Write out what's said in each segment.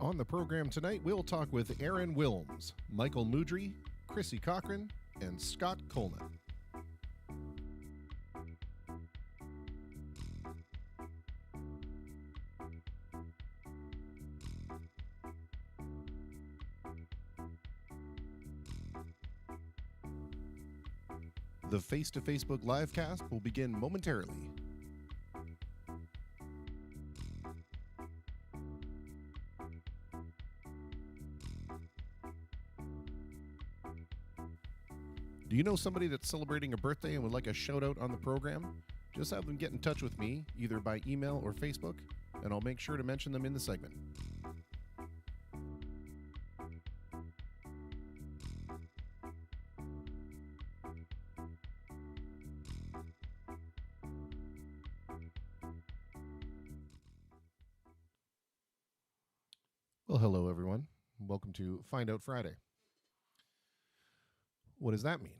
On the program tonight, we'll talk with Aaron Willms, Michael Moodrey, Chrissi Cochrane, and Scott Colenutt. The Face to Facebook livecast will begin momentarily. Do you know somebody that's celebrating a birthday and would like a shout out on the program? Just have them get in touch with me, either by email or Facebook, and I'll make sure to mention them in the segment. Well, hello everyone. Welcome to Find Out Friday. What does that mean?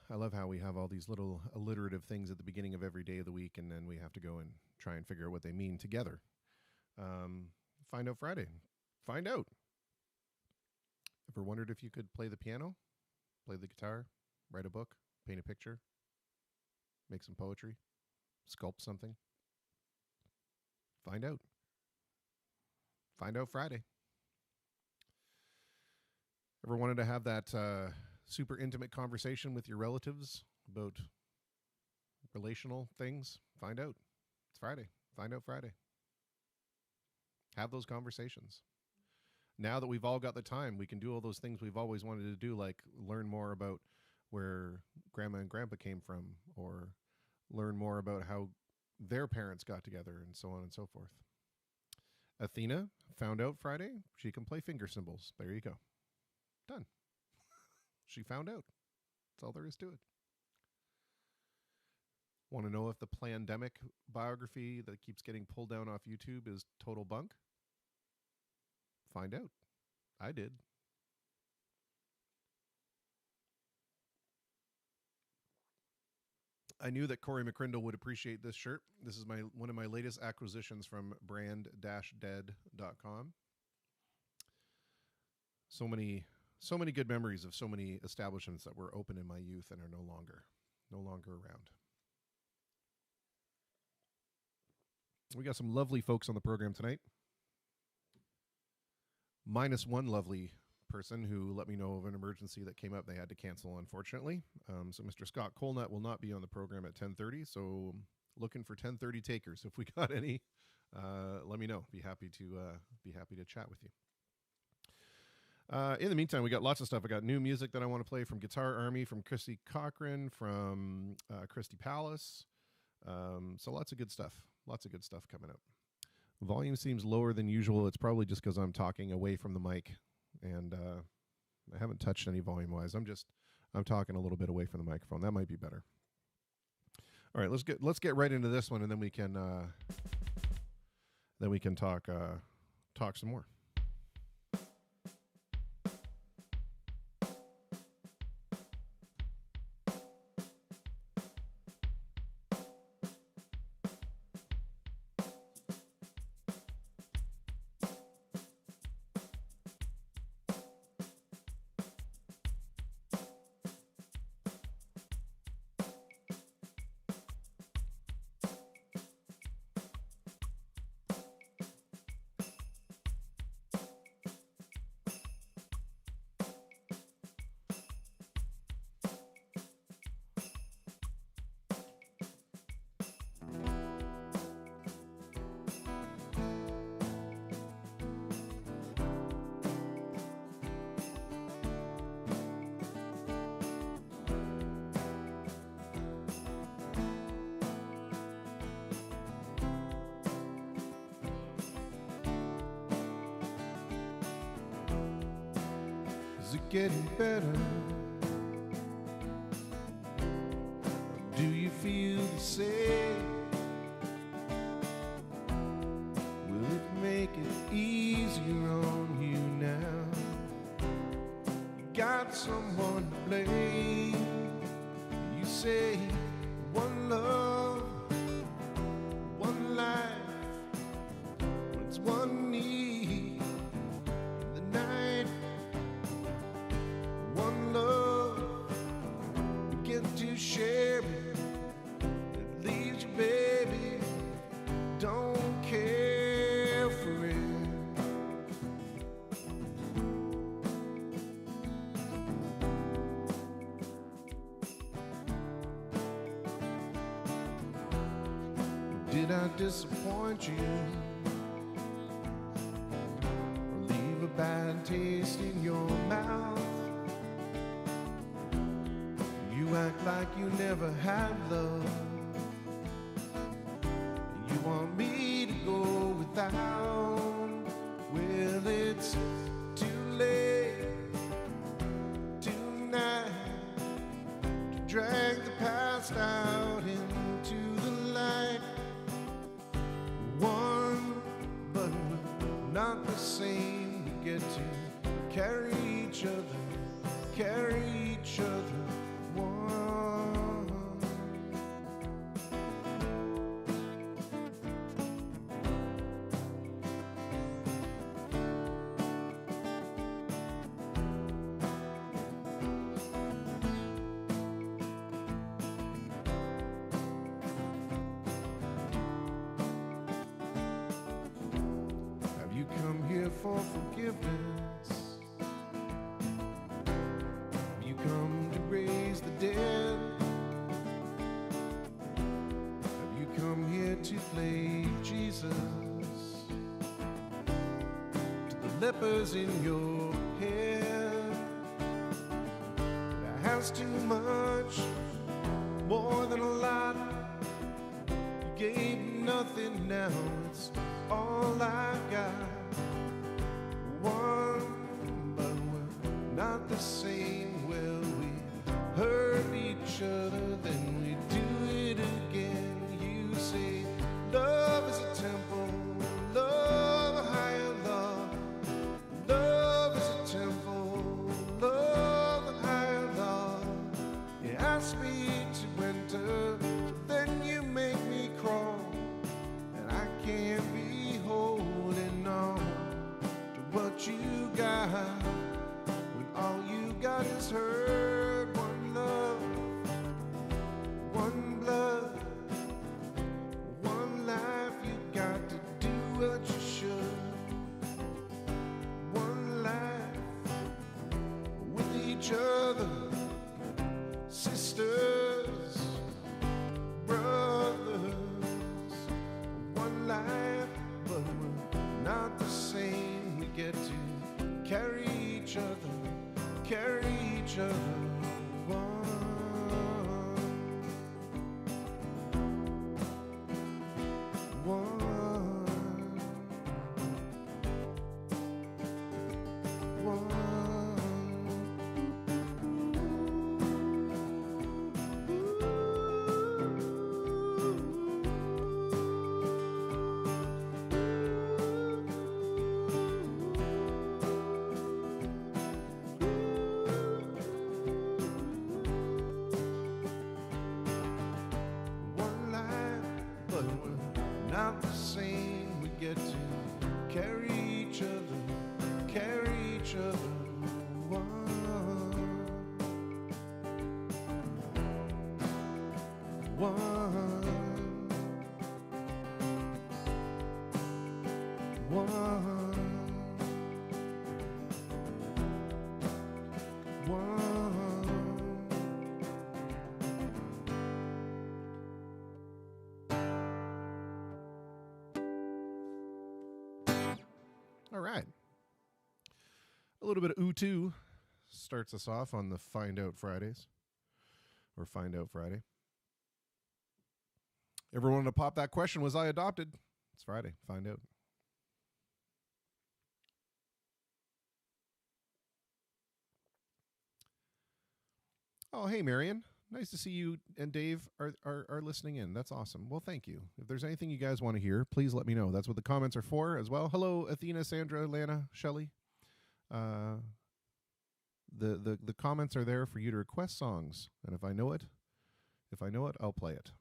I love how we have all these little alliterative things at the beginning of every day of the week, and then we have to go and try and figure out what they mean together. Find Out Friday. Find out. Ever wondered if you could play the piano, play the guitar, write a book, paint a picture, make some poetry, sculpt something? Find out. Find Out Friday. Ever wanted to have that super intimate conversation with your relatives about relational things? Find out. It's Friday. Find Out Friday. Have those conversations. Now that we've all got the time, we can do all those things we've always wanted to do, like learn more about where grandma and grandpa came from, or learn more about how their parents got together, and so on and so forth. Athena found out Friday she can play finger cymbals. There you go. Done. She found out. That's all there is to it. Want to know if the Plandemic biography that keeps getting pulled down off YouTube is total bunk? Find out. I did. I knew that Corey McCrindle would appreciate this shirt. This is one of my latest acquisitions from brand-dead.com. So many good memories of so many establishments that were open in my youth and are no longer around. We got some lovely folks on the program tonight. Minus one lovely person who let me know of an emergency that came up. They had to cancel, unfortunately. So Mr. Scott Colenutt will not be on the program at 10:30. So looking for 10:30 takers. If we got any, let me know. Be happy to chat with you. In the meantime, we got lots of stuff. I got new music that I want to play from Guitar Army, from Chrissi Cochrane, from Christy Palace. So lots of good stuff. Lots of good stuff coming up. Volume seems lower than usual. It's probably just because I'm talking away from the mic, and I haven't touched any volume-wise. I'm talking a little bit away from the microphone. That might be better. All right, let's get right into this one, and then we can talk some more. Is it getting better? Do you feel the same? Will it make it easier on you now? You got someone to blame. You say one love, one life, but it's one need. did I disappoint you or leave a bad taste in your mouth? You act like you never had love. You want me to go without. Well, it's too late tonight to drag the past out into the light. One, but we're not the same. We get to carry each other, carry each other. For forgiveness, you come to raise the dead. Have you come here to play Jesus to the lepers in your head? That has too much, more than a lot. You gave nothing, now it's all I got. One, but we're not the same. Well, we hurt each other, then we do it again. You say love is a temple, love a higher love. Love is a temple, love a higher love. You ask me to enter, then you make me crawl, and I can't be holding on what you got when all you got is hurt. One love, one blood, one life. You got to do what you should. One life with each other, sisters, brothers. One life, but we're not the same. Get to carry each other, carry each other. One, one, one. Not the same. We get to carry each other, carry each other. One, one, one, one. All right. A little bit of U2 starts us off on the Find Out Fridays, or Find Out Friday. Everyone to pop that question, was I adopted? It's Friday. Find out. Oh, hey, Marion. Nice to see you and Dave are listening in. That's awesome. Well, thank you. If there's anything you guys want to hear, please let me know. That's what the comments are for as well. Hello, Athena, Sandra, Lana, Shelley. The comments are there for you to request songs, and if I know it, I'll play it.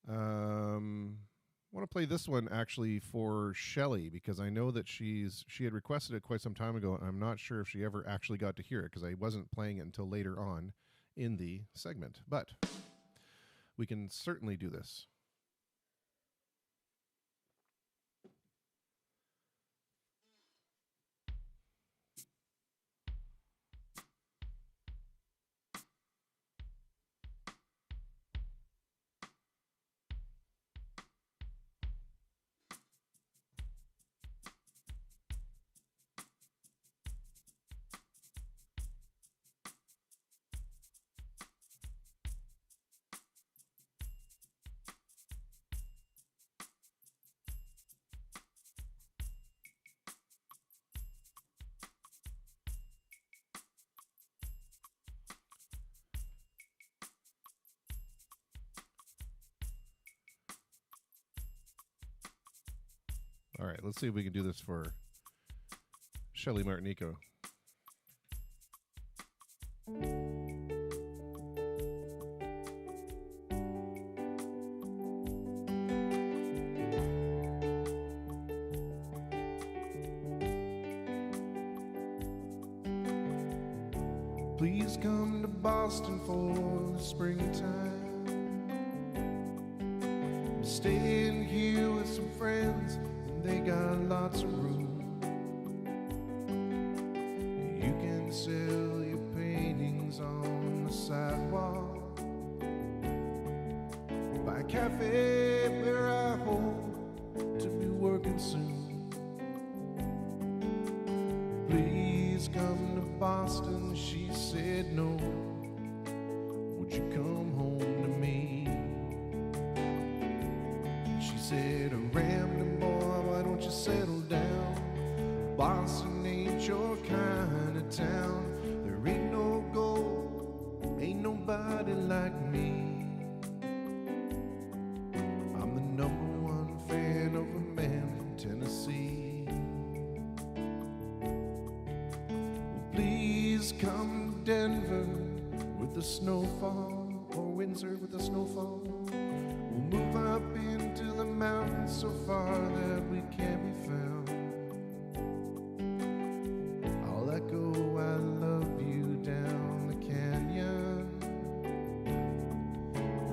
I want to play this one actually for Shelley because I know that she had requested it quite some time ago, and I'm not sure if she ever actually got to hear it because I wasn't playing it until later on in the segment. But we can certainly do this. All right, let's see if we can do this for Shelly Martinico. Please come to Boston for the springtime. I'm staying here with some friends, and they got lots of room. You can sell your paintings on the sidewalk by a cafe where I hope to be working soon. Please come to Boston, she said no. Would you come home to me? She said, a rambling boy, why don't you settle down? Boston ain't your kind of town. There ain't no gold, ain't nobody like me. I'm the #1 fan of a man from Tennessee. Please come to Denver with the snowfall, or Windsor with the snowfall. We'll move up into the mountains so far that we can't be found. I'll echo I love you down the canyon,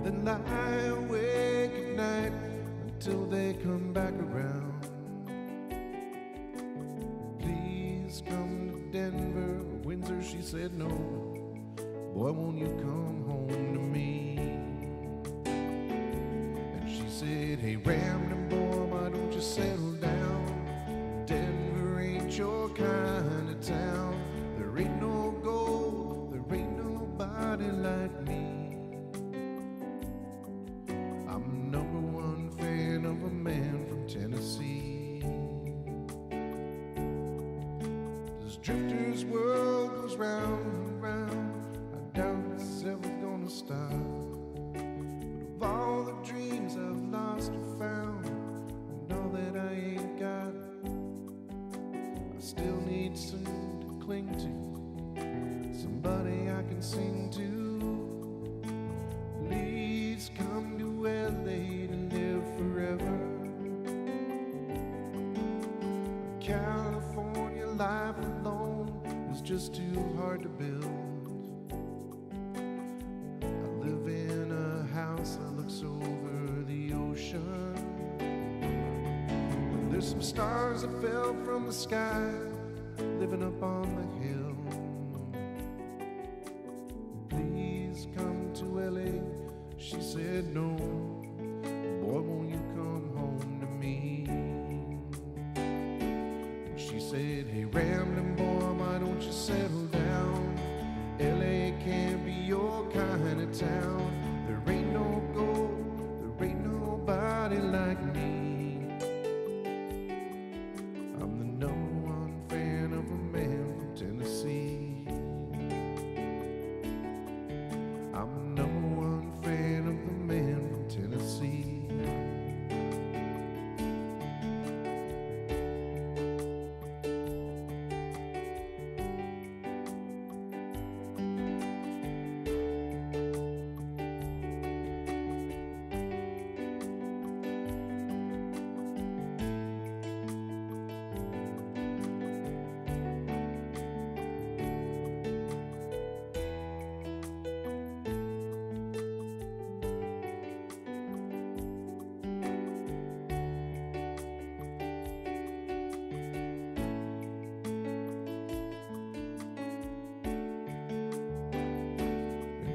then lie awake at night until they come back around. Please come to Denver or Windsor, she said no. Boy, won't you come home to me? And she said, hey, rambling boy, why don't you settle down? Denver ain't your kind of town. There ain't no gold, there ain't nobody like me. I'm the #1 fan of a man from Tennessee. This drifter's world goes round and round. I doubt it's ever gonna stop. But of all the dreams I've lost or found, and all that I ain't got, I still need someone to cling to, somebody I can sing to. Please come to LA to live forever. California life alone is just too hard to build. I live in a house that looks over the ocean. There's some stars that fell from the sky, living up on the hill. Please come to LA, she said no. Boy, won't you come home to me? And she said, hey, rambling boy, why don't you settle down? LA can't be your kind of town. There ain't no gold, there ain't nobody like me. I'm the #1 fan of a man from Tennessee. I'm the #1 fan of the man from Tennessee.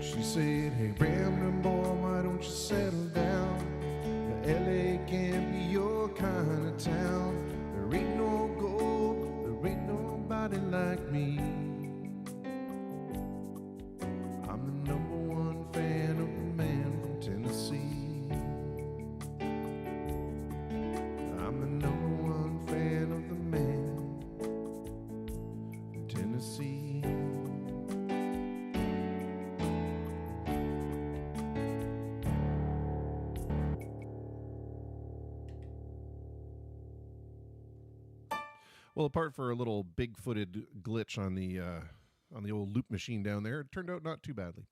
She said, hey, rambling boy, why don't you settle down? LA can't be your kind of town. There ain't no gold, there ain't nobody like me. I'm the #1 fan of a man from Tennessee. I'm the #1 fan of the man from Tennessee. Well, apart for a little big-footed glitch on the old loop machine down there, it turned out not too badly.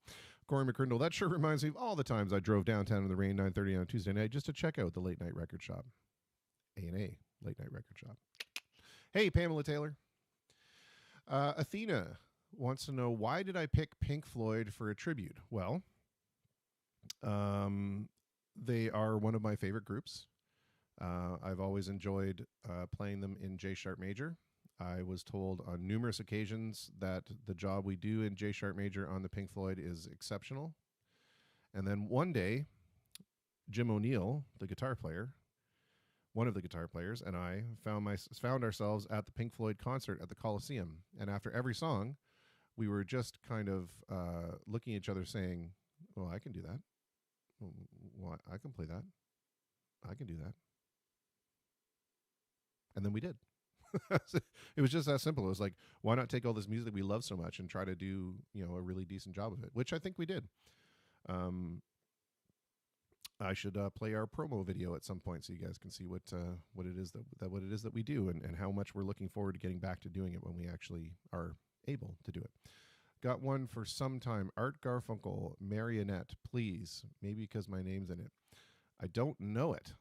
Corey McCrindle, that sure reminds me of all the times I drove downtown in the rain 9:30 on a Tuesday night just to check out the late night record shop. A&A, late night record shop. Hey, Pamela Taylor. Athena wants to know, why did I pick Pink Floyd for a tribute? Well, they are one of my favorite groups. I've always enjoyed playing them in J sharp major. I was told on numerous occasions that the job we do in J sharp major on the Pink Floyd is exceptional. And then one day, Jim O'Neill, the guitar player, one of the guitar players, and I found ourselves at the Pink Floyd concert at the Coliseum. And after every song, we were just kind of looking at each other saying, well, I can do that. Well, I can play that. I can do that. And then we did. It was just that simple. It was like, why not take all this music that we love so much and try to do, a really decent job of it, which I think we did. I should play our promo video at some point so you guys can see what it is that we do and how much we're looking forward to getting back to doing it when we actually are able to do it. Got one for some time. Art Garfunkel, Marionette, please. Maybe because my name's in it. I don't know it.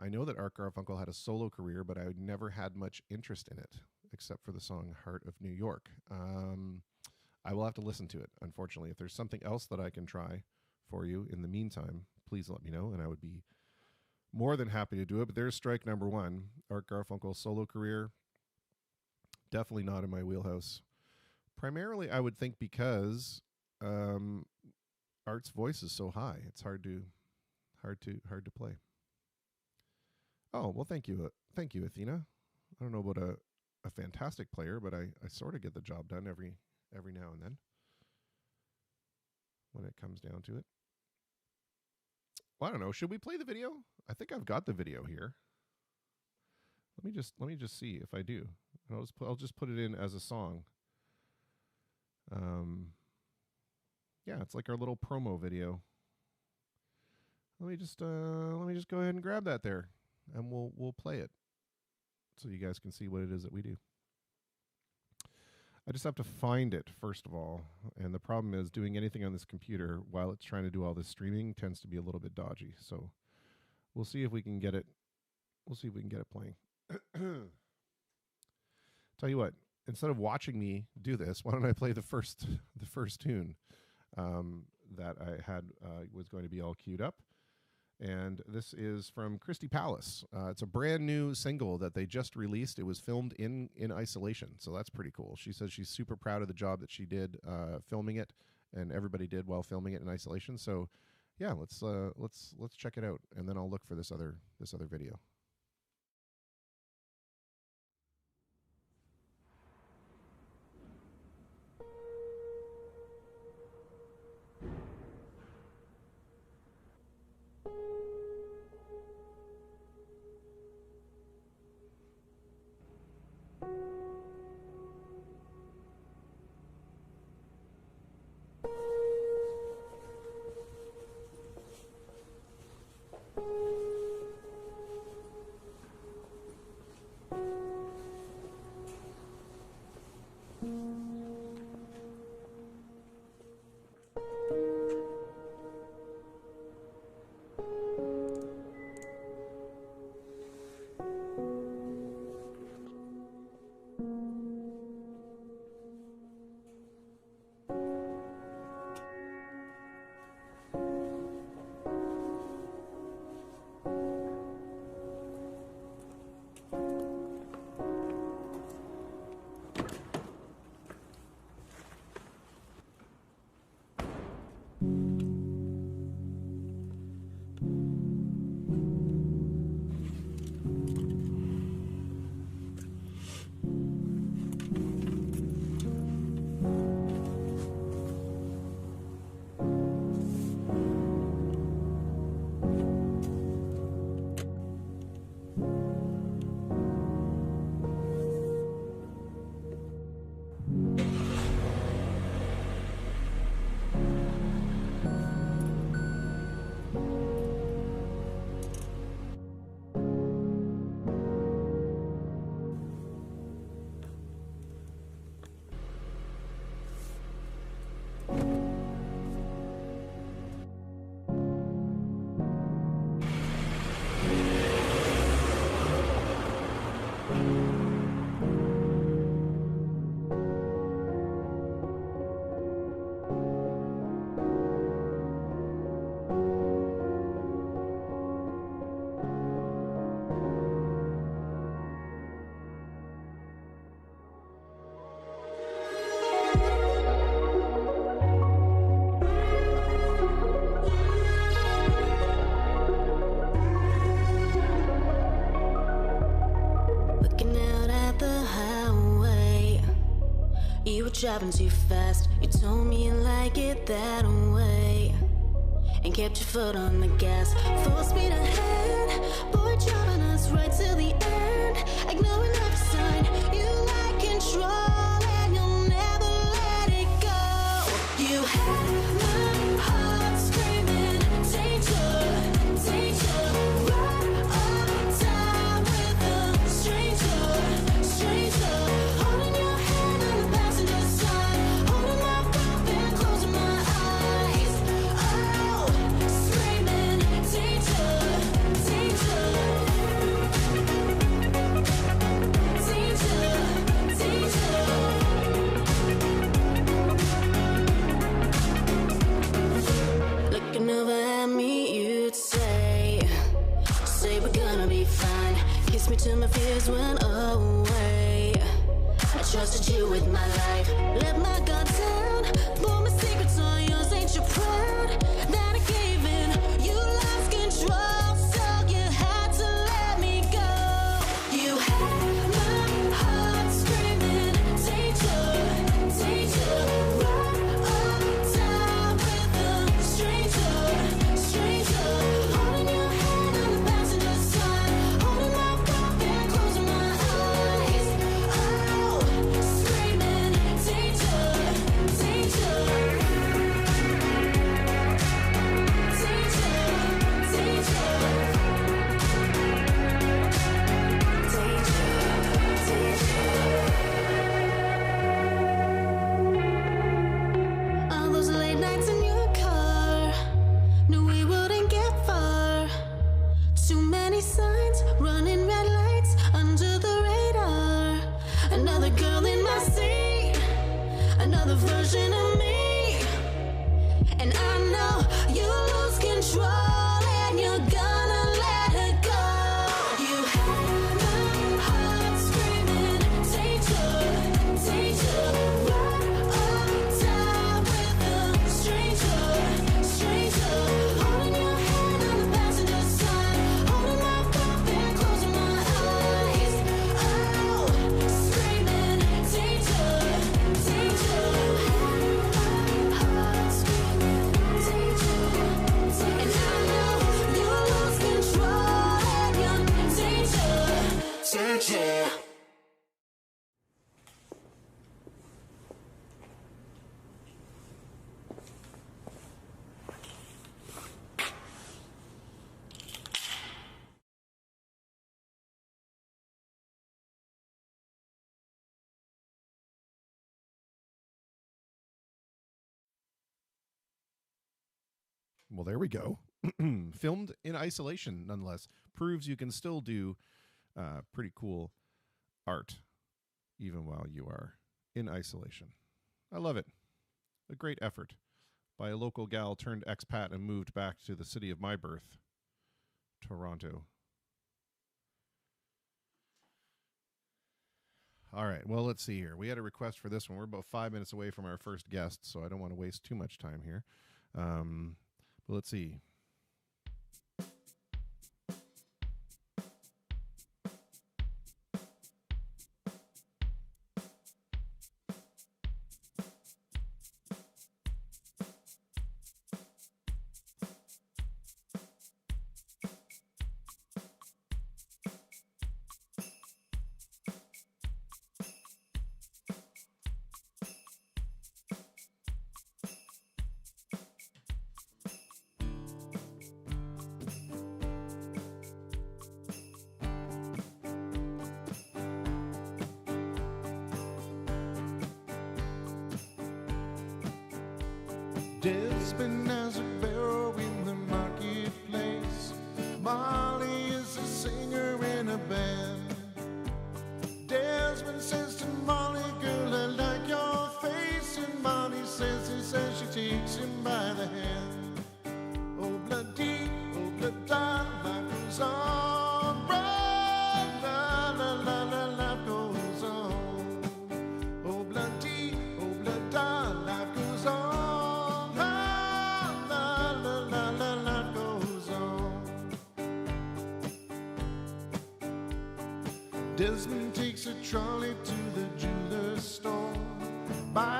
I know that Art Garfunkel had a solo career, but I never had much interest in it, except for the song Heart of New York. I will have to listen to it, unfortunately. If there's something else that I can try for you in the meantime, please let me know, and I would be more than happy to do it. But there's strike number one. Art Garfunkel's solo career, definitely not in my wheelhouse. Primarily, I would think because Art's voice is so high. It's hard to play. Oh, well, thank you, Athena. I don't know about a fantastic player, but I sort of get the job done every now and then when it comes down to it. Well, I don't know. Should we play the video? I think I've got the video here. Let me just see if I do. I'll just put it in as a song. Yeah, it's like our little promo video. Let me just go ahead and grab that there, and we'll play it so you guys can see what it is that we do. I just have to find it first of all, and the problem is doing anything on this computer while it's trying to do all this streaming tends to be a little bit dodgy. So we'll see if we can get it. We'll see if we can get it playing. Tell you what, instead of watching me do this, why don't I play the first tune that I had was going to be all queued up. And this is from Christy Palace. It's a brand new single that they just released. It was filmed in isolation, so that's pretty cool. She says she's super proud of the job that she did filming it, and everybody did while filming it in isolation. So, yeah, let's check it out, and then I'll look for this other video. driving too fast. You told me you like it that way, and kept your foot on the gas. Full speed ahead, boy, driving us right till the end. Ignoring every sign, you like control, and you'll never let it go. You had my heart screaming, danger, danger. Right on time with a stranger, stranger. Holding your hand on the passenger side, holding my breath and closing my eyes. Oh, screaming, danger, danger. Looking over at me, you'd say we're gonna be fine. Kiss me till my fears went away. I trusted you with my life, let my guard down. But my secrets are yours, ain't you proud that I gave in? You lost control, so you had to let me go. You had my heart screaming, danger, danger. Right on time with a stranger, stranger. Holding your hand on the passenger side, holding my breath and closing my eyes. Oh, screaming, danger, danger. All those late nights in your car, knew we wouldn't get far. Too many signs, running red lights under the radar. Another girl in my seat, another version of me. And I know you lose control, and you're gonna let her go. You had my heart screaming, danger, danger. Right on time with a stranger, stranger. Holding your hand on the passenger side, holding my breath and closing my eyes. Oh, screaming, danger, danger. Heart screaming, danger, danger. And I know you lose control, and you're danger, danger. Well, there we go. Filmed in isolation, nonetheless. Proves you can still do pretty cool art even while you are in isolation. I love it. A great effort by a local gal turned expat and moved back to the city of my birth, Toronto. All right, well, let's see here. We had a request for this one. We're about 5 minutes away from our first guest, so I don't want to waste too much time here. But let's see. Desmond has a barrow in the marketplace. Molly is a singer in a band. Desmond says to Molly, girl, I like your face. And Molly says, she takes him by the hand. Oh, bloody, oh, blood, life goes on. Bright, la, la, la, la, life goes on. Oh, bloody, oh, blood, life goes on. Desmond takes a trolley to the jeweler's store, buys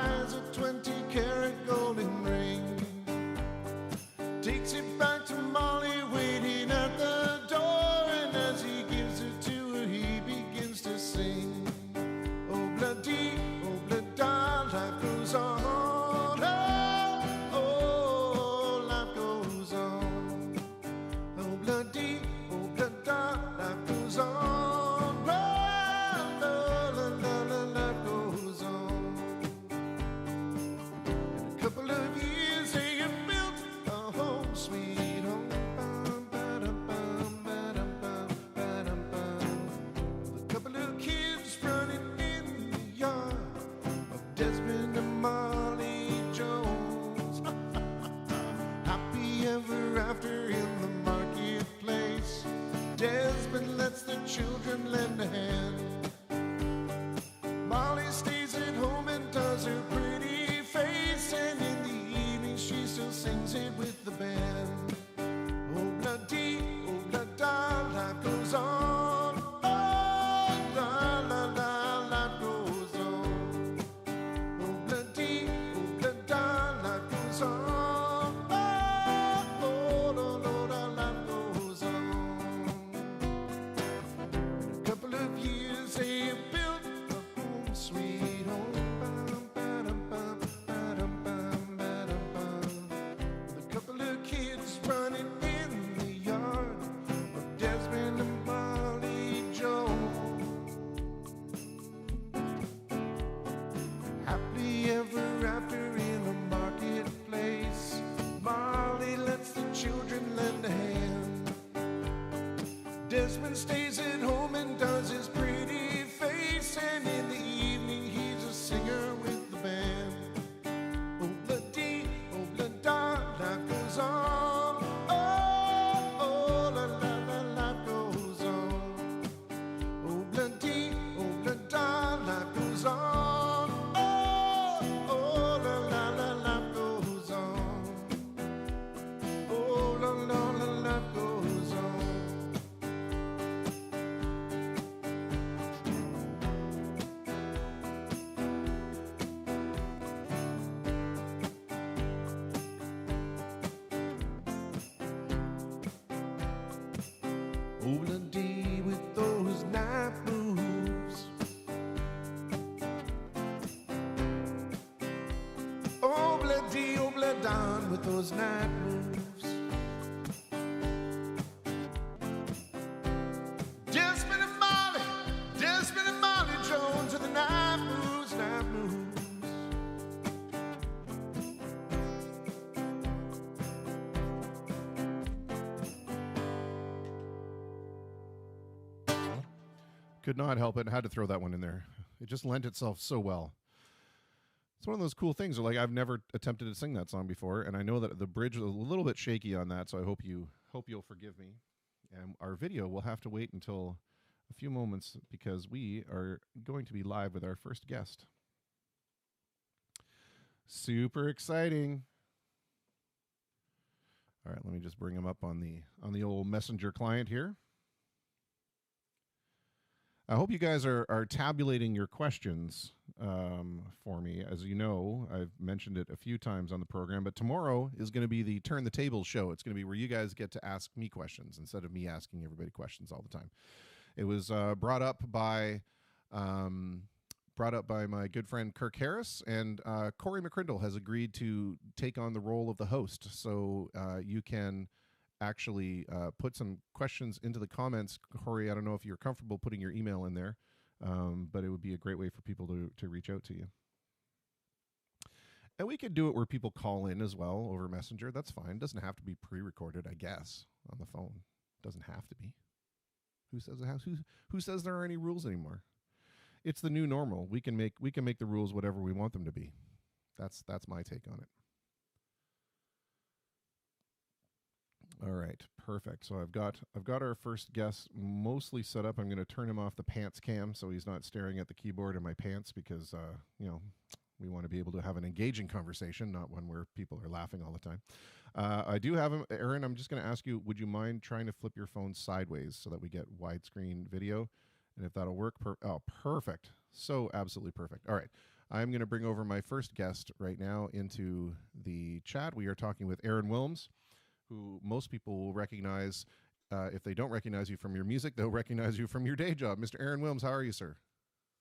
sings it with the band. Oh, bloody, oh, bloody, life goes on. Oh, la, la, la, life goes on. Oh, bloody, life goes on. Oh, Lord, Lord, life goes on. In a couple of years, they built a home, sweet home. Ba-dum-bum, ba-dum-bum, ba-dum-bum. With a couple of kids running in the yard of Desmond and Molly Joe. Happily ever after in a marketplace, Molly lets the children lend a hand. Desmond stays at home and does his pretty face, and in the evening he's a singer with the band. Oh, bloody, life goes on. Oh, la, la, la, life goes on. Oh, bloody, life goes on. Oh, la, la, la, life goes on. Oh, la, la, la, life goes on. Obladi with those night moves. Obladi, obladan with those night moves. Desmond and Molly Jones with the night moves, night moves. Could not help it. Had to throw that one in there. It just lent itself so well. It's one of those cool things. Like, I've never attempted to sing that song before, and I know that the bridge was a little bit shaky on that, so I hope you'll forgive me. And our video will have to wait until a few moments because we are going to be live with our first guest. Super exciting. All right, let me just bring him up on the old messenger client here. I hope you guys are tabulating your questions for me. As you know, I've mentioned it a few times on the program, but tomorrow is going to be the Turn the Tables show. It's going to be where you guys get to ask me questions instead of me asking everybody questions all the time. It was brought up by my good friend Kirk Harris, and Corey McCrindle has agreed to take on the role of the host. So you can actually put some questions into the comments. Corey, I don't know if you're comfortable putting your email in there, but it would be a great way for people to reach out to you. And we could do it where people call in as well over Messenger. That's fine. Doesn't have to be pre-recorded, I guess, on the phone. Doesn't have to be. Who says it has? Who says there are any rules anymore? It's the new normal. We can make the rules whatever we want them to be. That's my take on it. All right, perfect. So I've got our first guest mostly set up. I'm going to turn him off the pants cam so he's not staring at the keyboard in my pants because we want to be able to have an engaging conversation, not one where people are laughing all the time. I do have him, Aaron. I'm just going to ask you, would you mind trying to flip your phone sideways so that we get widescreen video? And if that'll work, perfect. So absolutely perfect. All right. I'm going to bring over my first guest right now into the chat. We are talking with Aaron Willms, who most people will recognize. If they don't recognize you from your music, they'll recognize you from your day job. Mr. Aaron Willms, how are you, sir?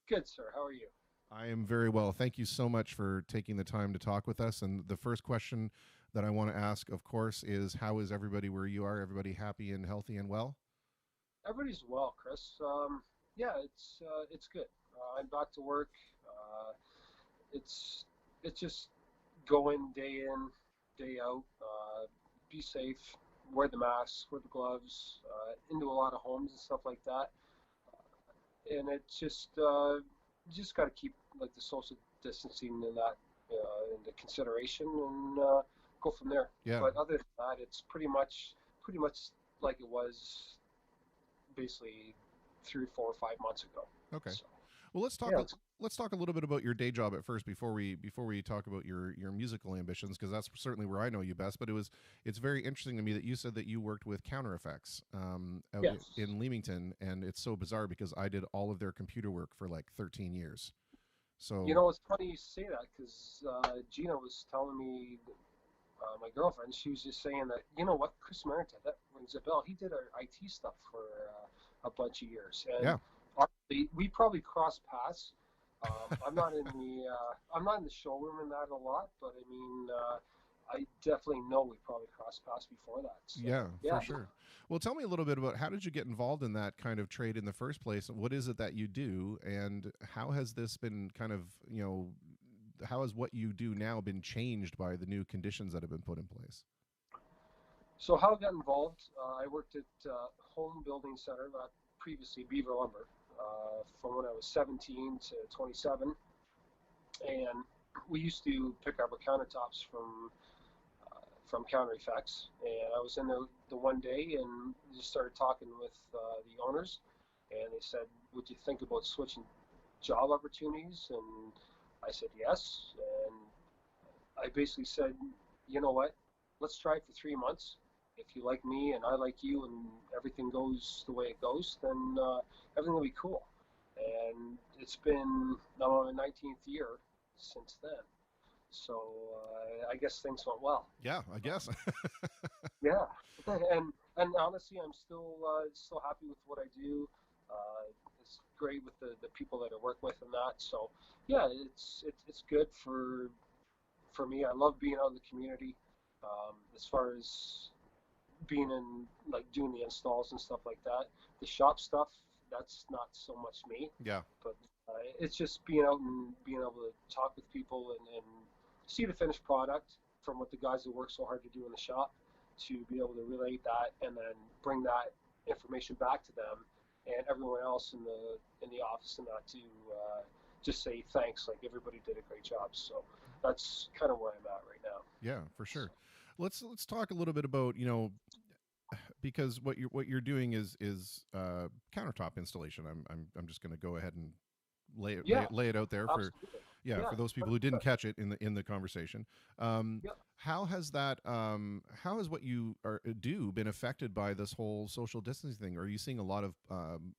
Good, sir. How are you? I am very well. Thank you so much for taking the time to talk with us. And the first question that I want to ask, of course, is how is everybody where you are? Everybody happy and healthy and well? Everybody's well, Chris. Yeah, it's good. I'm back to work. It's just going day in, day out. Be safe, wear the mask, wear the gloves, into a lot of homes and stuff like that. And it's just you just got to keep like the social distancing and that into consideration and go from there. Yeah. But other than that, it's pretty much like it was basically 3, 4, 5 months ago. Okay. So, Well, let's talk. yeah, let's talk a little bit about your day job at first before we talk about your musical ambitions, because that's certainly where I know you best. But it's very interesting to me that you said that you worked with Counter Effects out Yes. in Leamington, and it's so bizarre because I did all of their computer work for like 13 years. You So know, it's funny you say that because Gina was telling me, my girlfriend, she was just saying that, you know what, Chris Merita, that rings a bell. He did our IT stuff for a bunch of years, and yeah, honestly, we probably crossed paths. I'm not in the showroom and that a lot, but I mean, I definitely know we probably crossed paths before that. So yeah, yeah. for sure. Well, tell me a little bit about how did you get involved in that kind of trade in the first place? What is it that you do, and how has this been kind of, how has what you do now been changed by the new conditions that have been put in place? So how I got involved, I worked at Home Building Center, previously Beaver Lumber, from when I was 17 to 27, and we used to pick up our countertops from Counter Effects. And I was in there the one day and just started talking with the owners, and they said, "Would you think about switching job opportunities?" And I said yes, and I basically said, "You know what? Let's try it for 3 months. If you like me and I like you, and everything goes the way it goes, then everything will be cool." And it's been now my 19th year since then. So I guess things went well. Yeah, I guess. Yeah, and honestly, I'm still happy with what I do. It's great with the people that I work with and that. So yeah, it's good for me. I love being out in the community. As far as being in, like, doing the installs and stuff like that, the shop stuff, that's not so much me. Yeah, But it's just being out and being able to talk with people and see the finished product from what the guys that work so hard to do in the shop, to be able to relate that and then bring that information back to them and everyone else in the office, and that to just say thanks, like everybody did a great job. So that's kind of where I'm at right now. yeah, for sure. Let's talk a little bit about, because what you're doing is countertop installation. I'm just going to go ahead and Yeah, lay it out there for, absolutely. yeah, Yeah, for those people who didn't catch it in the conversation. yeah. How has what you do been affected by this whole social distancing thing? Are you seeing a lot of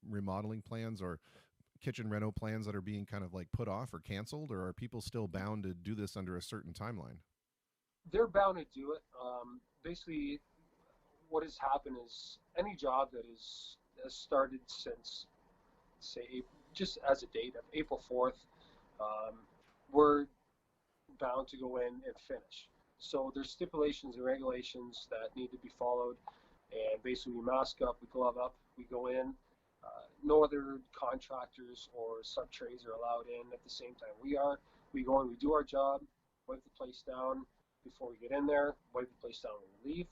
remodeling plans or kitchen reno plans that are being kind of like put off or canceled, or are people still bound to do this under a certain timeline? They're bound to do it. Basically, what has happened is any job that has started since, say, just as a date of April 4th, um, we're bound to go in and finish. So there's stipulations and regulations that need to be followed, and basically we mask up, we glove up, we go in. No other contractors or sub trades are allowed in at the same time we are. We go in, we do our job, wipe the place down before we get in there, wipe the place down when we leave,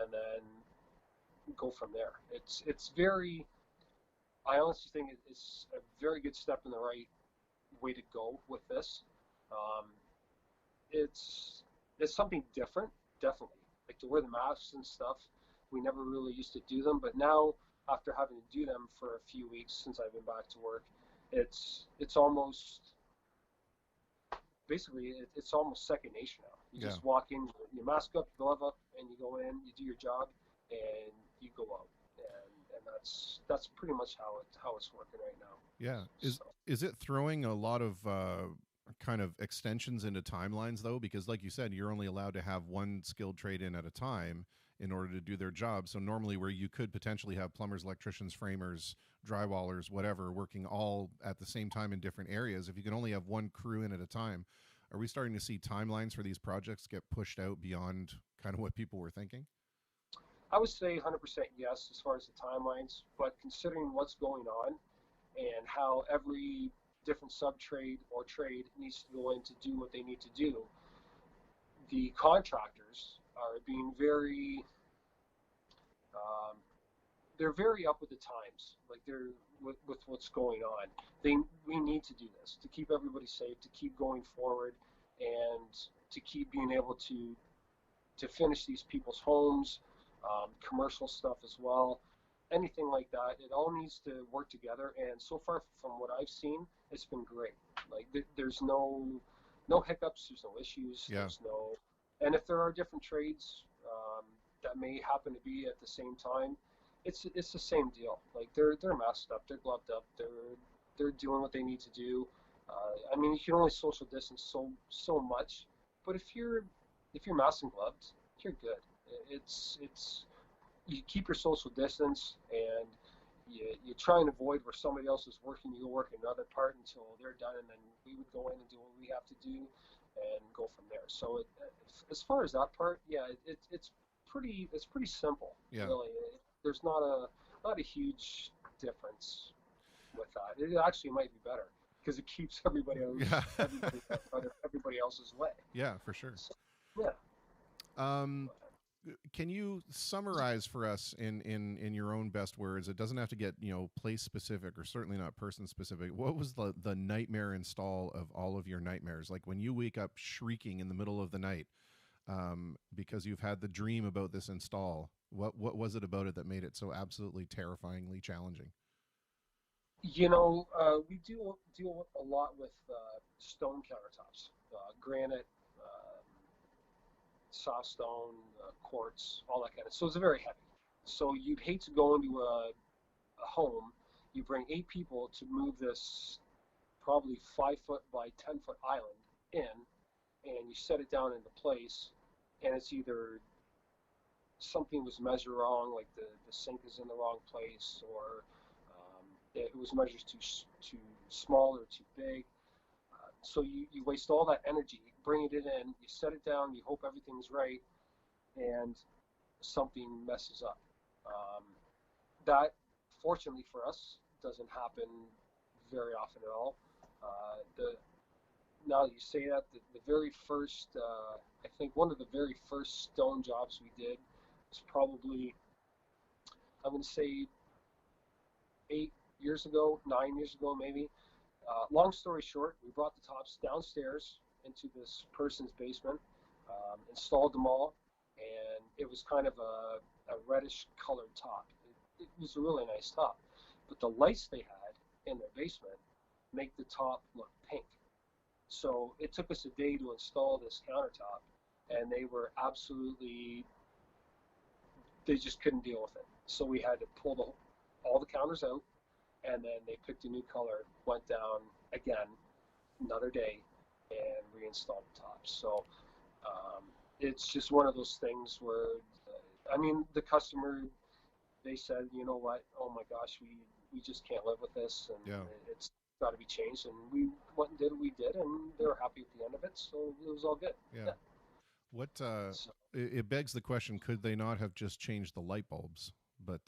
and then go from there. It's very. I honestly think it's a very good step in the right way to go with this. Um, it's something different, definitely. Like to wear the masks and stuff, we never really used to do them, but now after having to do them for a few weeks since I've been back to work, it's almost basically it's almost second nature now. You Yeah. just walk in, you mask up, you glove up, and you go in, you do your job, and you go out, and that's pretty much how it's working right now. Yeah. So. Is it throwing a lot of kind of extensions into timelines though? Because like you said, you're only allowed to have one skilled trade in at a time in order to do their job. So normally where you could potentially have plumbers, electricians, framers, drywallers, whatever, working all at the same time in different areas, if you can only have one crew in at a time, are we starting to see timelines for these projects get pushed out beyond kind of what people were thinking? I would say 100% yes as far as the timelines, but considering what's going on and how every different sub trade or trade needs to go in to do what they need to do, the contractors are being very, they're very up with the times. Like they're with what's going on. We need to do this to keep everybody safe, to keep going forward, and to keep being able to finish these people's homes, commercial stuff as well. anything like that. It all needs to work together. And so far, from what I've seen, it's been great. Like there's no hiccups. There's no issues. Yeah. There's no, and if there are different trades that may happen to be at the same time, it's the same deal. Like they're masked up, they're gloved up, they're doing what they need to do. I mean, you can only social distance so much, but if you're masked and gloved, you're good. It's you keep your social distance, and you try and avoid where somebody else is working. You go work another part until they're done, and then we would go in and do what we have to do, and go from there. So as far as that part, yeah, it's pretty simple. Yeah. Really, there's not a huge difference with that. It actually might be better because it keeps everybody else, everybody else's way. Yeah, for sure. So, yeah. Can you summarize for us in your own best words? It doesn't have to get, place specific or certainly not person specific. What was the nightmare install of all of your nightmares? Like when you wake up shrieking in the middle of the night because you've had the dream about this install, what was it about it that made it so absolutely terrifyingly challenging? We deal a lot with stone countertops, granite, soft stone, quartz, all that kind of. So it's very heavy. So you'd hate to go into a home. You bring 8 people to move this probably 5-foot by 10-foot island in, and you set it down into place, and it's either something was measured wrong, like the sink is in the wrong place, or it was measured too small or too big. So you waste all that energy, bring it in, you set it down, you hope everything's right, and something messes up. That, fortunately for us, doesn't happen very often at all. Now that you say that, the very first, I think one of the very first stone jobs we did was probably, I'm going to say 8 years ago, 9 years ago maybe. Long story short, we brought the tops downstairs into this person's basement, installed them all, and it was kind of a reddish colored top. It was a really nice top, but the lights they had in their basement make the top look pink. So it took us a day to install this countertop, and they just couldn't deal with it. So we had to pull all the counters out, and then they picked a new color, went down again another day, and reinstalled the tops. So it's just one of those things where, the customer, they said, you know what, oh my gosh, we just can't live with this, and it's got to be changed. And we went and did what we did, and they were happy at the end of it, so it was all good. Yeah. What it begs the question: could they not have just changed the light bulbs? But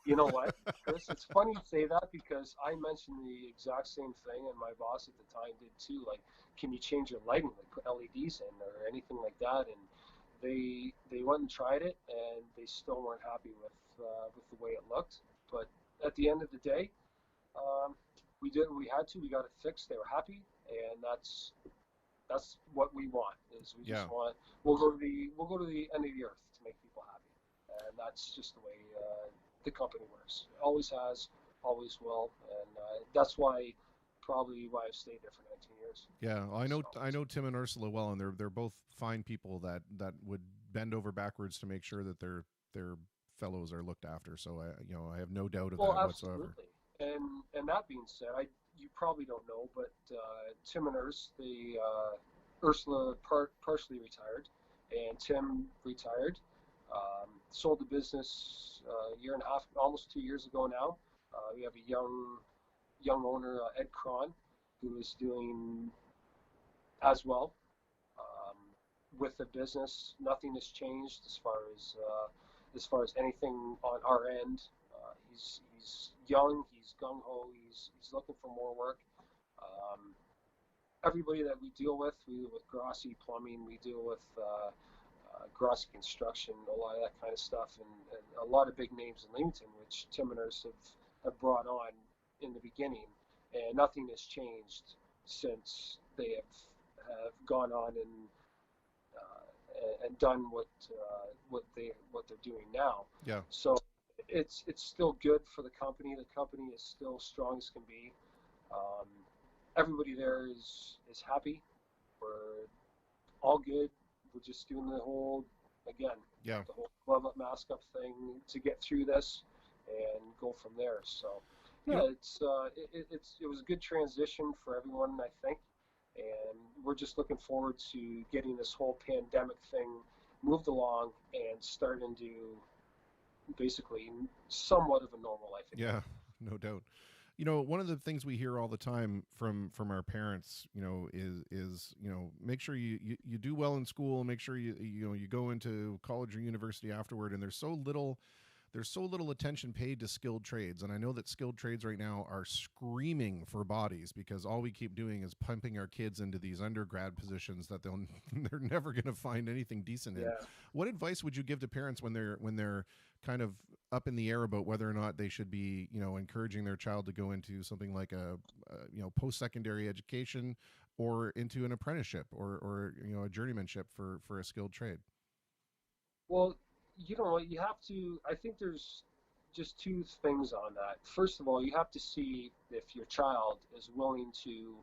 You know what, Chris? It's funny you say that because I mentioned the exact same thing, and my boss at the time did too. Like, can you change your lighting, like put LEDs in or anything like that? And they went and tried it, and they still weren't happy with the way it looked. But at the end of the day, we did what we had to. We got it fixed. They were happy, and that's what we want. Is we just want we'll go to the end of the earth to make people happy. And that's just the way the company works. It always has, always will, and that's probably why I've stayed there for 19 years. Yeah, well, I know Tim and Ursula well, and they're both fine people that would bend over backwards to make sure that their fellows are looked after. So I have no doubt of that whatsoever. And that being said, you probably don't know, but Tim and Ursula partially retired, and Tim retired. Sold the business a year and a half, almost 2 years ago now. We have a young owner, Ed Cron, who is doing as well with the business. Nothing has changed as far as anything on our end. He's young, he's gung ho, he's looking for more work. Everybody that we deal with Grossi Plumbing, we deal with Grossi Construction, a lot of that kind of stuff, and a lot of big names in Leamington, which Tim and Urs have brought on in the beginning, and nothing has changed since they have gone on and done what they're doing now. Yeah. So it's still good for the company. The company is still strong as can be. Um, Everybody there is happy. We're all good. We're just doing the whole, again, Yeah. the whole glove up, mask up thing to get through this and go from there. So, You yeah, know, it was a good transition for everyone, I think, and we're just looking forward to getting this whole pandemic thing moved along and starting to basically somewhat of a normal life again. yeah, no doubt. One of the things we hear all the time from our parents, is make sure you do well in school, make sure you go into college or university afterward, and there's so little attention paid to skilled trades. And I know that skilled trades right now are screaming for bodies because all we keep doing is pumping our kids into these undergrad positions that they're never going to find anything decent in. Yeah. What advice would you give to parents when they're kind of up in the air about whether or not they should be, encouraging their child to go into something like a post-secondary education or into an apprenticeship or a journeymanship for a skilled trade? Well, you know what, you have to, I think there's just two things on that. First of all, you have to see if your child is willing to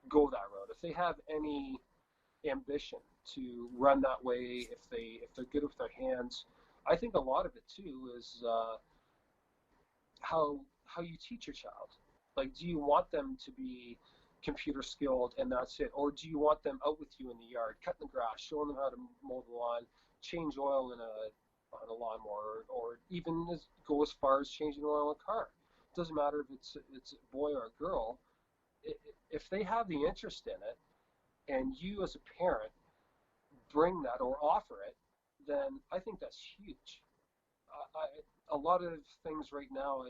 go that road. If they have any ambition to run that way, if they're good with their hands. I think a lot of it too is how you teach your child. Like, do you want them to be computer skilled and that's it, or do you want them out with you in the yard, cutting the grass, showing them how to mow the lawn, change oil on a lawnmower, or even go as far as changing oil in a car? It doesn't matter if it's a boy or a girl. If they have the interest in it, and you as a parent bring that or offer it, then I think that's huge. A lot of things right now,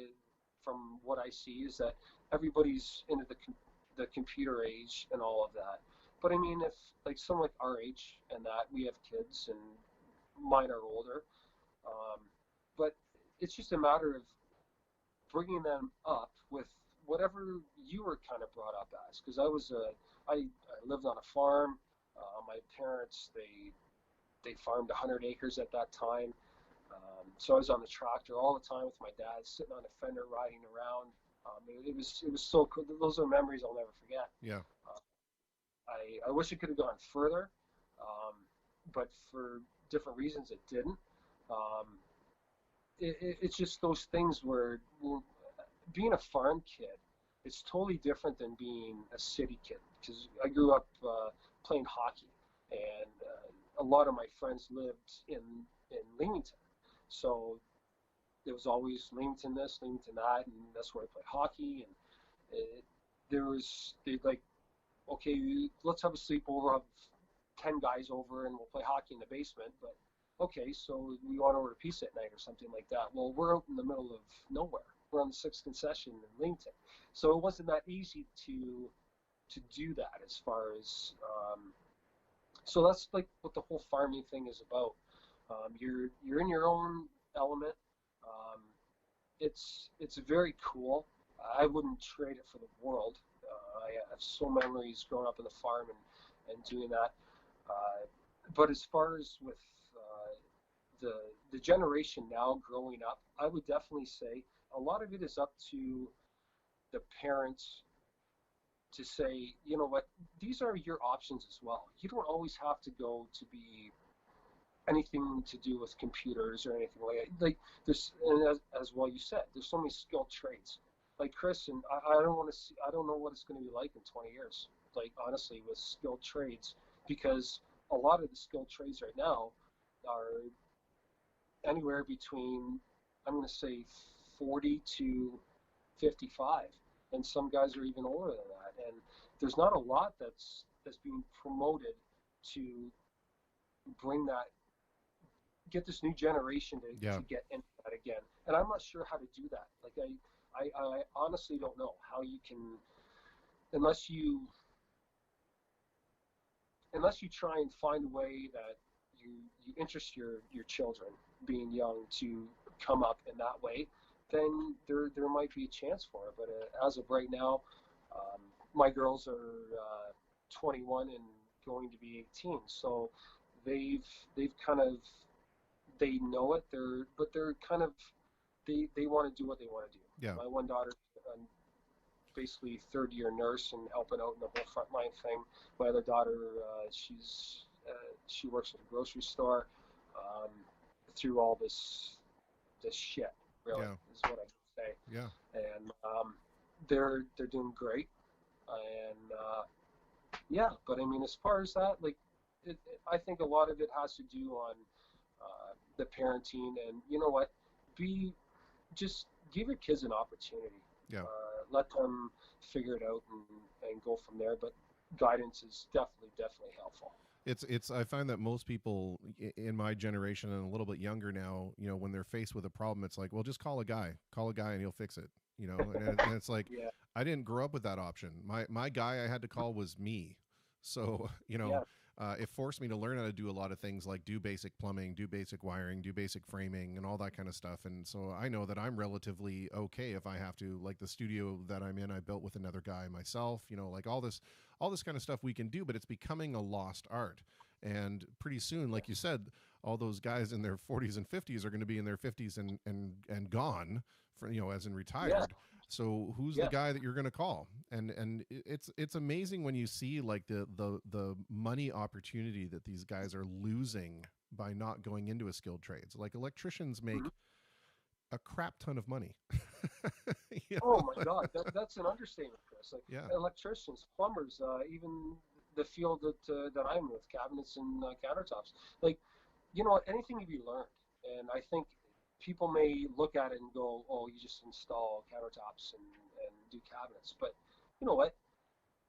from what I see, is that everybody's into the computer age and all of that. But I mean, if like someone like our age and that, we have kids and mine are older, um, but it's just a matter of bringing them up with whatever you were kind of brought up as. Because I lived on a farm. My parents they farmed 100 acres at that time. So I was on the tractor all the time with my dad, sitting on a fender, riding around. It was so cool. Those are memories I'll never forget. Yeah. Uh, I wish it could have gone further, um, but for different reasons it didn't. Um, it's just those things where being a farm kid, it's totally different than being a city kid. Because I grew up playing hockey, and a lot of my friends lived in Leamington, so it was always Leamington this, Leamington that, and that's where I played hockey. And it, they'd like, okay, let's have a sleepover, have 10 guys over, and we'll play hockey in the basement. But okay, so we want to order pizza at night or something like that. Well, we're out in the middle of nowhere. We're on the 6th concession in Leamington, so it wasn't that easy to do that. As far as so that's like what the whole farming thing is about. You're in your own element. Um, it's very cool. I wouldn't trade it for the world. I have so memories growing up in the farm and doing that. Uh, but as far as with the the generation now growing up, I would definitely say a lot of it is up to the parents to say, you know what, these are your options as well. You don't always have to go to be anything to do with computers or anything like that. Like this, and as well you said, there's so many skilled trades. Like Chris, and I don't want to see, I don't know what it's going to be like in 20 years. Like honestly, with skilled trades, because a lot of the skilled trades right now are anywhere between, I'm going to say, 40 to 55, and some guys are even older than that. And there's not a lot that's being promoted to bring that, get this new generation Yeah. to get into that again. And I'm not sure how to do that. Like I honestly don't know how you can, unless you try and find a way that you interest your children being young to come up in that way, then there might be a chance for it. But as of right now, my girls are 21 and going to be 18, so they've kind of, they know it. They're kind of they want to do what they want to do. Yeah. My one daughter, basically third-year nurse and helping out in the whole frontline thing. My other daughter, she works at a grocery store. Um, through all this shit, really, Yeah. is what I can say. Yeah. And they're doing great. And yeah, but I mean, as far as that, like, I think a lot of it has to do on the parenting, and you know what, just give your kids an opportunity. Yeah. Let them figure it out and go from there. But guidance is definitely helpful. It's I find that most people in my generation and a little bit younger now, when they're faced with a problem, it's like, well, just call a guy and he'll fix it, and it's like, Yeah. I didn't grow up with that option. My guy I had to call was me. So, Yeah. it forced me to learn how to do a lot of things, like do basic plumbing, do basic wiring, do basic framing, and all that kind of stuff. And so I know that I'm relatively okay if I have to, like the studio that I'm in, I built with another guy myself, like all this kind of stuff we can do, but it's becoming a lost art. And pretty soon, like you said, all those guys in their 40s and 50s are going to be in their 50s and gone, for, as in retired. Yeah. So who's the guy that you're going to call? And it's amazing when you see like the money opportunity that these guys are losing by not going into a skilled trades. Like electricians make a crap ton of money. Oh my God, that's an understatement, Chris. Like, yeah. Electricians, plumbers, even the field that I'm with, cabinets and countertops. Like, you know what, anything to be learned. And I think people may look at it and go, oh, you just install countertops and do cabinets. But you know what?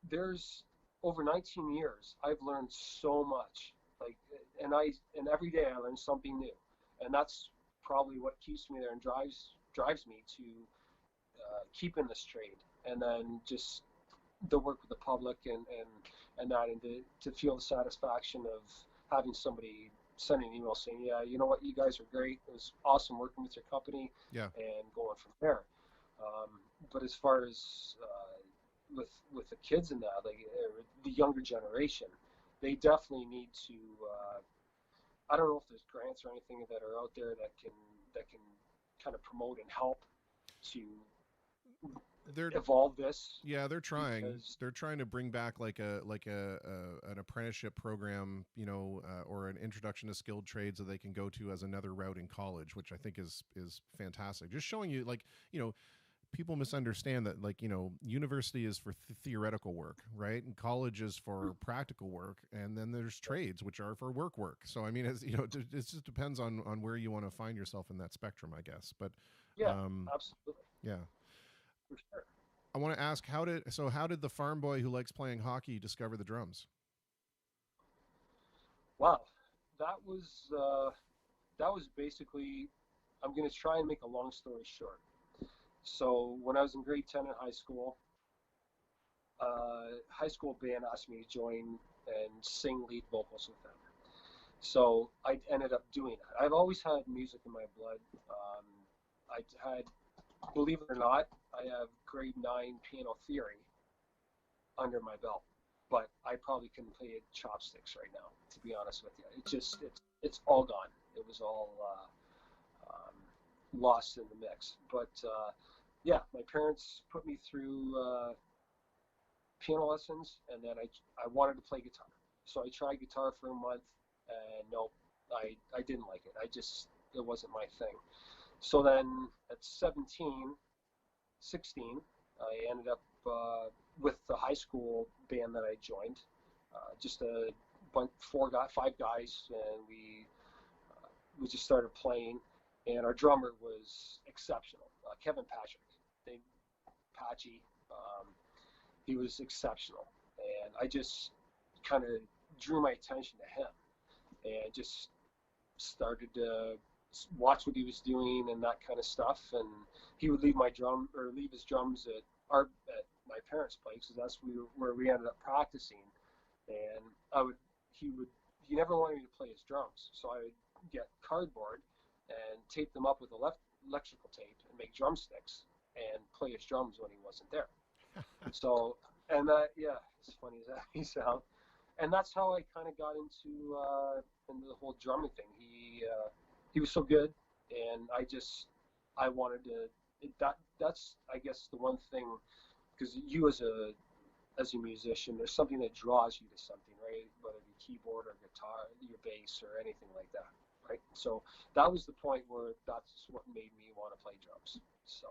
There's over 19 years, I've learned so much. Like, and every day I learn something new. And that's probably what keeps me there and drives me to keep in this trade. And then just the work with the public and that, and to feel the satisfaction of having somebody sending an email saying, yeah, you know what, you guys are great. It was awesome working with your company. Yeah. And going from there. But as far as with the kids and that, like the younger generation, they definitely need to. I don't know if there's grants or anything that are out there that can kind of promote and help to evolve this. Yeah, they're trying. They're trying to bring back like an apprenticeship program, or an introduction to skilled trades that they can go to as another route in college, which I think is fantastic. Just showing you, like, people misunderstand that, like, university is for theoretical work, right? And college is for practical work, and then there's trades, which are for work. So I mean, it just depends on where you want to find yourself in that spectrum, I guess. But yeah, absolutely. Yeah. For sure. I want to ask, how did the farm boy who likes playing hockey discover the drums? Wow, that was basically, I'm going to try and make a long story short. So when I was in grade 10 in high school band asked me to join and sing lead vocals with them. So I ended up doing that. I've always had music in my blood. Believe it or not, I have grade 9 piano theory under my belt, but I probably couldn't play chopsticks right now, to be honest with you. It's all gone. It was all lost in the mix. But yeah, my parents put me through piano lessons, and then I wanted to play guitar. So I tried guitar for a month, and nope, I didn't like it. It wasn't my thing. So then at 16, I ended up with the high school band that I joined, just five guys, and we just started playing, and our drummer was exceptional, Kevin Patrick, named Patchy. He was exceptional, and I just kind of drew my attention to him, and just started to watch what he was doing and that kind of stuff. And he would leave his drums at my parents' place, because that's where we ended up practicing. And he never wanted me to play his drums, so I would get cardboard and tape them up with electrical tape and make drumsticks and play his drums when he wasn't there. So, and yeah, as funny as that may sound, and that's how I kind of got into the whole drumming thing. He was so good, and I just I wanted to. That's I guess the one thing, because you as a musician, there's something that draws you to something, right? Whether it be keyboard or guitar, your bass or anything like that, right? So that was the point where that's what made me want to play drums. So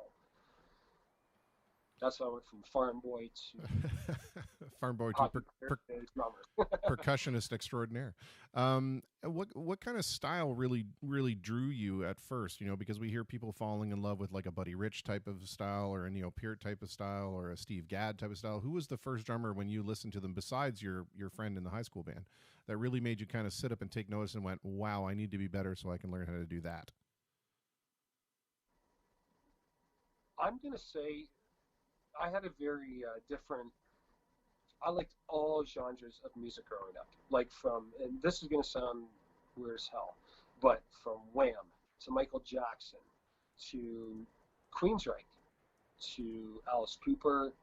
that's how I went from farm boy to Farm boy to hockey player to drummer. percussionist extraordinaire. What kind of style really drew you at first? You know, because we hear people falling in love with like a Buddy Rich type of style, or a Neil Peart type of style, or a Steve Gadd type of style. Who was the first drummer when you listened to them, besides your friend in the high school band, that really made you kind of sit up and take notice and went, "Wow, I need to be better so I can learn how to do that"? I'm gonna say I had a very different. I liked all genres of music growing up. Like from, and this is gonna sound weird as hell, but from Wham to Michael Jackson to Queensryche to Alice Cooper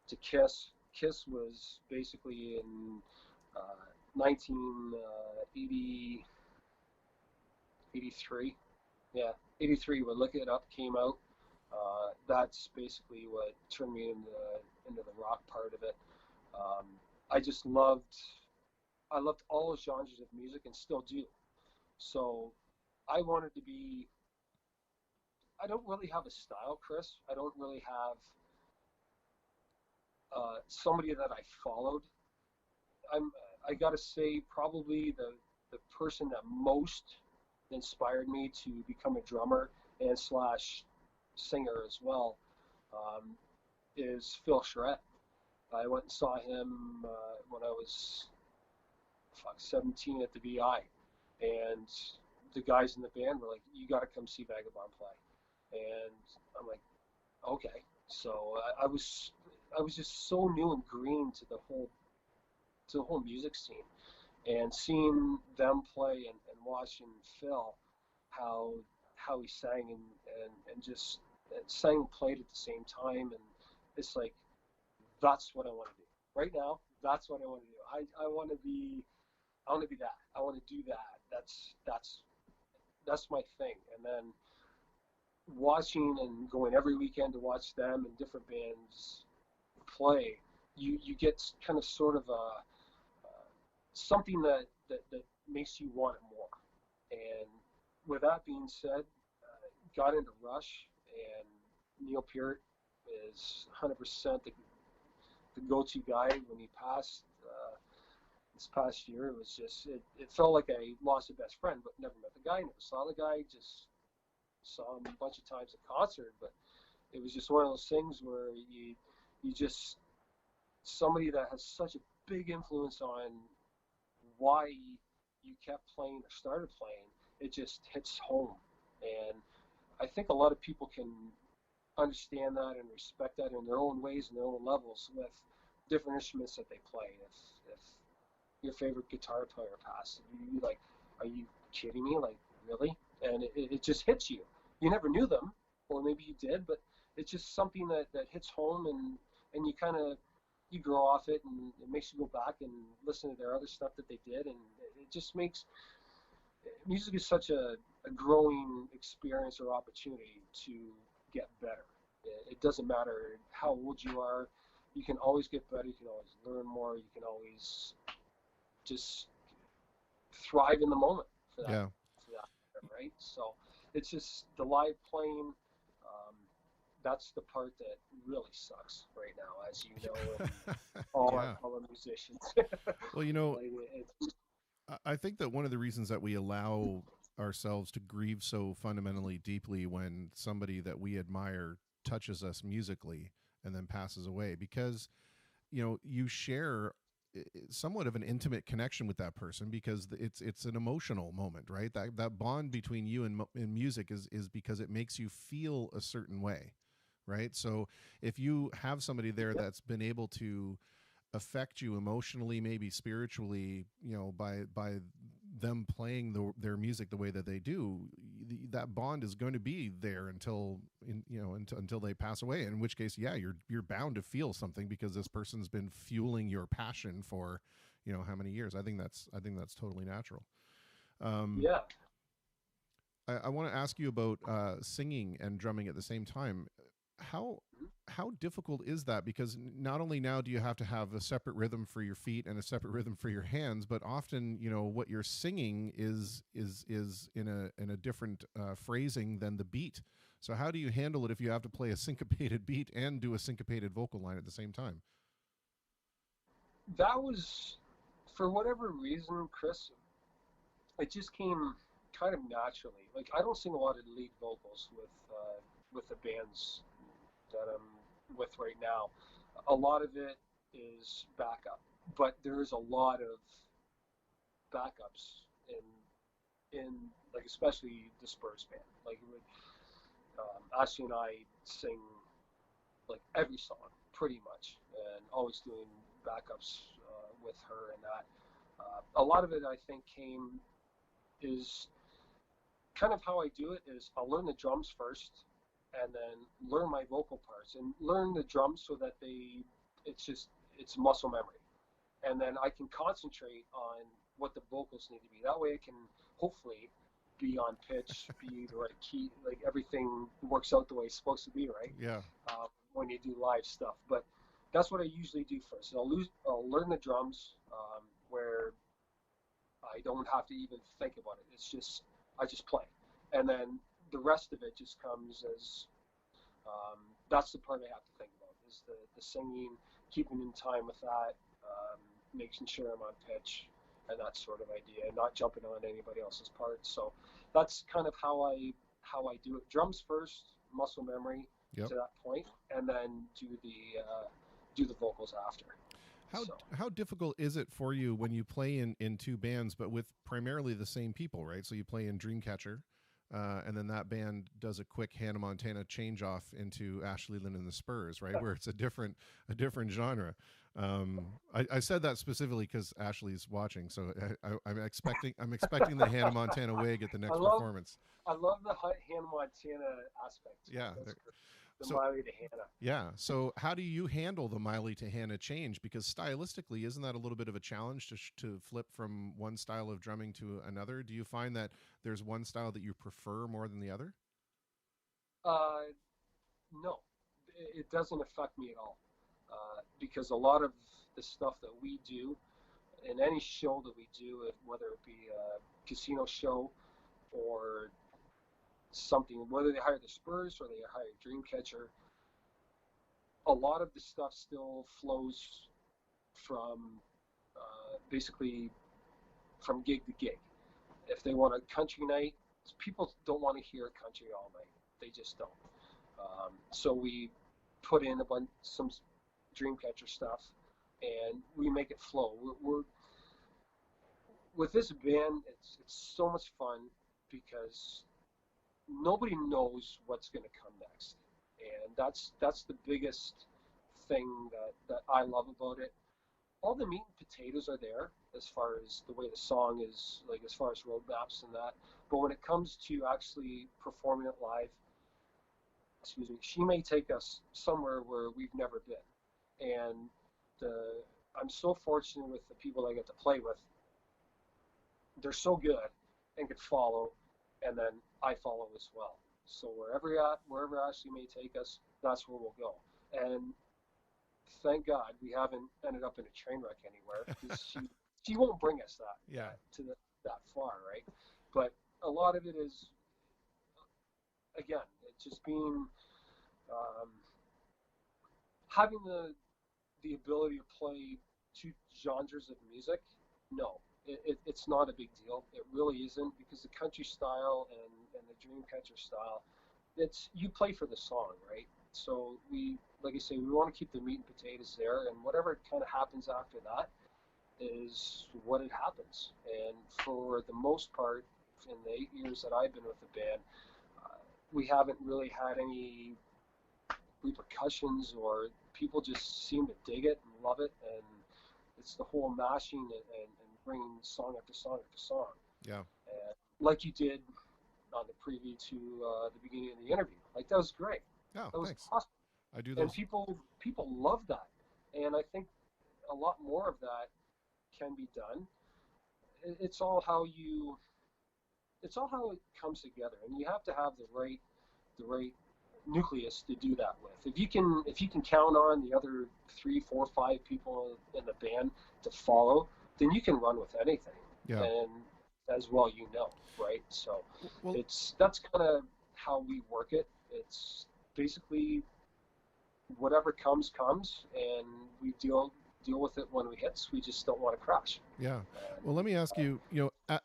to Kiss. Kiss was basically in 1980, 83. Yeah, 83. When Look It Up came out, that's basically what turned me into the rock part of it. Um, I just I loved all genres of music and still do. So I wanted to be. I don't really have a style, Chris. I don't really have somebody that I followed. I'm. I gotta say, probably the person that most inspired me to become a drummer and slash singer as well um, is Phil Charette. I went and saw him when I was 17 at the VI, and the guys in the band were like, "You got to come see Vagabond play," and I'm like, "Okay." So I was just so new and green to the whole music scene, and seeing them play and watching Phil how he sang and just sang and played at the same time, and it's like that's what I want to do right now. That's what I want to do. I want to be that. I want to do that. That's my thing. And then watching and going every weekend to watch them and different bands play, you get kind of sort of a something that makes you want it more. And with that being said, got into Rush, and Neil Peart is 100% the go-to guy. When he passed this past year, it was just it felt like I lost a best friend, but never met the guy, never saw the guy, just saw him a bunch of times at concert. But it was just one of those things where you just somebody that has such a big influence on why you kept playing or started playing, it just hits home. And I think a lot of people can understand that and respect that in their own ways and their own levels with different instruments that they play. If your favorite guitar player passed, you like, are you kidding me? Like, really? And it just hits you. You never knew them, or maybe you did, but it's just something that hits home, and you kind of you grow off it, and it makes you go back and listen to their other stuff that they did, and it just makes music is such a growing experience or opportunity to get better. It doesn't matter how old you are. You can always get better. You can always learn more. You can always just thrive in the moment for that. Yeah. For that, right? So it's just the live playing. That's the part that really sucks right now, as you know, Yeah. all the musicians. Well, you know, Like, I think that one of the reasons that we allow ourselves to grieve so fundamentally deeply when somebody that we admire touches us musically and then passes away, because you know you share somewhat of an intimate connection with that person, because it's an emotional moment, right? That bond between you and music is because it makes you feel a certain way, right? So if you have somebody there that's been able to affect you emotionally, maybe spiritually, you know, by them playing their music the way that they do, that bond is going to be there until they pass away. In which case, yeah, you're bound to feel something because this person's been fueling your passion for, you know, how many years. I think that's totally natural. yeah. I want to ask you about singing and drumming at the same time. How how difficult is that? Because not only now do you have to have a separate rhythm for your feet and a separate rhythm for your hands, but often what you're singing is in a different phrasing than the beat. So how do you handle it if you have to play a syncopated beat and do a syncopated vocal line at the same time? That was, for whatever reason, Chris, it just came kind of naturally. Like, I don't sing a lot of lead vocals with the bands that I'm with right now. A lot of it is backup, but there is a lot of backups in like, especially the Spurs band. Like, Ashley and I sing like every song pretty much, and always doing backups with her and that. A lot of it, I think, is kind of how I do it is I'll learn the drums first, and then learn my vocal parts and learn the drums so that it's muscle memory, and then I can concentrate on what the vocals need to be. That way, I can hopefully be on pitch, be the right key, like everything works out the way it's supposed to be, right? Yeah. When you do live stuff, but that's what I usually do first. I'll learn the drums, where I don't have to even think about it. I just play, and then the rest of it just comes as that's the part I have to think about is the singing, keeping in time with that, making sure I'm on pitch, and that sort of idea, and not jumping on anybody else's parts. So that's kind of how I do it. Drums first, muscle memory Yep. to that point, and then do the vocals after. How difficult is it for you when you play in two bands, but with primarily the same people, right? So you play in Dreamcatcher, and then that band does a quick Hannah Montana change off into Ashley Lynn and the Spurs, right? Where it's a different genre. I said that specifically because Ashley's watching, so I'm expecting the Hannah Montana wig at the next performance. I love the Hannah Montana aspect. Yeah. The Miley to Hannah. Yeah. So how do you handle the Miley to Hannah change? Because stylistically, isn't that a little bit of a challenge to flip from one style of drumming to another? Do you find that there's one style that you prefer more than the other? No, it doesn't affect me at all. Because a lot of the stuff that we do in any show that we do, whether it be a casino show or something, whether they hire the Spurs or they hire Dreamcatcher, a lot of the stuff still flows from basically from gig to gig. If they want a country night, people don't want to hear country all night. They just don't. So we put in some Dreamcatcher stuff, and we make it flow. We're with this band. It's so much fun because nobody knows what's going to come next, and that's the biggest thing that I love about it. All the meat and potatoes are there as far as the way the song is, like as far as roadmaps and that. But when it comes to actually performing it live, excuse me, she may take us somewhere where we've never been, and I'm so fortunate with the people I get to play with. They're so good and can follow, and then I follow as well. So wherever Ashley may take us, that's where we'll go. And thank God we haven't ended up in a train wreck anywhere, because she won't bring us that far, right? But a lot of it is, again, it's just being having the ability to play two genres of music. No, it's not a big deal. It really isn't, because the country style and the Dreamcatcher style, it's you play for the song, right? So like I say, we want to keep the meat and potatoes there, and whatever kind of happens after that is what it happens. And for the most part, in the 8 years that I've been with the band, we haven't really had any repercussions, or people just seem to dig it and love it, and it's the whole mashing and bringing song after song after song. Yeah. And like you did on the preview to the beginning of the interview, like that was great. Oh, that was thanks. awesome. I do those. And people love that, and I think a lot more of that can be done. It's all how you it's all how it comes together, and you have to have the right nucleus to do that with. If you can count on the other 3, 4, 5 people in the band to follow, then you can run with anything. Yeah. And as well, right? So Well, that's kind of how we work it. It's basically whatever comes, and we deal with it when it hits. We just don't want to crash. yeah. Well, let me ask you,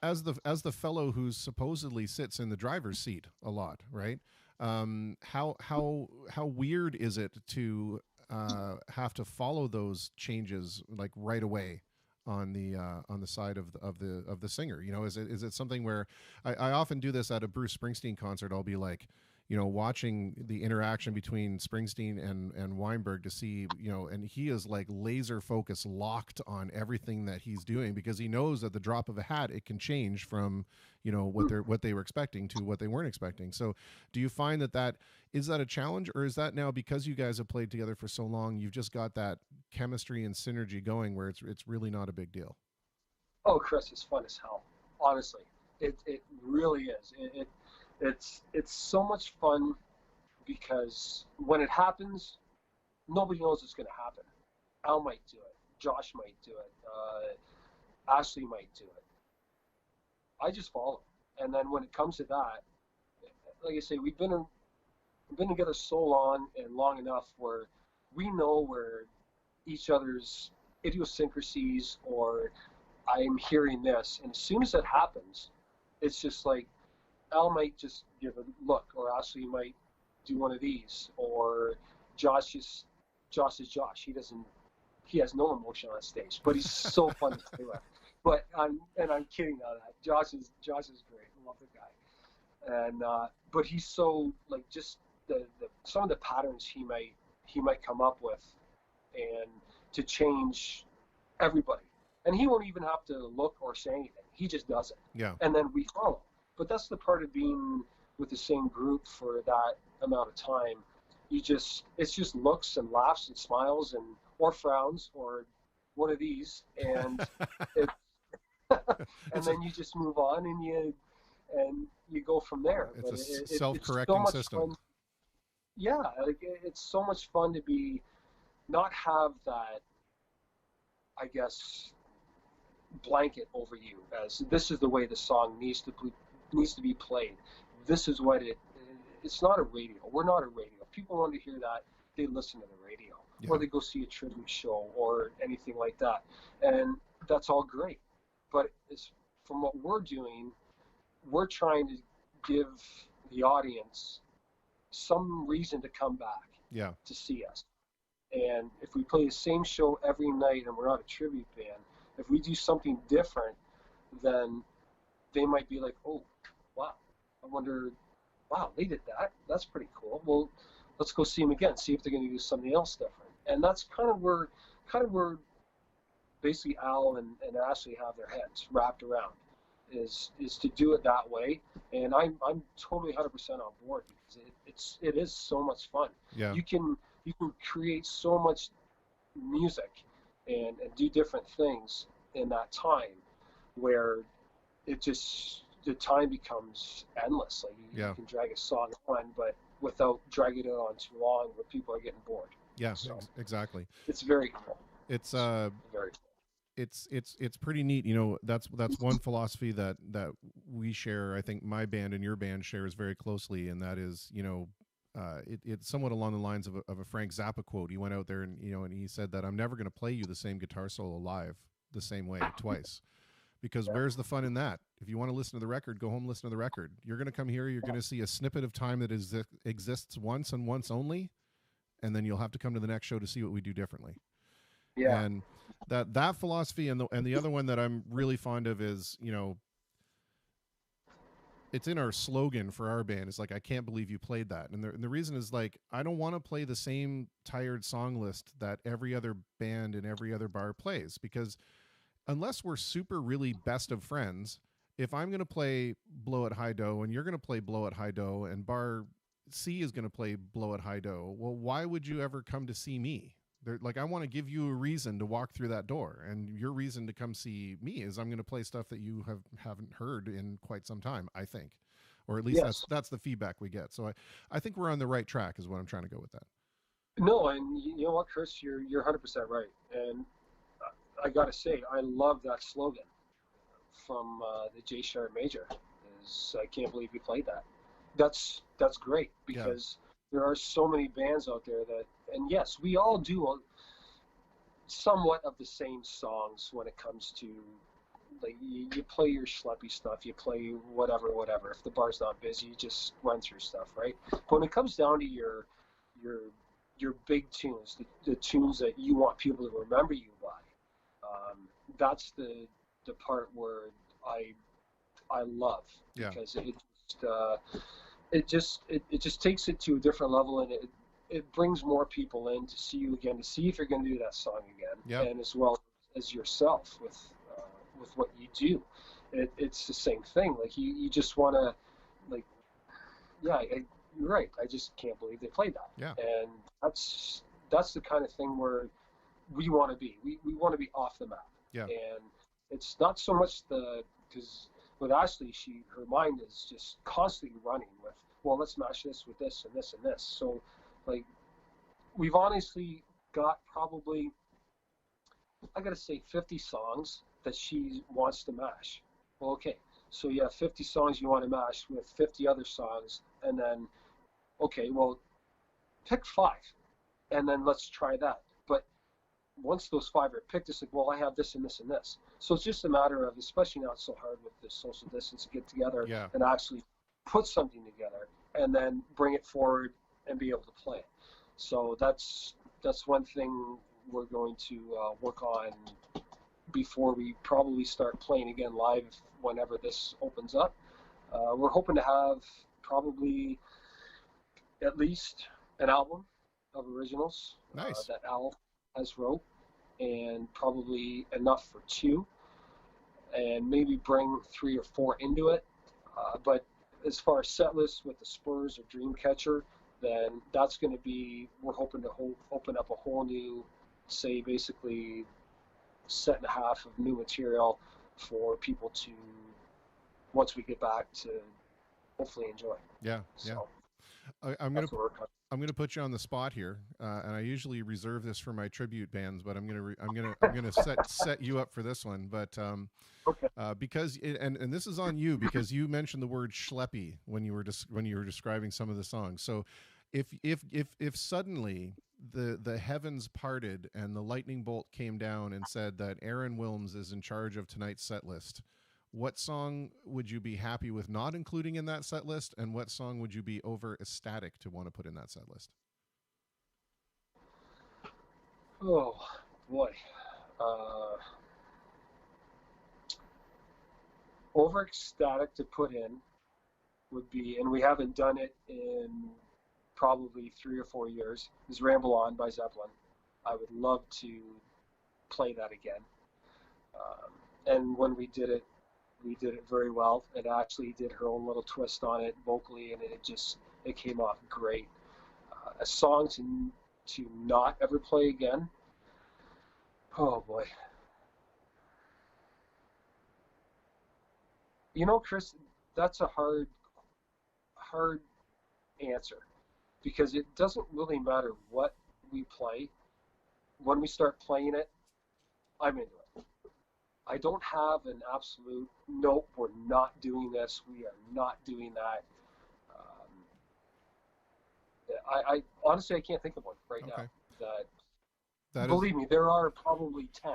as the fellow who supposedly sits in the driver's seat a lot, right? How weird is it to have to follow those changes like right away on the side of the singer? Is it something where I often do this at a Bruce Springsteen concert? I'll be like, watching the interaction between Springsteen and Weinberg to see, and he is like laser focused, locked on everything that he's doing, because he knows at the drop of a hat it can change from, what they were expecting to what they weren't expecting. So do you find that is that a challenge, or is that now, because you guys have played together for so long, you've just got that chemistry and synergy going where it's really not a big deal? Oh, Chris, it's fun as hell. Honestly, it really is. It's so much fun because when it happens, nobody knows it's going to happen. Al might do it. Josh might do it. Ashley might do it. I just follow. And then when it comes to that, like I say, we've been together so long and long enough where we know where each other's idiosyncrasies, or I'm hearing this, and as soon as that happens, it's just like Al might just give a look, or Ashley might do one of these, or Josh is Josh. He has no emotion on stage, but he's so fun to play with. But I'm kidding on that. Josh is great. I love the guy, and but he's so like just the some of the patterns he might come up with, and to change everybody, and he won't even have to look or say anything. He just does it. Yeah. And then we follow. But that's the part of being with the same group for that amount of time. It's just looks and laughs and smiles or frowns or one of these, and and then you just move on and you go from there. It's a self-correcting system. Fun. Yeah, like it's so much fun to not have that, I guess, blanket over you as this is the way the song needs to be played. This is what it's not a radio. We're not a radio. If people want to hear that, they listen to the radio, or they go see a tribute show or anything like that, and that's all great. But from what we're doing, we're trying to give the audience some reason to come back to see us. And if we play the same show every night and we're not a tribute band, if we do something different, then they might be like, oh, wow, I wonder, wow, they did that. That's pretty cool. Well, let's go see them again, see if they're going to do something else different. And that's kind of where basically Al and Ashley have their heads wrapped around, is to do it that way. And I'm totally 100% on board, because it is so much fun. Yeah. You can create so much music and do different things in that time where the time becomes endless. Like you can drag a song on, but without dragging it on too long where people are getting bored. Yeah, so exactly. It's very cool. It's very cool. It's pretty neat. That's one philosophy that we share. I think my band and your band shares very closely, and that is, it's somewhat along the lines of a Frank Zappa quote. He went out there and he said that I'm never going to play you the same guitar solo live the same way twice, because where's the fun in that? If you want to listen to the record, go home, listen to the record. You're going to come here, you're going to see a snippet of time that exists once and once only, and then you'll have to come to the next show to see what we do differently. Yeah. And that philosophy, and the other one that I'm really fond of is, it's in our slogan for our band. It's like, I can't believe you played that. And the reason is, like, I don't want to play the same tired song list that every other band in every other bar plays, because unless we're super really best of friends, if I'm going to play Blow at High Do and you're going to play Blow at High Do and bar C is going to play Blow at High Do, well, why would you ever come to see me? They're like, I want to give you a reason to walk through that door, and your reason to come see me is I'm going to play stuff that you haven't heard in quite some time, I think, or at least Yes. that's the feedback we get. So I think we're on the right track, is what I'm trying to go with that. No, and you know what, Chris, you're 100% right. And I gotta say, I love that slogan from the J Sharp Major. Is I can't believe you played that. That's great Yeah. because there are so many bands out there that, and yes, we all do somewhat of the same songs when it comes to like you play your schleppy stuff, you play whatever. If the bar's not busy, you just run through stuff, right? But when it comes down to your your big tunes, the tunes that you want people to remember you by, that's the part where I love Yeah. because it just takes it to a different level, and it brings more people in to see you again, to see if you're going to do that song again, Yeah. and as well as yourself with what you do. It's the same thing. Like you just want to, like, yeah, you're right. I just can't believe they played that. Yeah. And that's the kind of thing where we want to be. We want to be off the map. Yeah. And it's not so much because with Ashley, her mind is just constantly running with, well, let's match this with this and this and this. So, like, we've honestly got probably, I gotta say, 50 songs that she wants to mash. Well, okay, so you have 50 songs you want to mash with 50 other songs, and then, okay, well, pick 5, and then let's try that. But once those 5 are picked, it's like, well, I have this and this and this. So it's just a matter of, especially now it's so hard with this social distance, to get together and actually put something together and then bring it forward and be able to play it. So that's one thing we're going to work on before we probably start playing again live whenever this opens up. We're hoping to have probably at least an album of originals that Al has wrote, and probably enough for 2, and maybe bring 3 or 4 into it. But as far as set lists with the Spurs or Dreamcatcher, then that's going to be, we're hoping to open up a whole new, say, basically set and a half of new material for people to, once we get back, to hopefully enjoy. Yeah. So, I'm gonna put you on the spot here, and I usually reserve this for my tribute bands, but I'm gonna set you up for this one. But okay. Because and this is on you, because you mentioned the word schleppy when you were describing some of the songs. So if suddenly the heavens parted and the lightning bolt came down and said that Aaron Willms is in charge of tonight's set list, what song would you be happy with not including in that set list, and what song would you be over ecstatic to want to put in that set list? Oh boy, over ecstatic to put in would be, and we haven't done it in probably 3 or 4 years, is Ramble On by Zeppelin. I would love to play that again. And when we did it very well. It actually did her own little twist on it vocally, and it came off great. A song to not ever play again. Oh boy. You know, Chris, that's a hard answer, because it doesn't really matter what we play. When we start playing it, I'm into it. I don't have an absolute, nope, we're not doing this, we are not doing that. I honestly, I can't think of one right now. That believe me, there are probably 10,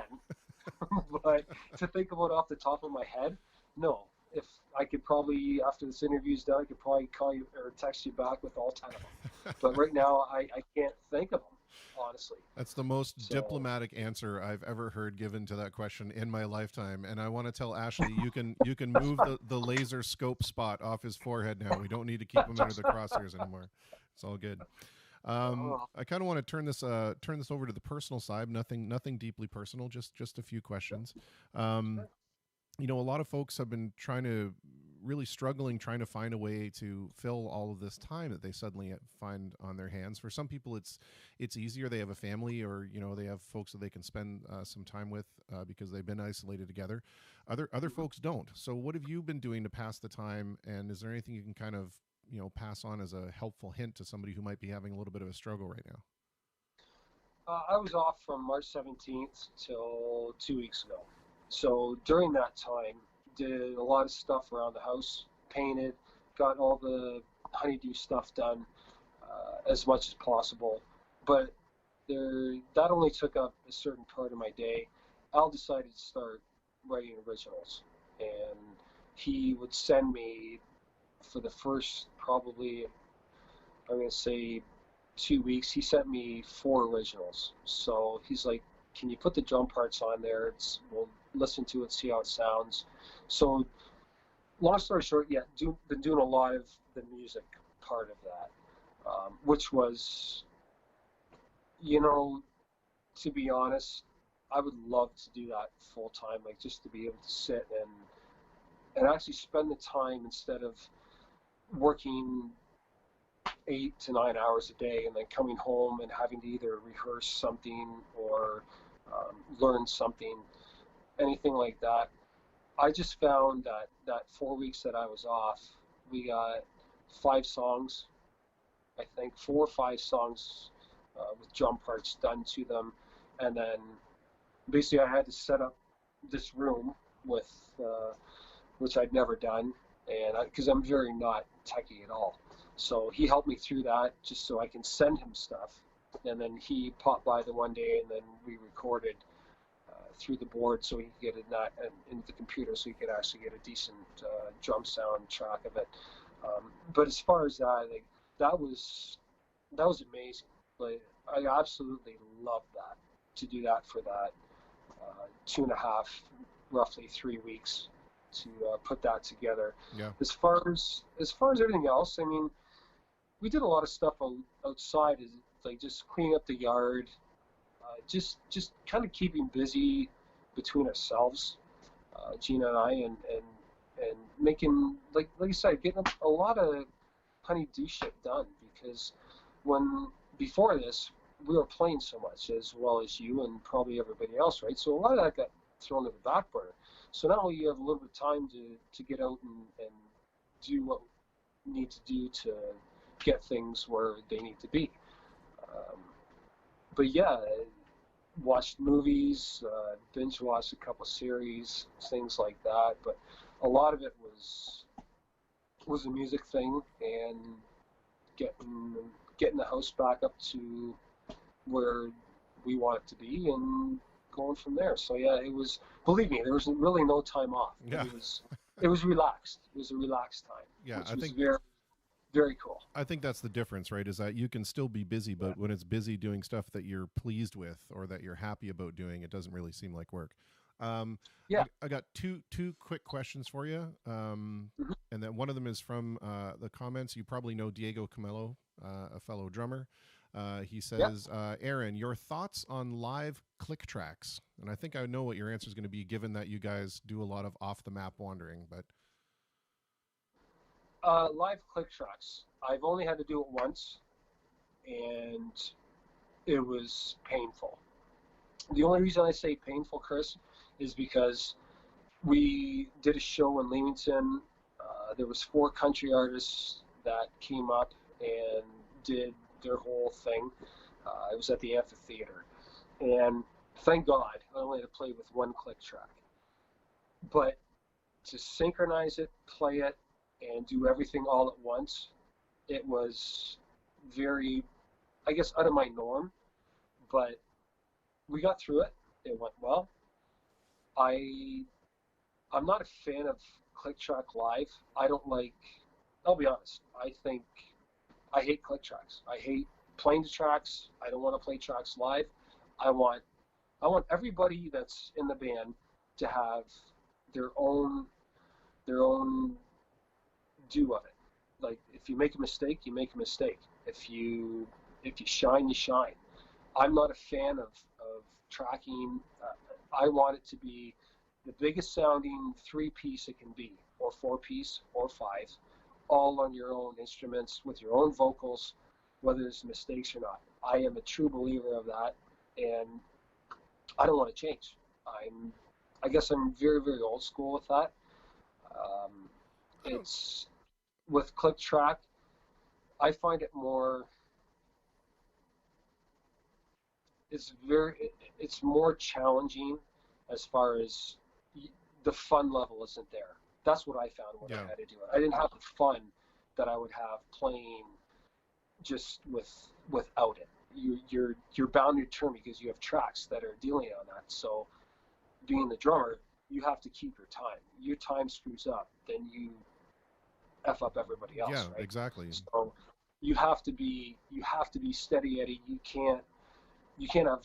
but to think about off the top of my head, no. If I could probably, after this interview's done, I could probably call you or text you back with all 10 of them. But right now, I can't think of them. Honestly, that's the most diplomatic answer I've ever heard given to that question in my lifetime. And I want to tell Ashley, you can move the laser scope spot off his forehead now. We don't need to keep him under the crosshairs anymore. It's all good. I kind of want to turn this over to the personal side. Nothing deeply personal. Just a few questions. You know, a lot of folks have been trying to really struggling trying to find a way to fill all of this time that they suddenly find on their hands. For some people, it's easier. They have a family, or they have folks that they can spend some time with because they've been isolated together. Other folks don't. So, what have you been doing to pass the time? And is there anything you can kind of pass on as a helpful hint to somebody who might be having a little bit of a struggle right now? I was off from March 17th till 2 weeks ago. So during that time, did a lot of stuff around the house, painted, got all the honeydew stuff done as much as possible. But that only took up a certain part of my day. Al decided to start writing originals, and he would send me, for the first probably, I'm going to say 2 weeks, he sent me 4 originals. So he's like, can you put the drum parts on there? We'll listen to it, see how it sounds. So long story short, yeah, been doing a lot of the music part of that, which was, to be honest, I would love to do that full time, like just to be able to sit and actually spend the time instead of working 8 to 9 hours a day and then coming home and having to either rehearse something or learn something, anything like that. I just found that 4 weeks that I was off, we got 5 songs, I think 4 or 5 songs with drum parts done to them, and then basically I had to set up this room with which I'd never done, and because I'm very not techie at all. So he helped me through that just so I can send him stuff. And then he popped by the one day, and then we recorded through the board so he could get it into the computer so he could actually get a decent drum sound track of it. But as far as that, like, that was amazing. Like, I absolutely loved that, to do that for that 2.5, roughly 3 weeks to put that together. Yeah. As far as everything else, I mean, we did a lot of stuff outside, like just cleaning up the yard, just kind of keeping busy between ourselves, Gina and I, and making, like you said, getting a lot of honey-do shit done, because before this, we were playing so much, as well as you and probably everybody else, right? So a lot of that got thrown to the back burner. So now you have a little bit of time to get out and do what you need to do to get things where they need to be. But yeah, watched movies, binge watched a couple series, things like that. But a lot of it was a music thing, and getting the house back up to where we want it to be, and going from there. So yeah, it was, believe me, there was really no time off. Yeah. It was relaxed. It was a relaxed time. Yeah, which I was think very, very cool. I think that's the difference, right? Is that you can still be busy, but when it's busy doing stuff that you're pleased with or that you're happy about doing, it doesn't really seem like work. Yeah. I got two quick questions for you, and then one of them is from the comments. You probably know Diego Camelo, a fellow drummer. He says, Aaron, your thoughts on live click tracks? And I think I know what your answer is going to be, given that you guys do a lot of off-the-map wandering. But live click tracks, I've only had to do it once, and it was painful. The only reason I say painful, Chris, is because we did a show in Leamington. There was 4 country artists that came up and did their whole thing. It was at the amphitheater, and thank God I only had to play with 1 click track. But to synchronize it, play it, and do everything all at once, it was very, I guess, out of my norm. But we got through it. It went well. I'm not a fan of click track live. I don't like, I'll be honest, I hate click tracks. I hate playing the tracks. I don't want to play tracks live. I want everybody that's in the band to have their own do of it. Like, if you make a mistake, you make a mistake. If you shine, you shine. I'm not a fan of tracking. I want it to be the biggest sounding 3-piece it can be. or 4-piece or 5, all on your own instruments with your own vocals, whether there's mistakes or not. I am a true believer of that, and I don't want to change. I guess I'm very, very old school with that. It's with click track, I find it more. It's more challenging as far as the fun level isn't there. That's what I found when I had to do it. I didn't have the fun that I would have playing just without it. You're bound to turn because you have tracks that are dealing on that. So being the drummer, you have to keep your time. Your time screws up, then you F up everybody else. Yeah, right? exactly. So you have to be steady Eddie. You can have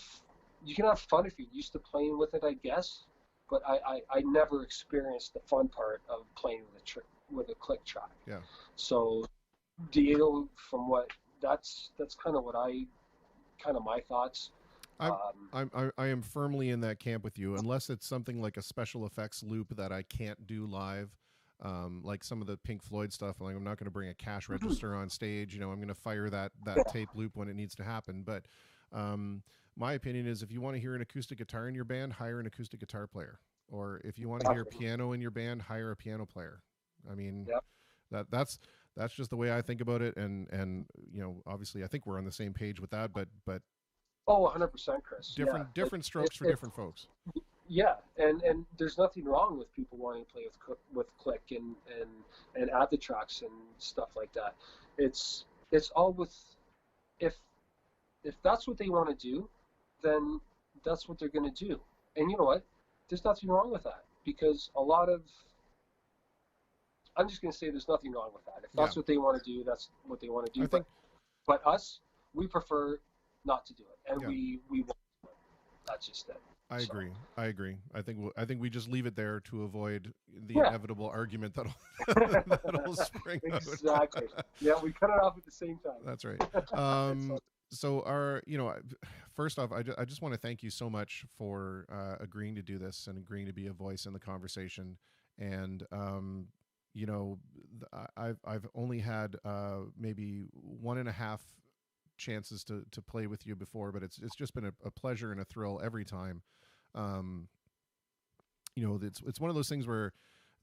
fun if you're used to playing with it, I guess. But I never experienced the fun part of playing with a click track. Yeah. So Diego, from what that's kind of my thoughts. I am firmly in that camp with you, unless it's something like a special effects loop that I can't do live. Like some of the Pink Floyd stuff, like I'm not going to bring a cash register on stage. I'm going to fire that tape loop when it needs to happen. But my opinion is, if you want to hear an acoustic guitar in your band, hire an acoustic guitar player. Or if you want to hear piano in your band, hire a piano player. I mean, that's just the way I think about it. And obviously, I think we're on the same page with that. But 100%, Chris. Different strokes for different folks. Yeah, and there's nothing wrong with people wanting to play with click and add the tracks and stuff like that. It's all with if that's what they want to do, then that's what they're going to do. And you know what? There's nothing wrong with that, because I'm just going to say there's nothing wrong with that. If that's what they want to do, that's what they want to do. But us, we prefer not to do it, and we won't. That's just it. I agree. I think we just leave it there to avoid the inevitable argument that'll spring out. Exactly. Yeah, we cut it off at the same time. That's right. So first off, I just want to thank you so much for agreeing to do this and agreeing to be a voice in the conversation. And I've only had maybe 1.5 chances to play with you before, but it's just been a pleasure and a thrill every time. It's one of those things where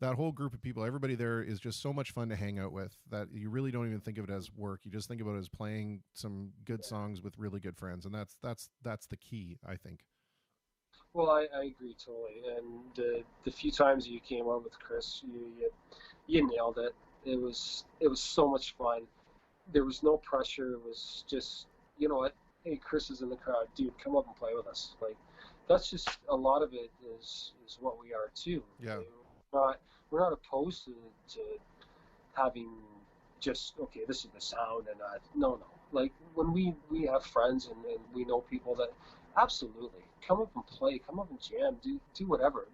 that whole group of people, everybody there is just so much fun to hang out with that you really don't even think of it as work. You just think about it as playing some good songs with really good friends, and that's the key, I think. Well, I agree totally. And the few times you came on with Chris, you nailed it. It was so much fun. There was no pressure. It was just, you know what? Hey, Chris is in the crowd, dude. Come up and play with us. Like, that's just a lot of it is what we are too. Yeah. We're not opposed to having just, okay, this is the sound, and no. Like, when we have friends and we know people that absolutely come up and play, come up and jam, do whatever.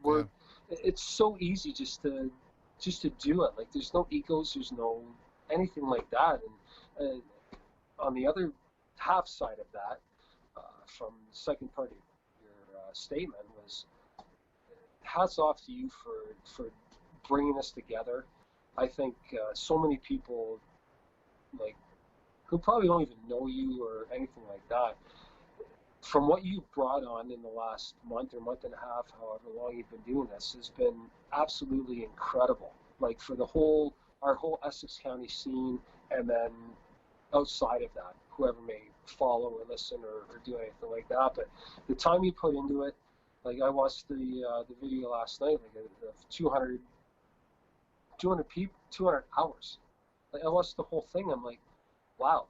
It's so easy just to do it. Like, there's no egos, there's no anything like that. And on the other half side of that, from the second part of your statement, was hats off to you for bringing us together. I think so many people, like, who probably don't even know you or anything like that, from what you've brought on in the last month or month and a half, however long you've been doing this, has been absolutely incredible. Like, for our whole Essex County scene, and then outside of that, whoever may follow or listen or do anything like that. But the time you put into it, like, I watched the video last night, like, of 200 people, 200 hours. Like, I watched the whole thing. I'm like, wow.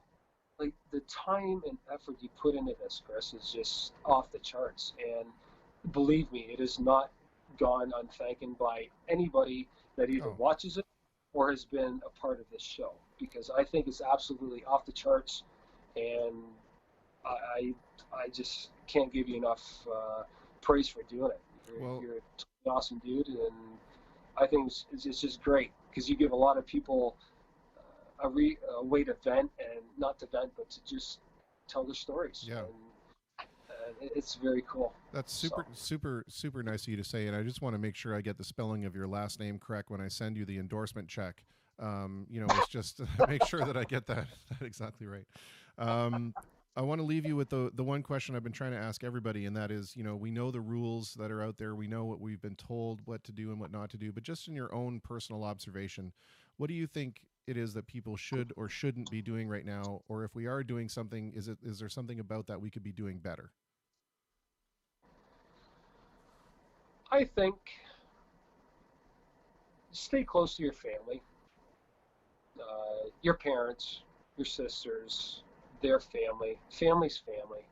Like, the time and effort you put into this, Chris, is just off the charts. And believe me, it has not gone unthanked by anybody that either watches it or has been a part of this show, because I think it's absolutely off the charts, and I just can't give you enough praise for doing it. You're an awesome dude, and I think it's just great, because you give a lot of people a way to vent, and not to vent, but to just tell their stories. Yeah. It's very cool. That's super nice of you to say. And I just want to make sure I get the spelling of your last name correct when I send you the endorsement check. It's just to make sure that I get that exactly right. I want to leave you with the one question I've been trying to ask everybody, and that is, we know the rules that are out there. We know what we've been told, what to do and what not to do. But just in your own personal observation, what do you think it is that people should or shouldn't be doing right now? Or if we are doing something, is there something about that we could be doing better? I think stay close to your family, your parents, your sisters, their family's family.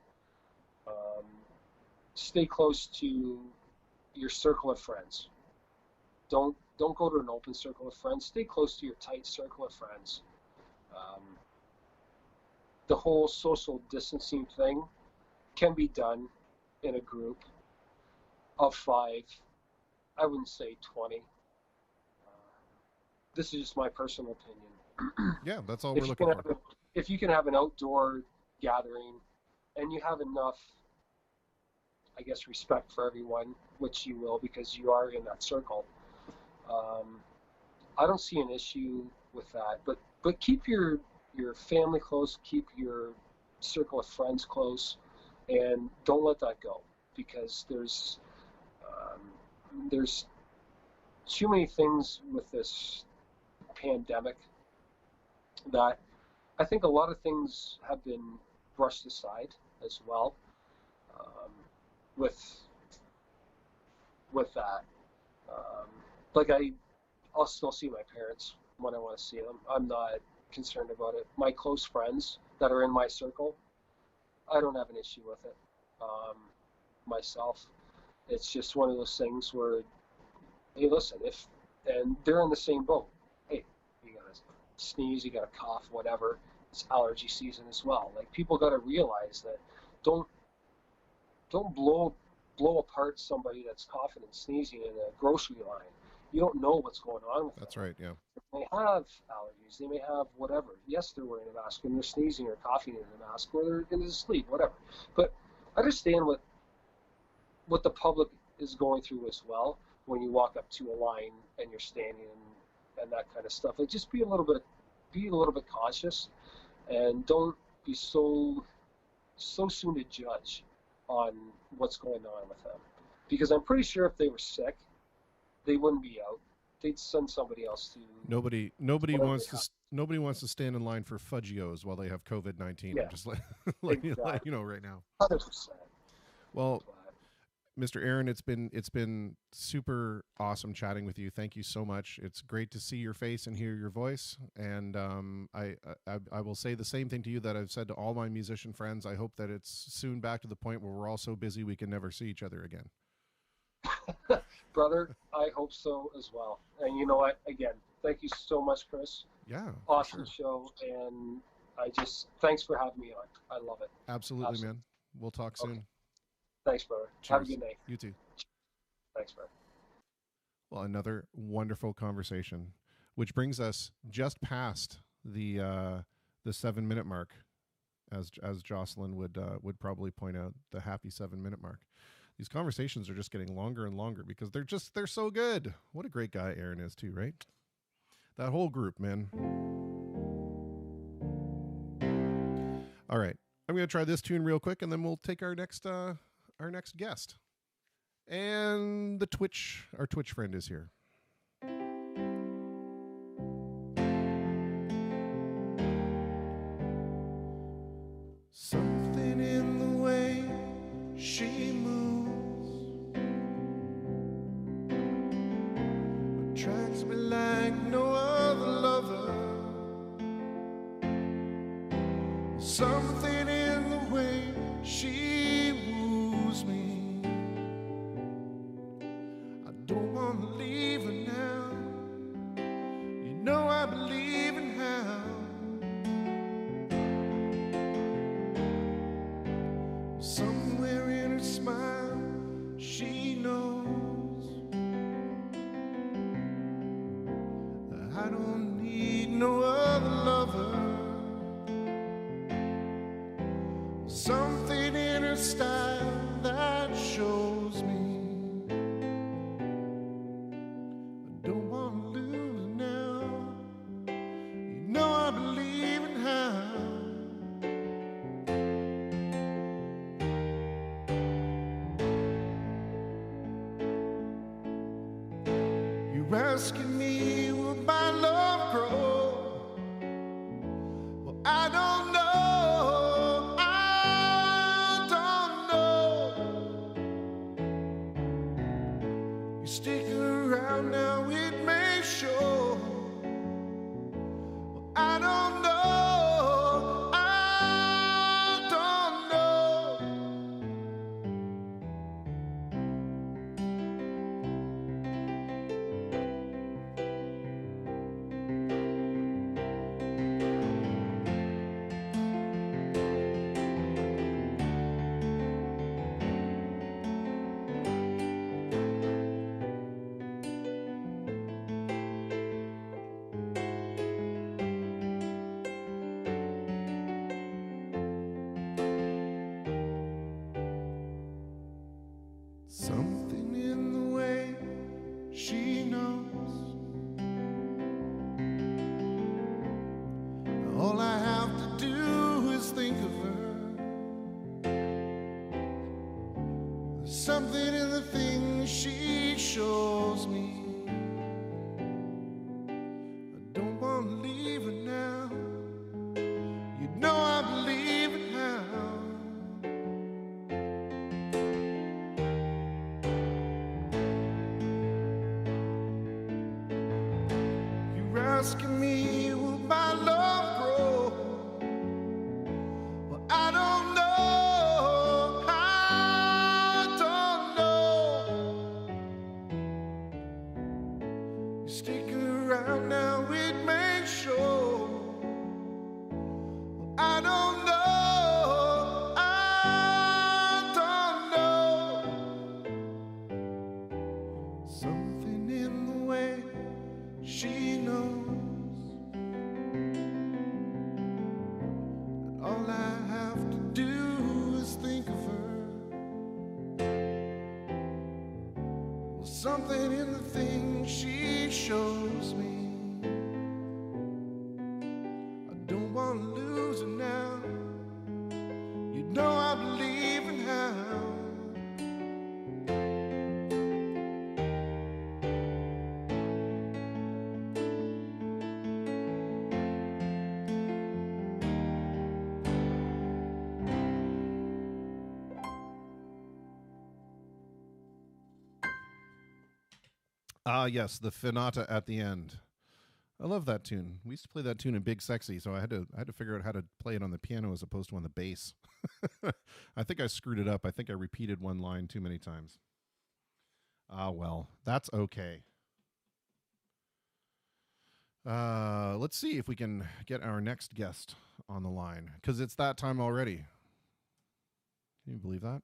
Stay close to your circle of friends. Don't go to an open circle of friends. Stay close to your tight circle of friends. The whole social distancing thing can be done in a group of 5. I wouldn't say 20. This is just my personal opinion. Yeah, that's all we're looking for. If you can have an outdoor gathering and you have enough, I guess, respect for everyone, which you will because you are in that circle, I don't see an issue with that. But keep your family close, keep your circle of friends close, and don't let that go, because there's too many things with this pandemic that I think a lot of things have been brushed aside as well. With that, I'll still see my parents when I want to see them. I'm not concerned about it. My close friends that are in my circle, I don't have an issue with it myself. It's just one of those things where, hey, listen, and they're in the same boat. Hey, you got to sneeze, you got to cough, whatever. It's allergy season as well. Like, people got to realize that don't blow apart somebody that's coughing and sneezing in a grocery line. You don't know what's going on with them. That's right, yeah. They may have allergies. They may have whatever. Yes, they're wearing a mask and they're sneezing or coughing in a mask, or they're in his sleep, whatever. But understand what the public is going through as well when you walk up to a line and you're standing and that kind of stuff. Like, just be a little bit cautious, and don't be so soon to judge on what's going on with them. Because I'm pretty sure if they were sick, they wouldn't be out. They'd send somebody else to. Nobody wants to stand in line for Fudgios while they have COVID-19. Yeah. I'm just letting you know right now. 100%. Well, Mr. Aaron, it's been super awesome chatting with you. Thank you so much. It's great to see your face and hear your voice. And I will say the same thing to you that I've said to all my musician friends. I hope that it's soon back to the point where we're all so busy we can never see each other again. Brother, I hope so as well. And you know what? Again, thank you so much, Chris. Yeah. Awesome show. And thanks for having me on. I love it. Absolutely, man. We'll talk soon. Okay. Thanks, brother. Cheers. Have a good night. You too. Thanks, brother. Well, another wonderful conversation, which brings us just past the 7-minute mark, as Jocelyn would probably point out, the happy 7-minute mark. These conversations are just getting longer and longer because they're so good. What a great guy Aaron is too, right? That whole group, man. All right, I'm going to try this tune real quick, and then we'll take our next guest. And our Twitch friend is here. Something in the way she moves attracts me like no other lover. Something in the way she woos me. I don't want to leave her now. You know I believe in how. Somewhere in her smile, she knows that I don't need no other lover. Something in her style You're asking me, will my love grow? Well, I don't know. I don't know. You stick around now, it may show. Well, I don't know. I don't know. Something in the way she knows. All I have to do is think of her. There's something in the things she shows me. I don't want to leave her now. You know I believe it now. You're asking me, will my love grow? Well, I don't know. I don't know. You stick around now, it may show. Well, I don't know. I don't know. Something in the way she knows that all I have to do is think of her. Well, something in the things she shows me. I don't want to lose her now. You know I believe in how. Yes, the finata at the end. I love that tune. We used to play that tune in Big Sexy, so I had to figure out how to play it on the piano as opposed to on the bass. I think I screwed it up. I think I repeated one line too many times. Well, that's okay. Let's see if we can get our next guest on the line, because it's that time already. Can you believe that?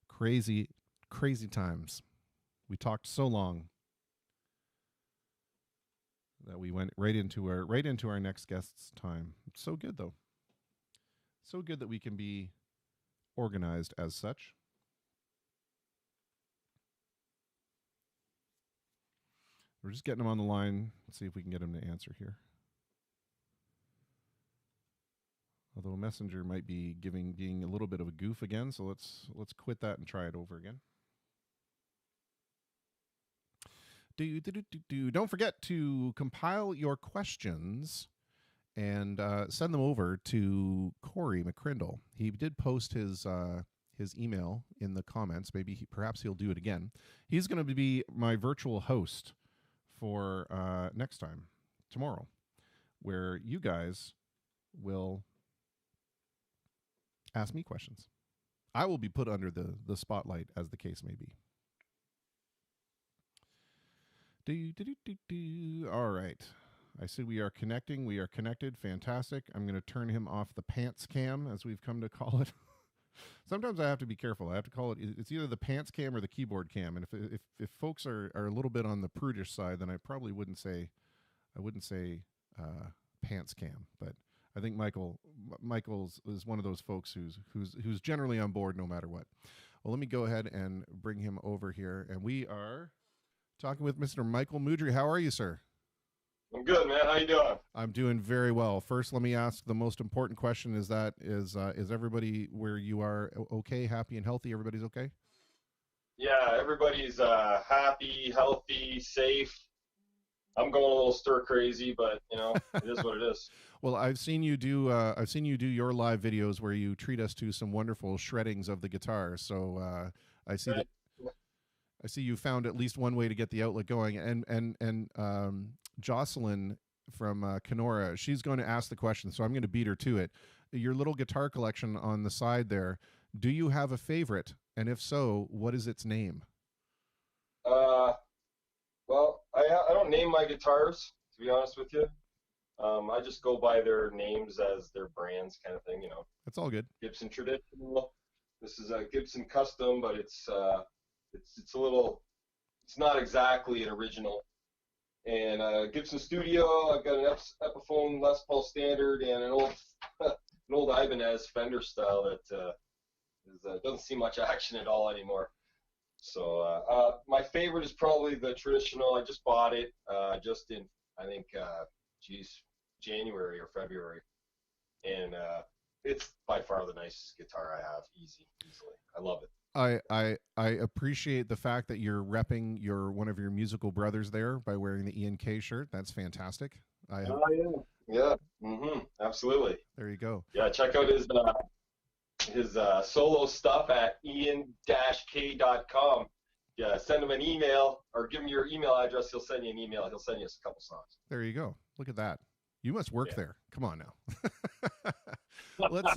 Crazy, crazy times. We talked so long that we went right into our next guest's time. It's so good, though. So good that we can be organized as such. We're just getting him on the line. Let's see if we can get him to answer here. Although Messenger might be being a little bit of a goof again, so let's quit that and try it over again. Don't forget to compile your questions and send them over to Corey McCrindle. He did post his email in the comments. Perhaps he'll do it again. He's going to be my virtual host for next time, tomorrow, where you guys will ask me questions. I will be put under the spotlight, as the case may be. All right. I see we are connecting. We are connected. Fantastic. I'm going to turn him off the pants cam, as we've come to call it. Sometimes I have to be careful. I have to call it. It's either the pants cam or the keyboard cam. And if folks are a little bit on the prudish side, then I probably wouldn't say pants cam. But I think Michael's is one of those folks who's generally on board no matter what. Well, let me go ahead and bring him over here, and we are talking with Mr. Michael Moodrey. How are you, sir? I'm good, man. How you doing? I'm doing very well. First, let me ask the most important question: is everybody where you are okay, happy and healthy? Everybody's okay? Yeah, everybody's happy, healthy, safe. I'm going a little stir crazy, but it is what it is. Well, I've seen you do your live videos where you treat us to some wonderful shreddings of the guitar. So I see that I see you found at least one way to get the outlet going. And Jocelyn from Kenora, she's going to ask the question, so I'm going to beat her to it. Your little guitar collection on the side there, do you have a favorite? And if so, what is its name? Well, I don't name my guitars, to be honest with you. I just go by their names as their brands, kind of thing. That's all good. Gibson Traditional. This is a Gibson Custom, but it's a little. It's not exactly an original. And Gibson Studio. I've got an Epiphone Les Paul Standard and an old Ibanez Fender style that doesn't see much action at all anymore. So my favorite is probably the traditional. I just bought it just in, I think, January or February. And it's by far the nicest guitar I have, easily. I love it. I appreciate the fact that you're repping one of your musical brothers there by wearing the Ian K shirt. That's fantastic. Yeah. Absolutely. There you go. Yeah, check out his solo stuff at ian-k.com. Yeah, send him an email or give him your email address. He'll send you an email. He'll send you a couple songs. There you go. Look at that. You must work there. Come on now. Let's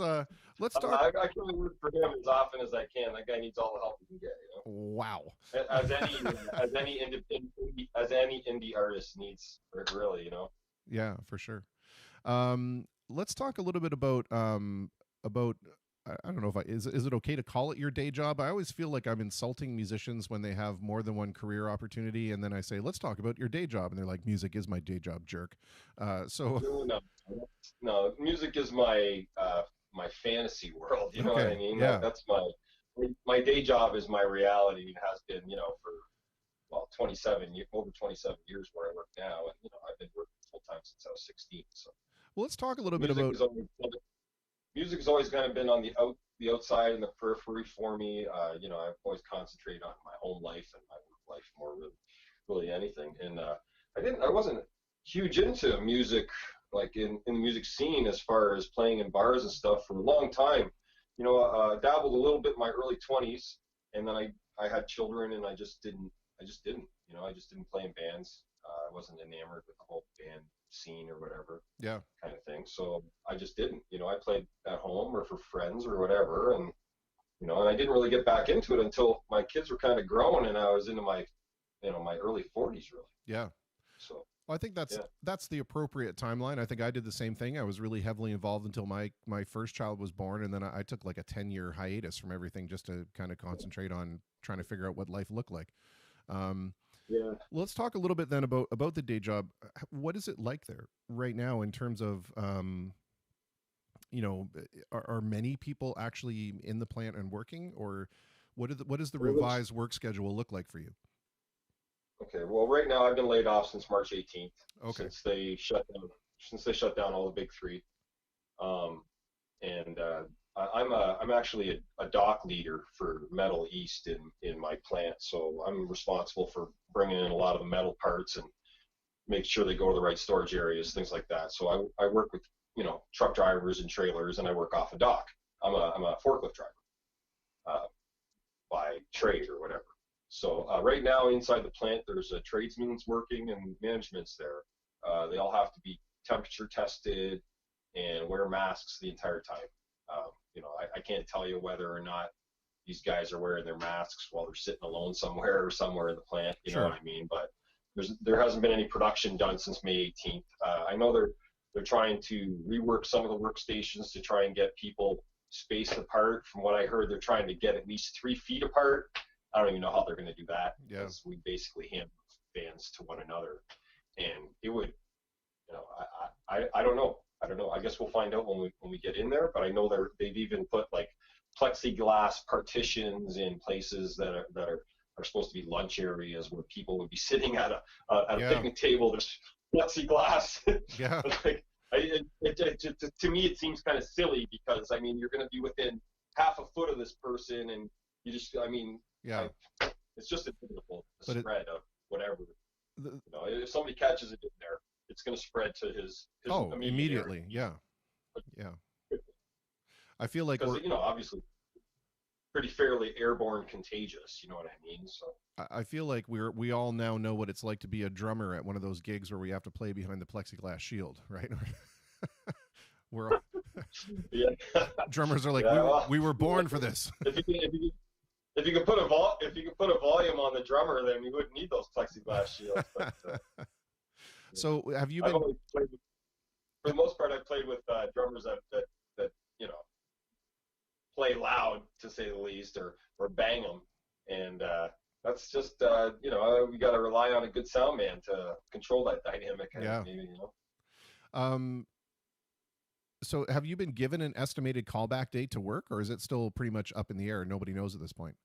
talk. I can only work for him as often as I can. That guy needs all the help he can get. Wow. As any indie artist needs, really. Yeah, for sure. Let's talk a little bit about I don't know if is it okay to call it your day job? I always feel like I'm insulting musicians when they have more than one career opportunity, and then I say, let's talk about your day job, and they're like, music is my day job, jerk. No, music is my fantasy world. You know what I mean? Yeah. That's my day job is my reality. It has been, over 27 years where I work now, and I've been working full time since I was 16. So, well, let's talk a little bit about. Music has always kind of been on the outside and the periphery for me. I've always concentrated on my home life and my work life more than really anything. And I wasn't huge into music, like in the music scene as far as playing in bars and stuff for a long time. Dabbled a little bit in my early 20s, and then I had children, and I just didn't play in bands. I wasn't enamored with the whole band scene or whatever, kind of thing. So I just didn't. I played at home or for friends or whatever, and and I didn't really get back into it until my kids were kind of grown, and I was into my my early 40s, really. Yeah. So. Well, I think that's the appropriate timeline. I think I did the same thing. I was really heavily involved until my first child was born, and then I took like a 10-year hiatus from everything just to kind of concentrate on trying to figure out what life looked like. Yeah. Let's talk a little bit then about the day job. What is it like there right now in terms of, are many people actually in the plant and working, or what does the revised work schedule look like for you? Okay. Well, right now I've been laid off since March 18th. Okay. Since they shut down all the big three, I'm actually a dock leader for Metal East in my plant, so I'm responsible for bringing in a lot of the metal parts and make sure they go to the right storage areas, things like that. So I work with truck drivers and trailers, and I work off a dock. I'm a forklift driver by trade or whatever. So right now inside the plant, there's a tradesman's working and management's there. They all have to be temperature tested and wear masks the entire time. I can't tell you whether or not these guys are wearing their masks while they're sitting alone somewhere in the plant. You know what I mean? But there hasn't been any production done since May 18th. I know they're trying to rework some of the workstations to try and get people spaced apart. From what I heard, they're trying to get at least 3 feet apart. I don't even know how they're going to do that, because we basically hand fans to one another, and it would, I don't know. I guess we'll find out when we get in there. But I know they've even put like plexiglass partitions in places that are supposed to be lunch areas where people would be sitting at a picnic table. There's plexiglass. Yeah. To me, it seems kind of silly, because you're going to be within half a foot of this person, and Yeah. It's just inevitable, the But spread of whatever. the, If somebody catches it in there, it's going to spread to his immediate immediately. Yeah. Yeah. area. I feel like Because obviously pretty fairly airborne contagious. You know what I mean? So I feel like we all now know what it's like to be a drummer at one of those gigs where we have to play behind the plexiglass shield, right? We're all, yeah, drummers are like, we were born for this. If you could put a volume on the drummer, then you wouldn't need those plexiglass shields. But, so have you I've been? always played with, for the most part, I've played with drummers that play loud, to say the least, or bang them, and that's just we got to rely on a good sound man to control that dynamic. Yeah. So have you been given an estimated callback date to work, or is it still pretty much up in the air? Nobody knows at this point.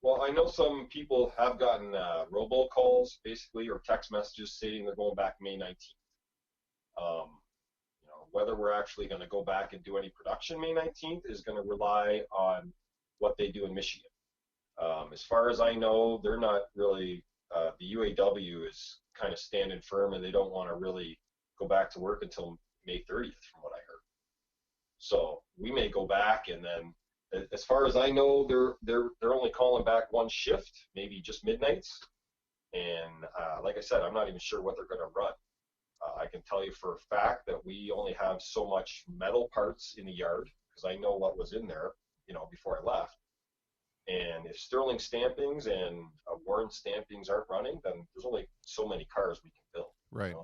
Well, I know some people have gotten robocalls, basically, or text messages stating they're going back May 19th. Whether we're actually going to go back and do any production May 19th is going to rely on what they do in Michigan. As far as I know, they're not really, the UAW is kind of standing firm, and they don't want to really go back to work until May 30th, from what I heard. So we may go back, and then, as far as I know, they're only calling back one shift, maybe just midnights. And like I said, I'm not even sure what they're going to run. I can tell you for a fact that we only have so much metal parts in the yard, because I know what was in there, before I left. And if Sterling stampings and Warren stampings aren't running, then there's only so many cars we can build. Right.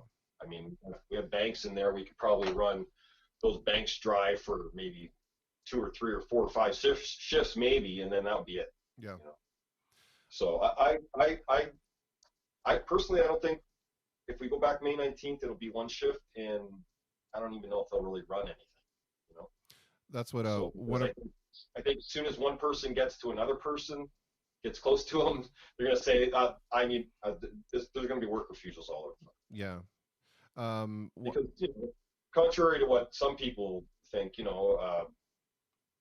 I mean, if we have banks in there, we could probably run those banks dry for maybe 2 or 3 or 4 or 5 shifts maybe, and then that would be it. Yeah. So I personally, I don't think if we go back May 19th, it'll be one shift, and I don't even know if they'll really run anything. That's what I think as soon as one person gets to another person, gets close to them, they're going to say, I need there's going to be work refusals all over the place. Yeah. Because contrary to what some people think,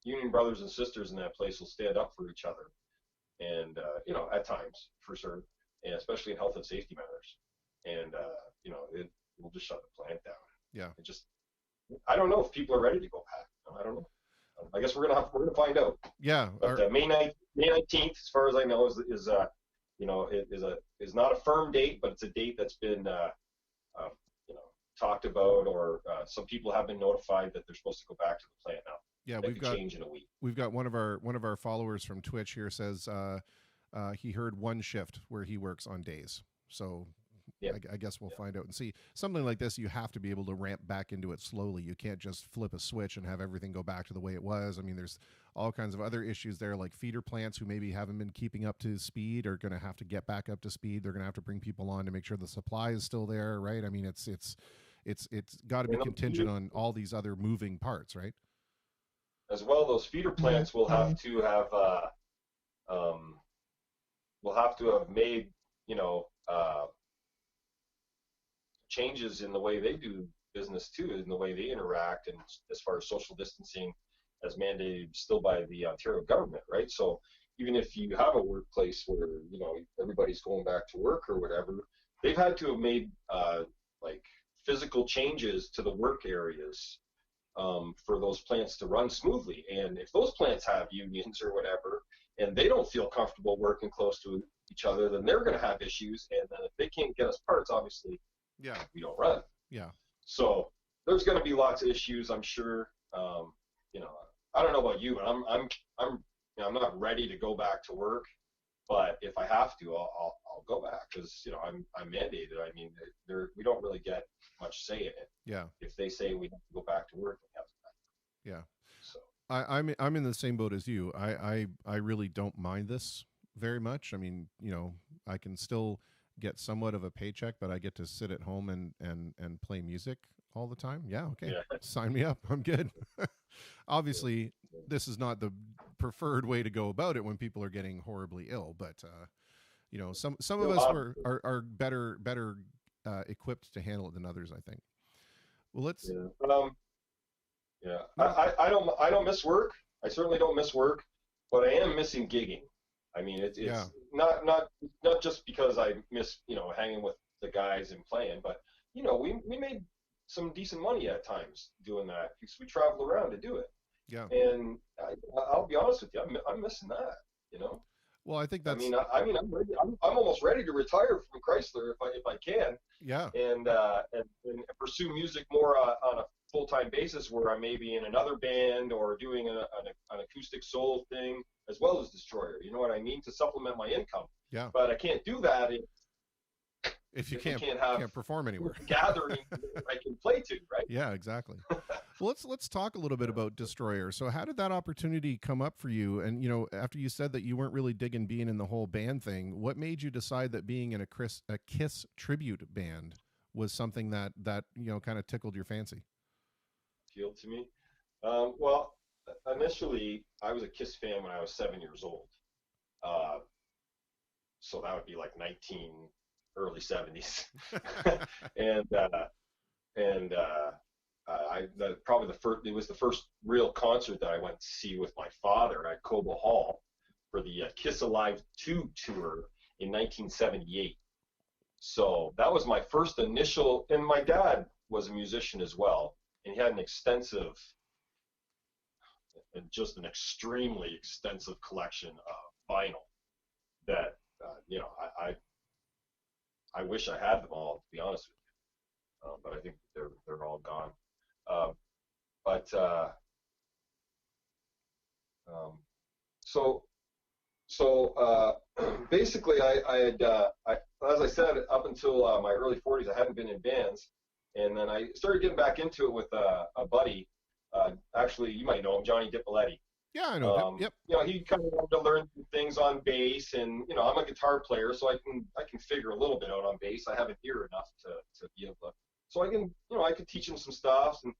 union brothers and sisters in that place will stand up for each other, and at times, for sure, and especially in health and safety matters. And it will just shut the plant down. Yeah. I don't know if people are ready to go back. I don't know. I guess we're gonna find out. Yeah. But May 19th, as far as I know, is not a firm date, but it's a date that's been talked about, or some people have been notified that they're supposed to go back to the plant now. Yeah, that change in a week. We've got one of our followers from Twitch here says he heard one shift where he works on days. So yeah. I guess we'll find out and see. Something like this, you have to be able to ramp back into it slowly. You can't just flip a switch and have everything go back to the way it was. I mean, there's all kinds of other issues there, like feeder plants who maybe haven't been keeping up to speed are going to have to get back up to speed. They're going to have to bring people on to make sure the supply is still there, right? I mean, it's got to be contingent on all these other moving parts, right? As well, those feeder plants will have to have made changes in the way they do business too, in the way they interact, and as far as social distancing as mandated still by the Ontario government, right? So even if you have a workplace where everybody's going back to work or whatever, they've had to have made like physical changes to the work areas for those plants to run smoothly. And if those plants have unions or whatever, and they don't feel comfortable working close to each other, then they're going to have issues. And then if they can't get us parts, obviously, we don't run. Yeah. So there's going to be lots of issues, I'm sure. I don't know about you, but I'm not ready to go back to work. But if I have to, I'll go back, because I'm mandated. I mean, we don't really get much say in it. Yeah. If they say we have to go back to work, we have to. Yeah. So I'm in the same boat as you. I really don't mind this very much. I mean, I can still get somewhat of a paycheck, but I get to sit at home and play music all the time. Yeah. Okay. Yeah. Sign me up. I'm good. Obviously, this is not the preferred way to go about it when people are getting horribly ill, but some of us are better equipped to handle it than others, I think. Well, let's. I don't miss work. I certainly don't miss work, but I am missing gigging. I mean, it's Yeah. not just because I miss, hanging with the guys and playing, but we made some decent money at times doing that because we traveled around to do it. Yeah. And I'll be honest with you, I'm missing that. You know, Well, I think I that's mean, I'm ready. I'm almost ready to retire from Chrysler if I can, yeah. and pursue music more on a full-time basis, where I may be in another band or doing an acoustic solo thing as well as Destroyer. You know what I mean? To supplement my income. Yeah. But I can't do that If you if we can't can't have perform anywhere. gathering I can play to, right? Yeah, exactly. Well, let's talk a little bit about Destroyer. So, how did that opportunity come up for you? And after you said that you weren't really digging being in the whole band thing, what made you decide that being in a Kiss tribute band was something that kind of tickled your fancy? Appealed to me. Well, initially I was a Kiss fan when I was 7 years old. Uh, so that would be like early 70s, and probably it was the first real concert that I went to see with my father at Cobo Hall for the Kiss Alive 2 tour in 1978. So that was my first initial, and my dad was a musician as well, and he had an extremely extensive collection of vinyl that I wish I had them all, to be honest with you, but I think they're all gone. Uh, but so basically, as I said, up until my early 40s, I hadn't been in bands, and then I started getting back into it with a buddy. Actually, you might know him, Johnny Dippoletti. Yeah, I know. Yep. He kind of wanted to learn things on bass, and I'm a guitar player, so I can figure a little bit out on bass. I have an ear enough to be able to, so I could teach him some stuff, and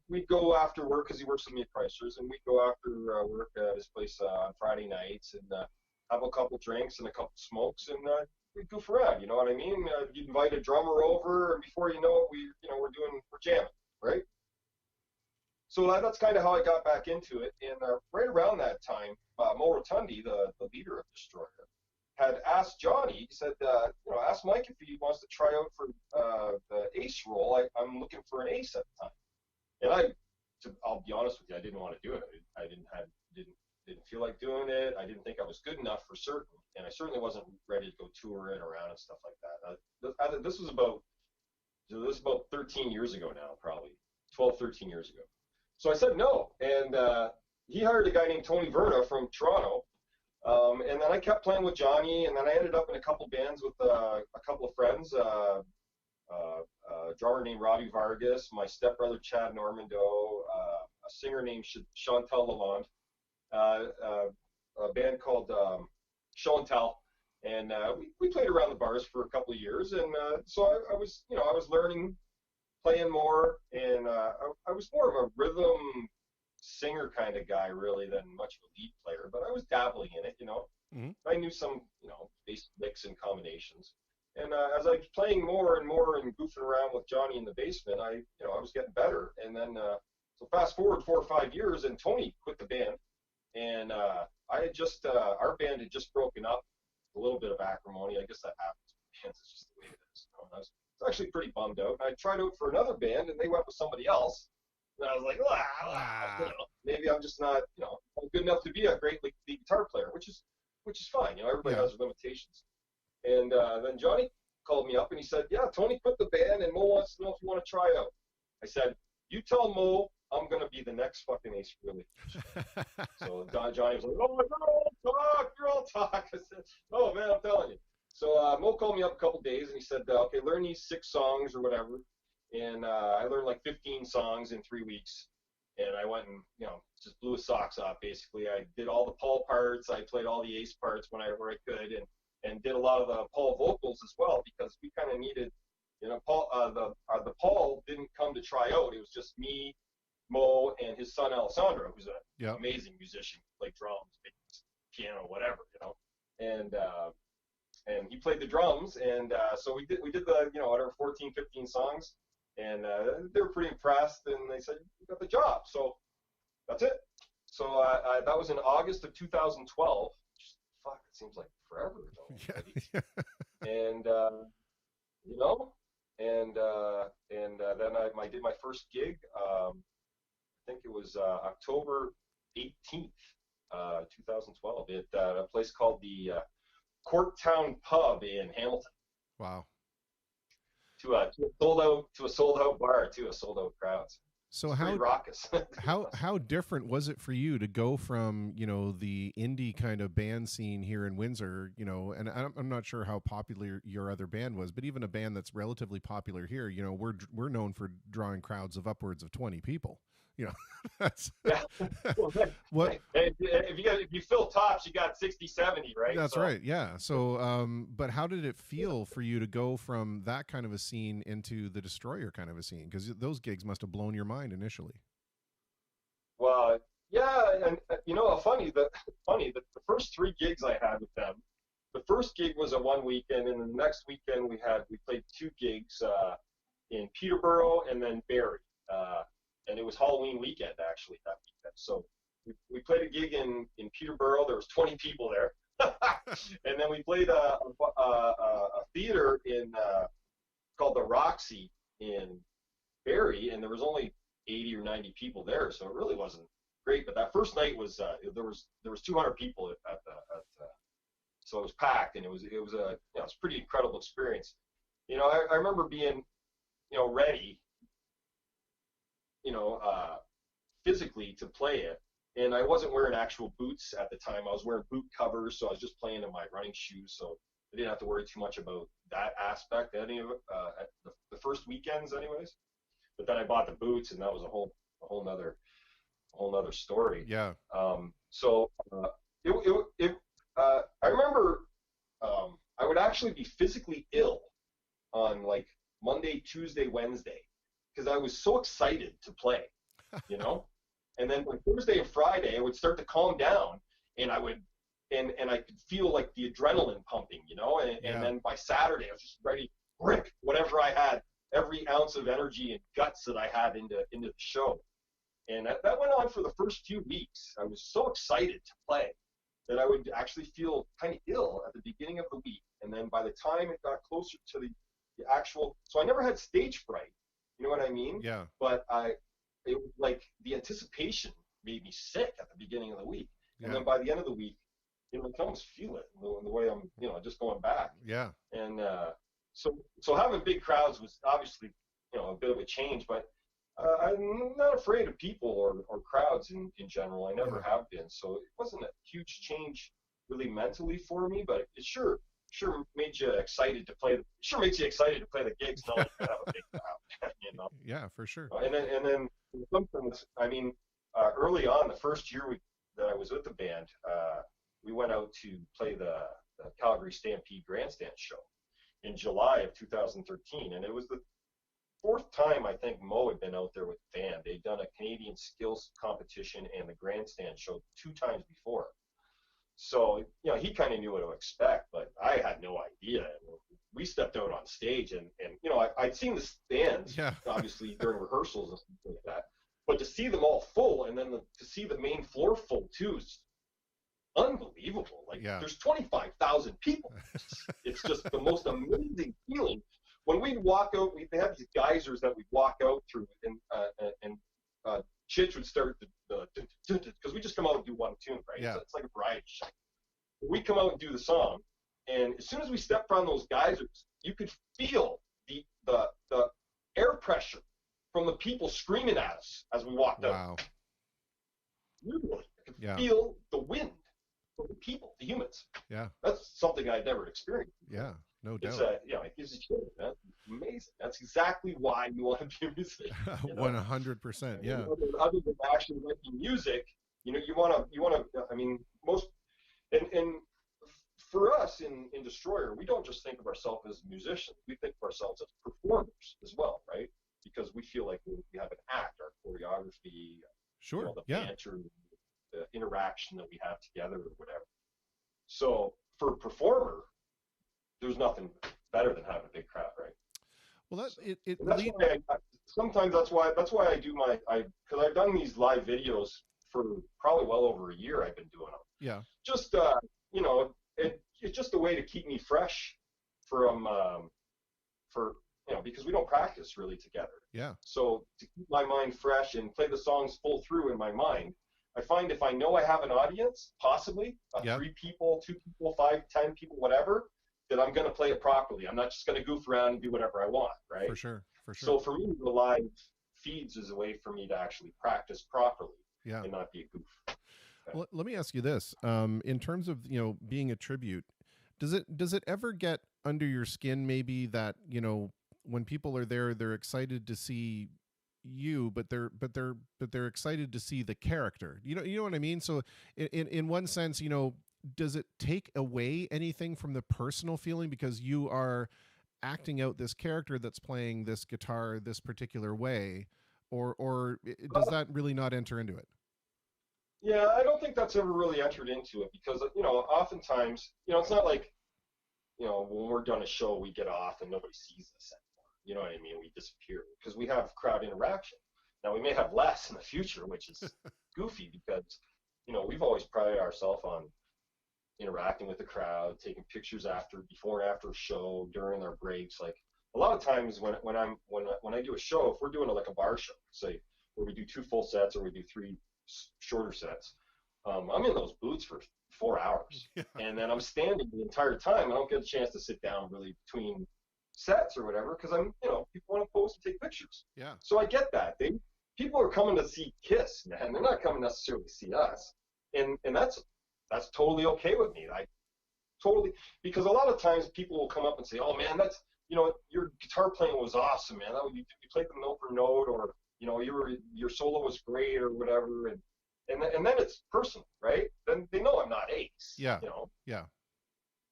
we'd go after work because he works with me at Chrysler's, and we'd go after work at his place on Friday nights and have a couple drinks and a couple smokes, and we'd goof around. You know what I mean? You'd invite a drummer over, and before you know it, we're jamming, right? So that's kind of how I got back into it. And right around that time, Mo Rotundi, the leader of Destroyer, had asked Johnny. He said, ask Mike if he wants to try out for the ace role. I'm looking for an ace at the time. And I'll be honest with you, I didn't want to do it. I didn't feel like doing it. I didn't think I was good enough for certain, and I certainly wasn't ready to go touring around and stuff like that. This was about 13 years ago now, probably 12, 13 years ago. So I said no, and he hired a guy named Tony Verna from Toronto, and then I kept playing with Johnny, and then I ended up in a couple bands with a couple of friends, a drummer named Robbie Vargas, my stepbrother Chad Normando, a singer named Chantal Lalonde, a band called Show and Tell, and we played around the bars for a couple of years, and so I was learning, playing more, and I was more of a rhythm singer kind of guy really than much of a lead player, but I was dabbling in it, Mm-hmm. I knew some, bass licks and combinations. And as I was playing more and more and goofing around with Johnny in the basement, I was getting better. And then, so fast forward 4 or 5 years, and Tony quit the band, and I had just, our band had just broken up. A little bit of acrimony, I guess that happens with bands. It's just the way it is. I was actually pretty bummed out. And I tried out for another band, and they went with somebody else. And I was like, maybe I'm just not, good enough to be a great lead guitar player, which is fine. Everybody has their limitations. And then Johnny called me up and he said, yeah, Tony quit the band and Mo wants to know if you want to try out. I said, you tell Mo I'm going to be the next fucking Ace Frehley. So Johnny was like, oh, you're all talk. I said, oh, man, I'm telling you. So Mo called me up a couple days and he said, okay, learn these 6 songs or whatever. And I learned like 15 songs in 3 weeks. And I went and, just blew his socks off, basically. I did all the Paul parts. I played all the Ace parts whenever I could, and did a lot of the Paul vocals as well, because we kind of needed, Paul, the Paul didn't come to try out. It was just me, Mo, and his son Alessandro, who's an amazing musician, played drums, bass, piano, whatever, and he played the drums, and so we did the, whatever, 14, 15 songs, and they were pretty impressed, and they said, you got the job. So that's it. So that was in August of 2012, fuck, it seems like forever ago. Yeah. And you know, and then I did my first gig. I think it was October 18th, 2012, at a place called the Corktown Pub in Hamilton. Wow. To a sold out bar, to a sold out crowds. So it's pretty raucous. how different was it for you to go from, you know, the indie kind of band scene here in Windsor, you know, and I'm not sure how popular your other band was, but even a band that's relatively popular here, you know, we're known for drawing crowds of upwards of 20 people. You know, that's what if you fill tops, you got 60, 70, right? That's right. Yeah. So, but how did it feel for you to go from that kind of a scene into the Destroyer kind of a scene? Because those gigs must have blown your mind initially. Well, yeah, and you know, the first 3 gigs I had with them, the first gig was a 1 weekend, and the next weekend we played 2 gigs in Peterborough and then Barrie. And it was Halloween weekend, actually, that weekend. So we played a gig in Peterborough. There was 20 people there. And then we played a theater called the Roxy in Barrie, and there was only 80 or 90 people there, so it really wasn't great. But that first night was there was 200 people so it was packed, and it was a pretty incredible experience. You know, I remember being, you know, ready, you know, physically to play it, and I wasn't wearing actual boots at the time. I was wearing boot covers, so I was just playing in my running shoes, so I didn't have to worry too much about that aspect any of it at the first weekends, anyways. But then I bought the boots, and that was a whole nother story. Yeah. So I remember I would actually be physically ill on like Monday, Tuesday, Wednesday, because I was so excited to play, you know. And then on Thursday and Friday, I would start to calm down, and I would, and I could feel like the adrenaline pumping, you know. And then by Saturday, I was just ready to rip whatever I had, every ounce of energy and guts that I had into the show. And that went on for the first few weeks. I was so excited to play that I would actually feel kind of ill at the beginning of the week. And then by the time it got closer to the actual, so I never had stage fright. You know what I mean? Yeah. But it was like the anticipation made me sick at the beginning of the week. And then by the end of the week, you know, I can almost feel it the way I'm, you know, just going back. Yeah. And so having big crowds was obviously, you know, a bit of a change, but I'm not afraid of people or crowds in general. I never have been. So it wasn't a huge change really mentally for me, but it sure made you excited to play. Sure makes you excited to play the gigs, knowing you have a big crowd. You know. Yeah, for sure. And then sometimes, I mean, early on, the first year that I was with the band, we went out to play the Calgary Stampede Grandstand show in July of 2013, and it was the 4th time I think Mo had been out there with the band. They'd done a Canadian skills competition and the grandstand show 2 times before. So, you know, he kind of knew what to expect, but I had no idea. We stepped out on stage, and you know, I'd seen the stands, obviously, during rehearsals and stuff like that. But to see them all full, and then to see the main floor full, too, is unbelievable. Like, there's 25,000 people. It's just the most amazing feeling. When we'd walk out, they had these geysers that we'd walk out through, and Chitch would start because we just come out and do one tune, right? Yeah. It's like a variety show. We come out and do the song, and as soon as we stepped on those geysers, you could feel the air pressure from the people screaming at us as we walked out. Wow. Literally, I could feel the wind from the people, the humans. Yeah. That's something I'd never experienced. Yeah. No doubt. It gives you chills, man. Amazing. That's exactly why you want to be a musician. 100%. Yeah. Other than actually making music, you know, you want to. I mean, most and for us in Destroyer, we don't just think of ourselves as musicians. We think of ourselves as performers as well, right? Because we feel like we have an act, our choreography, sure, you know, the banter, the interaction that we have together, or whatever. So for a performer, there's nothing better than having a big crowd, right? Well, sometimes that's why I do because I've done these live videos for probably well over a year. I've been doing them. Yeah. Just you know, it's just a way to keep me fresh from for because we don't practice really together. Yeah. So to keep my mind fresh and play the songs full through in my mind, I find if I know I have an audience, possibly 3 people, 2 people, 5, 10 people, whatever, that I'm going to play it properly. I'm not just going to goof around and do whatever I want, right? For sure. So for me, the live feeds is a way for me to actually practice properly and not be a goof. Well, let me ask you this: in terms of being a tribute, does it ever get under your skin maybe that when people are there, they're excited to see you, but they're excited to see the character. You know what I mean? So in one sense, does it take away anything from the personal feeling because you are acting out this character that's playing this guitar this particular way, or does that really not enter into it? Yeah, I don't think that's ever really entered into it because oftentimes it's not like when we're done a show we get off and nobody sees us anymore. You know what I mean? We disappear because we have crowd interaction. Now we may have less in the future, which is goofy because we've always prided ourselves on interacting with the crowd, taking pictures before and after a show, during our breaks. Like a lot of times when I do a show, if we're doing like a bar show, say where we do 2 full sets or we do 3 shorter sets, I'm in those booths for 4 hours, and then I'm standing the entire time. I don't get a chance to sit down really between sets or whatever because people want to pose and take pictures. Yeah. So I get that. People are coming to see Kiss, man. They're not coming necessarily to see us, and that's totally okay with me. I totally, because a lot of times people will come up and say, "Oh man, that's your guitar playing was awesome, man. You played them note for note, or your solo was great, or whatever." And then it's personal, right? Then they know I'm not ace. Yeah. Yeah.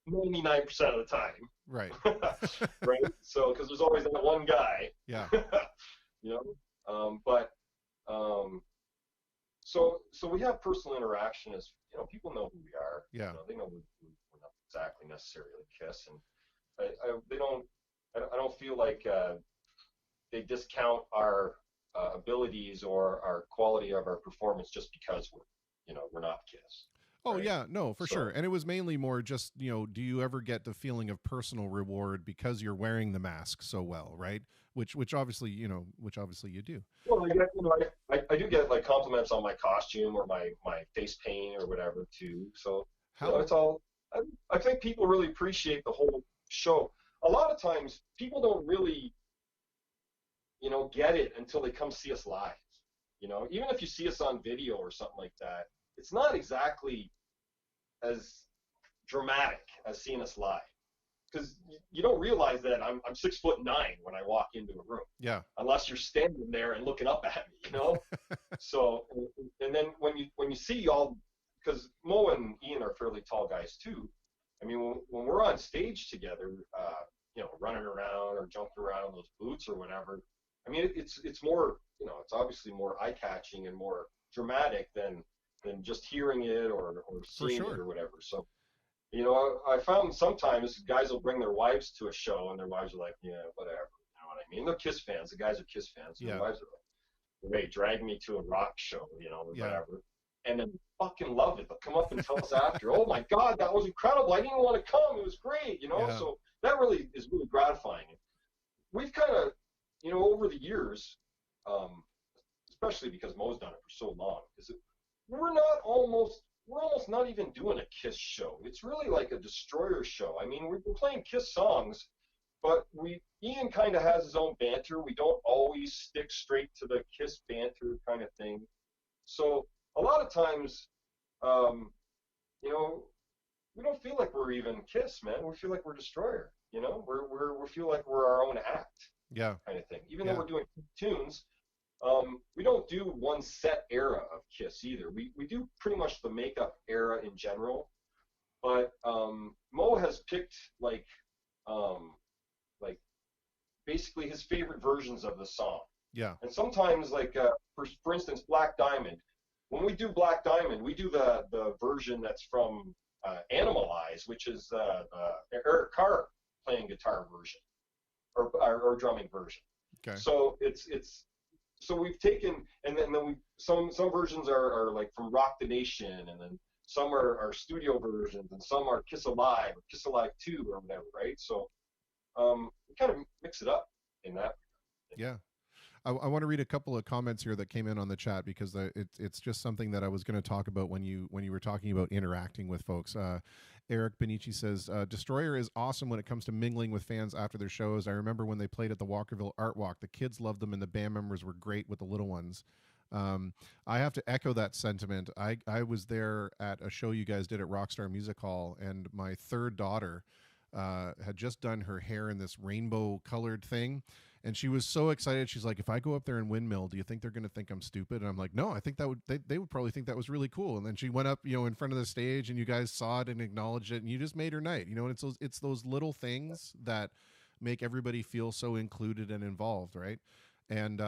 99% of the time. Right. Right. So because there's always that one guy. Yeah. So we have personal interaction as people know who we are. Yeah. They know we're not exactly necessarily Kiss, and I don't feel like they discount our abilities or our quality of our performance just because we're not Kiss. Oh, right? yeah, no, for sure. And it was mainly more just, do you ever get the feeling of personal reward because you're wearing the mask so well, right? Which obviously, you do. Well, I do get like compliments on my costume or my face paint or whatever too. So it's all. I think people really appreciate the whole show. A lot of times, people don't really, get it until they come see us live. Even if you see us on video or something like that, it's not exactly as dramatic as seeing us live, because you don't realize that I'm 6'9" when I walk into a room. Yeah. Unless you're standing there and looking up at me, So, and then when you see all, because Mo and Ian are fairly tall guys too. I mean, when we're on stage together, running around or jumping around in those boots or whatever, I mean, it's more, it's obviously more eye-catching and more dramatic than just hearing it or seeing it or whatever. So, I found sometimes guys will bring their wives to a show and their wives are like, yeah, whatever. You know what I mean? They're Kiss fans. The guys are Kiss fans. And their wives are like, hey, drag me to a rock show, or whatever. And then fucking love it. They'll come up and tell us after, oh my God, that was incredible. I didn't want to come. It was great, So that really is really gratifying. We've kind of, over the years, especially because Mo's done it for so long, we're almost not even doing a Kiss show. It's really like a Destroyer show. I mean, we're playing Kiss songs, but Ian kind of has his own banter. We don't always stick straight to the Kiss banter kind of thing. So a lot of times, we don't feel like we're even Kiss, man. We feel like we're Destroyer. We feel like we're our own act. Yeah. Kind of thing. Even though we're doing tunes, we don't do one set era of Kiss either. We do pretty much the makeup era in general, but Mo has picked like basically his favorite versions of the song. Yeah. And sometimes for instance, Black Diamond. When we do Black Diamond, we do the version that's from Animalize, which is Eric Carr playing guitar version or drumming version. Okay. So so we've taken, and then we some versions are like from Rock the Nation, and then some are studio versions, and some are Kiss Alive or Kiss Alive 2 or whatever, right? So we kind of mix it up in that. Yeah. I want to read a couple of comments here that came in on the chat because it's just something that I was going to talk about when you were talking about interacting with folks. Eric Benici says, Destroyer is awesome when it comes to mingling with fans after their shows. I remember when they played at the Walkerville Art Walk, the kids loved them and the band members were great with the little ones. I have to echo that sentiment. I was there at a show you guys did at Rockstar Music Hall, and my third daughter had just done her hair in this rainbow colored thing. And she was so excited. She's like, if I go up there and windmill, do you think they're going to think I'm stupid? And I'm like, no, I think that they would probably think that was really cool. And then she went up, in front of the stage, and you guys saw it and acknowledged it, and you just made her night. And it's those little things that make everybody feel so included and involved, right? And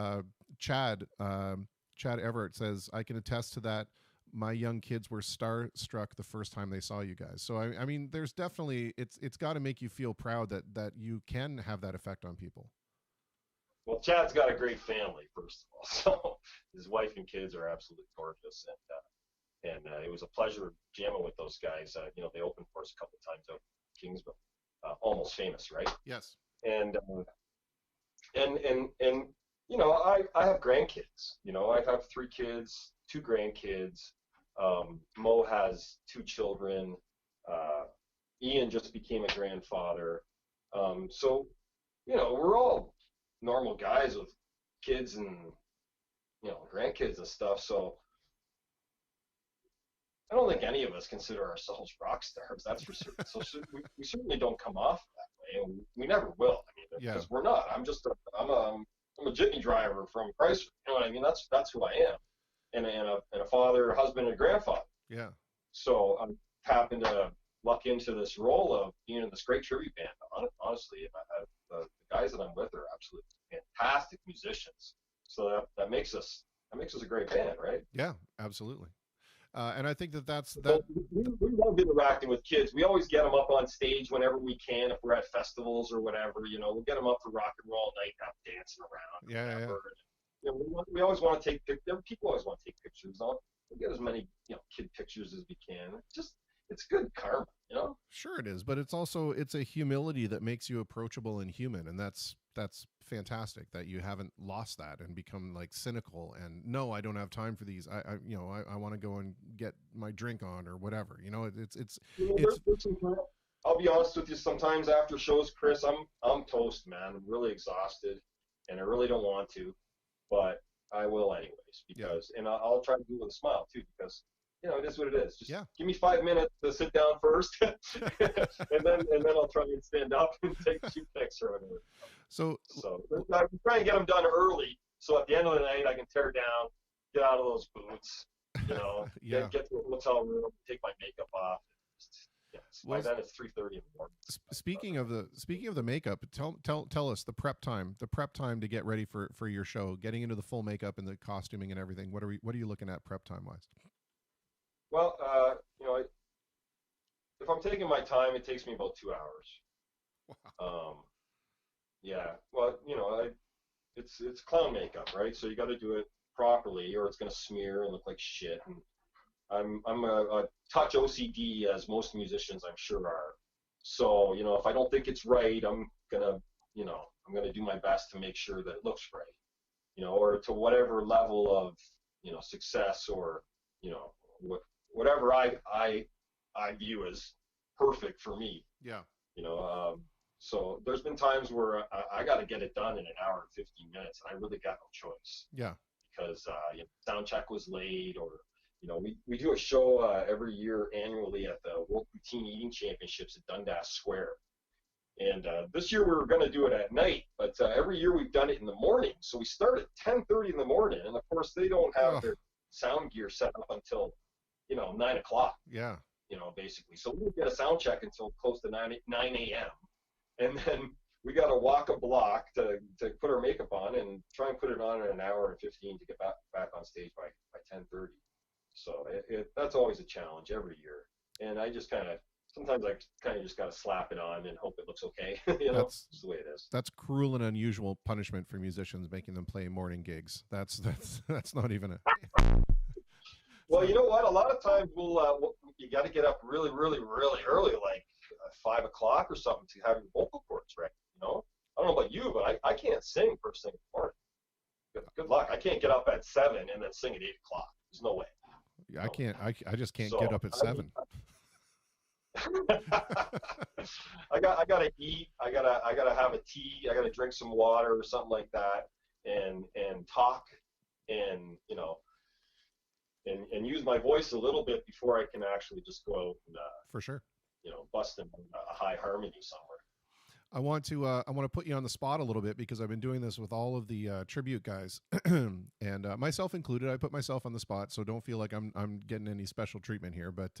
Chad Everett says, I can attest to that. My young kids were starstruck the first time they saw you guys. So I mean, there's definitely it's got to make you feel proud that you can have that effect on people. Well, Chad's got a great family, first of all. So his wife and kids are absolutely gorgeous, and it was a pleasure jamming with those guys. They opened for us a couple of times out in Kingsville, Almost Famous, right? Yes. And I have grandkids. I have 3 kids, 2 grandkids. Mo has 2 children. Ian just became a grandfather. So we're all normal guys with kids and grandkids and stuff. So I don't think any of us consider ourselves rock stars. That's for certain. So we certainly don't come off that way, and we never will. I mean, because we're not. I'm a jitney driver from Chrysler. You know what I mean? That's who I am, and a father, husband, and grandfather. Yeah. So I'm happened to luck into this role of being in this great tribute band. Honestly, the guys that I'm with are absolutely fantastic musicians. So that makes us a great band, right? Yeah, absolutely. And I think that's. We love interacting with kids. We always get them up on stage whenever we can. If we're at festivals or whatever, we'll get them up for rock and roll night, have dancing around. Yeah, yeah. We always want to take pictures. People always want to take pictures. We'll get as many kid pictures as we can. It's good karma, Sure it is, but it's a humility that makes you approachable and human, and that's fantastic that you haven't lost that and become like cynical and no, I don't have time for these. I want to go and get my drink on or whatever. It's. I'll be honest with you. Sometimes after shows, Chris, I'm toast, man. I'm really exhausted, and I really don't want to, but I will anyways because, and I'll try to do it with a smile too because. It is what it is. Just give me 5 minutes to sit down first, and then I'll try and stand up and take 2 pics or whatever. So I'm trying to get them done early, so at the end of the night I can tear down, get out of those boots, get to a hotel room, take my makeup off. By then it's 3:30 in the morning. Speaking of the makeup, tell us the prep time to get ready for your show, getting into the full makeup and the costuming and everything. What are you looking at prep time wise? Well, if I'm taking my time, it takes me about 2 hours. Wow. Yeah. Well, it's clown makeup, right? So you got to do it properly, or it's going to smear and look like shit. And I'm a touch OCD, as most musicians I'm sure are. So if I don't think it's right, I'm gonna do my best to make sure that it looks right. Or to whatever level of success or whatever I view as perfect for me. Yeah. So there's been times where I got to get it done in an hour and 15 minutes, and I really got no choice. Yeah. Because sound check was late, or we do a show every year annually at the World Poutine Eating Championships at Dundas Square, and this year we were going to do it at night, but every year we've done it in the morning. So we start at 10:30 in the morning, and of course they don't have their sound gear set up until 9 o'clock. Yeah. Basically. So we didn't get a sound check until close to 9 a.m. And then we got to walk a block to put our makeup on and try and put it on in an hour and 15 to get back on stage by 10:30. So that's always a challenge every year. And I just sometimes I just got to slap it on and hope it looks okay. That's the way it is. That's cruel and unusual punishment for musicians, making them play morning gigs. That's not even a. Well, you know what? A lot of times you got to get up really, really, really early, like 5 o'clock or something, to have your vocal cords ready. You know, I don't know about you, but I can't sing first thing in the morning. Good luck. I can't get up at 7 and then sing at 8 o'clock. There's no way. Yeah, I can't. I just can't So, get up at 7. I gotta eat. I gotta have a tea. I gotta drink some water or something like that, and talk, and and use my voice a little bit before I can actually just go out and For sure. bust in a high harmony somewhere. I want to put you on the spot a little bit because I've been doing this with all of the tribute guys, and myself included. I put myself on the spot, so don't feel like I'm getting any special treatment here. But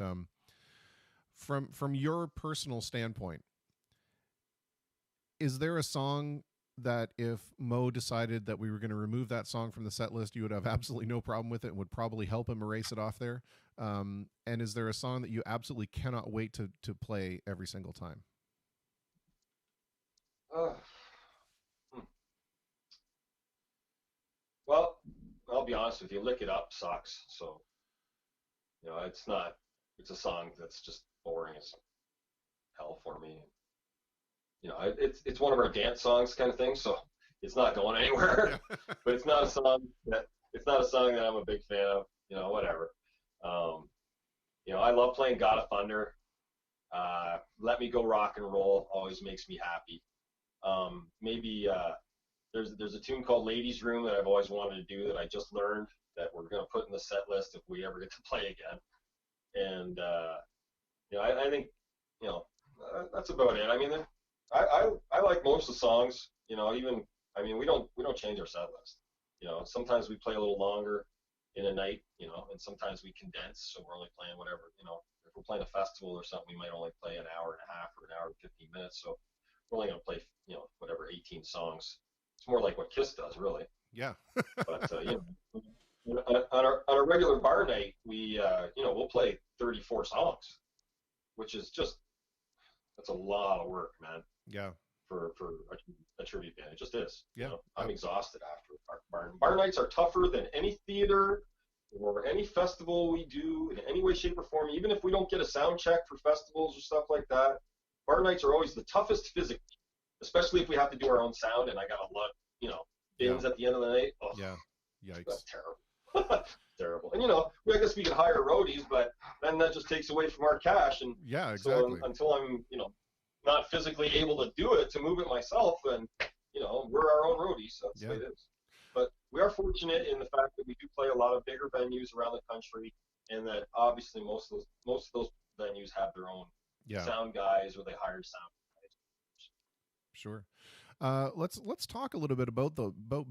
from your personal standpoint, is there a song that if Mo decided that we were going to remove that song from the set list, you would have absolutely no problem with it and would probably help him erase it off there? And is there a song that you absolutely cannot wait to play every single time? Well, I'll be honest with you. Lick It Up sucks. So, it's not. It's a song that's just boring as hell for me. It's one of our dance songs kind of thing. So it's not going anywhere. But it's not a song that I'm a big fan of. Whatever. I love playing God of Thunder. Let Me Go Rock and Roll always makes me happy. Maybe there's a tune called Ladies Room that I've always wanted to do that I just learned that we're going to put in the set list if we ever get to play again. And I think that's about it. I mean, I like most of the songs. We don't change our set list. Sometimes we play a little longer in a night. And sometimes we condense, so we're only playing whatever. If we're playing a festival or something, we might only play an hour and a half or an hour and 15 minutes. So we're only going to play, whatever, 18 songs. It's more like what Kiss does, really. Yeah. But, on a regular bar night, we'll play 34 songs, which is that's a lot of work, man. Yeah. For a tribute band. It just is. Yeah. I'm exhausted after bar nights are tougher than any theater or any festival we do in any way, shape, or form. Even if we don't get a sound check for festivals or stuff like that, bar nights are always the toughest physically, especially if we have to do our own sound and I got to look, bins at the end of the night. Oh, yeah. Yikes. That's terrible. Terrible. And, I guess we could hire roadies, but then that just takes away from our cash. And yeah, exactly. So until I'm, not physically able to do it, to move it myself, and, we're our own roadies. So that's the way it is. But we are fortunate in the fact that we do play a lot of bigger venues around the country, and that obviously most of those venues have their own sound guys, or they hire sound guys. Sure. Let's talk a little bit about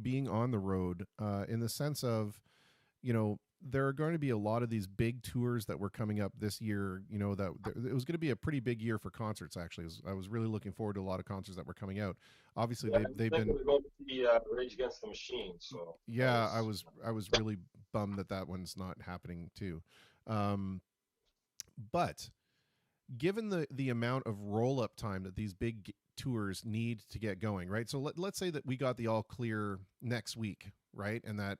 being on the road, in the sense of, there are going to be a lot of these big tours that were coming up this year. It was going to be a pretty big year for concerts. Actually, I was really looking forward to a lot of concerts that were coming out. Obviously, they've been going to see Rage Against the Machine. So yeah, I was really bummed that one's not happening too. But given the amount of roll up time that these big tours need to get going, right? So let's say that we got the all clear next week, right? And that,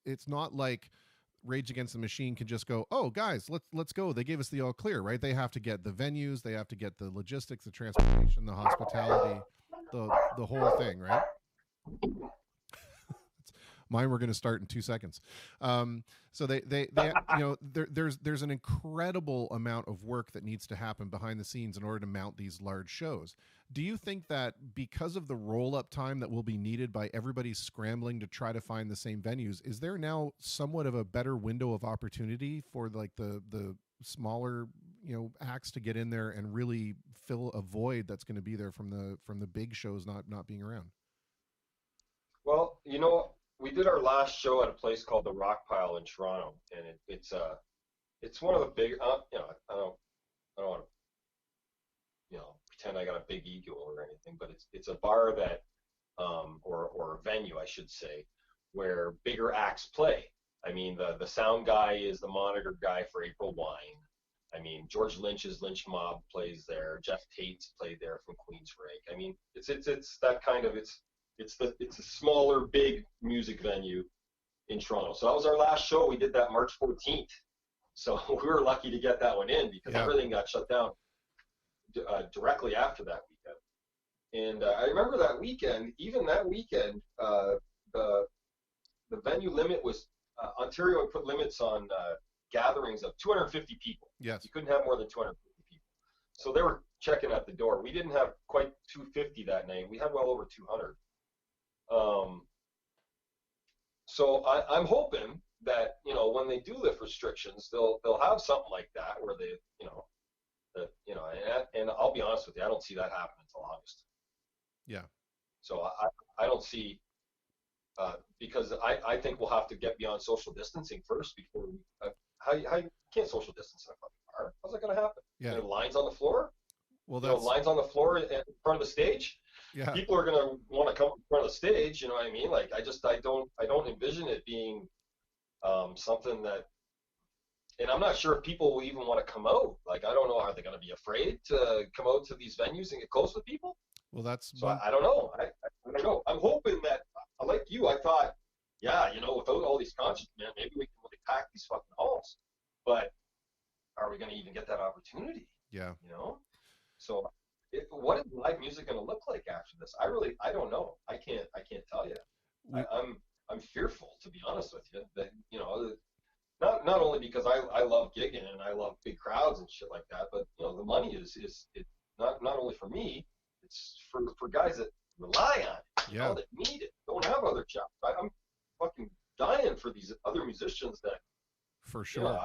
it's not like Rage Against the Machine can just go, oh guys, let's go. They gave us the all clear, right? They have to get the venues, they have to get the logistics, the transportation, the hospitality, the whole thing, right? Mine we're going to start in 2 seconds. So they there's an incredible amount of work that needs to happen behind the scenes in order to mount these large shows. Do you think that because of the roll-up time that will be needed by everybody scrambling to try to find the same venues, is there now somewhat of a better window of opportunity for like the smaller acts to get in there and really fill a void that's going to be there from the big shows not being around? Well, we did our last show at a place called the Rock Pile in Toronto, and it's one of the big. I don't want to pretend I got a big ego or anything, but it's a bar that or a venue, I should say, where bigger acts play. I mean, the sound guy is the monitor guy for April Wine. I mean, George Lynch's Lynch Mob plays there. Jeff Tate's played there from Queensrÿche. I mean, it's that kind of it's a smaller, big music venue in Toronto. So that was our last show. We did that March 14th. So we were lucky to get that one in because everything got shut down directly after that weekend. And I remember that weekend, even that weekend, the venue limit was, Ontario had put limits on gatherings of 250 people. Yes. You couldn't have more than 250 people. So they were checking at the door. We didn't have quite 250 that night. We had well over 200. So I'm hoping that, you know, when they do lift restrictions, they'll have something like that where they, you know, and I'll be honest with you, I don't see that happening until August. Yeah. So I don't see, because I think we'll have to get beyond social distancing first before we, how you can't social distance in a fucking bar? How's that going to happen? Yeah. And lines on the floor? Well, that's, lines on the floor in front of the stage? Yeah. People are going to want to come in front of the stage, you know what I mean? Like, I don't envision it being something that, and I'm not sure if people will even want to come out. Like, I don't know, are they going to be afraid to come out to these venues and get close with people? Well, that's so I don't know. I don't know. I'm hoping that, like you, I thought, yeah, you know, without all these concerts, man, maybe we can really pack these fucking halls. But are we going to even get that opportunity? Yeah. You know? So what is live music going to look like after this? I don't know. I can't tell you. I'm fearful, to be honest with you, that, you know, not only because I love gigging and I love big crowds and shit like that, but, you know, the money is not only for me, it's for guys that rely on it, you know, that need it, don't have other jobs. I'm fucking dying for these other musicians that, for sure, you know,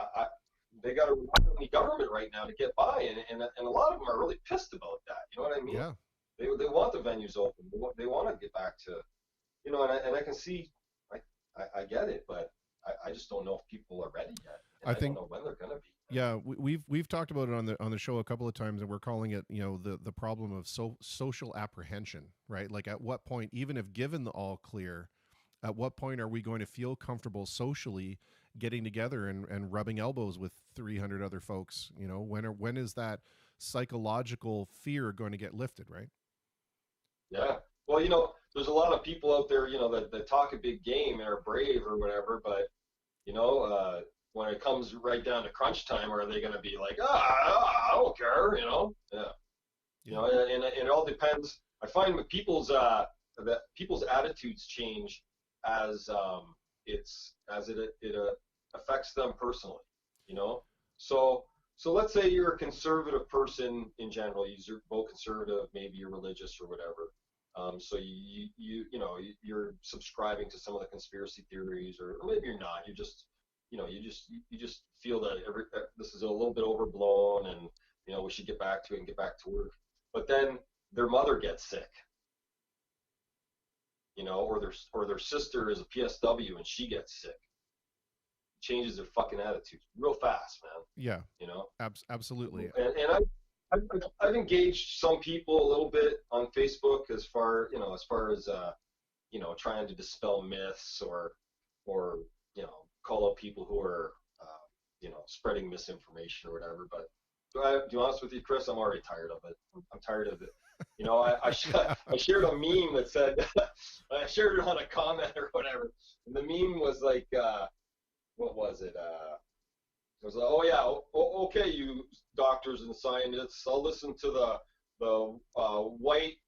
they got to rely on the government right now to get by, and a lot of them are really pissed about that. You know what I mean? Yeah. They want the venues open. They want to get back to, you know, and I can see, I get it, but I just don't know if people are ready yet. And I don't know when they're gonna be. Yeah, we've talked about it on the show a couple of times, and we're calling it, you know, the problem of social apprehension, right? Like, at what point, even if given the all clear, at what point are we going to feel comfortable socially getting together and rubbing elbows with 300 other folks? You know, when is that psychological fear going to get lifted, right? Yeah. Well, you know, there's a lot of people out there, you know, that talk a big game and are brave or whatever, but, you know, when it comes right down to crunch time, are they going to be like, I don't care, you know? Yeah. You know, and it all depends. I find with people's attitudes change as it affects them personally, you know? So let's say you're a conservative person in general. You're both conservative, maybe you're religious or whatever. So you know, you're subscribing to some of the conspiracy theories, or maybe you're not. You just, you know, you just feel that this is a little bit overblown, and, you know, we should get back to it and get back to work. But then their mother gets sick, you know, or their sister is a PSW and she gets sick. It changes their fucking attitude real fast, man. Yeah. You know. Absolutely. And I've engaged some people a little bit on Facebook as far as you know, trying to dispel myths or you know, call out people who are you know, spreading misinformation or whatever. But to be honest with you, Chris, I'm already tired of it. I'm tired of it. You know, I shared a meme that said I shared it on a comment or whatever, and the meme was like, what was it? It was like, oh yeah, okay, you doctors and scientists, I'll listen to the white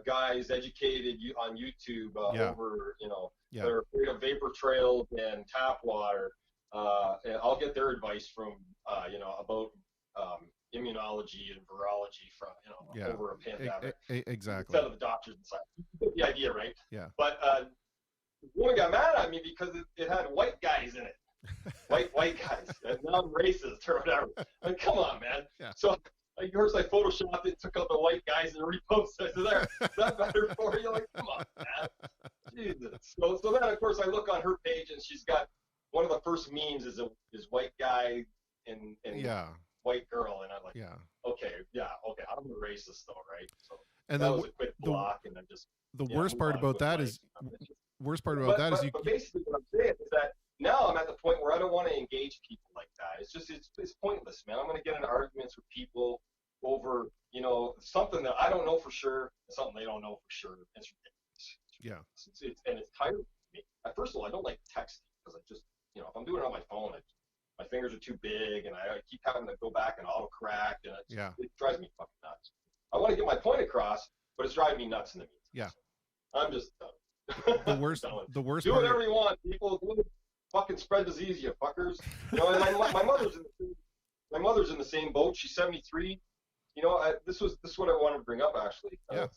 guys educated on YouTube over, you know, they're afraid of vapor trails and tap water. And I'll get their advice from, you know, about immunology and virology from, you know, over a pandemic. Exactly. Instead of the doctors and scientists. You get the idea, right? Yeah. But woman got mad at me because it had white guys in it. White guys, and non-racist or whatever. Like, come on, man. Yeah. So, like, first I photoshopped it, took out the white guys, and reposted. I said, "There, is that better for you?" Like, come on, man. Jesus. So then, of course, I look on her page, and she's got one of the first memes is white guy and white girl, and I'm like, okay, I'm a racist though, right? So and that was a quick block, and I'm just worst part about that is you. But basically, what I'm saying is that now I'm at the point where I don't want to engage people like that. It's just it's pointless, man. I'm going to get in arguments with people over, you know, something that I don't know for sure, and something they don't know for sure. It's ridiculous. Yeah. And it's tiring for me. First of all, I don't like texting. doing it on my phone. My fingers are too big, and I keep having to go back and autocorrect, and it drives me fucking nuts. I want to get my point across, but it's driving me nuts in the meantime. Yeah. I'm just done. The worst Do part whatever you want, people. Fucking spread disease, you fuckers. You know, and my mother's in the same boat. She's 73. You know, this is what I wanted to bring up actually. That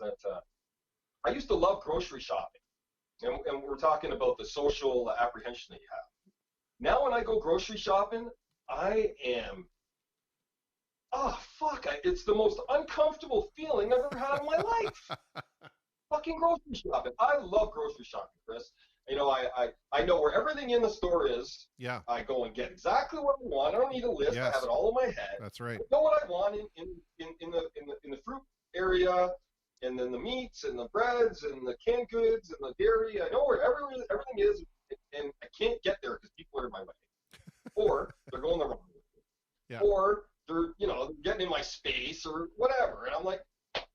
I used to love grocery shopping, and we're talking about the social apprehension that you have. Now when I go grocery shopping, I am, it's the most uncomfortable feeling I've ever had in my life. Fucking grocery shopping. I love grocery shopping, Chris. You know, I know where everything in the store is. Yeah. I go and get exactly what I want. I don't need a list. Yes. I have it all in my head. That's right. I know what I want in the fruit area, and then the meats and the breads and the canned goods and the dairy. I know where everything is, and I can't get there because people are in my way, or they're going the wrong way, or they're getting in my space or whatever. And I'm like,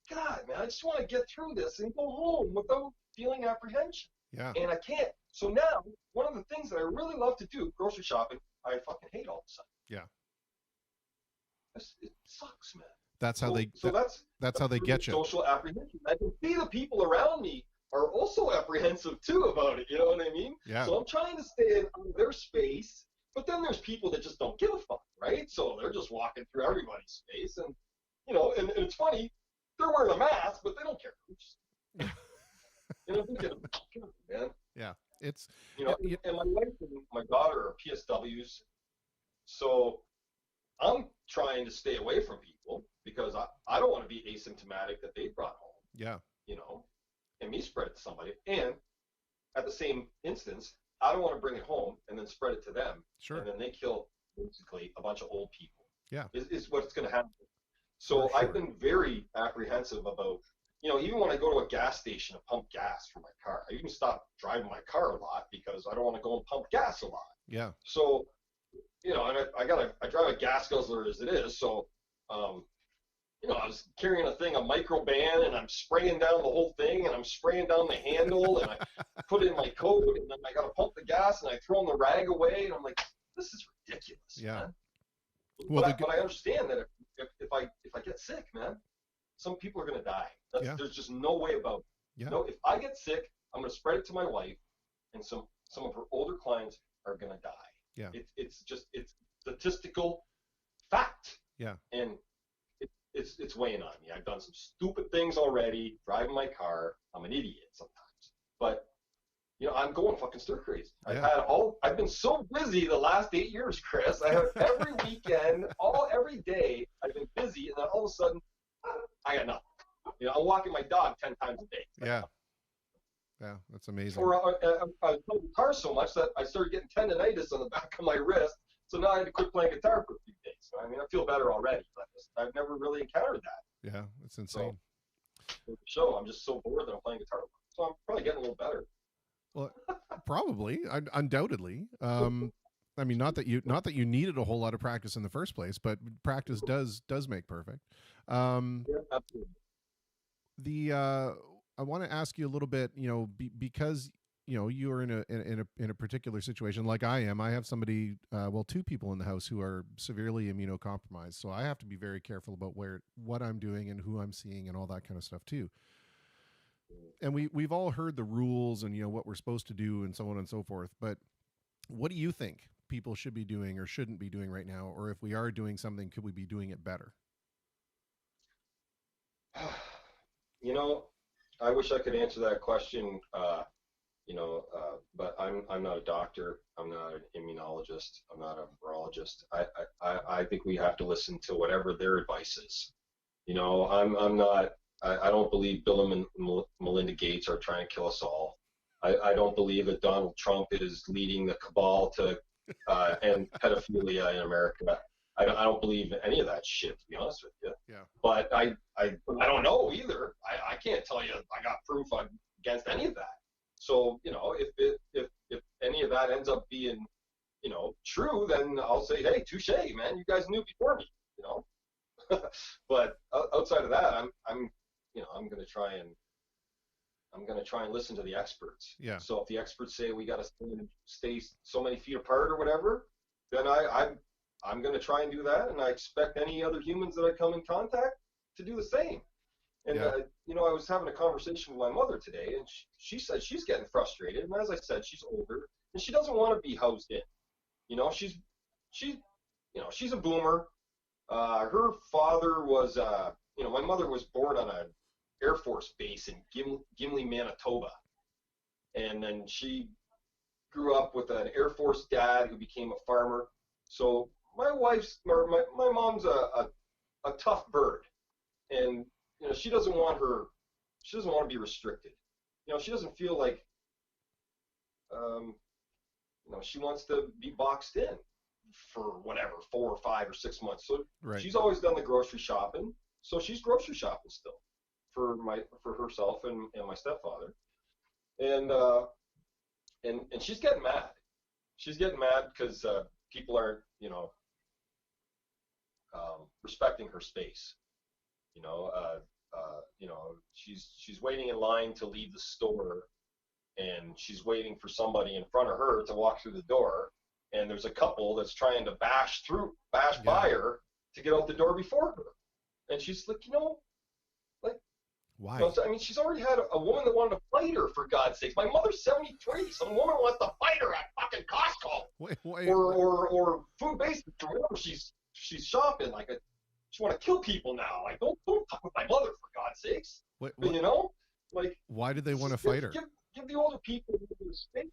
God, man, I just want to get through this and go home without feeling apprehension. Yeah. And I can't. So now, one of the things that I really love to do, grocery shopping, I fucking hate all of a sudden. Yeah. It sucks, man. That's how that's how they get you. Social apprehension. I can see the people around me are also apprehensive too about it. You know what I mean? Yeah. So I'm trying to stay in their space, but then there's people that just don't give a fuck, right? So they're just walking through everybody's space, and and it's funny, they're wearing a mask, but they don't care. Man. Yeah, it's and my wife and my daughter are PSWs, so I'm trying to stay away from people because I don't want to be asymptomatic that they brought home. Yeah. And me spread it to somebody, and at the same instance, I don't want to bring it home and then spread it to them. Sure. And then they kill basically a bunch of old people. Yeah. Is what's going to happen. So I've been very apprehensive about. Even when I go to a gas station to pump gas for my car, I even stop driving my car a lot because I don't want to go and pump gas a lot. Yeah. So, and I drive a gas guzzler as it is. So, I was carrying a Microban, and I'm spraying down the whole thing, and I'm spraying down the handle, and I put in my coat, and then I got to pump the gas, and I throw the rag away, and I'm like, this is ridiculous. Yeah. Man. Well, but I understand that if I get sick, man, some people are going to die. There's just no way about it. Yeah. If I get sick, I'm going to spread it to my wife, and some of her older clients are going to die. Yeah. It's statistical fact. Yeah. And it's weighing on me. I've done some stupid things already, driving my car. I'm an idiot sometimes. But, I'm going fucking stir crazy. Yeah. I've been so busy the last 8 years, Chris. I have every weekend, every day, I've been busy, and then all of a sudden, I got nothing. I'm walking my dog 10 times a day. Yeah. Yeah, that's amazing. Or I was playing guitar so much that I started getting tendonitis on the back of my wrist. So now I had to quit playing guitar for a few days. So, I feel better already, but I've never really encountered that. Yeah, it's insane. So I'm just so bored that I'm playing guitar. So I'm probably getting a little better. Well, probably, undoubtedly. Not that you needed a whole lot of practice in the first place, but practice does make perfect. Yeah, absolutely. I want to ask you a little bit, because you are in a particular situation like I am. I have somebody, two people in the house who are severely immunocompromised, so I have to be very careful about what I'm doing and who I'm seeing and all that kind of stuff too. And we've all heard the rules and what we're supposed to do and so on and so forth. But what do you think people should be doing or shouldn't be doing right now? Or if we are doing something, could we be doing it better? I wish I could answer that question, but I'm not a doctor. I'm not an immunologist. I'm not a virologist. I think we have to listen to whatever their advice is. I'm not. I don't believe Bill and Melinda Gates are trying to kill us all. I don't believe that Donald Trump is leading the cabal to end pedophilia in America. I don't believe in any of that shit, to be honest with you. Yeah. But I don't know either. I can't tell you I got proof I'm against any of that. So, if any of that ends up being, true, then I'll say, hey, touche, man, you guys knew before me, But outside of that, I'm going to try and I'm going to try and listen to the experts. Yeah. So if the experts say we got to stay so many feet apart or whatever, then I'm going to try and do that, and I expect any other humans that I come in contact to do the same. And Yeah. you know, I was having a conversation with my mother today, and she said she's getting frustrated. And as I said, she's older, and she doesn't want to be housed in. You know, she's a boomer. Her father was, my mother was born on an Air Force base in Gimli, Manitoba, and then she grew up with an Air Force dad who became a farmer. So my mom's a tough bird, and you know, she doesn't want to be restricted. You know, she doesn't feel like, she wants to be boxed in for whatever, 4 or 5 or 6 months. So Right. she's always done the grocery shopping. So she's grocery shopping still for herself and my stepfather. And she's getting mad. She's getting mad because people aren't, respecting her space. She's waiting in line to leave the store, and she's waiting for somebody in front of her to walk through the door, and there's a couple that's trying to bash by her to get out the door before her, and she's like, Why? I mean, she's already had a woman that wanted to fight her, for God's sakes. My mother's 73. Some woman wants to fight her at fucking Costco or Food Basics or wherever she's shopping. Like, she want to kill people now. Like, don't fuck with my mother, for God's sakes. Why did they want to fight her? Give the older people space.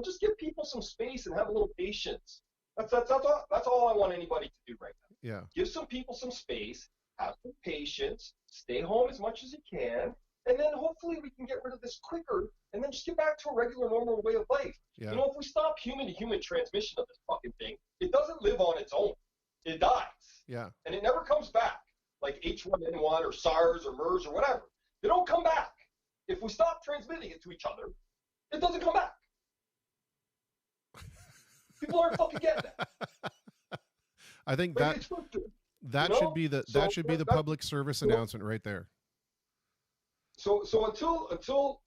Just give people some space and have a little patience. That's all I want anybody to do right now. Yeah. Give some people some space, have some patience, stay home as much as you can, and then hopefully we can get rid of this quicker, and then just get back to a regular, normal way of life. Yeah. If we stop human-to-human transmission of this fucking thing, it doesn't live on its own. It dies. Yeah. And it never comes back, like H1N1 or SARS or MERS or whatever. They don't come back. If we stop transmitting it to each other, it doesn't come back. People aren't fucking getting that. I think should be the public service announcement right there. So until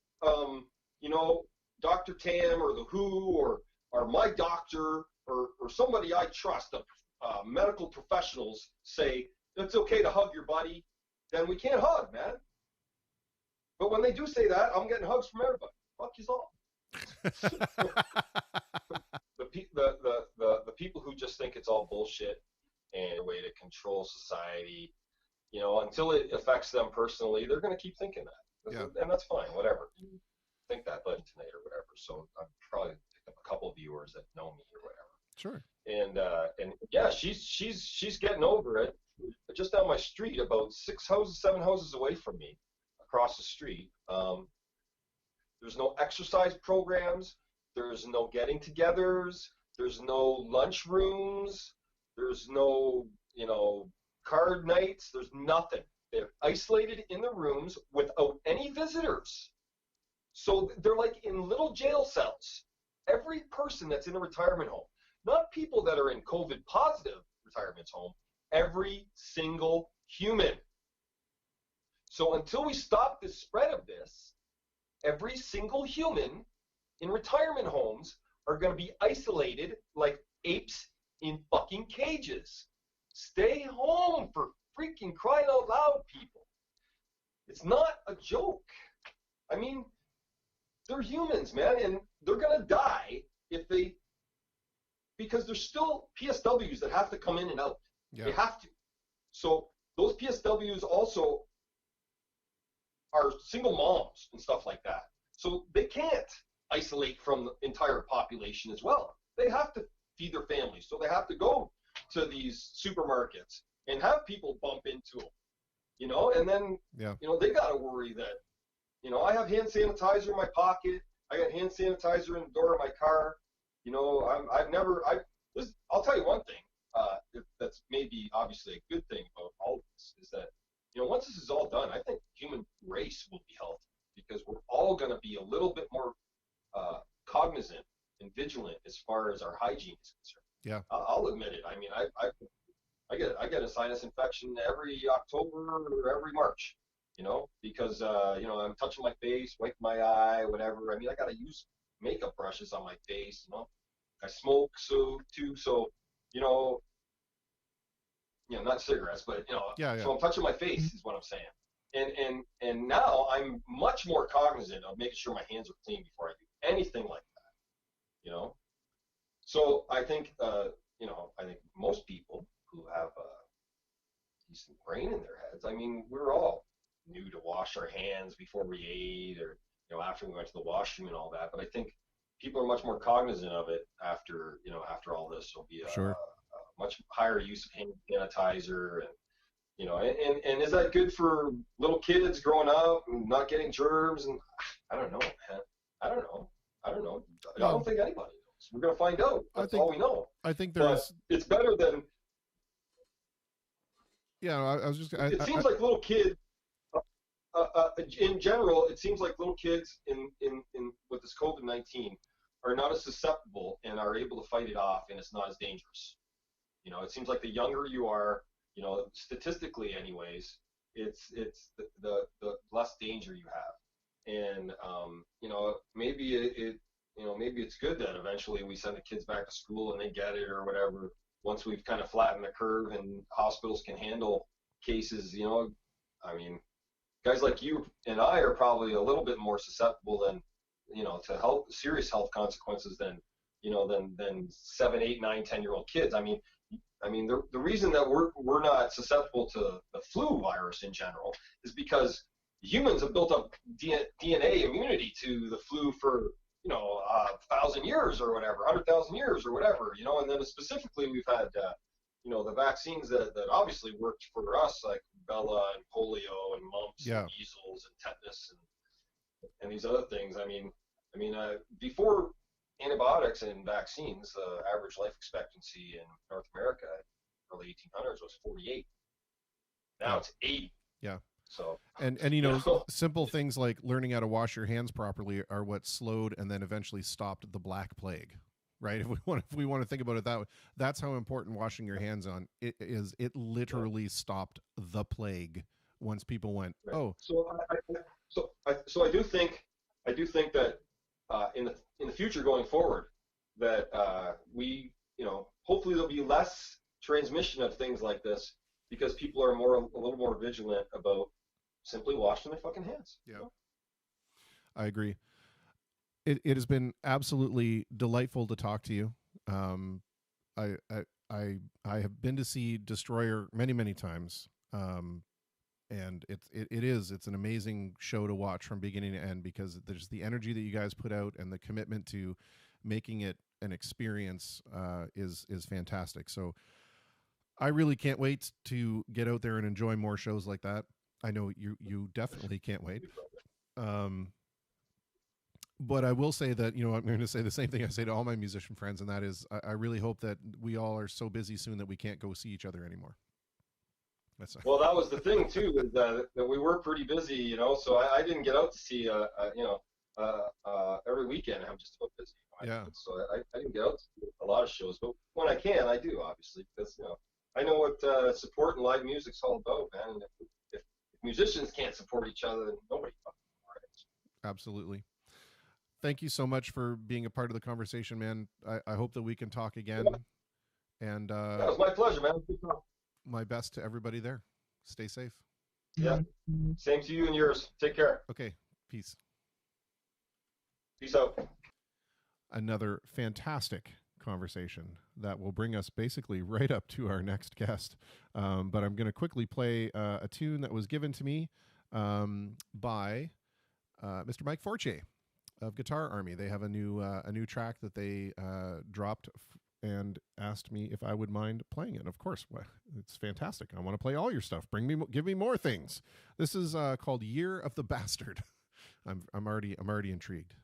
Dr. Tam or the WHO or my doctor or somebody I trust, medical professionals say it's okay to hug your buddy, then we can't hug, man. But when they do say that, I'm getting hugs from everybody. Fuck you all. The people who just think it's all bullshit and a way to control society, until it affects them personally, they're going to keep thinking that. Yeah. And that's fine, whatever. You think that button tonight or whatever. So I'm probably picked up a couple of viewers that know me or whatever. Sure. And yeah, she's getting over it. Just down my street, about 7 houses away from me, across the street. There's no exercise programs. There's no getting-togethers. There's no lunch rooms. There's no, card nights. There's nothing. They're isolated in the rooms without any visitors. So they're like in little jail cells. Every person that's in a retirement home, not people that are in COVID-positive retirement home, every single human. So until we stop the spread of this, every single human in retirement homes are going to be isolated like apes in fucking cages. Stay home, for freaking crying out loud, people. It's not a joke. I mean, they're humans, man, and they're going to die because there's still PSWs that have to come in and out. Yeah. They have to. So those PSWs also are single moms and stuff like that. So they can't isolate from the entire population as well. They have to feed their families. So they have to go to these supermarkets and have people bump into them, and then, they got to worry that, I have hand sanitizer in my pocket. I got hand sanitizer in the door of my car. I'll tell you one thing, that's maybe obviously a good thing about all of this is that, once this is all done, I think the human race will be healthy because we're all going to be a little bit more cognizant and vigilant as far as our hygiene is concerned. Yeah. I'll admit it. I mean, I get a sinus infection every October or every March. because I'm touching my face, wiping my eye, whatever. I mean, I got to use makeup brushes on my face. I smoke too, so not cigarettes, but Yeah, yeah. So I'm touching my face is what I'm saying. And now I'm much more cognizant of making sure my hands are clean before I do anything like that. So I think I think most people who have a decent brain in their heads, I mean, we're all new to wash our hands before we ate, or after we went to the washroom and all that. But I think people are much more cognizant of it after all this. There'll be Sure. a much higher use of hand sanitizer, and is that good for little kids growing up and not getting germs? And I don't know, man. I don't know. I don't think anybody knows. We're gonna find out. That's all we know. I think But there's. it's better than. Yeah, I was just. It seems like little kids. In general, it seems like little kids in with this COVID-19 are not as susceptible and are able to fight it off, and it's not as dangerous. It seems like the younger you are, statistically, anyways, it's the less danger you have, and maybe maybe it's good that eventually we send the kids back to school and they get it or whatever. Once we've kind of flattened the curve and hospitals can handle cases, I mean, guys like you and I are probably a little bit more susceptible than, to serious health consequences than 7, 8, 9, 10-year-old kids. I mean, the reason that we're not susceptible to the flu virus in general is because humans have built up DNA immunity to the flu for 1,000 years or whatever, 100,000 years or whatever, and then specifically we've had the vaccines that obviously worked for us, like Bella and polio and mumps and measles and tetanus and these other things. I mean, before antibiotics and vaccines, the average life expectancy in North America, early 1800s, was 48. Now it's 80. Yeah. So and simple things like learning how to wash your hands properly are what slowed and then eventually stopped the Black Plague, right? If we want to think about it that way, that's how important washing your hands it is. It literally stopped the plague once people went, right. Oh. So I do think that in the future going forward, that we hopefully there'll be less transmission of things like this because people are a little more vigilant about simply washing their fucking hands. Yeah, I agree. It has been absolutely delightful to talk to you. I have been to see Destroyer many times, and it's an amazing show to watch from beginning to end because there's the energy that you guys put out and the commitment to making it an experience is fantastic. So I really can't wait to get out there and enjoy more shows like that. I know you definitely can't wait. But I will say that, I'm going to say the same thing I say to all my musician friends, and that is I really hope that we all are so busy soon that we can't go see each other anymore. Well, that was the thing, too, is that we were pretty busy, so I didn't get out to see, every weekend. I'm just about busy. Yeah. So I didn't get out to a lot of shows, but when I can, I do, obviously, because, I know what support and live music's all about, man. And if musicians can't support each other, then nobody fucking supports. Absolutely. Thank you so much for being a part of the conversation, man. I hope that we can talk again. Yeah. And that was my pleasure, man. My best to everybody there. Stay safe. Yeah. Same to you and yours. Take care. Okay. Peace. Peace out. Another fantastic conversation that will bring us basically right up to our next guest. But I'm going to quickly play a tune that was given to me by Mr. Mike Fortier of Guitar Army. They have a new track that they dropped and asked me if I would mind playing it. Of course, it's fantastic. I want to play all your stuff. Give me more things. This is called Year of the Bastard. I'm already intrigued.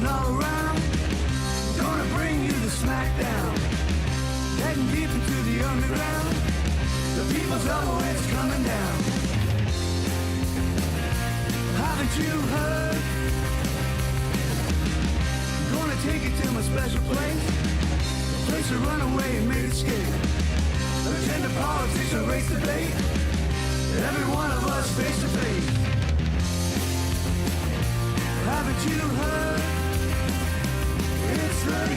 All around, gonna bring you the smackdown, heading deep into the underground. The people's elbow is coming down. Haven't you heard? Gonna take you to my special place, a place to run away and make escape. Agenda politics and race debate, every one of us face to face. Haven't you heard? It's the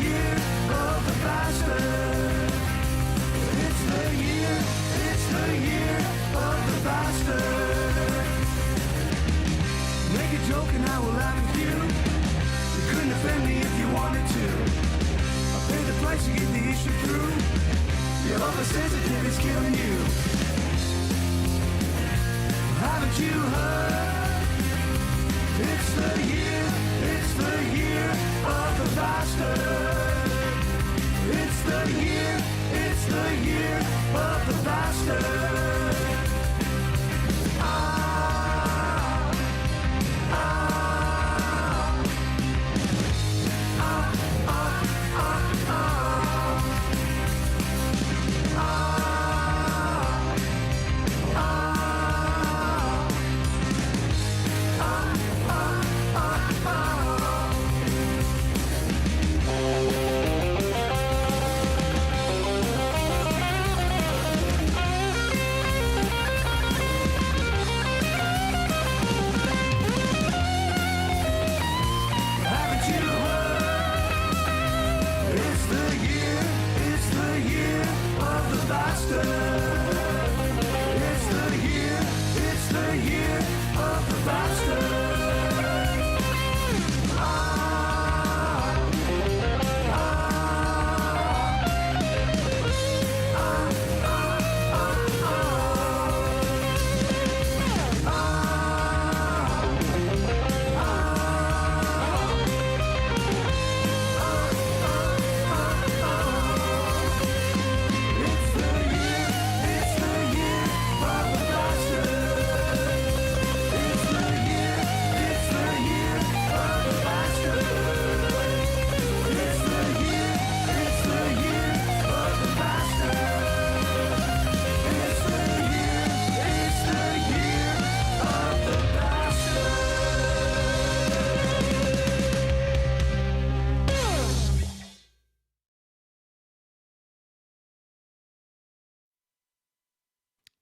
year of the bastard. It's the year of the bastard. Make a joke and I will laugh at you. You couldn't offend me if you wanted to. I'll pay the price to get the issue through. Your oversensitive is killing you. Haven't you heard? It's the year of the bastard. It's the year of the bastard.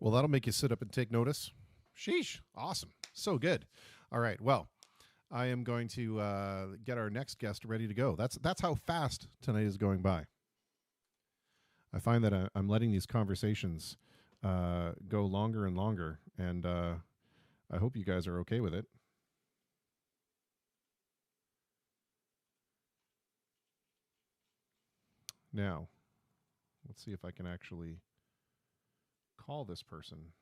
Well, that'll make you sit up and take notice. Sheesh. Awesome. So good. All right. Well, I am going to get our next guest ready to go. That's how fast tonight is going by. I find that I'm letting these conversations go longer and longer, and I hope you guys are okay with it. Now, let's see if I can actually call this person.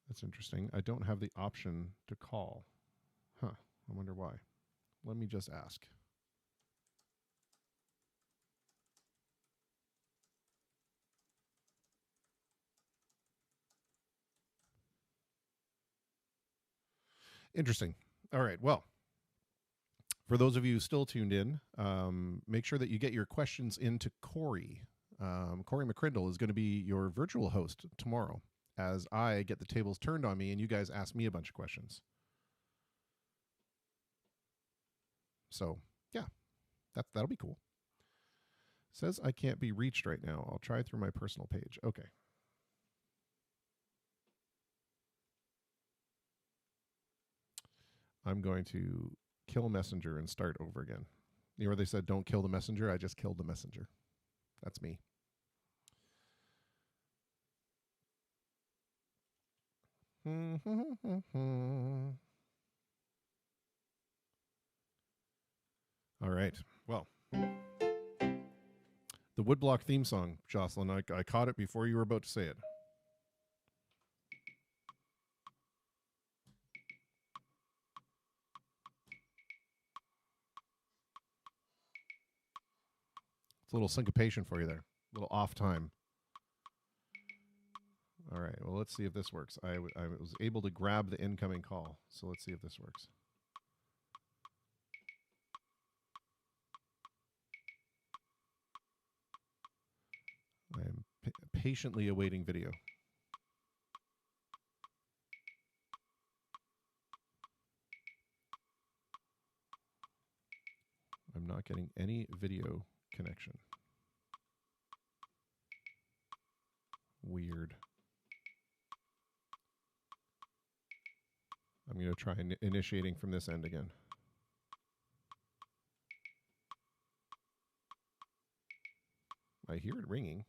That's interesting. I don't have the option to call. I wonder why. Let me just ask. Interesting. All right. Well, for those of you still tuned in, make sure that you get your questions into Corey. Corey McCrindle is going to be your virtual host tomorrow as I get the tables turned on me and you guys ask me a bunch of questions. So, yeah, that'll be cool. Says I can't be reached right now. I'll try through my personal page. Okay. I'm going to kill Messenger and start over again. You know where they said don't kill the messenger? I just killed the messenger. That's me. All right. Well, the woodblock theme song, Jocelyn, I caught it before you were about to say it. It's a little syncopation for you there. A little off time. All right. Well, let's see if this works. I was able to grab the incoming call. So let's see if this works. I am patiently awaiting video. I'm not getting any video connection. Weird. I'm going to try initiating from this end again. I hear it ringing.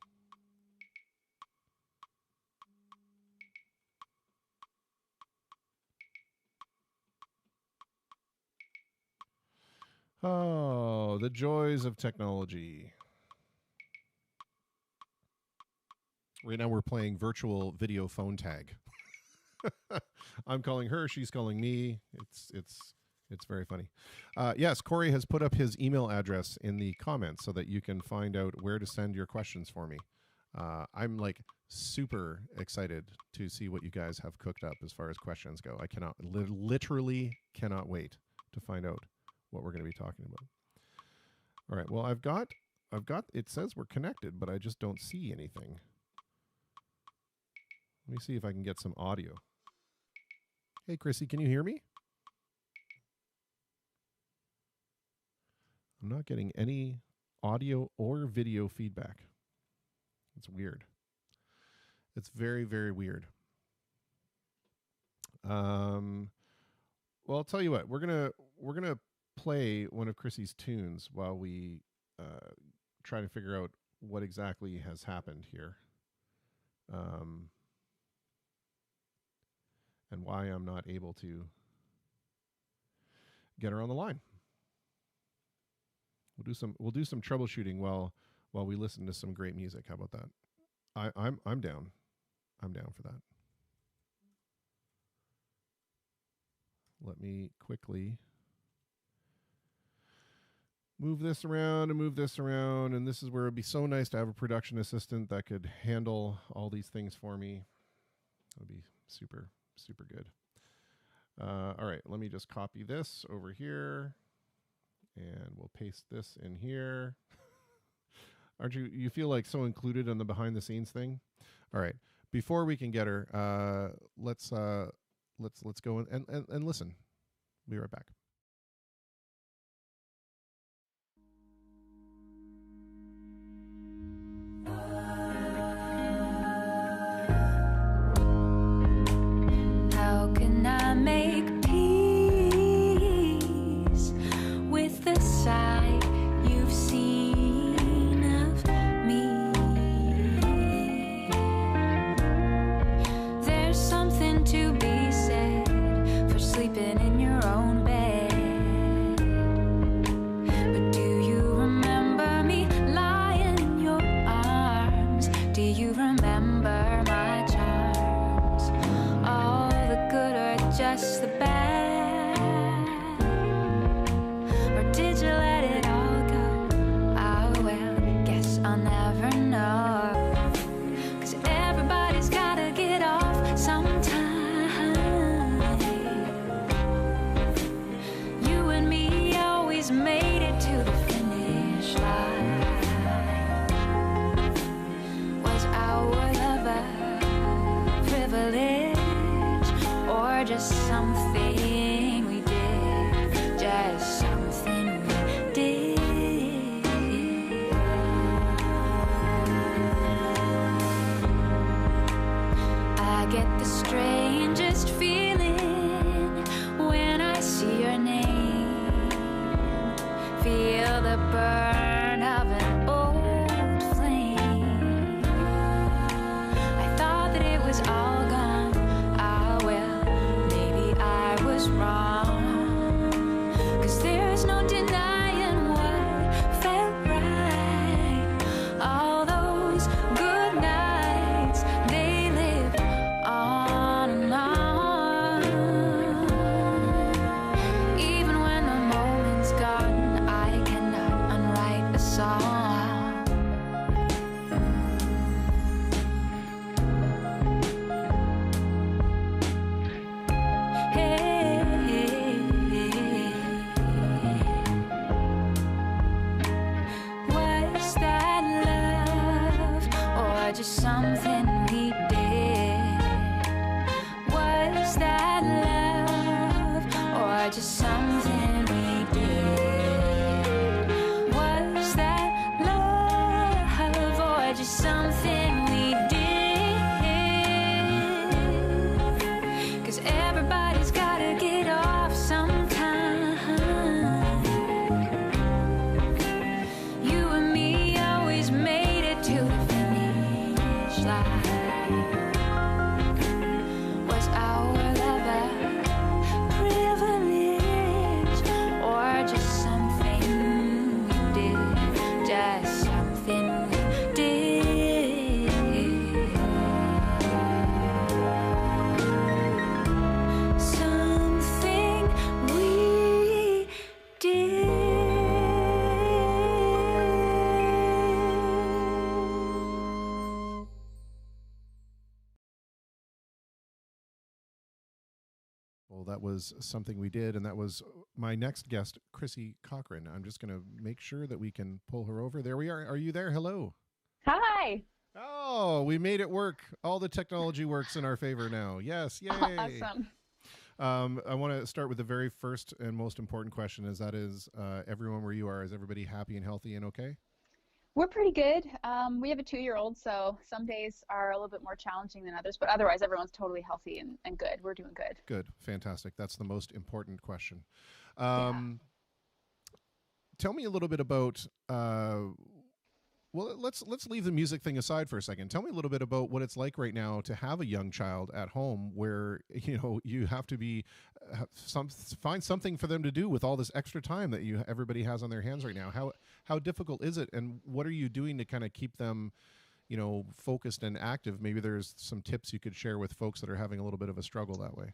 Oh, the joys of technology. Right now we're playing virtual video phone tag. I'm calling her, she's calling me. It's very funny. Yes, Corey has put up his email address in the comments so that you can find out where to send your questions for me. I'm like super excited to see what you guys have cooked up as far as questions go. I cannot, literally cannot wait to find out what we're going to be talking about. All right, well, I've got, it says we're connected, but I just don't see anything. Let me see if I can get some audio. Hey, Chrissy, can you hear me? I'm not getting any audio or video feedback. It's weird. It's very, very weird. Well, I'll tell you what. We're gonna play one of Chrissy's tunes while we try to figure out what exactly has happened here, and why I'm not able to get her on the line. We'll do some troubleshooting while we listen to some great music. How about that? I'm down. I'm down for that. Let me quickly move this around and move this around, and this is where it'd be so nice to have a production assistant that could handle all these things for me. That would be super, super good. All right, let me just copy this over here. And we'll paste this in here. Aren't you feel like so included in the behind the scenes thing? All right. Before we can get her, let's go and listen. Be right back. How can I make the side you've seen of me? There's something to be said for sleeping in your own bed. But do you remember me lying in your arms? Do you remember my charms? All the good or just the bad? Did you let it all go? Oh well, guess I'll never know. 'Cause everybody's gotta get off sometime. You and me always made it to the finish line. Was our love a privilege or just something we did? Just something get the strangest feeling when I see your name. Feel the burn of an old flame. I thought that it was all gone. Ah well, maybe I was wrong. 'Cause there's no denying what felt right. All those good nights, they lived on and on. Even when the moment's gone, I cannot unwrite a song. Hey, Well, that was something we did, and that was my next guest, Chrissi Cochrane. I'm just going to make sure that we can pull her over. There we are. Are you there? Hello. Hi. Oh, we made it work. All the technology works in our favor now. Yes, yay. Awesome. I want to start with the very first and most important question, everyone where you are, is everybody happy and healthy and okay? We're pretty good. We have a 2-year-old, so some days are a little bit more challenging than others, but otherwise everyone's totally healthy and good. We're doing good. Good. Fantastic. That's the most important question. Yeah. Tell me a little bit about well, let's leave the music thing aside for a second. Tell me a little bit about what it's like right now to have a young child at home, where you have to find something for them to do with all this extra time that everybody has on their hands right now. How difficult is it, and what are you doing to kind of keep them, focused and active? Maybe there's some tips you could share with folks that are having a little bit of a struggle that way.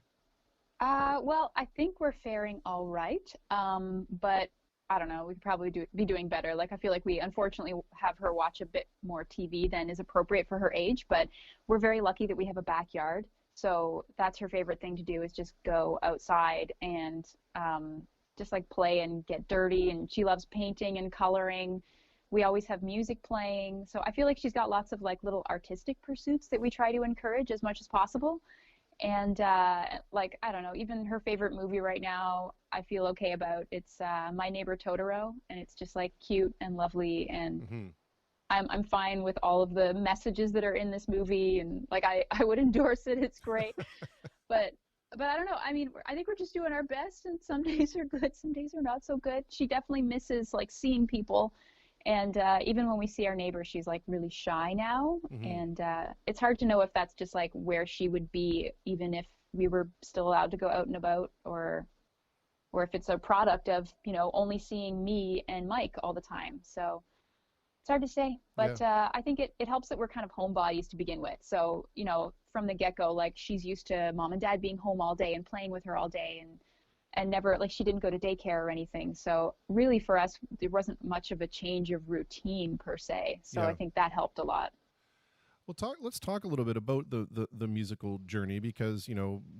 Well, I think we're faring all right, but I don't know, we could probably be doing better. Like, I feel like we unfortunately have her watch a bit more TV than is appropriate for her age, but we're very lucky that we have a backyard. So that's her favorite thing to do, is just go outside and just like play and get dirty. And she loves painting and coloring. We always have music playing. So I feel like she's got lots of like little artistic pursuits that we try to encourage as much as possible. And like, I don't know, even her favorite movie right now, I feel okay about. It's My Neighbor Totoro, and it's just like cute and lovely, and I'm fine with all of the messages that are in this movie, and like I would endorse it. It's great. but I don't know. I mean, I think we're just doing our best, and some days are good, some days are not so good. She definitely misses like seeing people. And even when we see our neighbor, she's like really shy now. And it's hard to know if that's just like where she would be, even if we were still allowed to go out and about, or if it's a product of, only seeing me and Mike all the time. So it's hard to say. But I think it helps that we're kind of homebodies to begin with. So, from the get-go, like, she's used to mom and dad being home all day and playing with her all day, and never, like, she didn't go to daycare or anything. So really for us, there wasn't much of a change of routine per se. So I think that helped a lot. Well, let's talk a little bit about the musical journey, because,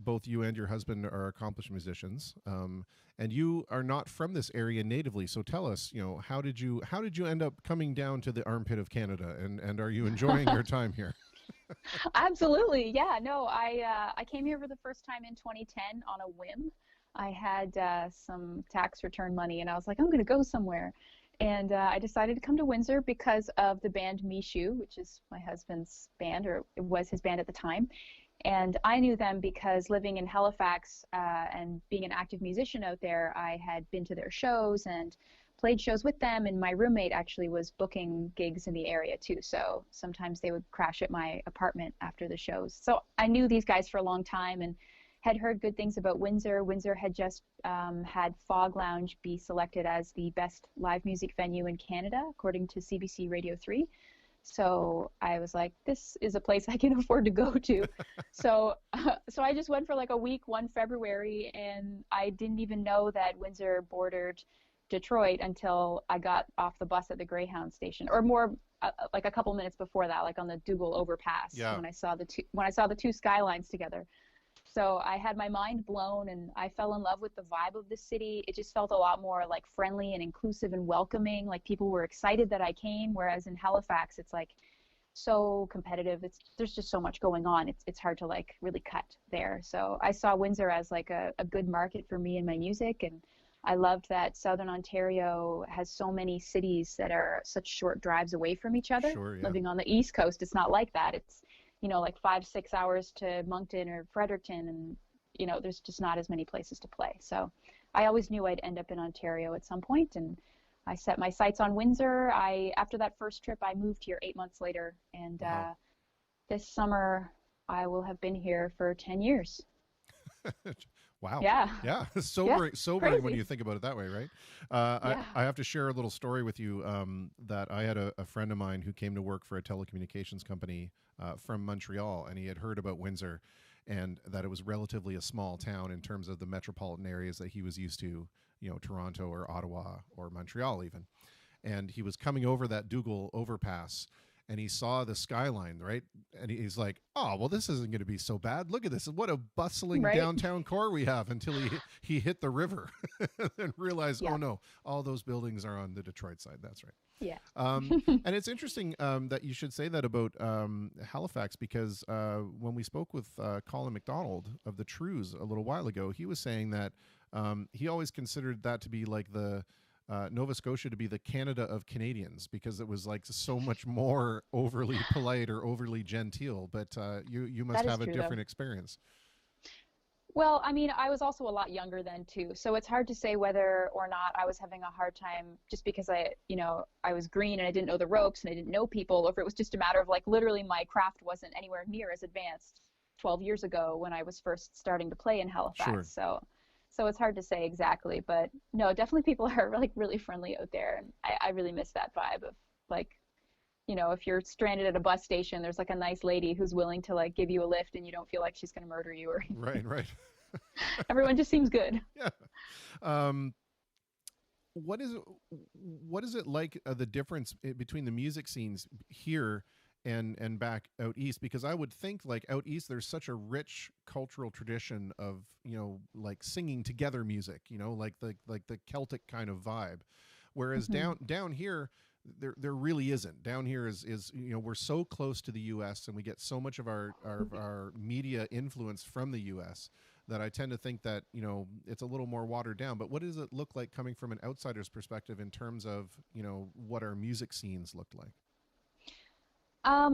both you and your husband are accomplished musicians, and you are not from this area natively. So tell us, how did you end up coming down to the armpit of Canada, and are you enjoying your time here? Absolutely. Yeah, no, I came here for the first time in 2010 on a whim. I had some tax return money, and I was like, I'm going to go somewhere. And I decided to come to Windsor because of the band Mishu, which is my husband's band, or it was his band at the time. And I knew them because living in Halifax and being an active musician out there, I had been to their shows and played shows with them. And my roommate actually was booking gigs in the area too. So sometimes they would crash at my apartment after the shows. So I knew these guys for a long time and had heard good things about Windsor. Windsor had just had Fog Lounge be selected as the best live music venue in Canada, according to CBC Radio 3. So I was like, this is a place I can afford to go to. So I just went for like a week one February, and I didn't even know that Windsor bordered Detroit until I got off the bus at the Greyhound station, or more like a couple minutes before that, like on the Dougal overpass, when I saw the two skylines together. So I had my mind blown, and I fell in love with the vibe of the city. It just felt a lot more like friendly and inclusive and welcoming. Like, people were excited that I came, whereas in Halifax, it's like so competitive. There's just so much going on. It's hard to like really cut there. So I saw Windsor as like a good market for me and my music, and I loved that Southern Ontario has so many cities that are such short drives away from each other. Sure, yeah. Living on the East Coast, it's not like that. It's like 5-6 hours to Moncton or Fredericton, and there's just not as many places to play. So I always knew I'd end up in Ontario at some point, and I set my sights on Windsor. After that first trip, I moved here 8 months later, and this summer I will have been here for 10 years. Wow. Yeah. Sobering when you think about it that way, right? Yeah. I have to share a little story with you that I had a friend of mine who came to work for a telecommunications company from Montreal, and he had heard about Windsor and that it was relatively a small town in terms of the metropolitan areas that he was used to, Toronto or Ottawa or Montreal even. And he was coming over that Dougal overpass, and he saw the skyline, right? And he's like, "Oh, well, this isn't going to be so bad. Look at this! What a bustling Right. downtown core we have." Until he hit the river, and realized, Yeah. "Oh no, all those buildings are on the Detroit side." That's right. Yeah. And it's interesting that you should say that about Halifax, because when we spoke with Colin McDonald of the Trews a little while ago, he was saying that he always considered that to be like the Nova Scotia to be the Canada of Canadians, because it was like so much more overly polite or overly genteel. But you must That is have a true, different though. experience. Well, I mean, I was also a lot younger then too, so it's hard to say whether or not I was having a hard time just because I was green and I didn't know the ropes and I didn't know people, or if it was just a matter of like literally my craft wasn't anywhere near as advanced 12 years ago when I was first starting to play in Halifax. Sure. So it's hard to say exactly, but no, definitely people are like really friendly out there, and I really miss that vibe of like, if you're stranded at a bus station, there's like a nice lady who's willing to like give you a lift and you don't feel like she's going to murder you or anything. Right. Everyone just seems good. Yeah. What is it like, the difference between the music scenes here and back out east? Because I would think like out east there's such a rich cultural tradition of like singing together music, like the Celtic kind of vibe, whereas down here there really isn't. Down here is we're so close to the US and we get so much of our media influence from the US that I tend to think that it's a little more watered down. But what does it look like coming from an outsider's perspective in terms of what our music scenes looked like?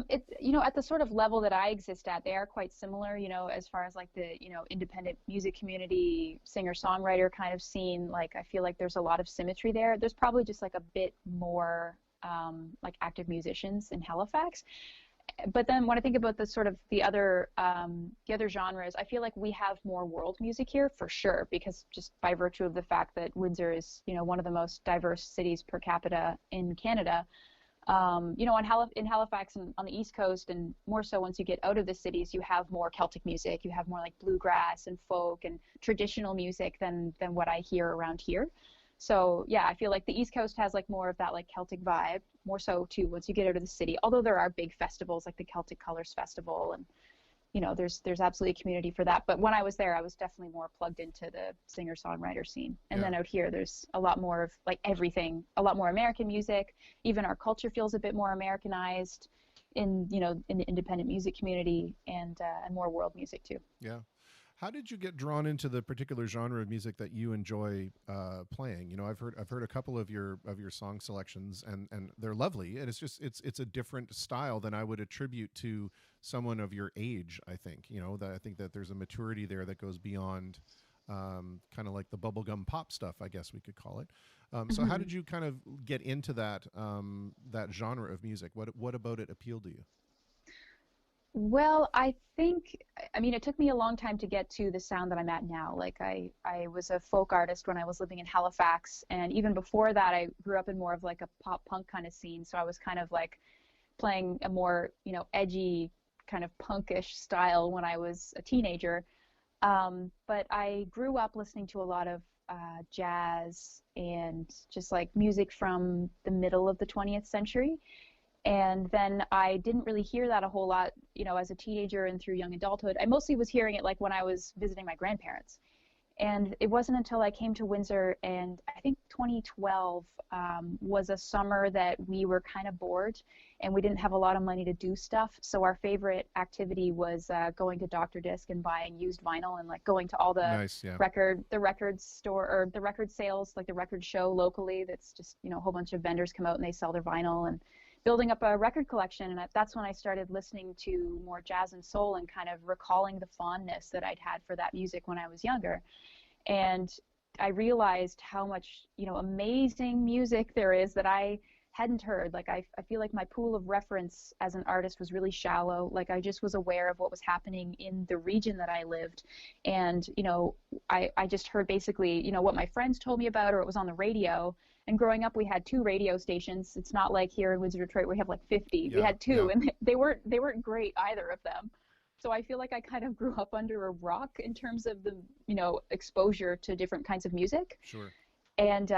It's, at the sort of level that I exist at, they are quite similar, as far as like the, independent music community, singer-songwriter kind of scene. Like, I feel like there's a lot of symmetry there. There's probably just like a bit more, like active musicians in Halifax. But then when I think about the sort of the other genres, I feel like we have more world music here for sure, because just by virtue of the fact that Windsor is, one of the most diverse cities per capita in Canada. In Halifax and on the East Coast, and more so once you get out of the cities, you have more Celtic music. You have more like bluegrass and folk and traditional music than what I hear around here. So yeah, I feel like the East Coast has like more of that like Celtic vibe, more so too once you get out of the city. Although there are big festivals like the Celtic Colors Festival, and there's absolutely a community for that. But when I was there, I was definitely more plugged into the singer-songwriter scene. And then out here, there's a lot more of like everything, a lot more American music. Even our culture feels a bit more Americanized in the independent music community, and more world music too. Yeah. How did you get drawn into the particular genre of music that you enjoy playing? I've heard a couple of your song selections, and they're lovely. And it's a different style than I would attribute to someone of your age. I think I think that there's a maturity there that goes beyond kind of like the bubblegum pop stuff, I guess we could call it. So how did you kind of get into that genre of music? What about it appealed to you? Well, I mean, it took me a long time to get to the sound that I'm at now. Like I was a folk artist when I was living in Halifax, and even before that, I grew up in more of like a pop punk kind of scene. So I was kind of like playing a more, edgy kind of punkish style when I was a teenager. But I grew up listening to a lot of jazz and just like music from the middle of the 20th century. And then I didn't really hear that a whole lot, as a teenager and through young adulthood. I mostly was hearing it like when I was visiting my grandparents. And it wasn't until I came to Windsor, and I think 2012 was a summer that we were kind of bored and we didn't have a lot of money to do stuff. So our favorite activity was going to Dr. Disc and buying used vinyl, and like going to all the record store or the record sales, like the record show locally. That's just, a whole bunch of vendors come out and they sell their vinyl, and building up a record collection. And that's when I started listening to more jazz and soul and kind of recalling the fondness that I'd had for that music when I was younger. And I realized how much, amazing music there is that I hadn't heard. Like I feel like my pool of reference as an artist was really shallow. Like I just was aware of what was happening in the region that I lived. And, I just heard basically, what my friends told me about, or it was on the radio. And growing up, we had 2 radio stations. It's not like here in Windsor, Detroit, we have like 50. We had 2, and they weren't great, either of them. So I feel like I kind of grew up under a rock in terms of the, exposure to different kinds of music. Sure. And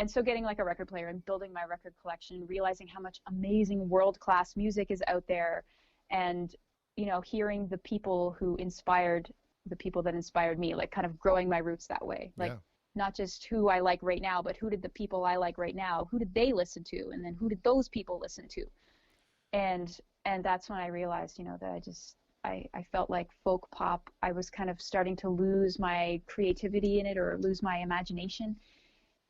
so getting like a record player and building my record collection, realizing how much amazing world-class music is out there, and hearing the people that inspired me, like kind of growing my roots that way, like not just who I like right now, but who did the people I like right now, who did they listen to, and then who did those people listen to, and that's when I realized that I felt like folk pop, I was kind of starting to lose my creativity in it, or lose my imagination.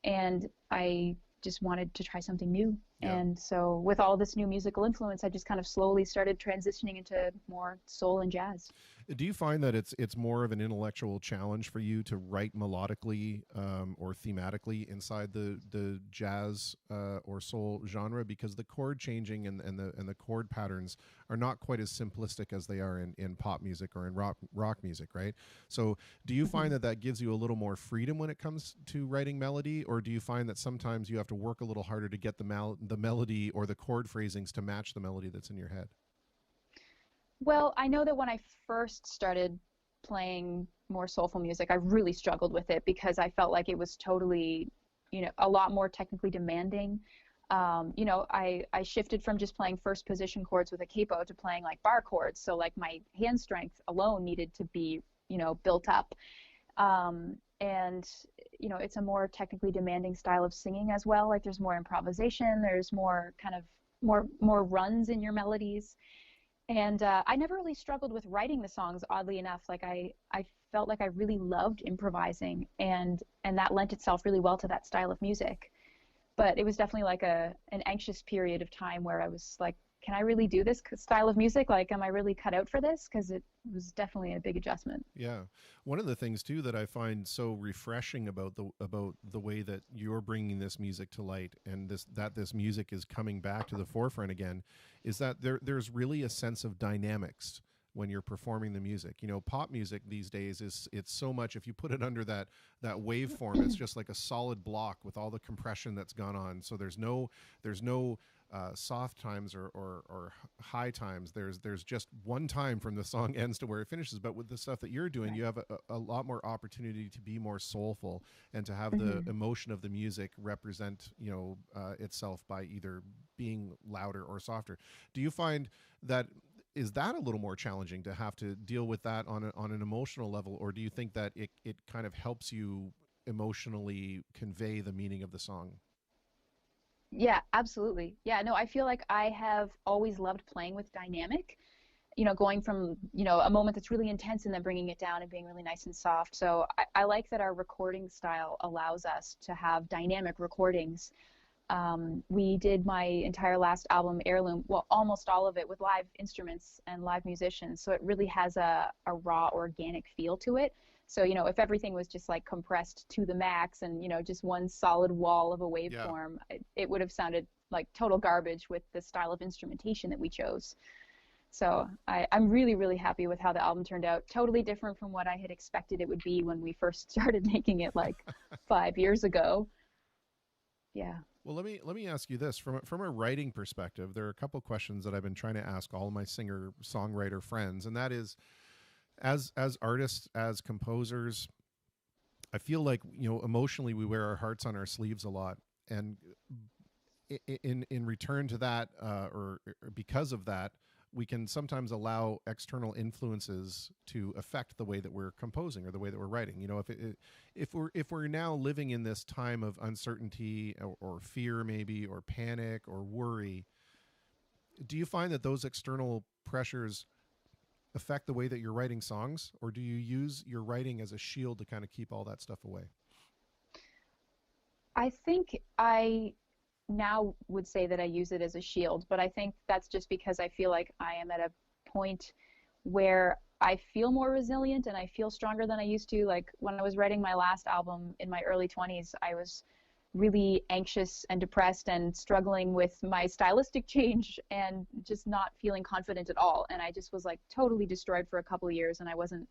And I just wanted to try something new. Yeah. And so with all this new musical influence, I just kind of slowly started transitioning into more soul and jazz. Do you find that it's more of an intellectual challenge for you to write melodically or thematically inside the jazz or soul genre, because the chord changing and the chord patterns are not quite as simplistic as they are in pop music or in rock music, right? So do you find that gives you a little more freedom when it comes to writing melody, or do you find that sometimes you have to work a little harder to get the melody or the chord phrasings to match the melody that's in your head? Well, I know that when I first started playing more soulful music, I really struggled with it, because I felt like it was totally, a lot more technically demanding. I shifted from just playing first position chords with a capo to playing like bar chords. So like my hand strength alone needed to be, built up. And it's a more technically demanding style of singing as well. Like there's more improvisation, there's more kind of more runs in your melodies. And I never really struggled with writing the songs, oddly enough. Like I felt like I really loved improvising, and that lent itself really well to that style of music. But it was definitely like an anxious period of time where I was like, can I really do this style of music? Like, am I really cut out for this? Because it was definitely a big adjustment. Yeah. One of the things too that I find so refreshing about the way that you're bringing this music to light, and this music is coming back to the forefront again, is that there's really a sense of dynamics when you're performing the music. Pop music these days it's so much, if you put it under that waveform, it's just like a solid block with all the compression that's gone on. So there's no soft times or high times. There's just one time from the song ends to where it finishes. But with the stuff that you're doing, you have a lot more opportunity to be more soulful and to have the emotion of the music represent itself by either being louder or softer. Do you find that is that a little more challenging to have to deal with that on an emotional level, or do you think that it kind of helps you emotionally convey the meaning of the song? Yeah, absolutely. Yeah, no, I feel like I have always loved playing with dynamic, going from, a moment that's really intense and then bringing it down and being really nice and soft. So I like that our recording style allows us to have dynamic recordings. We did my entire last album, Heirloom, well, almost all of it with live instruments and live musicians. So it really has a raw, organic feel to it. So, if everything was just like compressed to the max and, just one solid wall of a waveform, it would have sounded like total garbage with the style of instrumentation that we chose. So I'm really, really happy with how the album turned out. Totally different from what I had expected it would be when we first started making it like 5 years ago. Yeah. Well, let me ask you this. From a writing perspective, there are a couple questions that I've been trying to ask all of my singer-songwriter friends, and that is, as artists, as composers, I feel like, emotionally we wear our hearts on our sleeves a lot, and in return to that, or because of that, we can sometimes allow external influences to affect the way that we're composing or the way that we're writing. If we're now living in this time of uncertainty or fear, maybe, or panic or worry, do you find that those external pressures affect the way that you're writing songs, or do you use your writing as a shield to kind of keep all that stuff away? I think I now would say that I use it as a shield, but I think that's just because I feel like I am at a point where I feel more resilient and I feel stronger than I used to. Like when I was writing my last album in my early 20s, I was really anxious and depressed and struggling with my stylistic change and just not feeling confident at all. And I just was like totally destroyed for a couple of years, and I wasn't,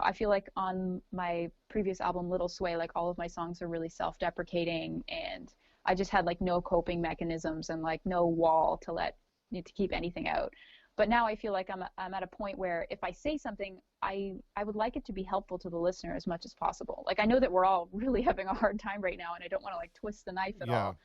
I feel like on my previous album, Little Sway, like all of my songs are really self-deprecating, and I just had like no coping mechanisms and like no wall to keep anything out. But now I feel like I'm at a point where if I say something, I would like it to be helpful to the listener as much as possible. Like, I know that we're all really having a hard time right now, and I don't want to like twist the knife at all.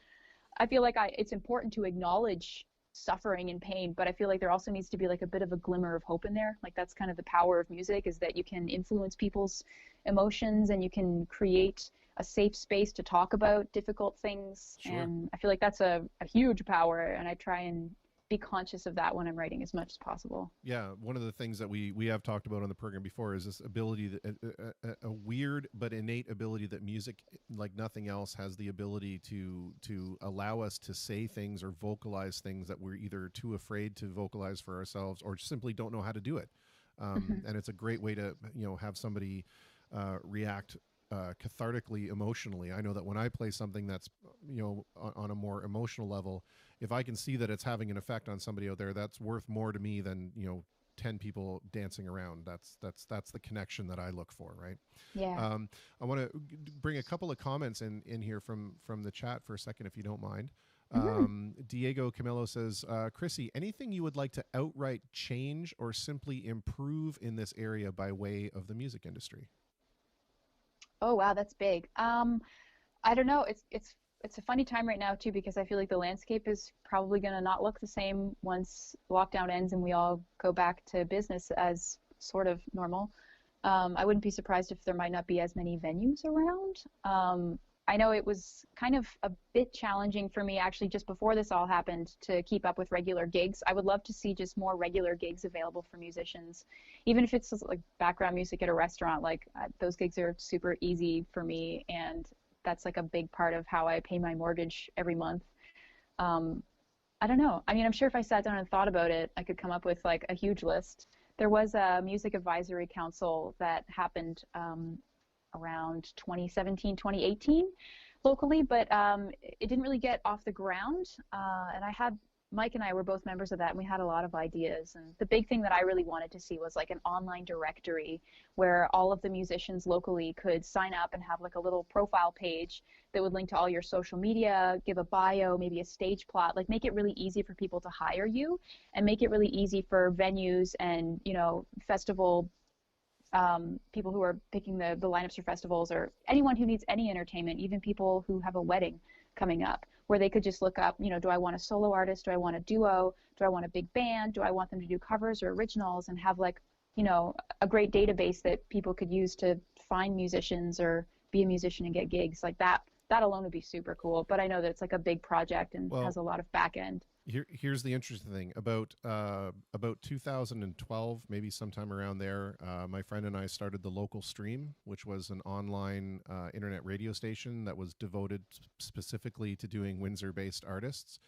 I feel like it's important to acknowledge suffering and pain, but I feel like there also needs to be like a bit of a glimmer of hope in there. Like, that's kind of the power of music, is that you can influence people's emotions and you can create a safe space to talk about difficult things. Sure. And I feel like that's a huge power, and I try and be conscious of that when I'm writing as much as possible. Yeah, one of the things that we have talked about on the program before is this ability, that a weird but innate ability that music, like nothing else, has the ability to allow us to say things or vocalize things that we're either too afraid to vocalize for ourselves or simply don't know how to do it. And it's a great way to, you know, have somebody react cathartically, emotionally. I know that when I play something that's, you know, on a more emotional level, if I can see that it's having an effect on somebody out there, that's worth more to me than, you know, 10 people dancing around. That's the connection that I look for, right? Yeah. I want to bring a couple of comments in here from the chat for a second, if you don't mind. Diego Camilo says, Chrissi, anything you would like to outright change or simply improve in this area by way of the music industry? Oh, wow, that's big. I don't know. It's a funny time right now too, because I feel like the landscape is probably going to not look the same once lockdown ends and we all go back to business as sort of normal. I wouldn't be surprised if there might not be as many venues around. I know it was kind of a bit challenging for me actually just before this all happened to keep up with regular gigs. I would love to see just more regular gigs available for musicians, even if it's just like background music at a restaurant. Like those gigs are super easy for me, and that's like a big part of how I pay my mortgage every month. I don't know. I mean, I'm sure if I sat down and thought about it, I could come up with like a huge list. There was a music advisory council that happened around 2017, 2018 locally, but it didn't really get off the ground. And Mike and I were both members of that, and we had a lot of ideas. And the big thing that I really wanted to see was like an online directory where all of the musicians locally could sign up and have like a little profile page that would link to all your social media, give a bio, maybe a stage plot, like make it really easy for people to hire you, and make it really easy for venues and, you know, festival people who are picking the lineups for festivals, or anyone who needs any entertainment, even people who have a wedding coming up, where they could just look up, you know, do I want a solo artist? Do I want a duo? Do I want a big band? Do I want them to do covers or originals? And have like, you know, a great database that people could use to find musicians or be a musician and get gigs. Like that alone would be super cool. But I know that it's like a big project and has a lot of back end. Here's the interesting thing about 2012, maybe sometime around there. My friend and I started the Local Stream, which was an online internet radio station that was devoted specifically to doing Windsor-based artists,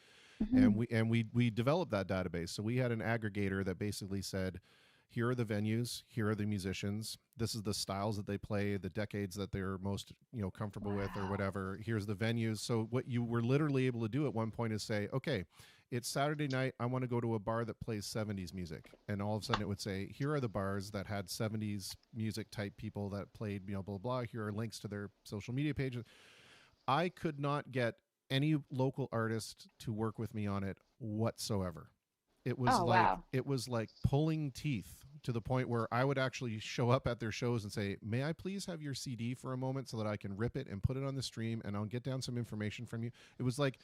and we developed that database. So we had an aggregator that basically said, here are the venues, here are the musicians, this is the styles that they play, the decades that they're most, you know, comfortable with or whatever. Here's the venues. So what you were literally able to do at one point is say, okay, it's Saturday night, I want to go to a bar that plays 70s music. And all of a sudden it would say, here are the bars that had 70s music type people that played, you know, blah, blah, blah. Here are links to their social media pages. I could not get any local artist to work with me on it whatsoever. It was it was like pulling teeth, to the point where I would actually show up at their shows and say, may I please have your CD for a moment so that I can rip it and put it on the stream and I'll get down some information from you. It was like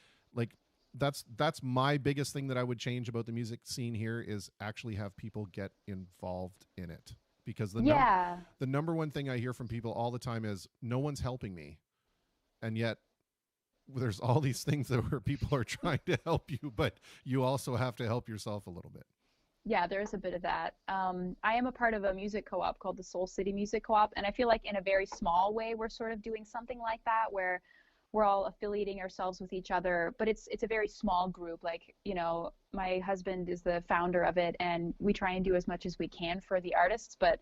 that's my biggest thing that I would change about the music scene here, is actually have people get involved in it. Because the number one thing I hear from people all the time is, no one's helping me. And yet there's all these things where people are trying to help you, but you also have to help yourself a little bit. Yeah, there is a bit of that. I am a part of a music co-op called the Soul City Music Co-op, and I feel like in a very small way we're sort of doing something like that, where we're all affiliating ourselves with each other, but it's a very small group. Like, you know, my husband is the founder of it, and we try and do as much as we can for the artists, but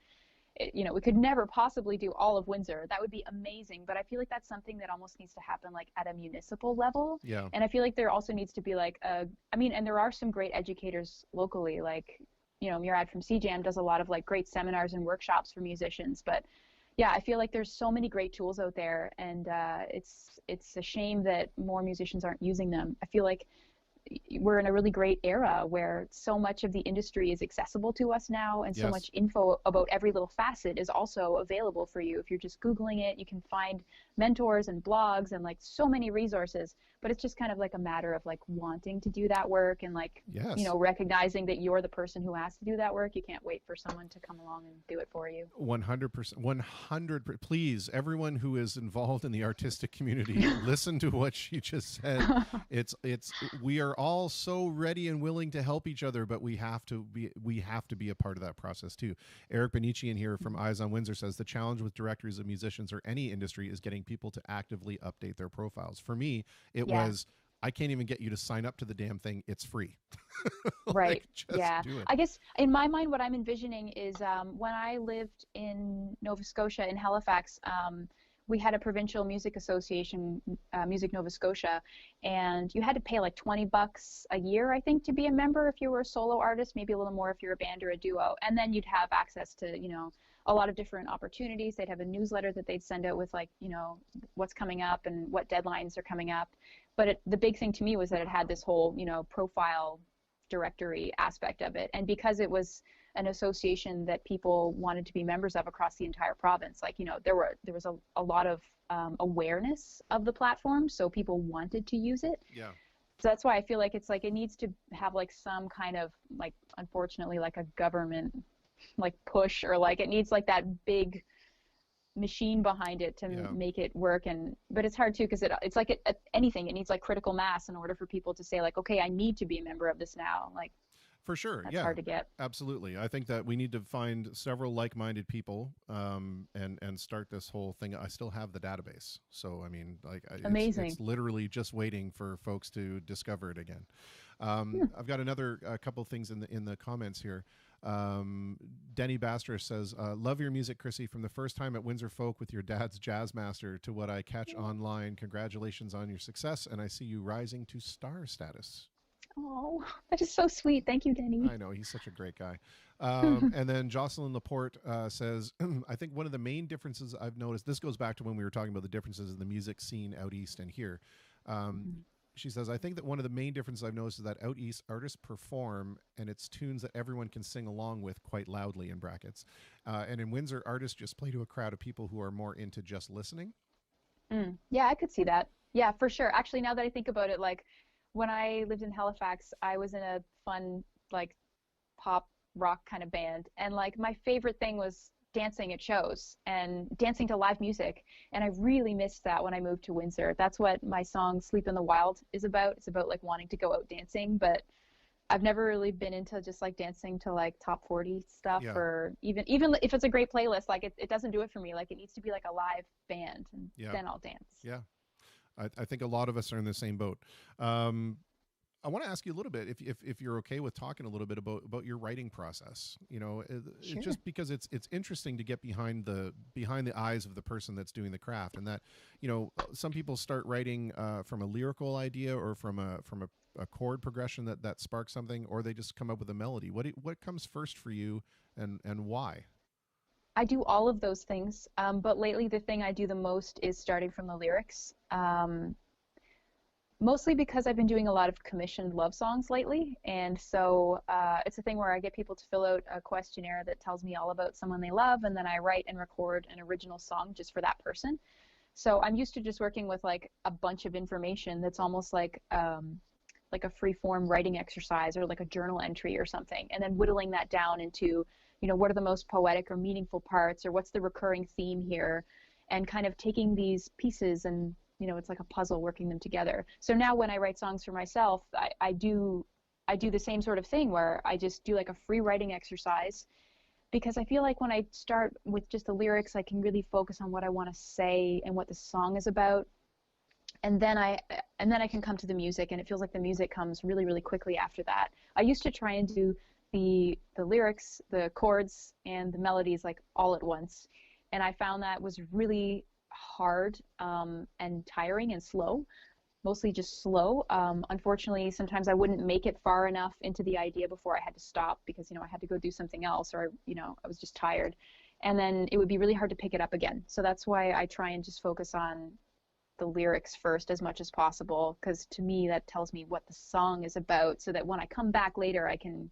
you know, we could never possibly do all of Windsor. That would be amazing, but I feel like that's something that almost needs to happen like at a municipal level. Yeah. And I feel like there also needs to be like and there are some great educators locally, like, you know, Murad from CJAM does a lot of like great seminars and workshops for musicians. But yeah, I feel like there's so many great tools out there, and it's a shame that more musicians aren't using them. I feel like we're in a really great era where so much of the industry is accessible to us now, and so Yes. much info about every little facet is also available for you. If you're just Googling it, you can find mentors and blogs and like so many resources, but it's just kind of like a matter of like wanting to do that work and like, Yes. you know, recognizing that you're the person who has to do that work. You can't wait for someone to come along and do it for you. 100%. 100. Please, everyone who is involved in the artistic community, listen to what she just said. We are all so ready and willing to help each other, but we have to be a part of that process too. Eric Benici in here from Eyes on Windsor says the challenge with directors of musicians or any industry is getting people to actively update their profiles. For me, it was, I can't even get you to sign up to the damn thing. It's free. Right. Just Yeah. do it. I guess in my mind, what I'm envisioning is when I lived in Nova Scotia, in Halifax, we had a provincial music association, Music Nova Scotia, and you had to pay like $20 a year, I think, to be a member if you were a solo artist, maybe a little more if you're a band or a duo. And then you'd have access to, you know, a lot of different opportunities. They'd have a newsletter that they'd send out with like, you know, what's coming up and what deadlines are coming up. But the big thing to me was that it had this whole, you know, profile directory aspect of it. And because it was an association that people wanted to be members of across the entire province, like, you know, there was a lot of awareness of the platform, so people wanted to use it. Yeah. So that's why I feel like it's like it needs to have like some kind of like, unfortunately, like a government like push, or like it needs like that big machine behind it to make it work. And but it's hard too, because it's like anything, it needs like critical mass in order for people to say like, okay, I need to be a member of this now. Like, for sure. that's hard to get. Absolutely. I think that we need to find several like-minded people and start this whole thing. I still have the database. So, I mean, like, Amazing. It's literally just waiting for folks to discover it again. I've got another couple things in the comments here. Denny Baster says, love your music, Chrissi, from the first time at Windsor Folk with your dad's jazz master to what I catch online. Congratulations on your success, and I see you rising to star status. Oh, that is so sweet. Thank you, Denny. I know, he's such a great guy. And then Jocelyn Laporte says, I think one of the main differences I've noticed, this goes back to when we were talking about the differences in the music scene out east and here. She says, I think that one of the main differences I've noticed is that out east artists perform and it's tunes that everyone can sing along with quite loudly, in brackets. And in Windsor, artists just play to a crowd of people who are more into just listening. Yeah, I could see that. Yeah, for sure. Actually, now that I think about it, like when I lived in Halifax, I was in a fun, like pop rock kind of band. And like my favorite thing was dancing at shows and dancing to live music, and I really missed that when I moved to Windsor. That's what my song Sleep in the Wild is about. It's about like wanting to go out dancing, but I've never really been into just like dancing to like top 40 stuff, or even if it's a great playlist, like it doesn't do it for me. Like it needs to be like a live band, and then I'll dance. Yeah, I think a lot of us are in the same boat. I want to ask you a little bit, if you're okay with talking a little bit about your writing process. You know, Sure. just because it's interesting to get behind the eyes of the person that's doing the craft, and that, you know, some people start writing from a lyrical idea or from a chord progression that sparks something, or they just come up with a melody. What comes first for you, and why? I do all of those things, but lately the thing I do the most is starting from the lyrics. Mostly because I've been doing a lot of commissioned love songs lately, and so it's a thing where I get people to fill out a questionnaire that tells me all about someone they love, and then I write and record an original song just for that person. So I'm used to just working with like a bunch of information that's almost like a free-form writing exercise or like a journal entry or something, and then whittling that down into, you know, what are the most poetic or meaningful parts, or what's the recurring theme here, and kind of taking these pieces and, you know, it's like a puzzle, working them together. So now when I write songs for myself, I do the same sort of thing where I just do like a free writing exercise, because I feel like when I start with just the lyrics, I can really focus on what I want to say and what the song is about. And then I can come to the music, and it feels like the music comes really, really quickly after that. I used to try and do the lyrics, the chords, and the melodies like all at once, and I found that was really hard and tiring and slow, mostly just slow. Unfortunately, sometimes I wouldn't make it far enough into the idea before I had to stop because, you know, I had to go do something else, or, you know, I was just tired, and then it would be really hard to pick it up again. So that's why I try and just focus on the lyrics first as much as possible, because to me that tells me what the song is about, so that when I come back later I can,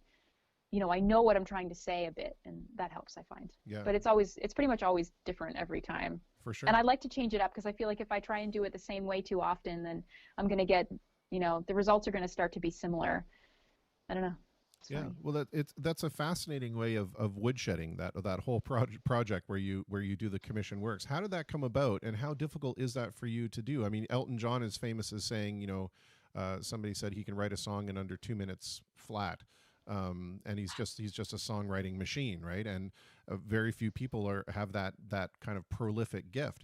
I know what I'm trying to say a bit, and that helps, I find. Yeah. But it's pretty much always different every time. For sure. And I like to change it up, because I feel like if I try and do it the same way too often, then I'm going to get, the results are going to start to be similar. I don't know. It's yeah. funny. Well, that's a fascinating way of woodshedding, that whole project where you do the commission works. How did that come about, and how difficult is that for you to do? I mean, Elton John is famous as saying, somebody said he can write a song in under 2 minutes flat. And he's just a songwriting machine, right? And very few people have that kind of prolific gift.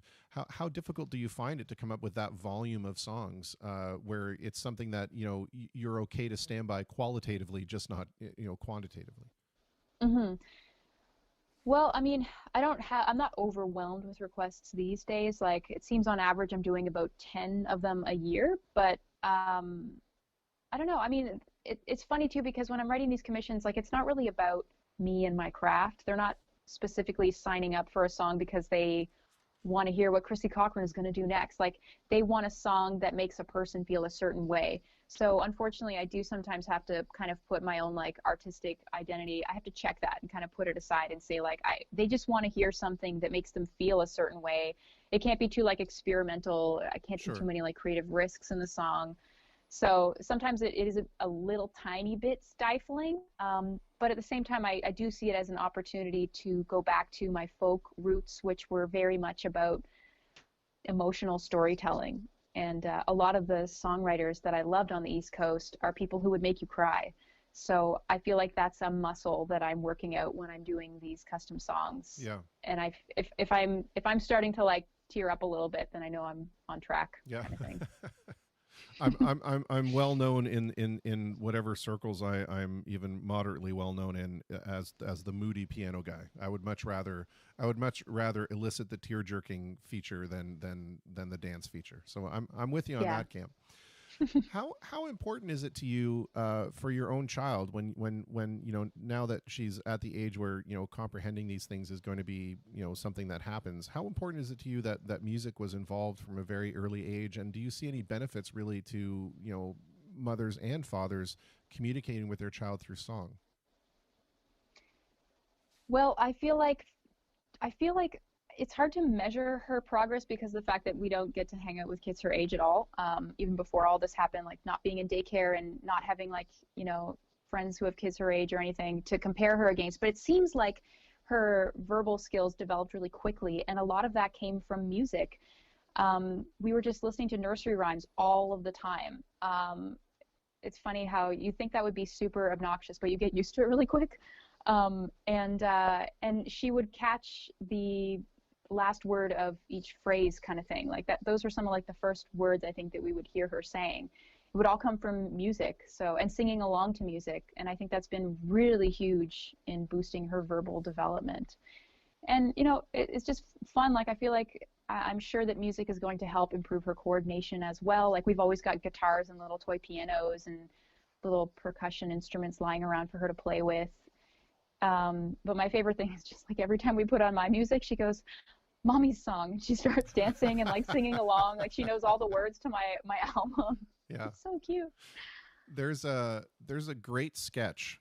How difficult do you find it to come up with that volume of songs, where it's something that you're okay to stand by qualitatively, just not quantitatively? Mm-hmm. Well, I mean, I'm not overwhelmed with requests these days. Like, it seems on average I'm doing about 10 of them a year, but I don't know. I mean, it's funny too, because when I'm writing these commissions, like, it's not really about me and my craft. They're not specifically signing up for a song because they want to hear what Chrissi Cochrane is going to do next. Like, they want a song that makes a person feel a certain way. So unfortunately, I do sometimes have to kind of put my own like artistic identity. I have to check that and kind of put it aside and say, like, they just want to hear something that makes them feel a certain way. It can't be too like experimental. I can't Sure. do too many like creative risks in the song. So sometimes it is a little tiny bit stifling, but at the same time, I do see it as an opportunity to go back to my folk roots, which were very much about emotional storytelling. And a lot of the songwriters that I loved on the East Coast are people who would make you cry. So I feel like that's a muscle that I'm working out when I'm doing these custom songs. Yeah. And if I'm starting to like tear up a little bit, then I know I'm on track. Yeah. Kind of thing. I'm well known in whatever circles I'm even moderately well known in as the moody piano guy. I would much rather elicit the tear jerking feature than the dance feature. So I'm with you on Yeah. that camp. How important is it to you for your own child when now that she's at the age where comprehending these things is going to be something that happens? How important is it to you that music was involved from a very early age, and do you see any benefits really to mothers and fathers communicating with their child through song? Well, I feel like it's hard to measure her progress because of the fact that we don't get to hang out with kids her age at all. Even before all this happened, like not being in daycare and not having like, friends who have kids her age or anything to compare her against. But it seems like her verbal skills developed really quickly, and a lot of that came from music. We were just listening to nursery rhymes all of the time. It's funny how you think that would be super obnoxious, but you get used to it really quick. And she would catch the last word of each phrase kind of thing, like that. Those were some of like the first words I think that we would hear her saying. It would all come from music, and singing along to music, and I think that's been really huge in boosting her verbal development. And it's just fun. Like, I feel like I'm sure that music is going to help improve her coordination as well. Like, we've always got guitars and little toy pianos and little percussion instruments lying around for her to play with. But my favorite thing is just like every time we put on my music, she goes, "Mommy's song," and she starts dancing and like singing along. Like, she knows all the words to my album. Yeah. It's so cute. There's a great sketch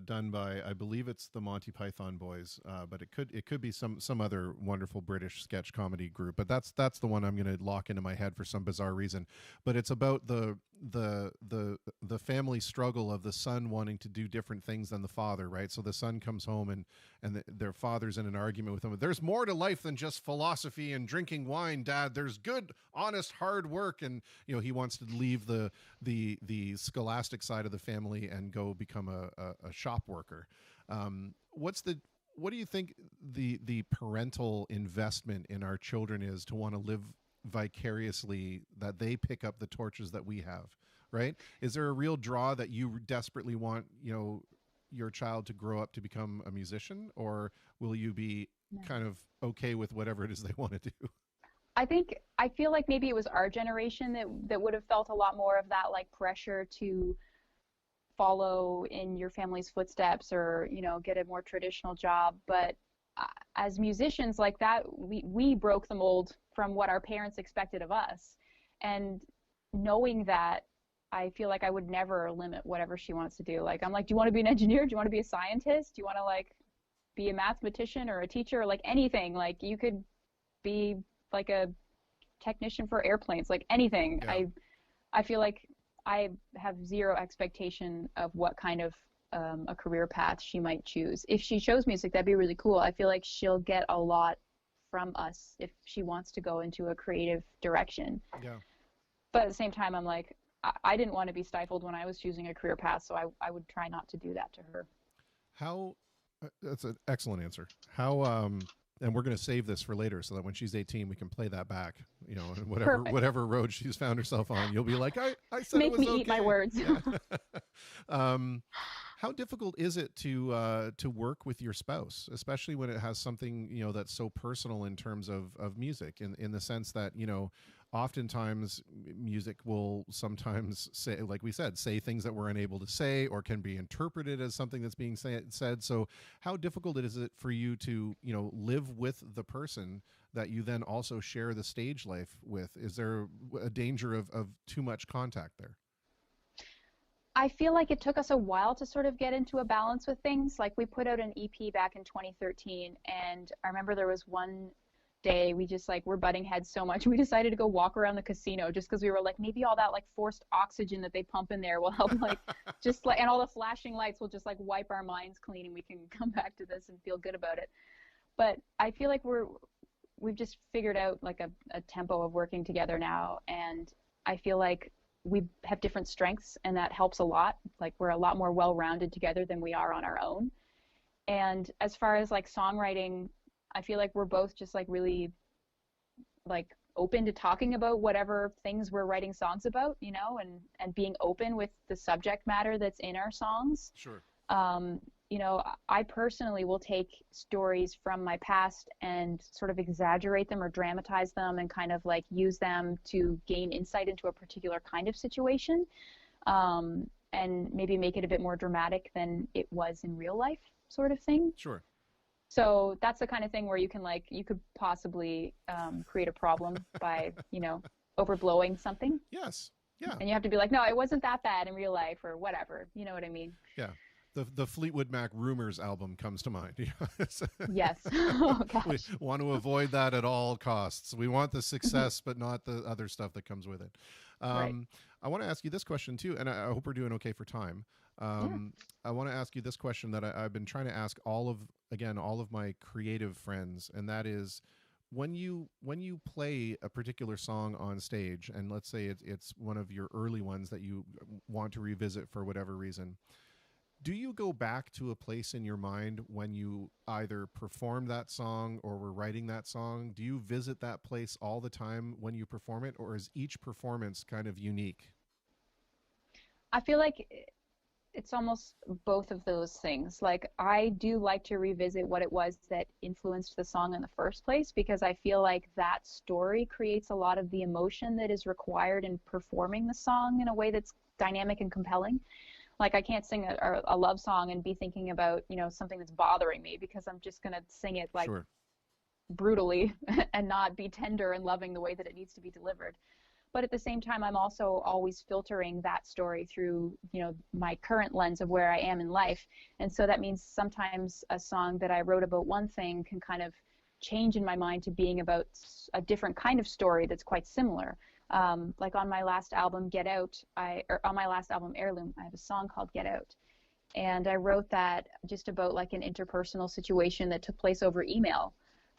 done by, I believe it's the Monty Python boys, but it could be some other wonderful British sketch comedy group. But that's the one I'm going to lock into my head for some bizarre reason. But it's about the family struggle of the son wanting to do different things than the father, right? So the son comes home and their father's in an argument with him. There's more to life than just philosophy and drinking wine, Dad. There's good, honest, hard work, and he wants to leave the scholastic side of the family and go become a shop worker. What do you think the parental investment in our children is to want to live vicariously, that they pick up the torches that we have, right? Is there a real draw that you desperately want your child to grow up to become a musician, or will you be kind of okay with whatever it is they want to do? I feel like maybe it was our generation that would have felt a lot more of that like pressure to follow in your family's footsteps or get a more traditional job. But as musicians, like that, we broke the mold from what our parents expected of us. And knowing that, I feel like I would never limit whatever she wants to do. Like, I'm like, do you want to be an engineer? Do you want to be a scientist? Do you want to like be a mathematician or a teacher, or like anything? Like, you could be like a technician for airplanes, like anything. Yeah. I feel like I have zero expectation of what kind of a career path she might choose. If she chose music, that'd be really cool. I feel like she'll get a lot from us if she wants to go into a creative direction. Yeah. But at the same time, I'm like, I didn't want to be stifled when I was choosing a career path, so I would try not to do that to her. How, that's an excellent answer. How, and we're going to save this for later so that when she's 18, we can play that back, you know, whatever road she's found herself on, you'll be like, I said Make it was me okay. eat my words. Yeah. How difficult is it to work with your spouse, especially when it has something, you know, that's so personal in terms of music, in the sense that, you know, oftentimes music will sometimes say, like we said, say things that we're unable to say, or can be interpreted as something that's being said. So how difficult is it for you to, you know, live with the person that you then also share the stage life with? Is there a danger of too much contact there? I feel like it took us a while to sort of get into a balance with things. Like, we put out an EP back in 2013, and I remember there was one day we just like were butting heads so much we decided to go walk around the casino, just because we were like, maybe all that like forced oxygen that they pump in there will help, like just like, and all the flashing lights will just like wipe our minds clean, and we can come back to this and feel good about it. But I feel like we've just figured out like a tempo of working together now, and I feel like we have different strengths, and that helps a lot. Like, we're a lot more well-rounded together than we are on our own. And as far as like songwriting, I feel like we're both just like really like open to talking about whatever things we're writing songs about, you know, and being open with the subject matter that's in our songs. Sure. You know, I personally will take stories from my past and sort of exaggerate them or dramatize them and kind of like use them to gain insight into a particular kind of situation, and maybe make it a bit more dramatic than it was in real life, sort of thing. Sure. So that's the kind of thing where you could possibly create a problem by, you know, overblowing something. Yes. Yeah. And you have to be like, no, it wasn't that bad in real life, or whatever. You know what I mean? Yeah. The Fleetwood Mac Rumors album comes to mind. Yes. Oh, gosh. We want to avoid that at all costs. We want the success, but not the other stuff that comes with it. Right. I want to ask you this question too, and I hope we're doing okay for time. I want to ask you this question that I've been trying to ask all of my creative friends, and that is, when you play a particular song on stage, and let's say it's one of your early ones that you want to revisit for whatever reason, do you go back to a place in your mind when you either performed that song or were writing that song? Do you visit that place all the time when you perform it, or is each performance kind of unique? I feel like it's almost both of those things. Like, I do like to revisit what it was that influenced the song in the first place, because I feel like that story creates a lot of the emotion that is required in performing the song in a way that's dynamic and compelling. Like, I can't sing a love song and be thinking about, you know, something that's bothering me, because I'm just going to sing it like Sure. brutally and not be tender and loving the way that it needs to be delivered. But at the same time, I'm also always filtering that story through, you know, my current lens of where I am in life. And so that means sometimes a song that I wrote about one thing can kind of change in my mind to being about a different kind of story that's quite similar. Like on my last album, Get Out, on my last album, Heirloom, I have a song called Get Out. And I wrote that just about like an interpersonal situation that took place over email.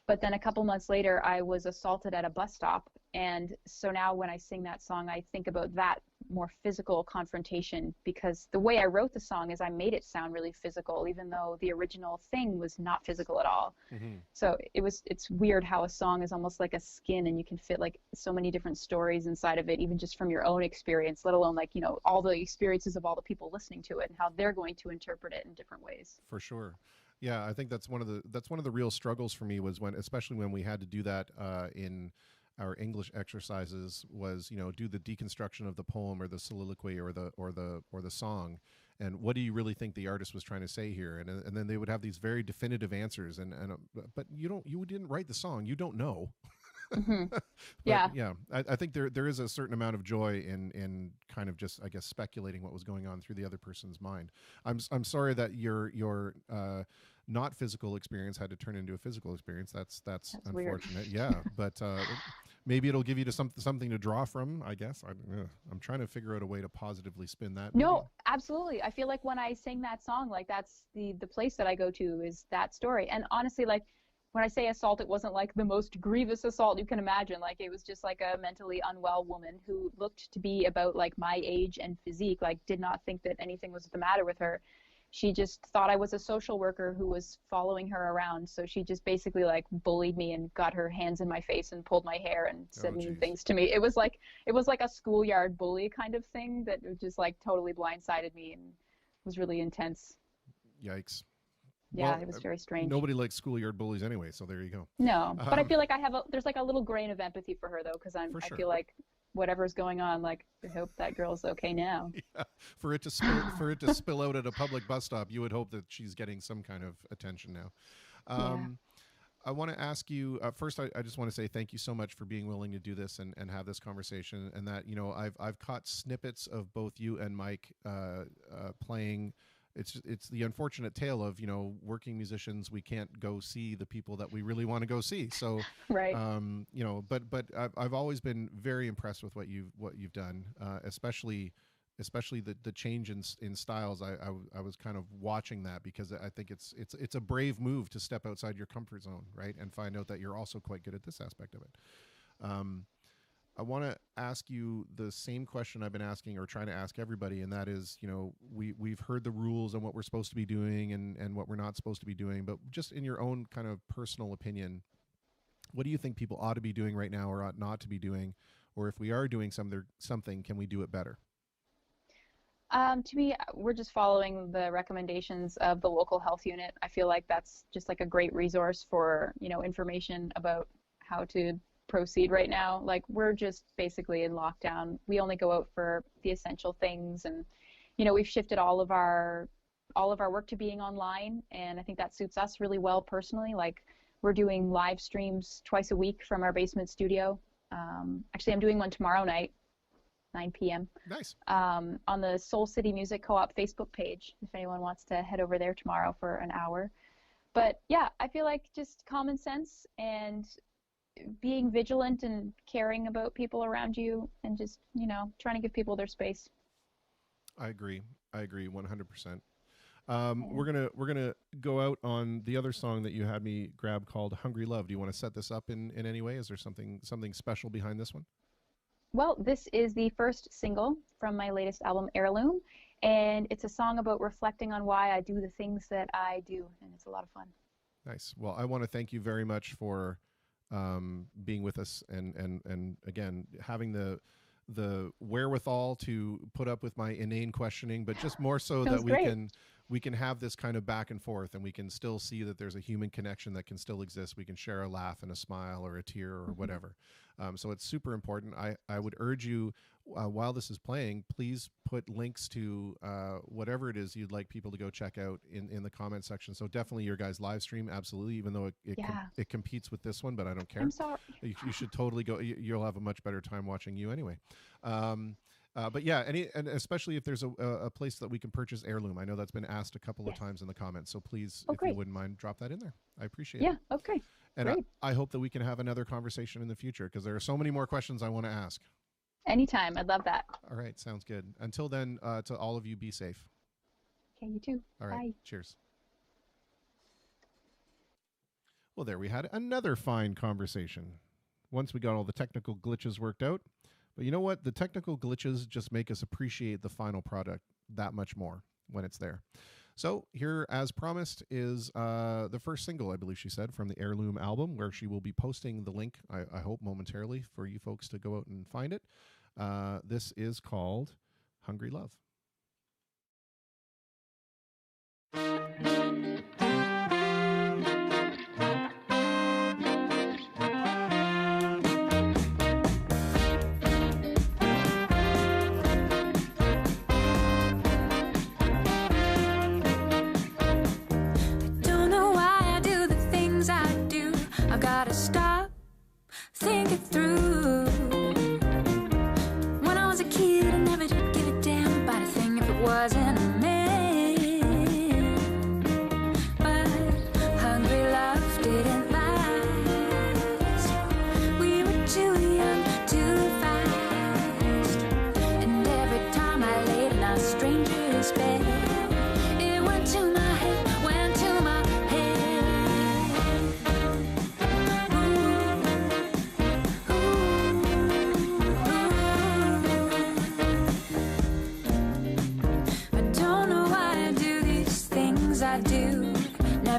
But then a couple months later, I was assaulted at a bus stop. And so now when I sing that song, I think about that more physical confrontation, because the way I wrote the song is I made it sound really physical, even though the original thing was not physical at all. Mm-hmm. So it's weird how a song is almost like a skin, and you can fit like so many different stories inside of it, even just from your own experience, let alone like, you know, all the experiences of all the people listening to it and how they're going to interpret it in different ways. For sure. Yeah, I think that's one of the real struggles for me, was especially when we had to do that in our English exercises, was, you know, do the deconstruction of the poem or the soliloquy or the song, and what do you really think the artist was trying to say here? And then they would have these very definitive answers, but you didn't write the song, you don't know. Yeah. I think there is a certain amount of joy in kind of just, I guess, speculating what was going on through the other person's mind. I'm sorry that your not physical experience had to turn into a physical experience. That's unfortunate. Weird. Yeah, but maybe it'll give you to something to draw from, I guess. I'm trying to figure out a way to positively spin that. No, maybe. Absolutely. I feel like when I sing that song, like that's the place that I go to is that story. And honestly, like when I say assault, it wasn't like the most grievous assault you can imagine. Like it was just like a mentally unwell woman who looked to be about like my age and physique, like did not think that anything was the matter with her. She just thought I was a social worker who was following her around. So she just basically like bullied me and got her hands in my face and pulled my hair and said mean things to me. It was like a schoolyard bully kind of thing that just like totally blindsided me and was really intense. Yikes. Yeah, well, it was very strange. Nobody likes schoolyard bullies anyway, so there you go. No, but I feel like there's like a little grain of empathy for her though, because sure. I feel like whatever's going on, like I hope that girl's okay now. Yeah, for it to spill out at a public bus stop, you would hope that she's getting some kind of attention now. I want to ask you first. I just want to say thank you so much for being willing to do this and have this conversation. And that I've caught snippets of both you and Mike playing. It's the unfortunate tale of working musicians. We can't go see the people that we really want to go see. So right. But I've always been very impressed with what you've done, especially the change in styles. I was kind of watching that because I think it's a brave move to step outside your comfort zone, right, and find out that you're also quite good at this aspect of it. I want to ask you the same question I've been asking or trying to ask everybody, and that is, we've heard the rules and what we're supposed to be doing and what we're not supposed to be doing, but just in your own kind of personal opinion, what do you think people ought to be doing right now or ought not to be doing? Or if we are doing something, can we do it better? To me, we're just following the recommendations of the local health unit. I feel like that's just like a great resource for, information about how to proceed right now. Like we're just basically in lockdown. We only go out for the essential things, and we've shifted all of our work to being online, and I think that suits us really well personally. Like we're doing live streams twice a week from our basement studio. Actually, I'm doing one tomorrow night, 9 p.m. Nice. On the Soul City Music Co-op Facebook page, if anyone wants to head over there tomorrow for an hour. But yeah, I feel like just common sense and being vigilant and caring about people around you, and just trying to give people their space. I agree 100%. We're gonna go out on the other song that you had me grab called Hungry Love. Do you want to set this up in any way? Is there something special behind this one? Well, this is the first single from my latest album, Heirloom, and it's a song about reflecting on why I do the things that I do, and it's a lot of fun. Nice. Well, I want to thank you very much for being with us and again having the wherewithal to put up with my inane questioning, but just more so that we can have this kind of back and forth, and we can still see that there's a human connection that can still exist. We can share a laugh and a smile or a tear or whatever. So it's super important. I would urge you, while this is playing, please put links to whatever it is you'd like people to go check out in the comment section. So definitely your guys' live stream, absolutely, even though it competes with this one, but I don't care. I'm sorry. You should totally go. You'll have a much better time watching you anyway. But yeah, and especially if there's a place that we can purchase Heirloom. I know that's been asked a couple of times in the comments, so please, if you wouldn't mind, drop that in there. I appreciate it. Yeah, okay. And I hope that we can have another conversation in the future, because there are so many more questions I want to ask. Anytime. I'd love that. All right. Sounds good. Until then, to all of you, be safe. Okay, you too. All right. Bye. Cheers. Well, there we had another fine conversation. Once we got all the technical glitches worked out. But you know what? The technical glitches just make us appreciate the final product that much more when it's there. So here, as promised, is the first single, I believe she said, from the Heirloom album, where she will be posting the link, I hope, momentarily for you folks to go out and find it. This is called Hungry Love.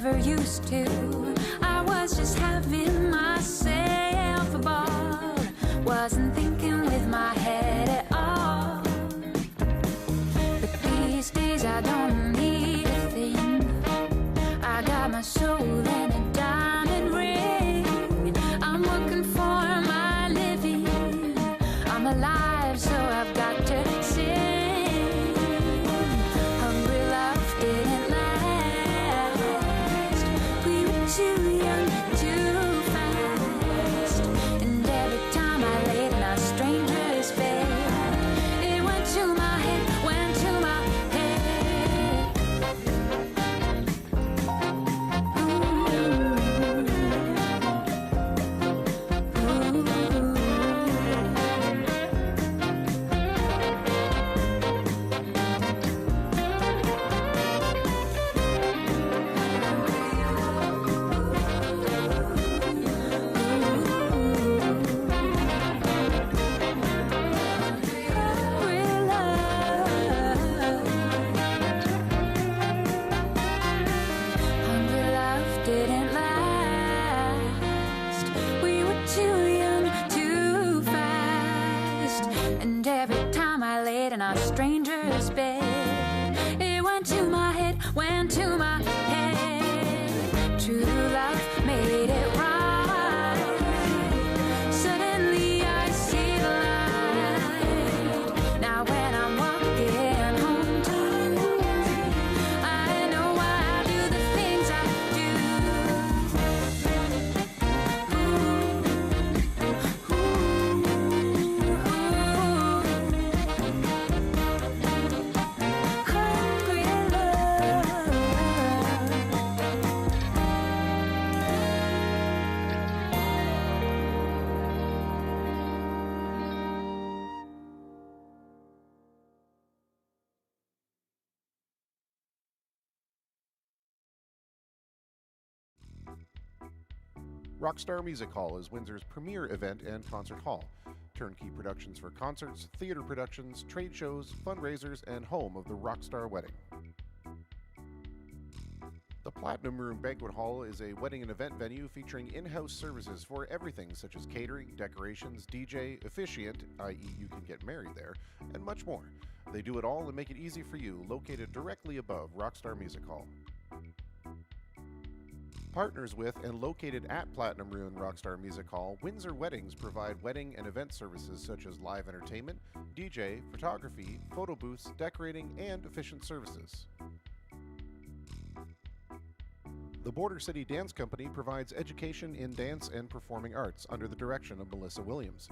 never used to. I was just having myself a ball. Wasn't thinking with my head at all. But these days I don't need a thing. I got my soul and a diamond ring. I'm working for my living. I'm alive, so I've got to sing. Hungry love didn't last. We were too young, too fast. And every time I laid in a stranger's bed, it went to my head, went to my stranger's bed. It went to my head, went to my head. True love made it right. Suddenly I see the light. Now when I'm walking home tonight, I know why I do the things I Rockstar Music Hall is Windsor's premier event and concert hall. Turnkey productions for concerts, theater productions, trade shows, fundraisers, and home of the Rockstar Wedding. The Platinum Room Banquet Hall is a wedding and event venue featuring in-house services for everything such as catering, decorations, DJ, officiant, i.e. you can get married there, and much more. They do it all and make it easy for you, located directly above Rockstar Music Hall. Partners with and located at Platinum Ruin Rockstar Music Hall, Windsor Weddings provide wedding and event services such as live entertainment, DJ, photography, photo booths, decorating, and efficient services. The Border City Dance Company provides education in dance and performing arts under the direction of Melissa Willms.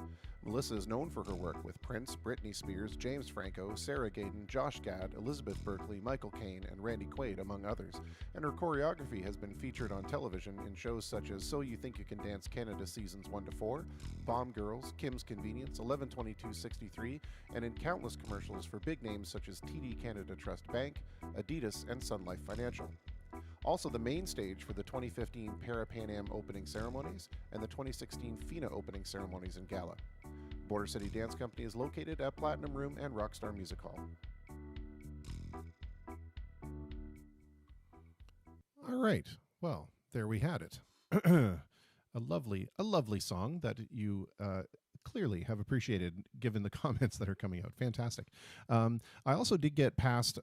Melissa is known for her work with Prince, Britney Spears, James Franco, Sarah Gaden, Josh Gad, Elizabeth Berkley, Michael Caine, and Randy Quaid, among others, and her choreography has been featured on television in shows such as So You Think You Can Dance Canada Seasons 1-4, Bomb Girls, Kim's Convenience, 11/22/63, and in countless commercials for big names such as TD Canada Trust Bank, Adidas, and Sun Life Financial. Also the main stage for the 2015 Para-Pan Am opening ceremonies and the 2016 FINA opening ceremonies and gala. Border City Dance Company is located at Platinum Room and Rockstar Music Hall. All right, well, there we had it. a lovely song that you clearly have appreciated given the comments that are coming out. Fantastic. I also did get past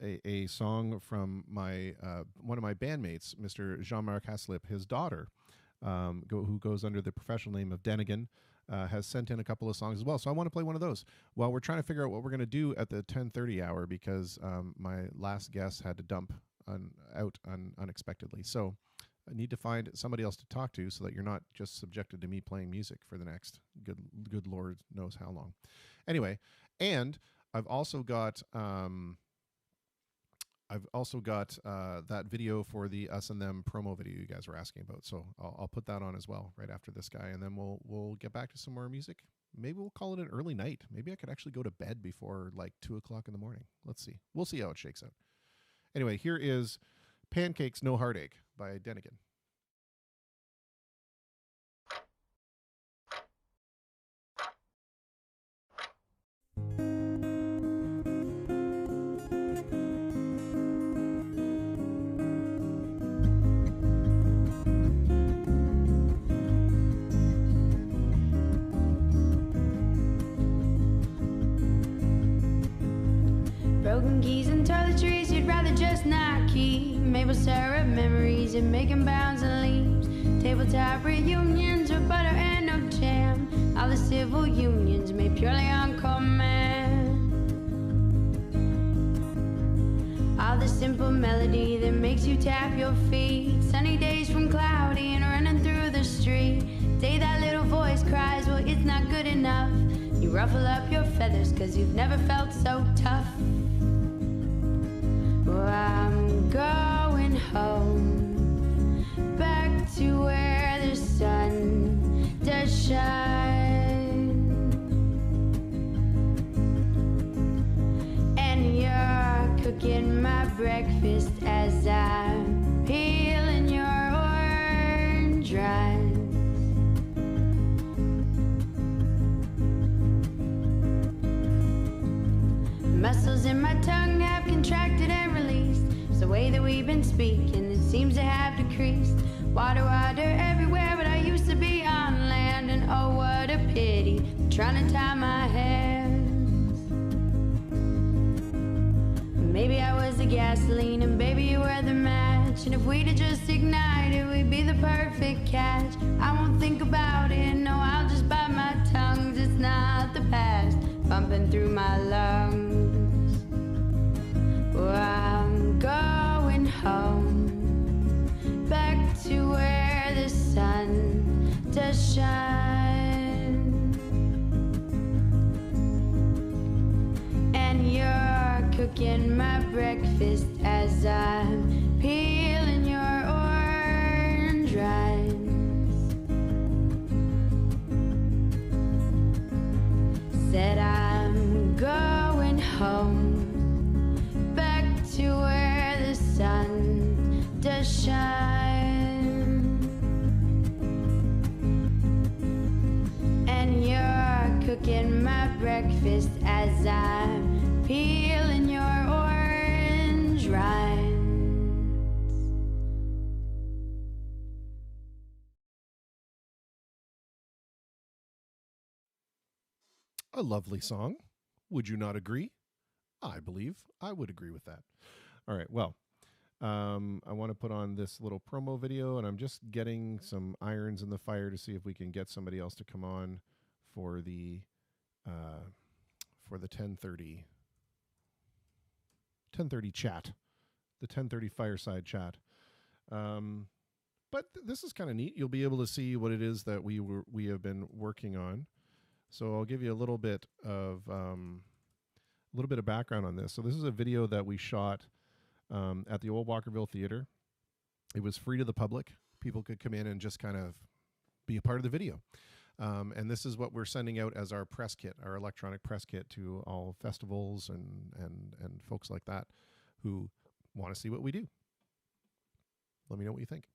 a song from my one of my bandmates, Mr. Jean-Marc Haslip. His daughter, who goes under the professional name of Denigan, has sent in a couple of songs as well. So I want to play one of those while we're trying to figure out what we're going to do at the 10:30 hour because my last guest had to dump out unexpectedly. So I need to find somebody else to talk to so that you're not just subjected to me playing music for the next good Lord knows how long. Anyway, and I've also got that video for the Us and Them promo video you guys were asking about. So I'll put that on as well right after this guy, and then we'll get back to some more music. Maybe we'll call it an early night. Maybe I could actually go to bed before like 2:00 in the morning. Let's see. We'll see how it shakes out. Anyway, here is Pancakes No Heartache by Denigan. keys and toiletries you'd rather just not keep. Maple syrup memories and making bounds and leaves. Tabletop reunions with butter and no jam. All the civil unions made purely on command. All the simple melody that makes you tap your feet. Sunny days from cloudy and running through the street. Day that little voice cries, well, it's not good enough. You ruffle up your feathers cause you've never felt so tough. Well, I'm going home, back to where the sun does shine. And you're cooking my breakfast as I'm peeling your orange rind. Muscles in my tongue have contracted and released. It's the way that we've been speaking that seems to have decreased. Water, water everywhere, but I used to be on land. And oh, what a pity, trying to tie my hands. Maybe I was the gasoline and baby you were the match. And if we'd have just ignited, we'd be the perfect catch. I won't think about it, no, I'll just bite my tongues. It's not the past bumping through my lungs. Well, I'm going home, back to where the sun does shine. And you're cooking my breakfast as I'm peeling your orange rinds. Said I'm going home, to where the sun does shine. And you're cooking my breakfast as I'm peeling your orange rinds. A lovely song. Would you not agree? I believe I would agree with that. All right, well, I want to put on this little promo video, and I'm just getting some irons in the fire to see if we can get somebody else to come on for the 10:30 chat, the 10:30 fireside chat. But this is kind of neat. You'll be able to see what it is that we have been working on. So I'll give you a little bit of background on this. So this is a video that we shot at the Old Walkerville Theater. It was free to the public. People could come in and just kind of be a part of the video. And this is what we're sending out as our press kit, our electronic press kit to all festivals and folks like that who want to see what we do. Let me know what you think.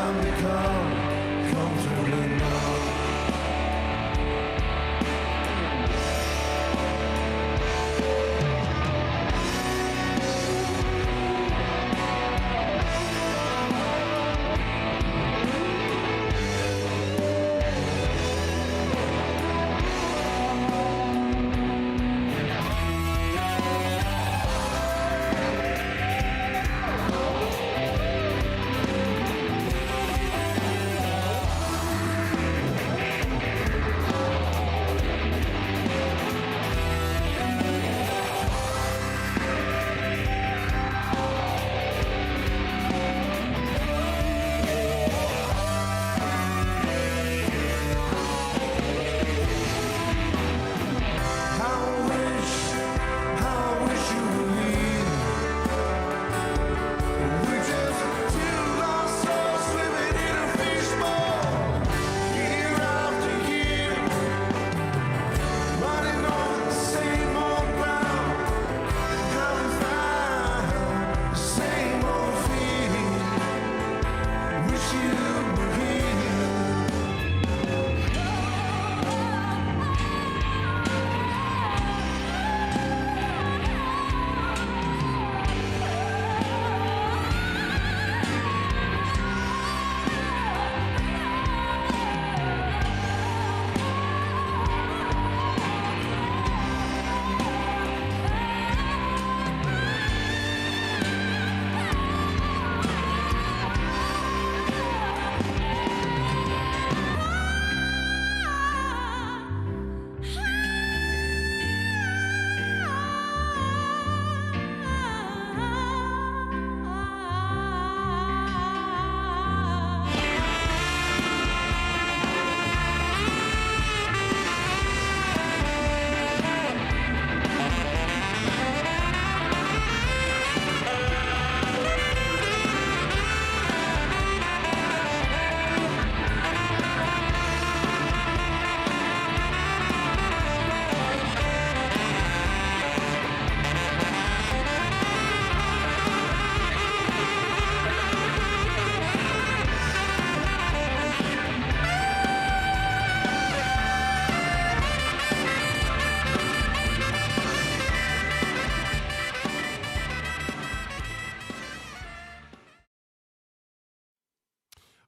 I'm become comfortably numb.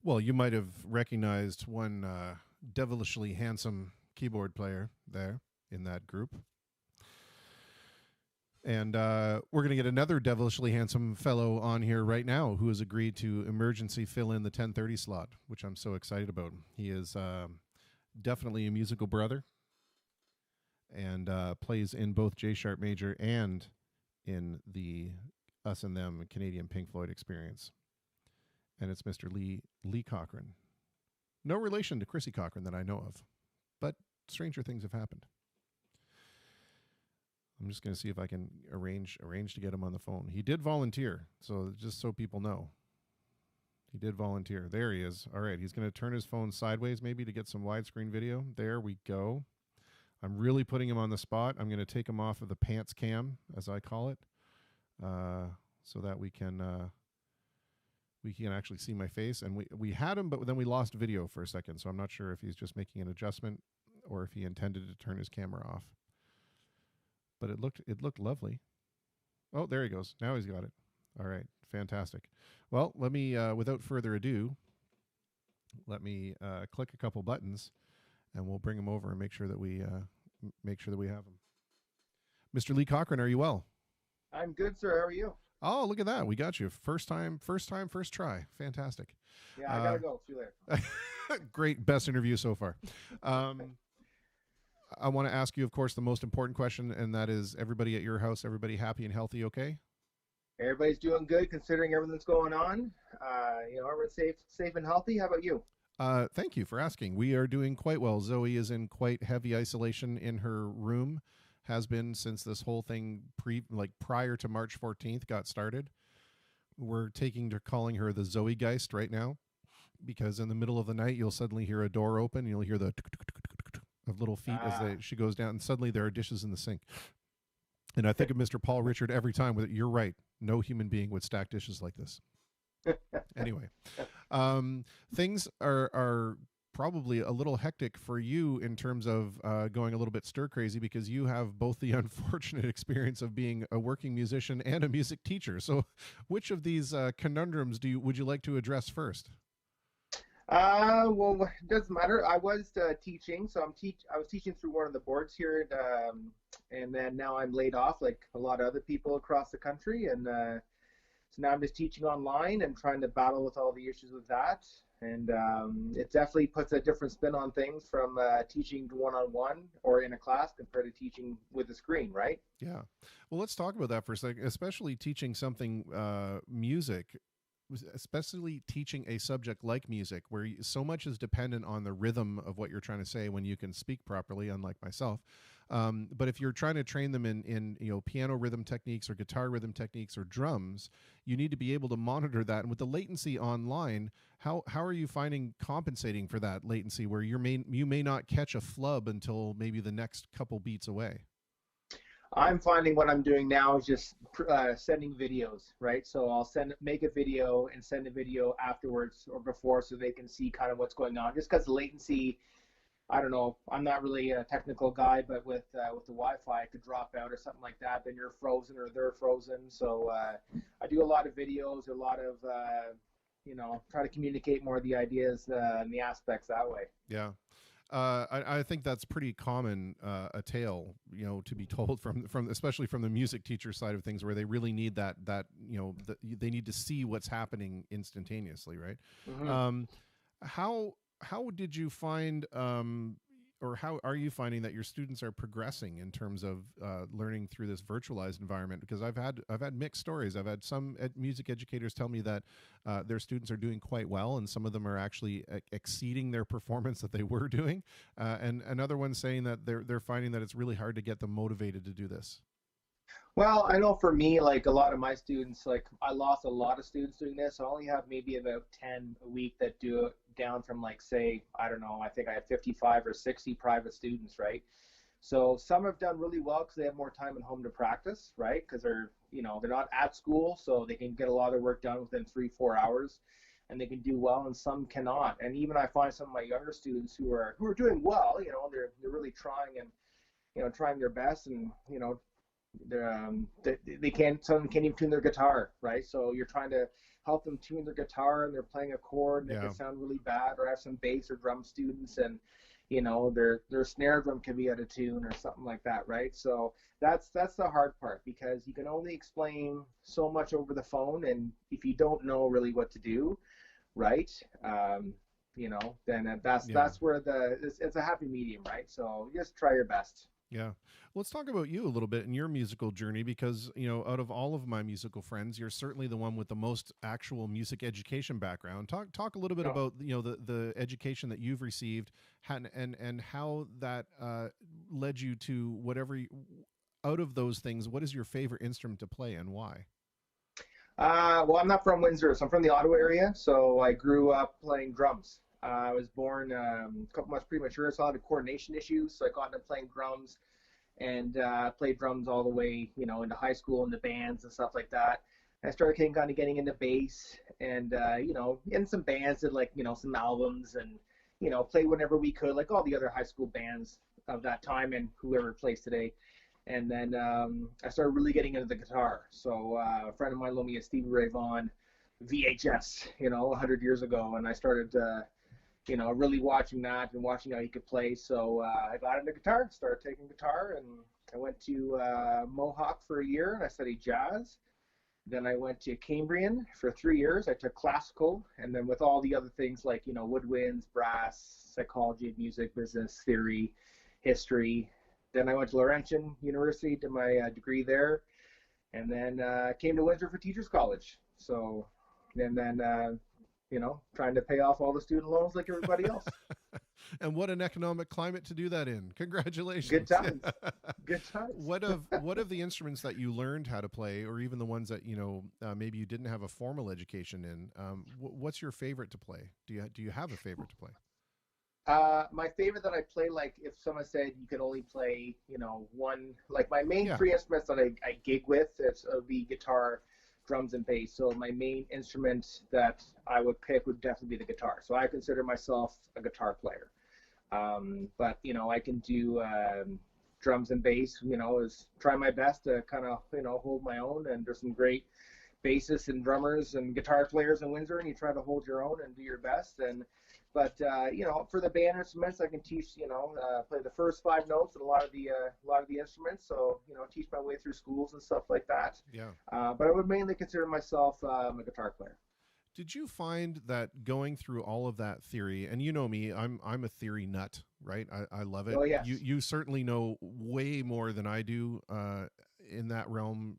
Well, you might have recognized one devilishly handsome keyboard player there in that group. And we're going to get another devilishly handsome fellow on here right now who has agreed to emergency fill in the 10:30 slot, which I'm so excited about. He is definitely a musical brother and plays in both J Sharp Major and in the Us and Them Canadian Pink Floyd experience. And it's Mr. Lee Cochrane. No relation to Chrissi Cochrane that I know of, but stranger things have happened. I'm just going to see if I can arrange to get him on the phone. He did volunteer, so just so people know. He did volunteer. There he is. All right, he's going to turn his phone sideways maybe to get some widescreen video. There we go. I'm really putting him on the spot. I'm going to take him off of the pants cam, as I call it, so that we can actually see my face. And we had him, but then we lost video for a second, so I'm not sure if he's just making an adjustment or if he intended to turn his camera off. But it looked lovely. Oh, there he goes. Now he's got it. All right, fantastic. Well, let me, without further ado, let me click a couple buttons, and we'll bring him over and make sure that we have him. Mr. Lee Cochrane, are you well? I'm good, sir. How are you? Oh, look at that. We got you. First time, first try. Fantastic. Yeah, I gotta go. See you later. Great. Best interview so far. I want to ask you, of course, the most important question, and that is everybody at your house, everybody happy and healthy, okay? Everybody's doing good considering everything that's going on. Everyone's safe and healthy. How about you? Thank you for asking. We are doing quite well. Zoe is in quite heavy isolation in her room, has been since this whole thing prior to March 14th got started. We're calling her the Zoe Geist right now, because in the middle of the night, you'll suddenly hear a door open, and you'll hear the of little feet as she goes down, and suddenly there are dishes in the sink. And I think of Mr. Paul Richard every time. You're right. No human being would stack dishes like this. Anyway, things are probably a little hectic for you in terms of going a little bit stir crazy because you have both the unfortunate experience of being a working musician and a music teacher. So, which of these conundrums would you like to address first? Well, it doesn't matter. I was teaching, so I was teaching through one of the boards here, and then now I'm laid off, like a lot of other people across the country, and so now I'm just teaching online and trying to battle with all the issues with that. And it definitely puts a different spin on things from teaching one-on-one or in a class compared to teaching with a screen, right? Yeah. Well, let's talk about that for a second, especially teaching something music, especially teaching a subject like music, where so much is dependent on the rhythm of what you're trying to say when you can speak properly, unlike myself. But if you're trying to train them in piano rhythm techniques or guitar rhythm techniques or drums, you need to be able to monitor that. And with the latency online, how are you finding compensating for that latency where you may not catch a flub until maybe the next couple beats away? I'm finding what I'm doing now is just sending videos, right? So I'll make a video and send a video afterwards or before so they can see kind of what's going on. Just because the latency, I don't know, I'm not really a technical guy, but with the Wi-Fi, it could drop out or something like that. Then you're frozen or they're frozen. So I do a lot of videos, a lot of, try to communicate more of the ideas and the aspects that way. Yeah. I think that's pretty common a tale, to be told from especially from the music teacher side of things, where they really need that they need to see what's happening instantaneously, right? Mm-hmm. How did you find, or how are you finding that your students are progressing in terms of learning through this virtualized environment? Because I've had mixed stories. I've had some music educators tell me that their students are doing quite well, and some of them are actually exceeding their performance that they were doing, and another one saying that they're finding that it's really hard to get them motivated to do this. Well, I know for me, like a lot of my students, like I lost a lot of students doing this. I only have maybe about 10 a week that do it down from like, say, I don't know, I think I have 55 or 60 private students, right? So some have done really well because they have more time at home to practice, right? Because they're not at school, so they can get a lot of their work done within 3-4 hours, and they can do well, and some cannot. And even I find some of my younger students who are doing well, they're really trying and trying their best, and some can't even tune their guitar, right? So you're trying to help them tune their guitar, and they're playing a chord and it can sound really bad. Or I have some bass or drum students, and their snare drum can be out of tune or something like that, right? So that's the hard part, because you can only explain so much over the phone, and if you don't know really what to do, right? Then that's where it's a happy medium, right? So just try your best. Yeah. Let's talk about you a little bit in your musical journey, because, out of all of my musical friends, you're certainly the one with the most actual music education background. Talk a little bit about, the education that you've received and how that led you to whatever, out of those things, what is your favorite instrument to play and why? Well, I'm not from Windsor, so I'm from the Ottawa area. So I grew up playing drums. I was born a couple months premature, so I had coordination issues. So I got into playing drums and played drums all the way, into high school, into bands and stuff like that. I started getting into bass and, in some bands did some albums and, played whenever we could, like all the other high school bands of that time and whoever plays today. And then I started really getting into the guitar. So a friend of mine loaned me a Stevie Ray Vaughan VHS, 100 years ago. And I started, really watching that and watching how he could play. So I got into guitar, started taking guitar, and I went to Mohawk for a year and I studied jazz. Then I went to Cambrian for 3 years. I took classical, and then with all the other things like, woodwinds, brass, psychology of music, business theory, history. Then I went to Laurentian University, did my degree there, and then came to Windsor for Teachers College. So, and then, trying to pay off all the student loans like everybody else. And what an economic climate to do that in. Congratulations. Good times. Good times. What of the instruments that you learned how to play, or even the ones that, maybe you didn't have a formal education in, what's your favorite to play? Do you have a favorite to play? My favorite that I play, like if someone said you could only play, one, like my main three instruments that I gig with, would be guitar, drums and bass. So my main instrument that I would pick would definitely be the guitar. So I consider myself a guitar player. But I can do drums and bass. Is try my best to kind of hold my own. And there's some great bassists and drummers and guitar players in Windsor, and you try to hold your own and do your best. But for the band instruments, I can teach, play the first 5 notes and a lot of the instruments. So, teach my way through schools and stuff like that. Yeah. But I would mainly consider myself a guitar player. Did you find that going through all of that theory, and you know me, I'm a theory nut, right? I love it. Oh, yes. You certainly know way more than I do in that realm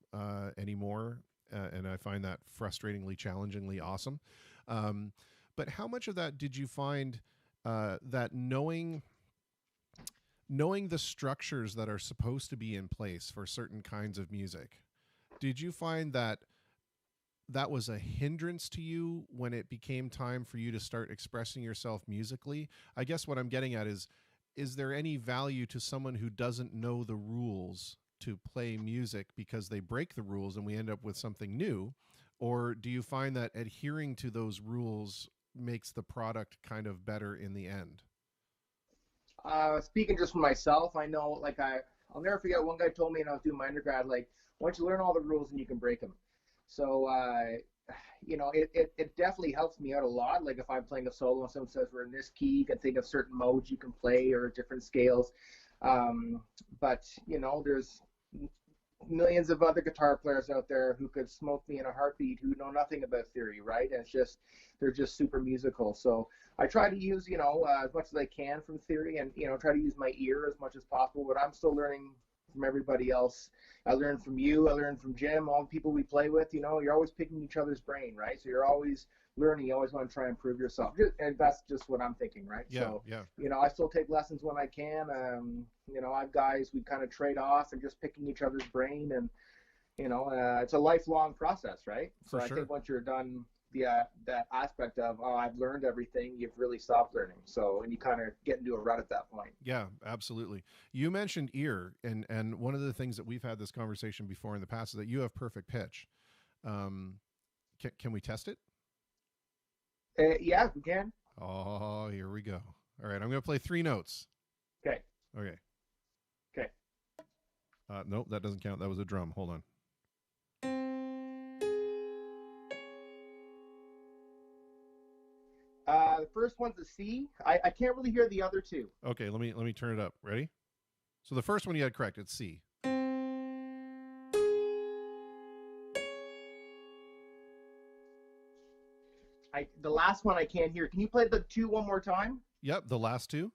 anymore, and I find that frustratingly, challengingly awesome. But how much of that did you find that knowing the structures that are supposed to be in place for certain kinds of music, did you find that was a hindrance to you when it became time for you to start expressing yourself musically? I guess what I'm getting at is there any value to someone who doesn't know the rules to play music because they break the rules and we end up with something new? Or do you find that adhering to those rules makes the product kind of better in the end? Speaking just for myself, I know, I'll never forget, one guy told me when I was doing my undergrad, why don't you learn all the rules and you can break them? So, it definitely helps me out a lot. Like if I'm playing a solo and someone says we're in this key, you can think of certain modes you can play or different scales. But, there's millions of other guitar players out there who could smoke me in a heartbeat who know nothing about theory, right? And they're just super musical. So I try to use, as much as I can from theory and, try to use my ear as much as possible, but I'm still learning from everybody else. I learned from you, I learned from Jim, all the people we play with, you're always picking each other's brain, right? So you're always learning, you always want to try and improve yourself. And that's just what I'm thinking, right? Yeah, so, yeah. I still take lessons when I can. I have guys, we kind of trade off and just picking each other's brain. And, it's a lifelong process, right? For so sure. I think once you're done that aspect of, I've learned everything, you've really stopped learning. So, and you kind of get into a rut at that point. Yeah, absolutely. You mentioned ear, and one of the things that we've had this conversation before in the past is that you have perfect pitch. Can we test it? Yeah, we can. Oh, here we go. All right, I'm going to play 3 notes. Okay. Okay. Okay. Nope, that doesn't count. That was a drum. Hold on. The first one's a C. I can't really hear the other 2. Okay, let me turn it up. Ready? So the first one you had correct. It's C. The last one I can't hear. Can you play the 2 one more time? Yep, the last 2.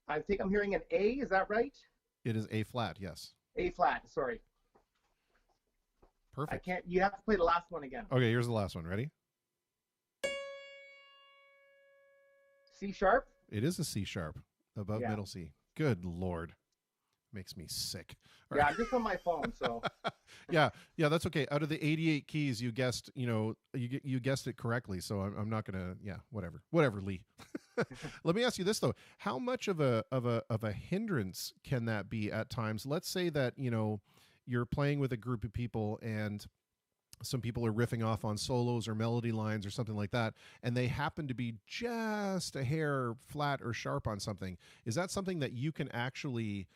I think I'm hearing an A. Is that right? It is A flat. Yes. A flat. Sorry. Perfect. I can't. You have to play the last one again. Okay, here's the last one. Ready? C sharp. It is a C sharp above middle C. Good Lord. Makes me sick. All Yeah, right. I'm just on my phone, so. yeah, that's okay. Out of the 88 keys, you guessed, you guessed it correctly. So I'm not gonna, whatever, Lee. Let me ask you this though: how much of a hindrance can that be at times? Let's say that you're playing with a group of people and some people are riffing off on solos or melody lines or something like that, and they happen to be just a hair flat or sharp on something. Is that something that you can actually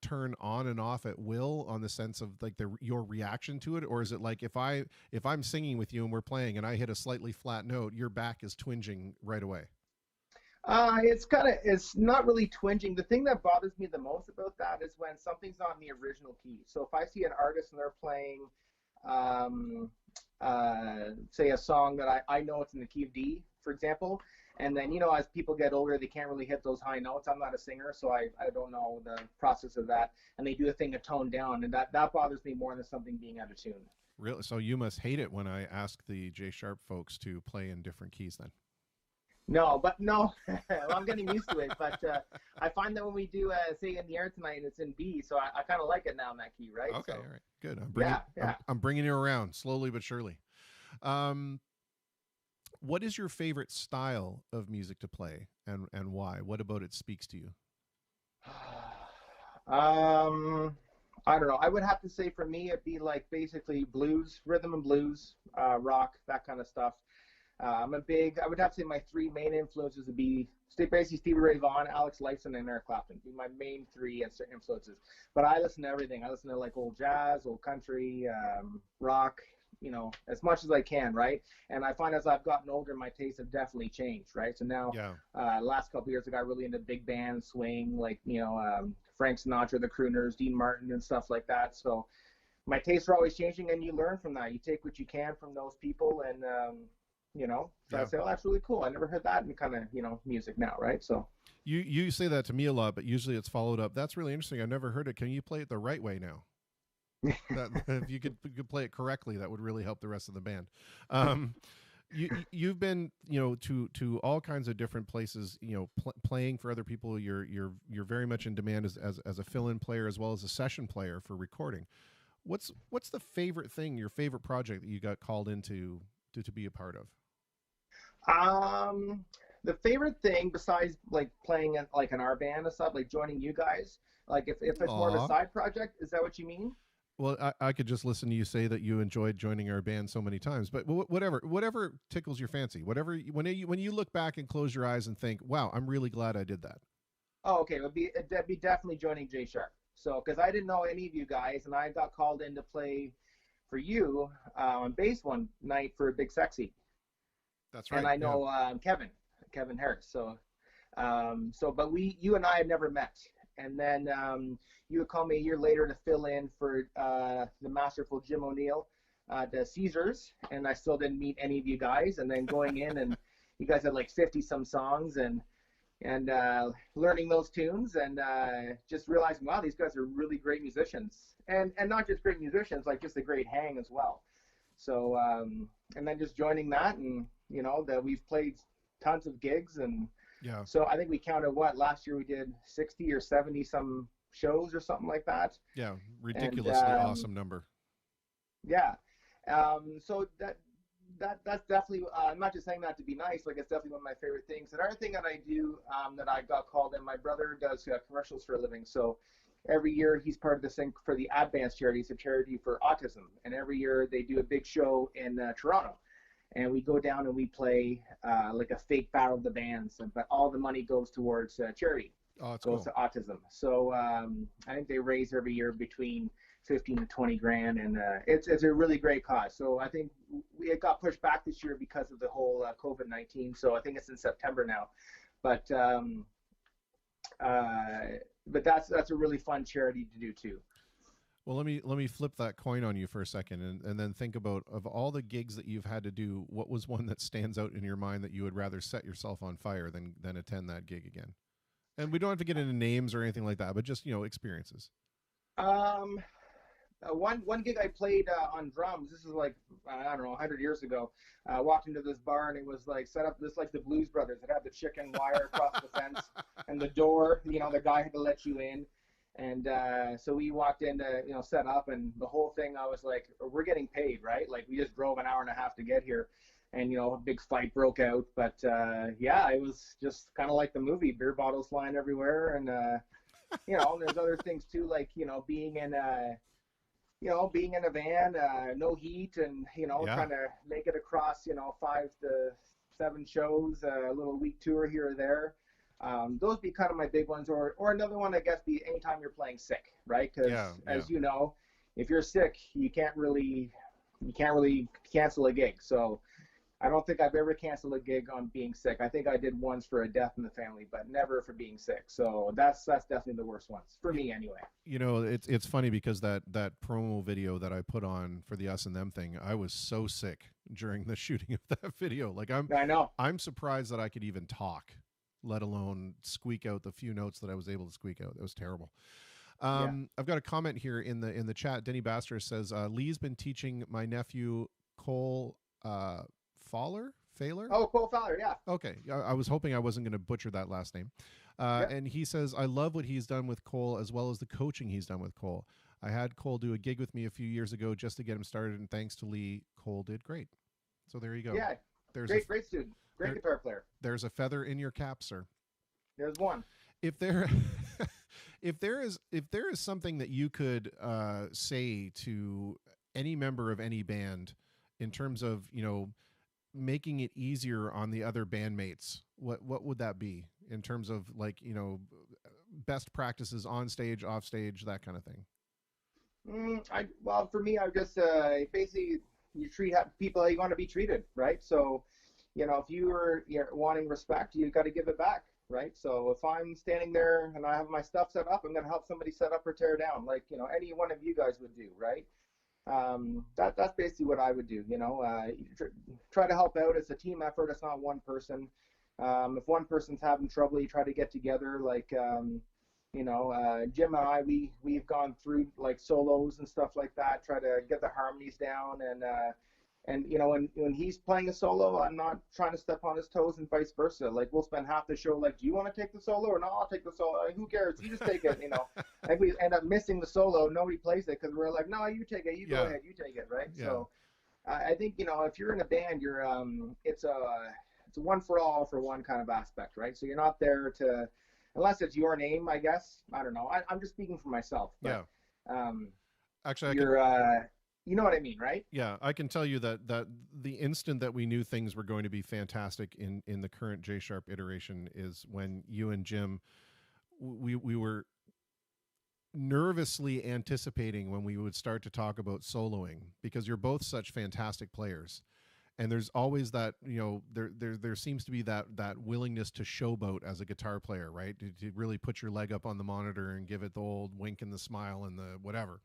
turn on and off at will, on the sense of like your reaction to it? Or is it like if I'm singing with you and we're playing and I hit a slightly flat note, your back is twinging right away? It's not really twinging. The thing that bothers me the most about that is when something's not in the original key. So if I see an artist and they're playing, say a song that I know it's in the key of D, for example, and then, as people get older, they can't really hit those high notes. I'm not a singer, so I don't know the process of that. And they do a thing to tone down, and that bothers me more than something being out of tune. Really? So you must hate it when I ask the J sharp folks to play in different keys then? No. Well, I'm getting used to it. But I find that when we do, say, in the air tonight, it's in B, so I kind of like it now in that key, right? Okay, so, all right, good. I'm bringing you around slowly but surely. What is your favorite style of music to play, and why? What about it speaks to you? I don't know. I would have to say for me, it'd be like basically blues, rhythm and blues, rock, that kind of stuff. I would have to say my three main influences would be basically Stevie Ray Vaughan, Alex Lifeson, and Eric Clapton. Be my main three influences. But I listen to everything. I listen to like old jazz, old country, rock, as much as I can, right? And I find as I've gotten older, my tastes have definitely changed, right? So now, last couple of years, I got really into big band swing, like, Frank Sinatra, the crooners, Dean Martin, and stuff like that. So my tastes are always changing, and you learn from that. You take what you can from those people, and, so I say, oh, that's really cool. I never heard that in kind of, music now, right? So you say that to me a lot, but usually it's followed up. That's really interesting. I've never heard it. Can you play it the right way now? If you could play it correctly, that would really help the rest of the band. You've been to all kinds of different places, playing for other people. You're very much in demand as a fill-in player as well as a session player for recording. What's the favorite thing, your favorite project that you got called into to be a part of? The favorite thing besides like playing in like in our band and stuff, like joining you guys, like if it's more of a side project, is that what you mean? Well, I could just listen to you say that you enjoyed joining our band so many times, but whatever tickles your fancy, when you look back and close your eyes and think, wow, I'm really glad I did that. Oh, okay. It'd be definitely joining Jay Sharp. So, because I didn't know any of you guys, and I got called in to play for you on bass one night for Big Sexy. That's right. And I know Kevin Harris. So, but you and I had never met. And then you would call me a year later to fill in for the masterful Jim O'Neill at Caesars, and I still didn't meet any of you guys. And then going in, and you guys had like 50-some songs, and learning those tunes, and just realizing, wow, these guys are really great musicians, and not just great musicians, like just a great hang as well. So, and then just joining that, and that we've played tons of gigs, and so I think we counted last year we did 60 or 70 some shows or something like that. Yeah, ridiculously awesome number. Yeah, so that's definitely. I'm not just saying that to be nice. Like, it's definitely one of my favorite things. Another thing that I do that I got called in. My brother does commercials for a living, so every year he's part of this thing for the Advance charity. It's a charity for autism, and every year they do a big show in Toronto. And we go down and we play like a fake battle of the bands, but all the money goes towards charity. Oh, it's goes cool. to autism. So I think they raise every year between 15 to 20 grand, and it's a really great cause. So I think it got pushed back this year because of the whole COVID-19. So I think it's in September now. But that's a really fun charity to do too. Well, let me flip that coin on you for a second, and then think about, of all the gigs that you've had to do, what was one that stands out in your mind that you would rather set yourself on fire than attend that gig again? And we don't have to get into names or anything like that, but just experiences. One gig I played on drums. This is like, I don't know, 100 years ago. I walked into this bar, and it was like set up this like the Blues Brothers. It had the chicken wire across the fence and the door. The guy had to let you in. And so we walked in to, set up, and the whole thing, I was like, we're getting paid, right? Like, we just drove an hour and a half to get here, and, a big fight broke out. But, it was just kind of like the movie, beer bottles flying everywhere. And, there's other things too, like, being in a van, no heat, and, trying to make it across, 5 to 7 shows, a little week tour here or there. Those be kind of my big ones, or another one, I guess, be anytime you're playing sick, right? Because as you know, if you're sick, you can't really cancel a gig. So I don't think I've ever canceled a gig on being sick. I think I did once for a death in the family, but never for being sick. So that's definitely the worst ones for me, anyway. It's funny because that promo video that I put on for the Us and Them thing, I was so sick during the shooting of that video. Like, I know. I'm surprised that I could even talk, let alone squeak out the few notes that I was able to squeak out. It was terrible. I've got a comment here in the chat. Denny Baster says, Lee's been teaching my nephew Cole Fowler? Oh, Cole Fowler, yeah. Okay. I was hoping I wasn't going to butcher that last name. And he says, I love what he's done with Cole, as well as the coaching he's done with Cole. I had Cole do a gig with me a few years ago just to get him started, and thanks to Lee, Cole did great. So there you go. Yeah, great student. Great guitar player. There's a feather in your cap, sir. There's one. If there If there is something that you could say to any member of any band in terms of, making it easier on the other bandmates, what would that be in terms of, like, best practices on stage, off stage, that kind of thing? Well, for me, I just basically, you treat people how you want to be treated, right? So, if you're wanting respect, you got to give it back, right? So if I'm standing there and I have my stuff set up, I'm going to help somebody set up or tear down, like, any one of you guys would do, right? That's basically what I would do. Try to help out. It's a team effort. It's not one person. If one person's having trouble, you try to get together. Like, Jim and I, we've gone through like solos and stuff like that. Try to get the harmonies down, and when he's playing a solo, I'm not trying to step on his toes, and vice versa. Like, we'll spend half the show like, do you want to take the solo, or no? I'll take the solo. Like, who cares? You just take it. If we end up missing the solo, nobody plays it because we're like, no, you take it. You go ahead. You take it. Right. Yeah. So I think if you're in a band, you're it's a one for all for one kind of aspect, right? So you're not there to, unless it's your name, I guess. I don't know. I'm just speaking for myself. But, Actually, you know what I mean, right? Yeah, I can tell you that the instant that we knew things were going to be fantastic in the current J Sharp iteration is when you and Jim, we were nervously anticipating when we would start to talk about soloing, because you're both such fantastic players. And there's always that, there seems to be that willingness to showboat as a guitar player, right? To really put your leg up on the monitor and give it the old wink and the smile and the whatever.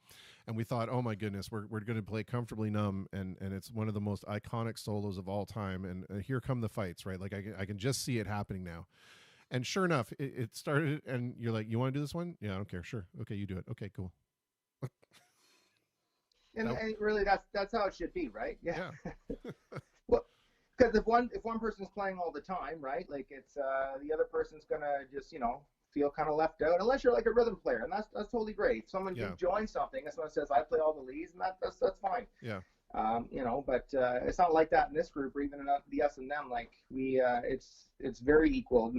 And we thought, oh my goodness, we're going to play Comfortably Numb, and it's one of the most iconic solos of all time. And here come the fights, right? Like I can just see it happening now. And sure enough, it started, and you're like, you want to do this one? Yeah, I don't care. Sure. Okay, you do it. Okay, cool. And really, that's how it should be, right? Yeah. Well, because if one person's playing all the time, right? Like, it's the other person's gonna just feel kind of left out, unless you're like a rhythm player, and that's totally great. If someone joins something, if someone says I play all the leads, and that's fine. Yeah. But it's not like that in this group, or even in the us and them. Like, it's very equal.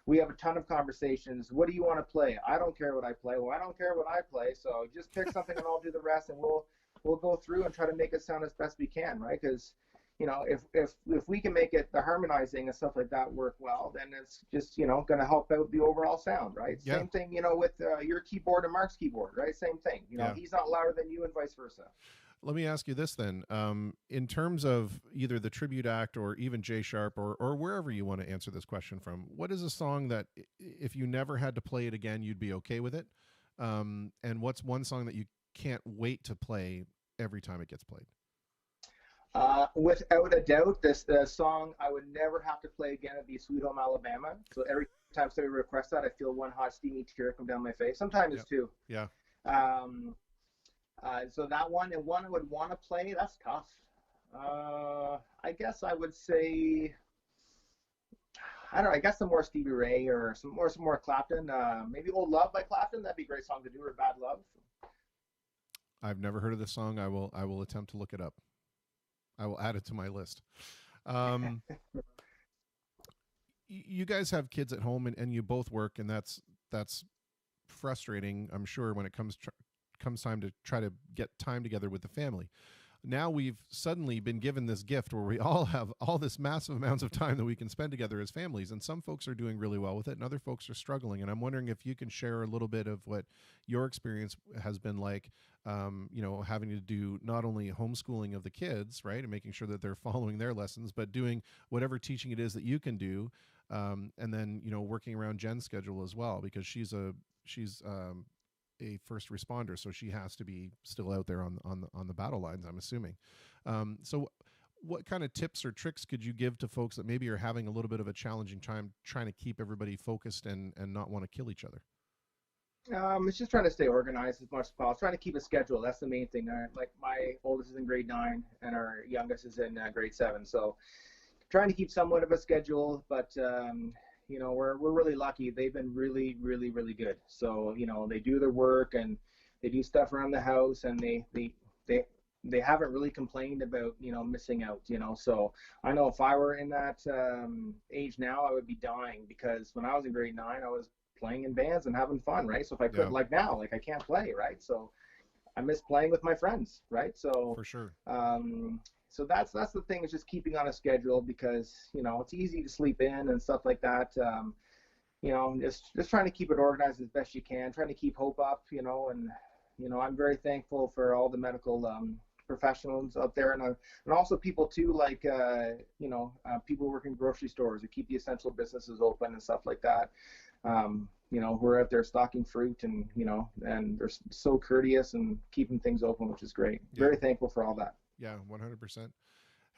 We have a ton of conversations. What do you want to play? I don't care what I play. Well, I don't care what I play. So just pick something and I'll do the rest, and we'll go through and try to make it sound as best we can, right? Because if we can make it, the harmonizing and stuff like that work well, then it's just going to help out the overall sound, right? Yeah. Same thing with your keyboard and Mark's keyboard, right? Same thing. He's not louder than you, and vice versa. Let me ask you this then. In terms of either the tribute act or even J Sharp or wherever you want to answer this question from, what is a song that if you never had to play it again, you'd be okay with it? And what's one song that you can't wait to play every time it gets played? Without a doubt, the song I would never have to play again would be Sweet Home Alabama. So every time somebody requests that, I feel one hot steamy tear come down my face. Sometimes it's two. Yeah. So that one, and one I would want to play, that's tough. I guess I would say, I don't know, I guess some more Stevie Ray or some more Clapton. Maybe Old Love by Clapton. That'd be a great song to do, or Bad Love. I've never heard of this song. I will attempt to look it up. I will add it to my list. You guys have kids at home, and you both work, and that's frustrating, I'm sure, when it comes time to try to get time together with the family. Now we've suddenly been given this gift where we all have all this massive amounts of time that we can spend together as families, and some folks are doing really well with it and other folks are struggling. And I'm wondering if you can share a little bit of what your experience has been like, having to do not only homeschooling of the kids, right, and making sure that they're following their lessons, but doing whatever teaching it is that you can do, and then working around Jen's schedule as well, because she's a first responder, so she has to be still out there on the battle lines, I'm assuming. So what kind of tips or tricks could you give to folks that maybe are having a little bit of a challenging time trying to keep everybody focused and not want to kill each other? It's just trying to stay organized as much as possible. Trying to keep a schedule. That's the main thing. Like, my oldest is in grade 9 and our youngest is in grade 7. So trying to keep somewhat of a schedule, but we're really lucky. They've been really, really, really good. So, they do their work and they do stuff around the house, and they haven't really complained about, missing out, So I know if I were in that age now, I would be dying, because when I was in grade 9, I was playing in bands and having fun, right? So if I could, Yeah. like now, like I can't play, right? So I miss playing with my friends, right? So For sure. so that's the thing, is just keeping on a schedule, because it's easy to sleep in and stuff like that. Just trying to keep it organized as best you can, trying to keep hope up, and I'm very thankful for all the medical professionals out there, and also people too, like people who work in grocery stores that keep the essential businesses open and stuff like that. Who are out there stocking fruit, and and they're so courteous and keeping things open, which is great. Yeah. Very thankful for all that. Yeah, 100%.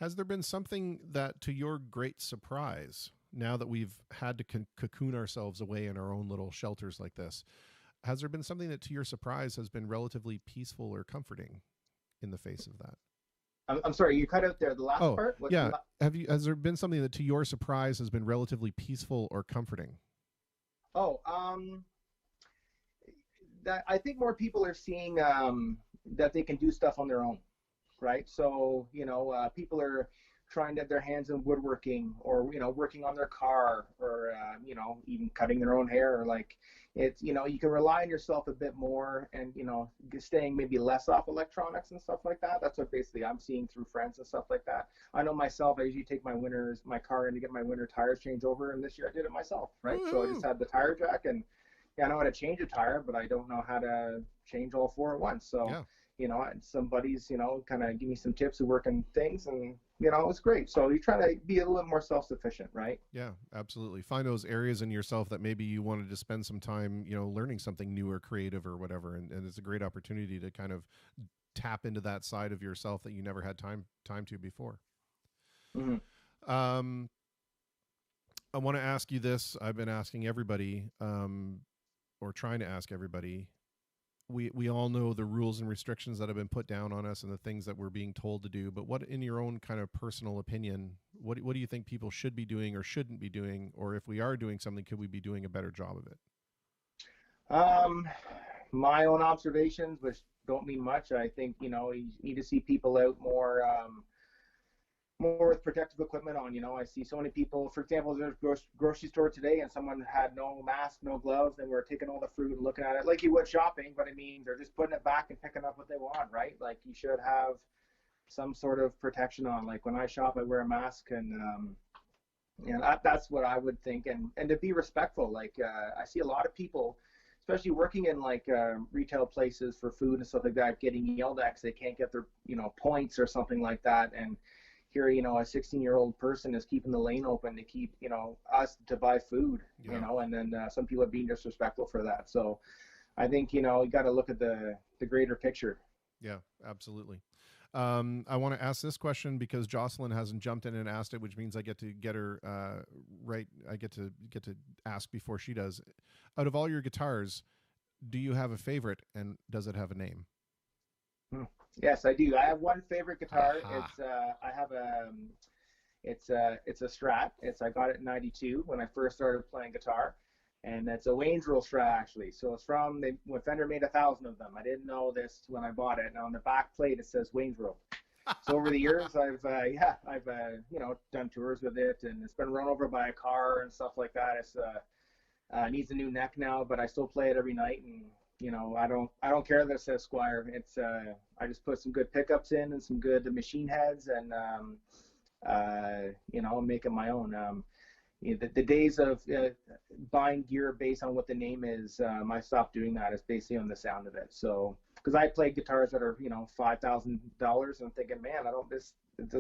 Has there been something that, to your great surprise, now that we've had to cocoon ourselves away in our own little shelters like this, has there been something that, to your surprise, has been relatively peaceful or comforting in the face of that? I'm sorry, you cut out there. The last part? What's yeah. Has there been something that, to your surprise, has been relatively peaceful or comforting? That I think more people are seeing that they can do stuff on their own, right? So people are trying to have their hands in woodworking, or working on their car, or even cutting their own hair. Like, it's you can rely on yourself a bit more, and staying maybe less off electronics and stuff like that. That's what basically I'm seeing through friends and stuff like that. I know myself, I usually take my car in to get my winter tires changed over, and this year I did it myself, right? Woo-hoo. So I just had the tire jack, and I know how to change a tire, but I don't know how to change all four at once. So Yeah. Some buddies, kind of give me some tips who work in things, and it's great. So you try to be a little bit more self-sufficient, right? Yeah, absolutely. Find those areas in yourself that maybe you wanted to spend some time, learning something new or creative or whatever. And it's a great opportunity to kind of tap into that side of yourself that you never had time to before. Mm-hmm. I want to ask you this. I've been asking everybody, or trying to ask everybody. We all know the rules and restrictions that have been put down on us and the things that we're being told to do. But what, in your own kind of personal opinion, what do you think people should be doing or shouldn't be doing? Or if we are doing something, could we be doing a better job of it? My own observations, which don't mean much. I think, you need to see people out more with protective equipment on. I see so many people, for example, there's a grocery store today, and someone had no mask, no gloves, and were taking all the fruit and looking at it like you would shopping, but I mean, they're just putting it back and picking up what they want, right? Like, you should have some sort of protection on. Like, when I shop, I wear a mask, and that's what I would think, and to be respectful. Like, I see a lot of people, especially working in like retail places for food and stuff like that, getting yelled at because they can't get their points or something like that. And here, a 16-year-old person is keeping the lane open to keep, us to buy food, Yeah. and then some people are being disrespectful for that. So I think, you got to look at the greater picture. Yeah, absolutely. I want to ask this question because Jocelyn hasn't jumped in and asked it, which means I get to get her right. I get to ask before she does. Out of all your guitars, do you have a favorite, and does it have a name? Yes, I do. I have one favorite guitar. Aha. It's a Strat. I got it in '92 when I first started playing guitar, and it's a Wayne's Rule Strat, actually. So it's when Fender made 1,000 of them. I didn't know this when I bought it. And on the back plate it says Wayne's Rule. So over the years, I've done tours with it, and it's been run over by a car and stuff like that. It's needs a new neck now, but I still play it every night, and I don't care that it says Squire. It's I just put some good pickups in and some good machine heads, and make it my own. The days of buying gear based on what the name is, I stopped doing that. It's basically on the sound of it. So, because I play guitars that are $5,000, and I'm thinking, man, this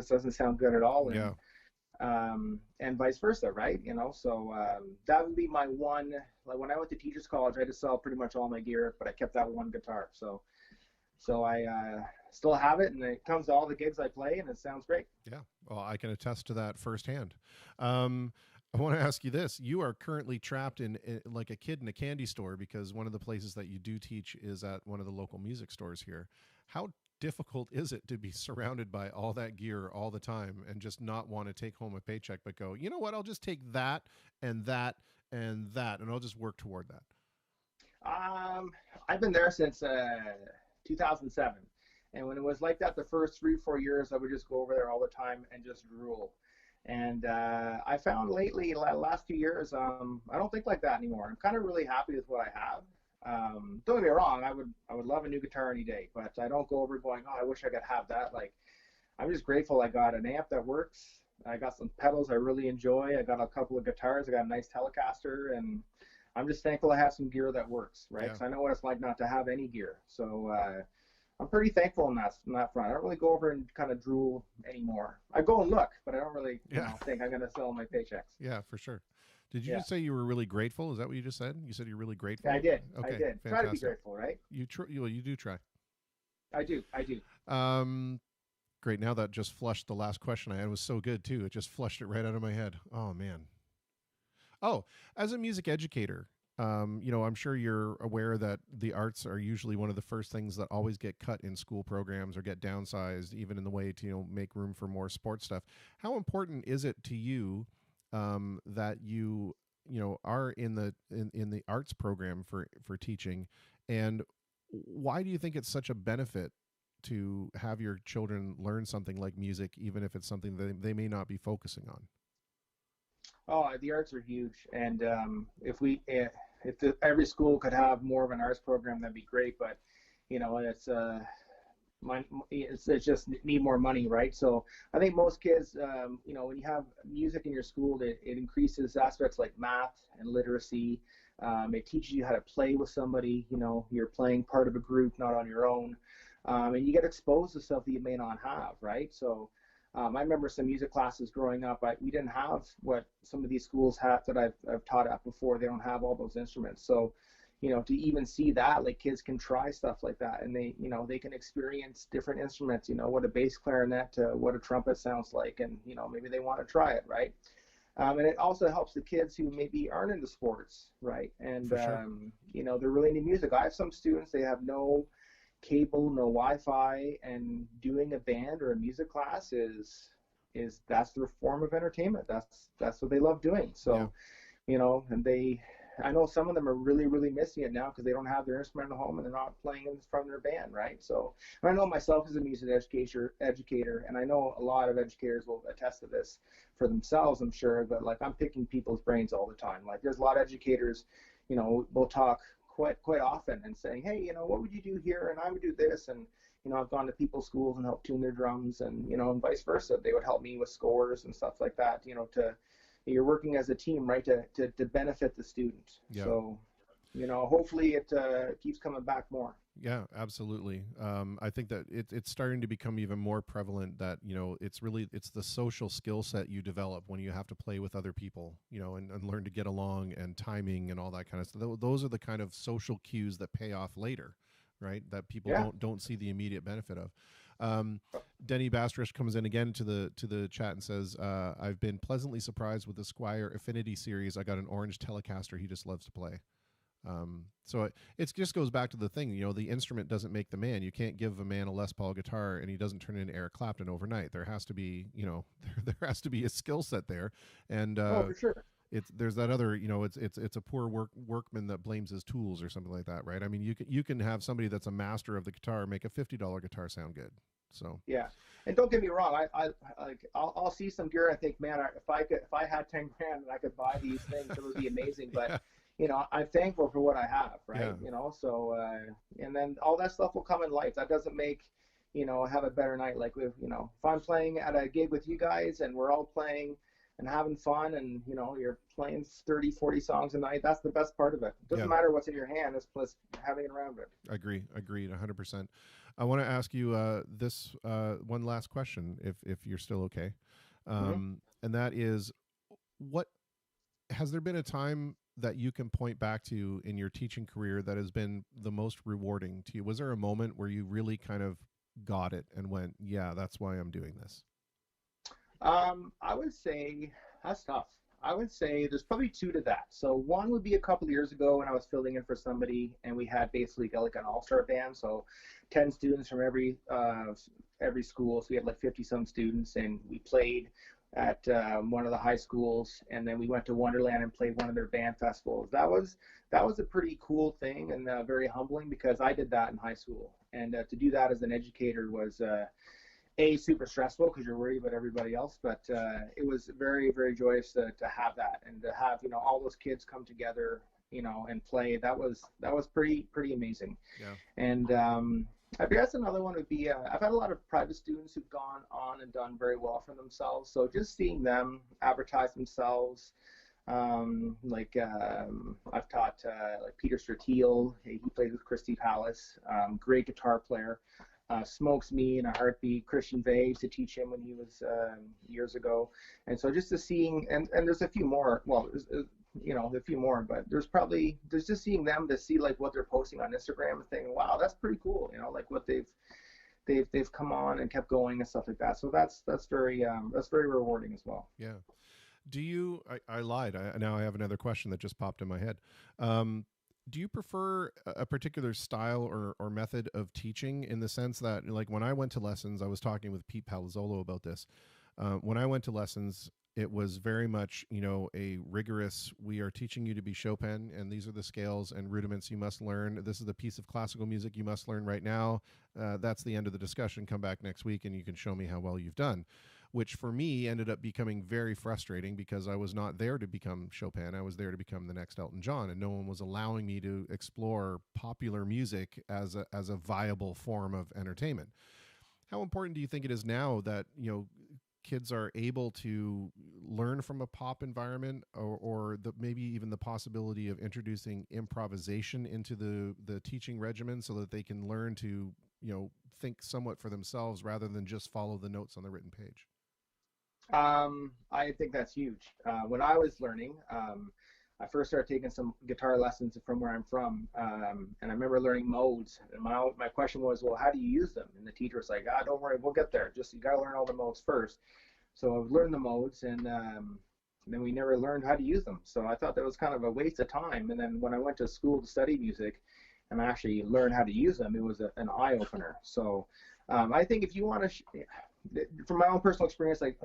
doesn't sound good at all. And, Yeah. And vice versa, right? So that would be my one. Like, when I went to teachers college, I had to sell pretty much all my gear, but I kept that one guitar. So I still have it, and it comes to all the gigs I play, and it sounds great. Yeah. Well, I can attest to that firsthand. I want to ask you this. You are currently trapped in like a kid in a candy store, because one of the places that you do teach is at one of the local music stores here. How difficult is it to be surrounded by all that gear all the time and just not want to take home a paycheck, but go, you know what, I'll just take that and that and that, and I'll just work toward that? I've been there since 2007. And when it was like that, the first 3-4 years, I would just go over there all the time and just drool. And I found lately, last few years, I don't think like that anymore. I'm kind of really happy with what I have. Don't get me wrong, I would love a new guitar any day, but I don't go over going, oh, I wish I could have that. Like, I'm just grateful I got an amp that works. I got some pedals I really enjoy. I got a couple of guitars. I got a nice Telecaster, and I'm just thankful I have some gear that works, right? Because I know what it's like not to have any gear. So I'm pretty thankful in that front. I don't really go over and kind of drool anymore. I go and look, but I don't really think I'm going to sell my paychecks. Yeah, for sure. Did you just say you were really grateful? Is that what you just said? You said you're really grateful? I did. Okay, I did. fantastic. Try to be grateful, right? You do try. I do. Great. Now that just flushed the last question I had. It was so good too. It just flushed it right out of my head. Oh man. Oh, as a music educator, I'm sure you're aware that the arts are usually one of the first things that always get cut in school programs or get downsized, even in the way to, make room for more sports stuff. How important is it to you that you are in the arts program for teaching, and why do you think it's such a benefit to have your children learn something like music, even if it's something that they may not be focusing on? Oh, the arts are huge, and if every school could have more of an arts program, that'd be great. But it's just need more money, right? So I think most kids, when you have music in your school, it increases aspects like math and literacy. It teaches you how to play with somebody. You're playing part of a group, not on your own, and you get exposed to stuff that you may not have, right? So. I remember some music classes growing up. We didn't have what some of these schools have that I've taught at before. They don't have all those instruments. So, to even see that, like, kids can try stuff like that, and they can experience different instruments. What a bass clarinet to what a trumpet sounds like, and maybe they want to try it, right? And it also helps the kids who maybe aren't into sports, right? And sure. They're really into music. I have some students, they have no cable, no Wi-Fi, and doing a band or a music class is that's their form of entertainment. That's what they love doing. So, and I know some of them are really, really missing it now because they don't have their instrument at home and they're not playing in front of their band, right? So, and I know myself as a music educator, and I know a lot of educators will attest to this for themselves, I'm sure, but like, I'm picking people's brains all the time. Like, there's a lot of educators, we'll talk quite often and saying, hey, what would you do here? And I would do this. And, I've gone to people's schools and helped tune their drums, and, and vice versa. They would help me with scores and stuff like that, you're working as a team, right, to benefit the student. Yeah. So, hopefully it keeps coming back more. Yeah, absolutely. I think that it's starting to become even more prevalent that, it's the social skill set you develop when you have to play with other people, and learn to get along, and timing and all that kind of stuff. Those are the kind of social cues that pay off later, right? That people don't see the immediate benefit of. Denny Bastrish comes in again to the chat and says, I've been pleasantly surprised with the Squire Affinity series. I got an orange Telecaster he just loves to play. So it just goes back to the thing, the instrument doesn't make the man. You can't give a man a Les Paul guitar and he doesn't turn into Eric Clapton overnight. There has to be, there has to be a skill set there. And, for sure. There's that other, it's a poor workman that blames his tools or something like that, right? I mean, you can have somebody that's a master of the guitar make a $50 guitar sound good. So yeah, and don't get me wrong, I'll see some gear and I think, man, if I had 10 grand and I could buy these things, it would be amazing. But I'm thankful for what I have, right? Yeah. So and then all that stuff will come in life. That doesn't make have a better night. Like, if I'm playing at a gig with you guys and we're all playing and having fun, and you're playing 30-40 songs a night, that's the best part of it. It doesn't matter what's in your hand, it's plus having it around it. Agreed 100%. I want to ask you this one last question, if you're still okay, and that is, what has there been a time that you can point back to in your teaching career that has been the most rewarding to you? Was there a moment where you really kind of got it and went, yeah, that's why I'm doing this? I would say that's tough. I would say there's probably two to that. So one would be a couple of years ago when I was filling in for somebody, and we had basically like an all-star band. So 10 students from every school. So we had like 50-some students, and we played at one of the high schools, and then we went to Wonderland and played one of their band festivals. That was a pretty cool thing, and very humbling, because I did that in high school, and to do that as an educator was super stressful because you're worried about everybody else, but it was very, very joyous to have that, and to have, all those kids come together, and play. That was pretty amazing. Yeah. And I guess another one would be, I've had a lot of private students who've gone on and done very well for themselves. So just seeing them advertise themselves, I've taught like Peter Stratiel. He plays with Christi Palace, great guitar player. Smokes Me in a Heartbeat, Christian Vase to teach him when he was years ago. And so just to seeing, and there's a few more, well, a few more, but there's just seeing them to see like what they're posting on Instagram and thinking, wow, that's pretty cool, like what they've come on and kept going and stuff like that. So that's very rewarding as well. Yeah. Do you, I lied. Now I have another question that just popped in my head. Do you prefer a particular style or method of teaching, in the sense that, like, when I went to lessons, I was talking with Pete Palazzolo about this. When I went to lessons, it was very much, a rigorous, we are teaching you to be Chopin, and these are the scales and rudiments you must learn. This is the piece of classical music you must learn right now. That's the end of the discussion. Come back next week and you can show me how well you've done. Which for me ended up becoming very frustrating, because I was not there to become Chopin. I was there to become the next Elton John, and no one was allowing me to explore popular music as a viable form of entertainment. How important do you think it is now that, kids are able to learn from a pop environment, or maybe even the possibility of introducing improvisation into the teaching regimen, so that they can learn to, think somewhat for themselves rather than just follow the notes on the written page? I think that's huge. When I was learning, I first started taking some guitar lessons from where I'm from, and I remember learning modes. And my question was, well, how do you use them? And the teacher was like, don't worry, we'll get there. Just, you got to learn all the modes first. So I learned the modes, and then we never learned how to use them. So I thought that was kind of a waste of time. And then when I went to school to study music and I actually learned how to use them, it was an eye-opener. So I think if you want to, from my own personal experience, like,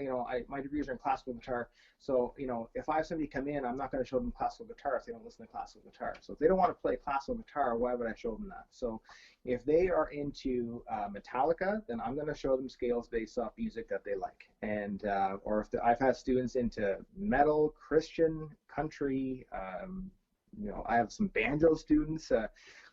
my degrees are in classical guitar. So, if I have somebody come in, I'm not going to show them classical guitar if they don't listen to classical guitar. So if they don't want to play classical guitar, why would I show them that? So if they are into Metallica, then I'm going to show them scales based off music that they like. And, or if I've had students into metal, Christian, country, I have some banjo students,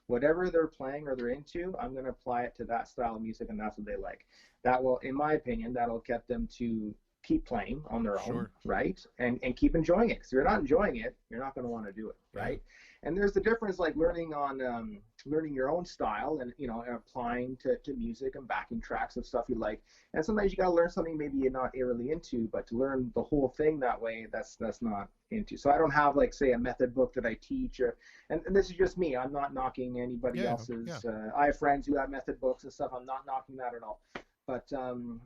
whatever they're playing or they're into, I'm going to apply it to that style of music, and that's what they like. That will, in my opinion, that'll get them to keep playing on their own, right? And keep enjoying it. Because if you're not enjoying it, you're not going to want to do it, right? And there's the difference, like learning your own style and, applying to music and backing tracks of stuff you like. And sometimes you got to learn something maybe you're not really into, but to learn the whole thing that way, that's not into. So I don't have, like, say, a method book that I teach, and this is just me. I'm not knocking anybody else's. Yeah. I have friends who have method books and stuff. I'm not knocking that at all. But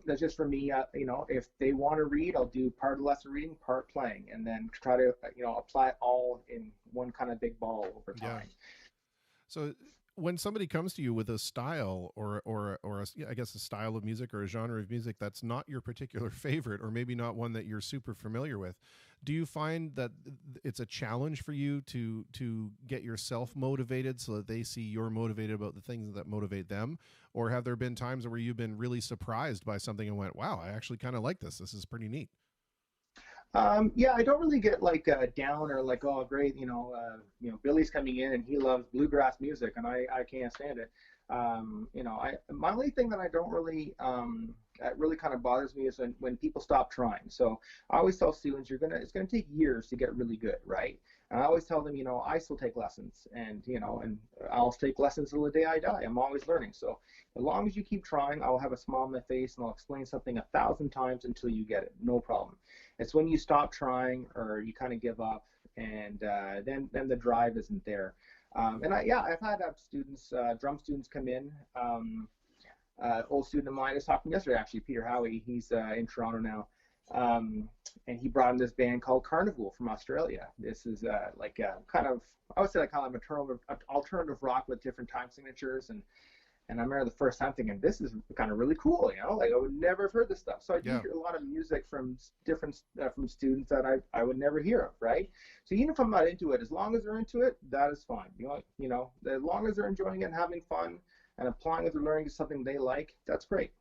that's just for me. If they want to read, I'll do part of the lesson reading, part playing, and then try to apply it all in one kind of big ball over time. Yeah. So when somebody comes to you with a style or I guess a style of music or a genre of music that's not your particular favorite, or maybe not one that you're super familiar with, do you find that it's a challenge for you to get yourself motivated so that they see you're motivated about the things that motivate them? Or have there been times where you've been really surprised by something and went, wow, I actually kind of like this. This is pretty neat. Yeah, I don't really get like down or like, oh, great, Billy's coming in and he loves bluegrass music and I can't stand it. My only thing that I don't really, that really kind of bothers me is when people stop trying. So I always tell students, it's gonna take years to get really good, right? And I always tell them, I still take lessons, and I'll take lessons till the day I die. I'm always learning. So as long as you keep trying, I'll have a smile on my face and I'll explain something 1,000 times until you get it. No problem. It's when you stop trying or you kind of give up, and then the drive isn't there. And I've had students, drum students come in. Old student of mine, I was talking yesterday, actually, Peter Howie. He's in Toronto now. And he brought in this band called Carnival from Australia. This is kind of, I would say, like kind of alternative rock with different time signatures. And I remember the first time thinking, this is kind of really cool, like I would never have heard this stuff. So I do hear a lot of music from different from students that I would never hear of, right? So even if I'm not into it, as long as they're into it, that is fine. As long as they're enjoying it and having fun and applying what they're learning to something they like, that's great.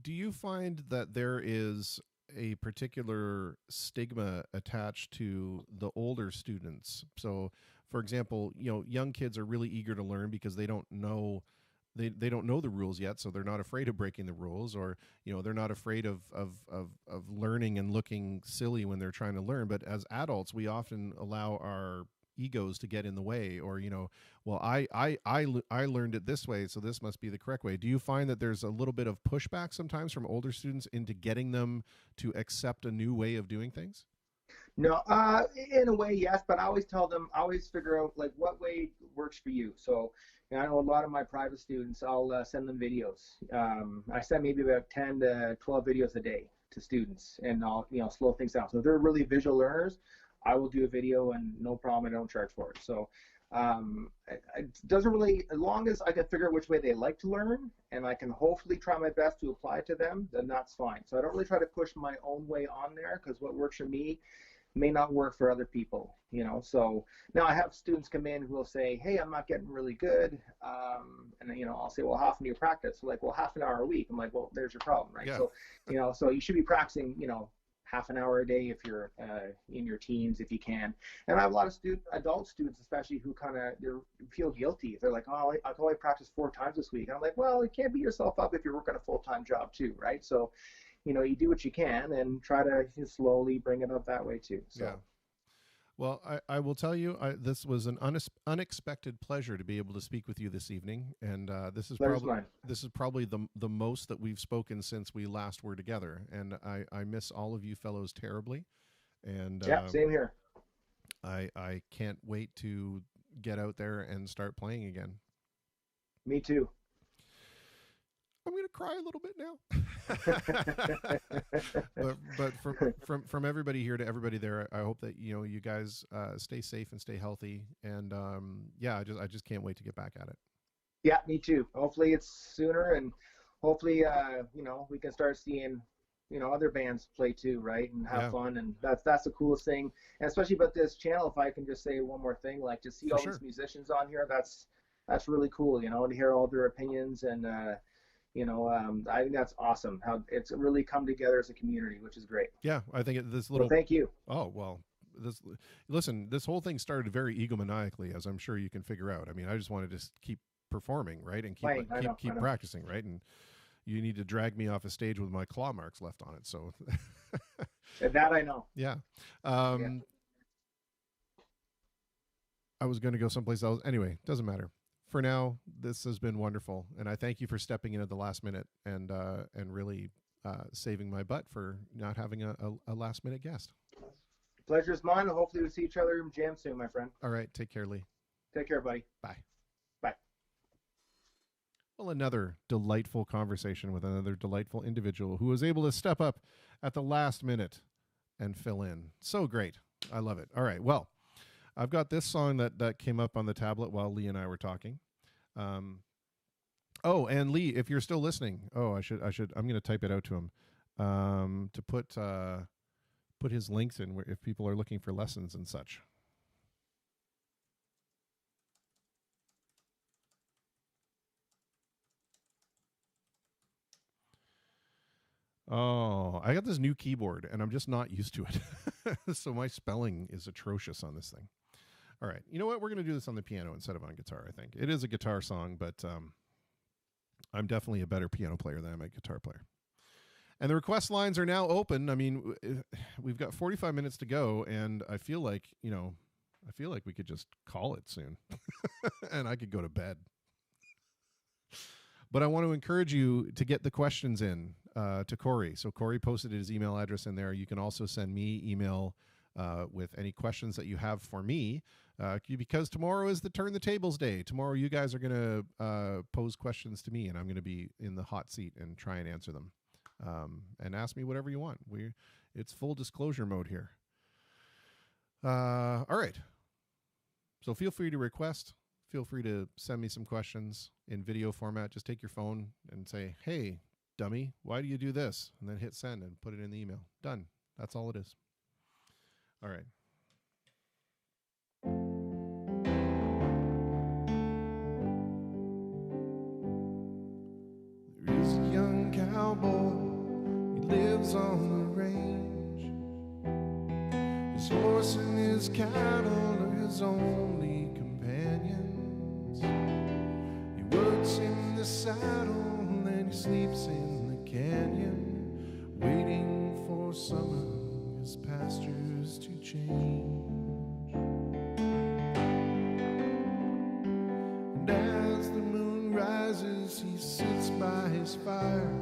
Do you find that there is a particular stigma attached to the older students? So, for example, young kids are really eager to learn because they don't know they don't know the rules yet, so they're not afraid of breaking the rules, or they're not afraid of learning and looking silly when they're trying to learn. But as adults, we often allow our egos to get in the way, or well, I learned it this way, so this must be the correct way. Do you find that there's a little bit of pushback sometimes from older students into getting them to accept a new way of doing things? No, in a way, yes, but I always tell them, I always figure out like what way works for you. So I know a lot of my private students, I'll send them videos. I send maybe about 10 to 12 videos a day to students, and I'll slow things down. So if they're really visual learners, I will do a video and no problem, I don't charge for it. So it doesn't really, as long as I can figure out which way they like to learn and I can hopefully try my best to apply it to them, then that's fine. So I don't really try to push my own way on there, because what works for me may not work for other people, So now I have students come in who will say, hey, I'm not getting really good. And I'll say, well, how often do you practice? So like, well, half an hour a week. I'm like, well, there's your problem, right? Yeah. So, so you should be practicing, half an hour a day if you're in your teens, if you can. And I have a lot of adult students, especially, who kind of feel guilty. They're like, oh, I can only practice 4 times this week. And I'm like, well, you can't beat yourself up if you're working a full-time job too, right? So, you do what you can and try to slowly bring it up that way too. So. Yeah. Well, I will tell you, this was an unexpected pleasure to be able to speak with you this evening, and this is probably the most that we've spoken since we last were together, and I miss all of you fellows terribly, and yeah, same here. I can't wait to get out there and start playing again. Me too. I'm going to cry a little bit now. but from everybody here to everybody there, I hope that you guys stay safe and stay healthy, and I just can't wait to get back at it. Yeah, me too. Hopefully it's sooner, and hopefully we can start seeing other bands play too, right, and have fun, and that's the coolest thing. And especially about this channel, if I can just say one more thing, like to see all these musicians on here, that's really cool, to hear all their opinions, and I think that's awesome how it's really come together as a community, which is great. Yeah, I think thank you. Oh, well, this whole thing started very egomaniacally, as I'm sure you can figure out. I mean, I just wanted to keep performing, right, and keep practicing, right, and you need to drag me off a stage with my claw marks left on it. So that I know. Yeah. I was going to go someplace else. Anyway, doesn't matter. For now, this has been wonderful, and I thank you for stepping in at the last minute and really saving my butt for not having a last minute guest. Pleasure's mine. Hopefully we'll see each other in jam soon, my friend. All right, take care, Lee. Take care, buddy. Bye. Bye. Well, another delightful conversation with another delightful individual who was able to step up at the last minute and fill in. So great. I love it. All right, well, I've got this song that came up on the tablet while Lee and I were talking. Oh, and Lee, if you're still listening, I'm going to type it out to him to put his links in if people are looking for lessons and such. Oh, I got this new keyboard and I'm just not used to it. So my spelling is atrocious on this thing. All right. You know what? We're going to do this on the piano instead of on guitar, I think. It is a guitar song, but I'm definitely a better piano player than I'm a guitar player. And the request lines are now open. I mean, we've got 45 minutes to go, and I feel like we could just call it soon. And I could go to bed. But I want to encourage you to get the questions in to Corey. So Corey posted his email address in there. You can also send me email with any questions that you have for me, because tomorrow is the Turn the Tables day. Tomorrow you guys are going to pose questions to me, and I'm going to be in the hot seat and try and answer them. And ask me whatever you want. It's full disclosure mode here. All right. So feel free to request. Feel free to send me some questions in video format. Just take your phone and say, hey, dummy, why do you do this? And then hit send and put it in the email. Done. That's all it is. All right. There is a young cowboy lives on the range. His horse and his cattle are his only companions. He works in the saddle and then he sleeps in the canyon, waiting for summer, his pastures to change. And as the moon rises, he sits by his fire,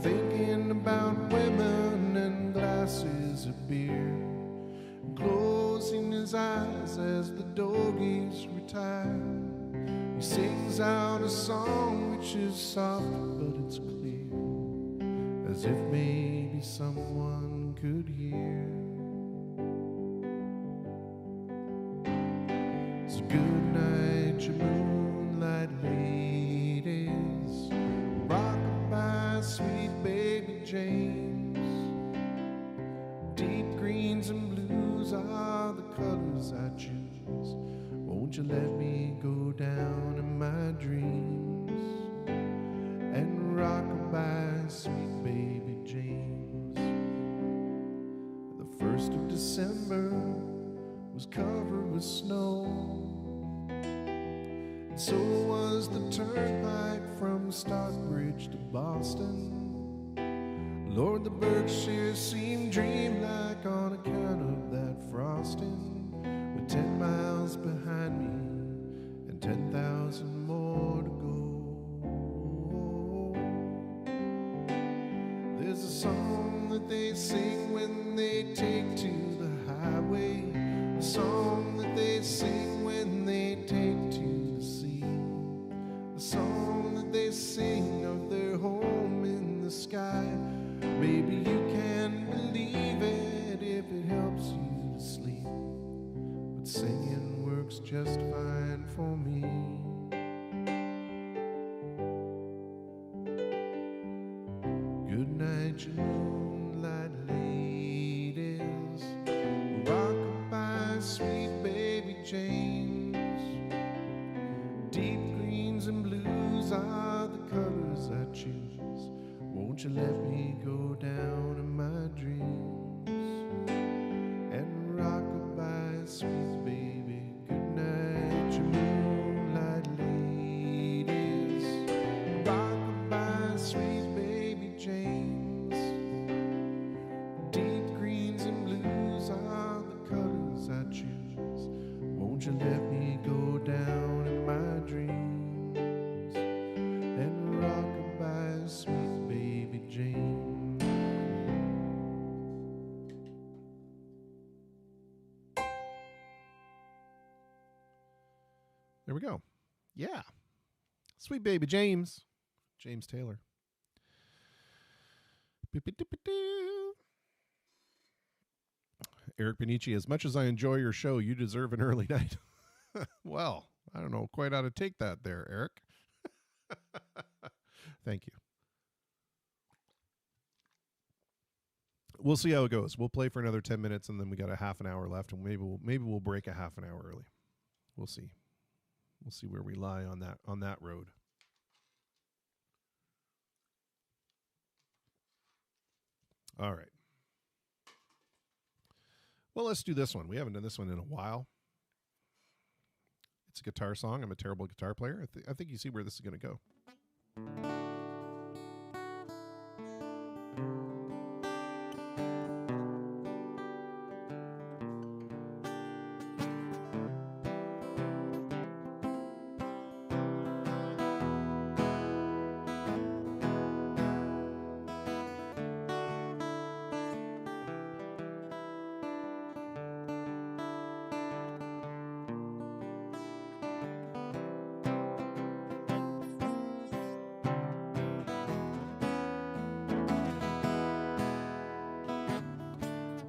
thinking about women and glasses of beer, closing his eyes as the doggies retire. He sings out a song which is soft but it's clear, as if maybe someone could hear. So good night, you moonlight ladies, rock-a-bye, sweet baby James. Deep greens and blues are the colors I choose. Won't you let me go down in my dreams and rock-a-bye, sweet baby James? The 1st of December was covered with snow, and so was the turnpike from Stockbridge to Boston. Lord, the Berkshires seemed dreamlike on account of that frosting. With 10 miles behind me and 10,000 more to go. There's a song that they sing when they take to the highway, a song that they sing when they take to the sea, a song that they sing of their home in the sky. Maybe you can believe it if it helps you to sleep, but singing works just fine for me. Good night, you moonlight ladies, rock-a-bye, sweet baby James. Deep greens and blues are the colors I choose. Won't you let me go down in my dreams and rock-a-bye, sweet baby? Good night, you moonlight ladies, rock-a-bye, sweet baby James. Deep greens and blues are the colors I choose. Won't you let me go down in my dreams and rock-a-bye, sweet baby James? There we go. Yeah. Sweet baby James. James Taylor. Eric Benici, as much as I enjoy your show, you deserve an early night. Well, I don't know quite how to take that there, Eric. Thank you. We'll see how it goes. We'll play for another 10 minutes, and then we got a half an hour left, and maybe we'll break a half an hour early. We'll see. We'll see where we lie on that road. All right. Well, let's do this one. We haven't done this one in a while. It's a guitar song. I'm a terrible guitar player. I think you see where this is going to go.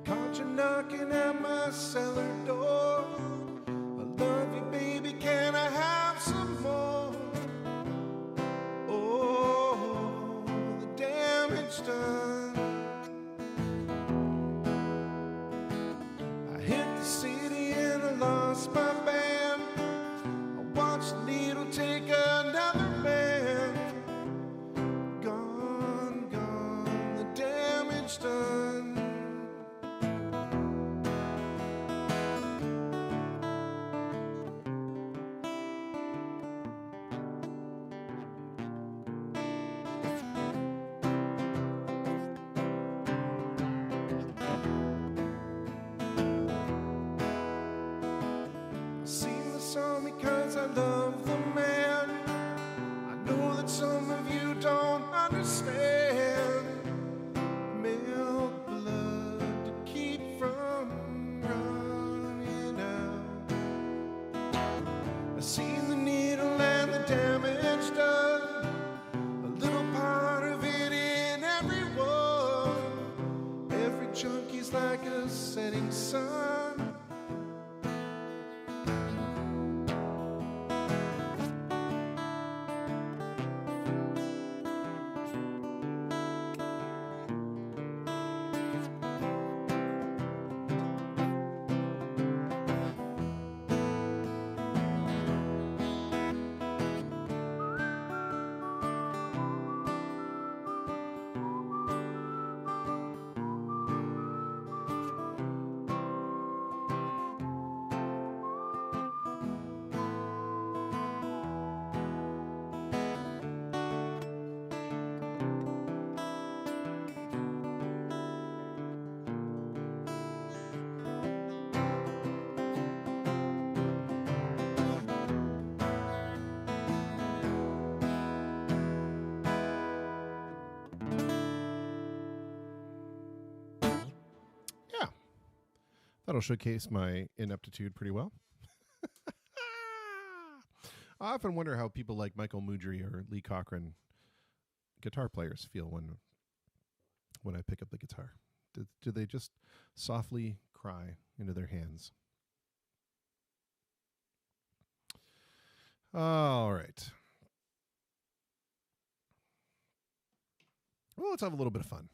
Caught you knocking at my cellar door. I love you, baby, can I have some more? Oh, the damage done. I hit the city and I lost my band. I watched the needle take another man. Gone, gone, the damage She's like a setting sun. That'll showcase my ineptitude pretty well. I often wonder how people like Michael Moodrey or Lee Cochrane, guitar players, feel when I pick up the guitar. Do they just softly cry into their hands? All right. Well, let's have a little bit of fun.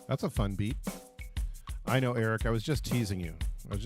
That's a fun beat. I know, Eric. I was just teasing you. I'm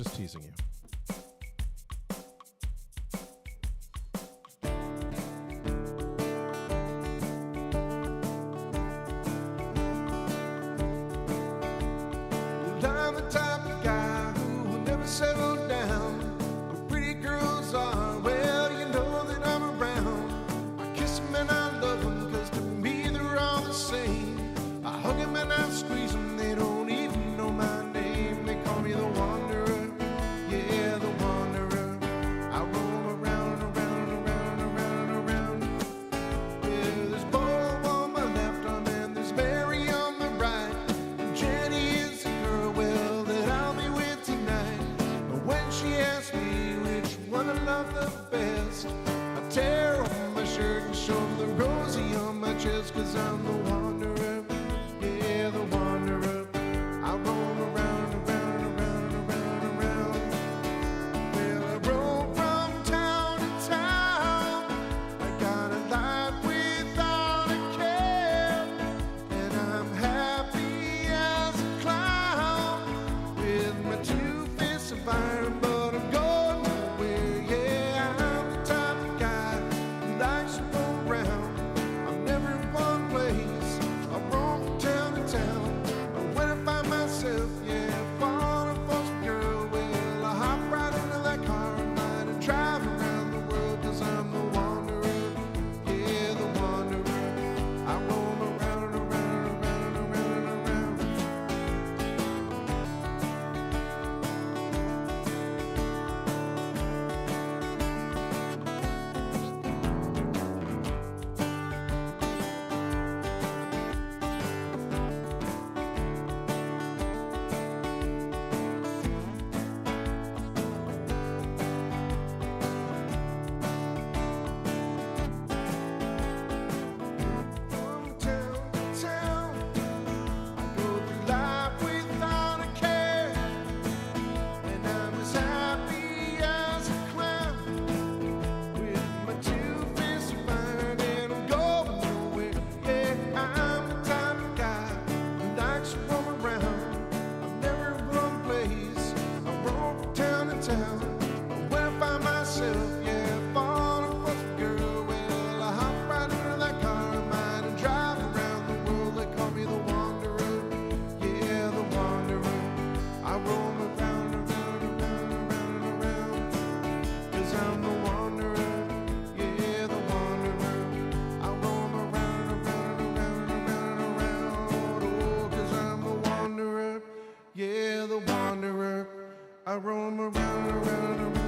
the type of guy who will never settle down. Where pretty girls are, well, you know that I'm around. I kiss them and I love them, 'cause to me they're all the same. I hug them and I squeeze them, they don't even know my name. They call me the wanderer, yeah. I roam around, around, around.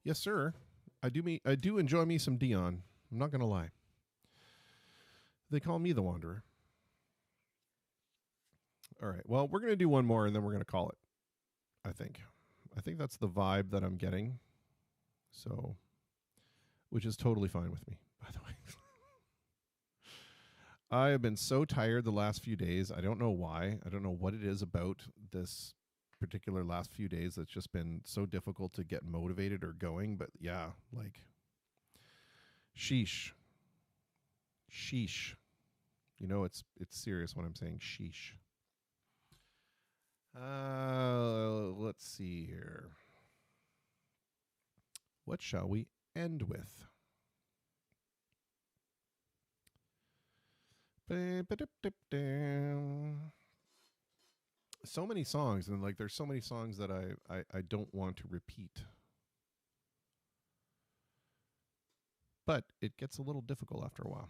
Yes, sir. I do enjoy me some Dion. I'm not gonna lie. They call me the Wanderer. All right. Well, we're gonna do one more and then we're gonna call it. I think that's the vibe that I'm getting. So, which is totally fine with me, by the way. I have been so tired the last few days. I don't know why. I don't know what it is about this particular last few days that's just been so difficult to get motivated or going. But yeah, like, sheesh. You know, it's serious when I'm saying sheesh. Let's see here. What shall we end with? So many songs, and like there's so many songs that I don't want to repeat. But it gets a little difficult after a while.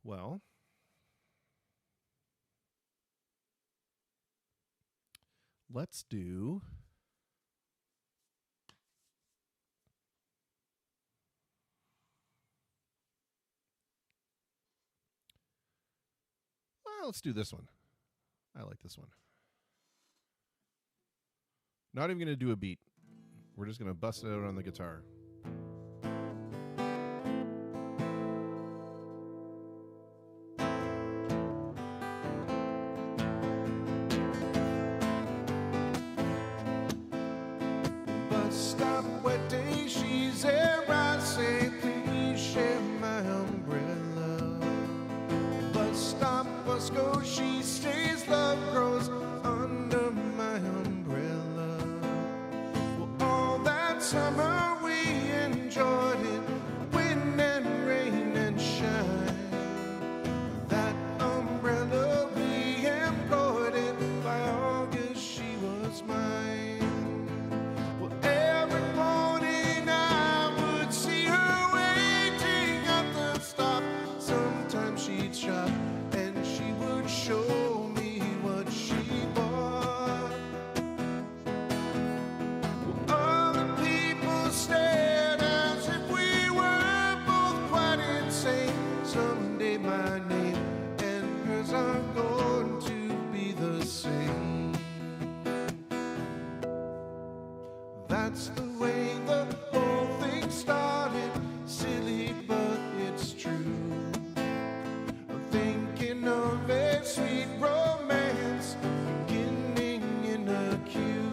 Well, let's do let's do this one. I like this one. Not even going to do a beat. We're just going to bust it out on the guitar. But stop what day she's there. I say, please share my umbrella. But stop us go, she stays, love grows under my umbrella. Well, all that summer we enjoyed it, wind and rain and shine. That umbrella we embroidered, by August she was mine. Well, every morning I would see her waiting at the stop. Sometimes she'd shop and she would show me what she bought. Well, other people stared as if we were both quite insane. Someday my name and hers are going to be the same. That's the way the whole thing started. Silly, but it's true. Thinking of a sweet romance beginning in a queue.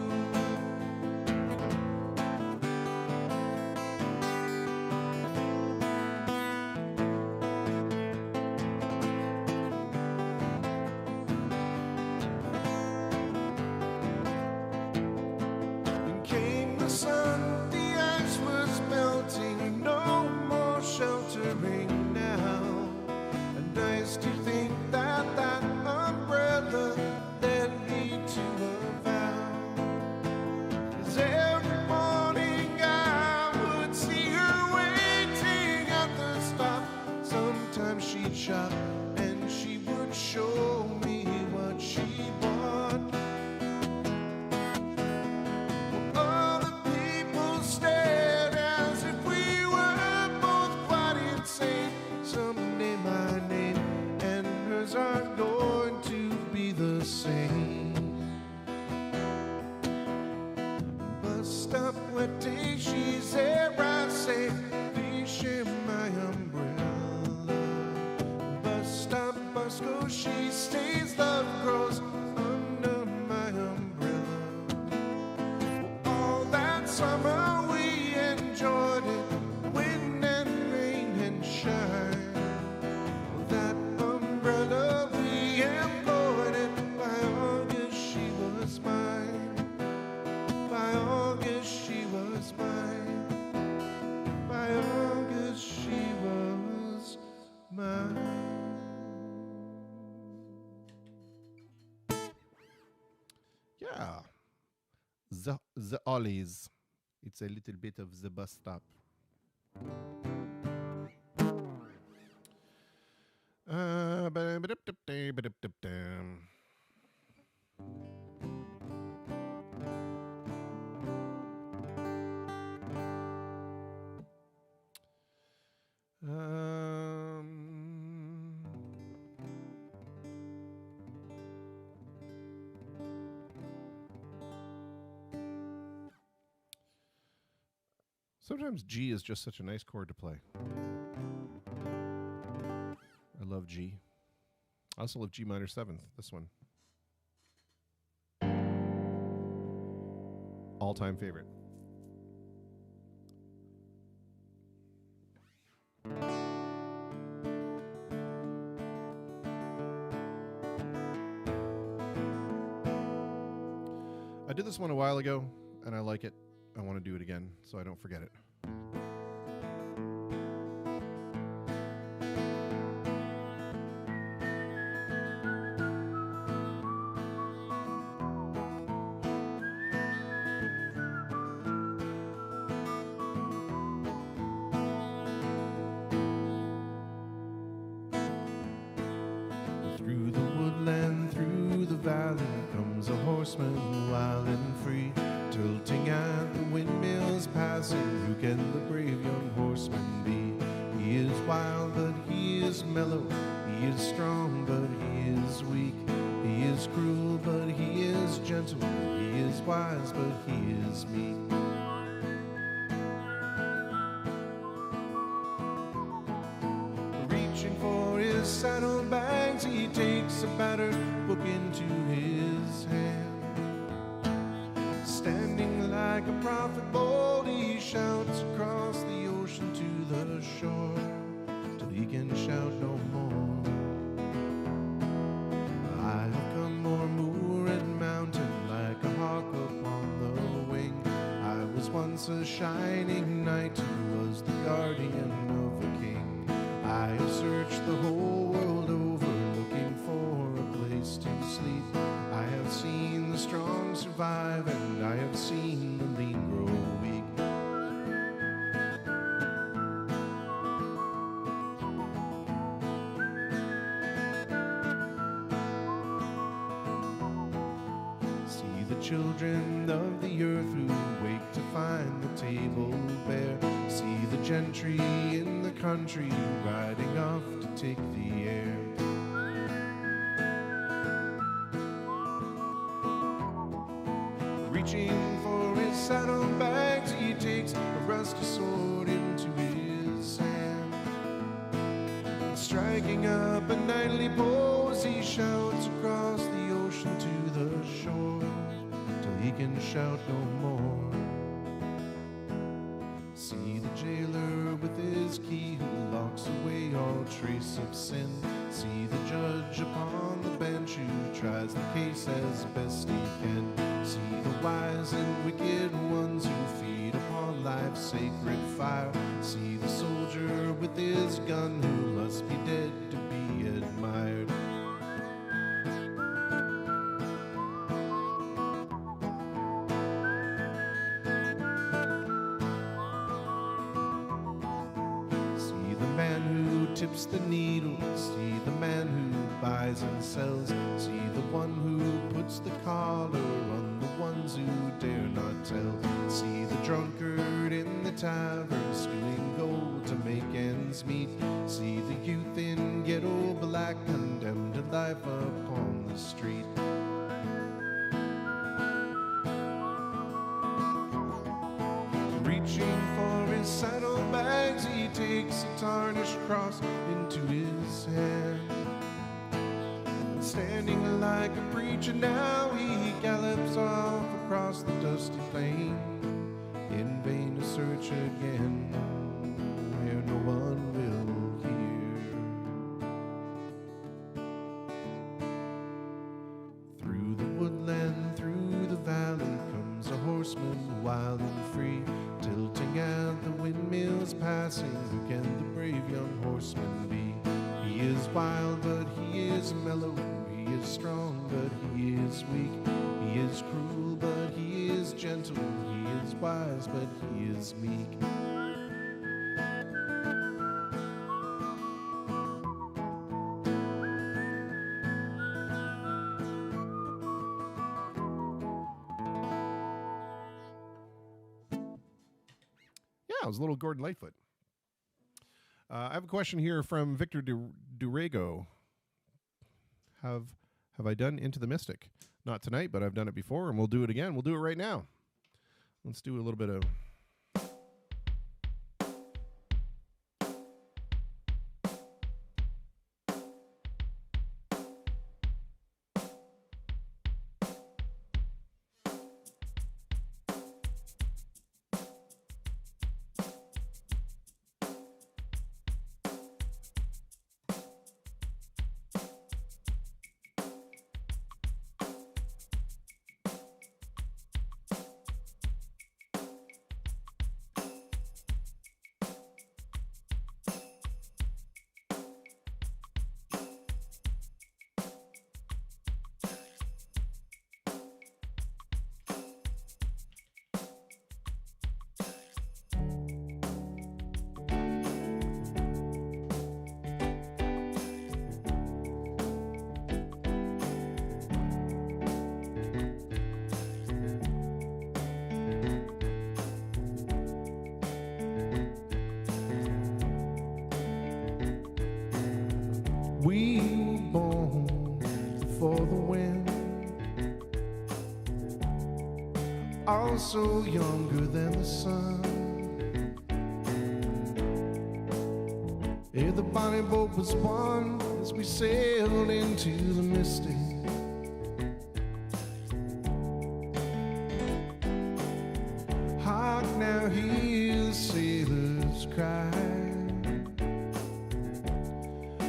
Then came the sun, the ice was melting, no more sheltering now. And nice to think that that umbrella led me to a vow. 'Cause every morning I would see her waiting at the stop. Sometimes she'd shop and she would show me what she bought. Well, other people stared as if we were both quite insane. Someday my name and hers are going to be the same. But stop what day she's there, I say, please share my umbrella. But Yeah. The Ollies. It's a little bit of the bus stop. Sometimes G is just such a nice chord to play. I love G. I also love G minor 7th, this one. All-time favorite. I did this one a while ago, and I like it. I want to do it again, so I don't forget it. Through the woodland, through the valley, comes a horseman wild and free, tilting at the windmills passing. Who can the brave young horseman be? He is wild, but he is mellow. He is strong, but he is weak. He is cruel, but he is gentle. He is wise, but he is meek. Reaching for his saddlebags, he takes a battered book into his hand. Standing like a prophet bold, he shouts across the ocean to the shore, till he can shout no more. I have come o'er moor and mountain, like a hawk upon the wing. I was once a shining knight who was the guardian of a king. I have searched the whole world over, looking for a place to sleep. I have seen the strong survive, and I have seen the lean grow weak. See the children of the earth who wake to find the table bare. See the gentry in the country riding off to take the air. Reaching for his saddlebags, he takes a rusty sword into his hand. Striking up a nightly pose, he shouts across the ocean to the shore, till he can shout no more. See the jailer with his key who locks away all trace of sin. See the judge upon the bench who tries the case as best he can. See the wise and wicked ones who feed upon life's sacred fire. See the soldier with his gun who must be dead to be admired. See the man who tips the needle. See the man who buys and sells. See the one who puts the collar on the ones who dare not tell. See the drunkard in the tavern stewing gold to make ends meet. See the youth in ghetto black condemned to life upon the street. Reaching for his saddlebags, he takes a tarnished cross into his hand. And standing like a preacher now, he gallops off across the dusty plain, in vain to search again where no one will hear. Through the woodland, through the valley, comes a horseman wild and free, tilting at the windmills passing. Who can the brave young horseman be? He is wild, but he is mellow. He is strong, but he is weak. He is cruel, gentle, he is wise, but he is meek. Yeah, it was a little Gordon Lightfoot. I have a question here from Victor Durego. Have I done Into the Mystic? Not tonight, but I've done it before, and we'll do it again. We'll do it right now. Let's do a little bit of... We were born for the wind, also younger than the sun. If the bonnie boat was one as we sailed into the mystic, hark now, hear the sailors cry.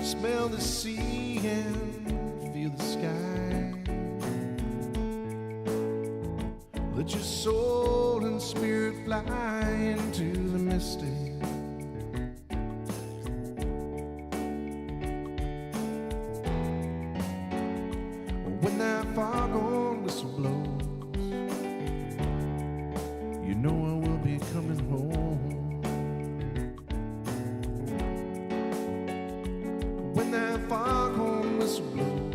Smell the sea and feel the sky. Let your soul and spirit fly into the mystic. When that foghorn whistle blows, you know I will be coming home. When that foghorn whistle blows,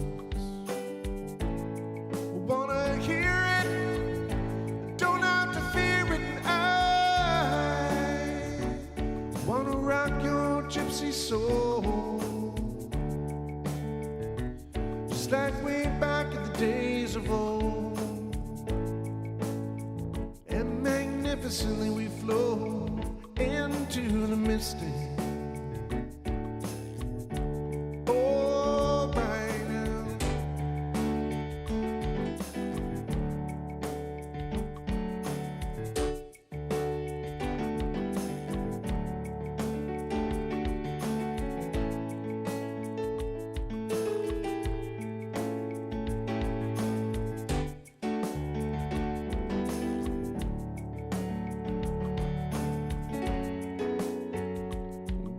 I wanna hear it, don't have to fear it. And I wanna rock your gypsy soul, just like way back in the days of old. And magnificently we flow into the mystic.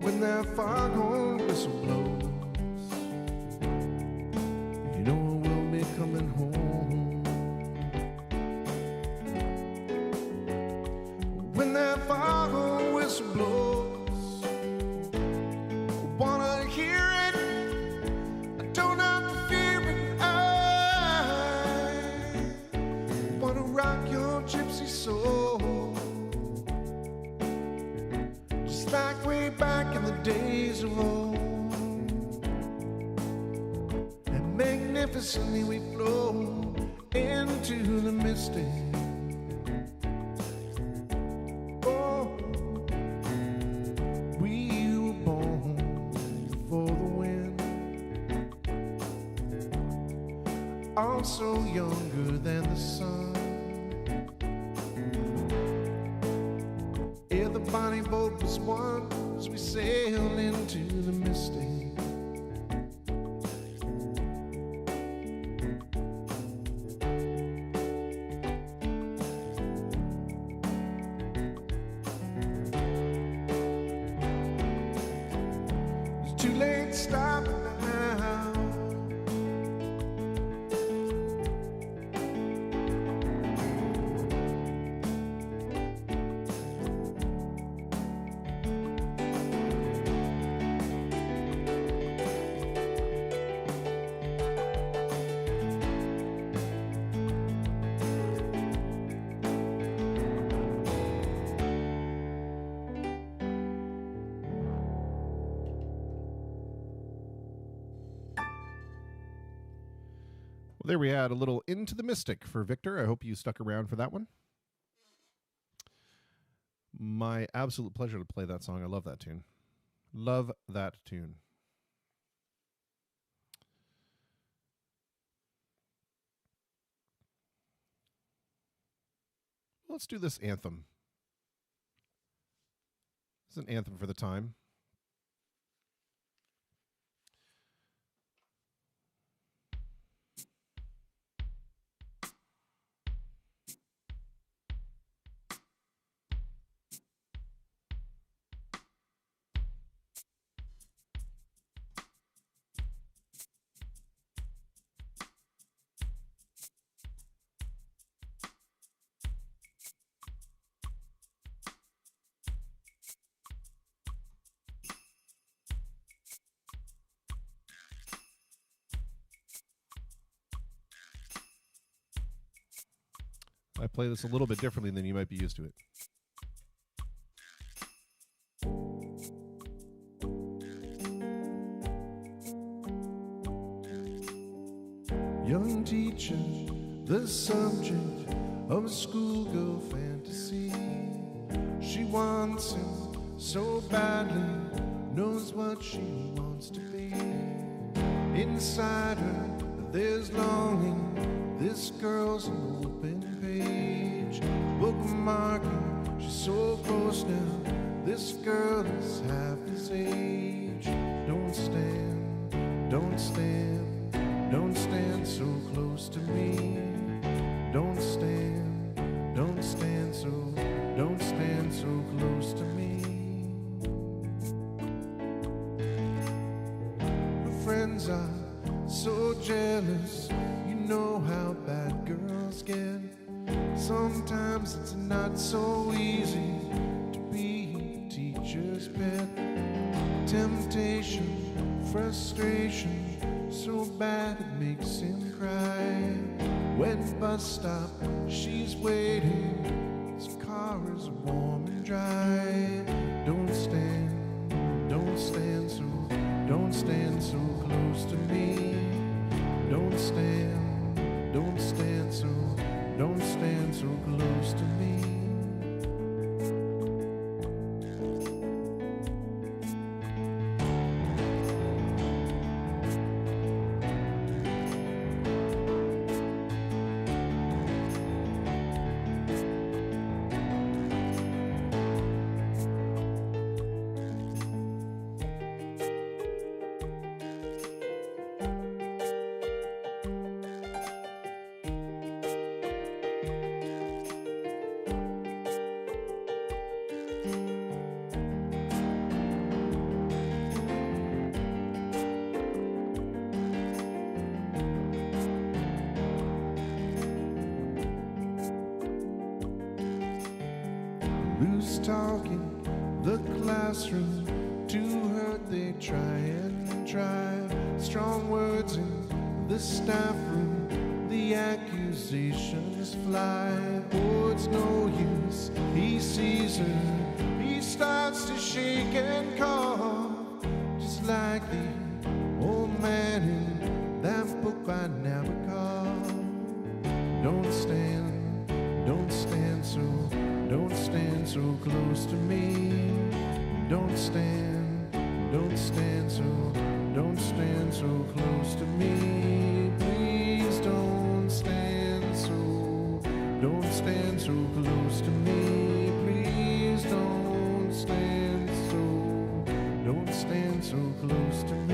When that foghorn whistle blows, you know I will be coming home. When that foghorn whistle blows, I wanna hear it, I don't have to fear it. I wanna rock your gypsy soul, just like way back in the days of old. And magnificently we flow into the mystic. Oh, we were born for the wind, also younger than the sun. If the bonnie boat was one as we sailed into the mystic. It's too late to stop now. Well, there we had a little Into the Mystic for Victor. I hope you stuck around for that one. My absolute pleasure to play that song. I love that tune. Love that tune. Let's do this anthem. It's an anthem for the time. I play this a little bit differently than you might be used to it. Young teacher, the subject of a schoolgirl fantasy. She wants him so badly, knows what she wants to be. Inside her, there's longing. This girl's an open page, bookmarking. She's so close now. This girl is half his age. Don't stand, don't stand, don't stand so close to me. Don't stand, don't stand so, don't stand so close to me. Her friends are so jealous. You know how bad girls get. Sometimes it's not so easy to be a teacher's pet. Temptation, frustration, so bad it makes him cry. When bus stop, she's waiting. His car is warm and dry. Don't stand, don't stand so, don't stand so close to me. Don't stand, don't stand so, don't stand so close to me. Loose talking, the classroom, too hurt they try and try. Strong words in the staff room, the accusations fly. Oh, it's no use, he sees her, he starts to shake and cough, just like the old man in that book by Nabokov. Don't stand, don't stand so, don't stand so close to me. Don't stand, don't stand so, don't stand so close to me. Please don't stand so, don't stand so close to me. Please don't stand so, don't stand so close to me.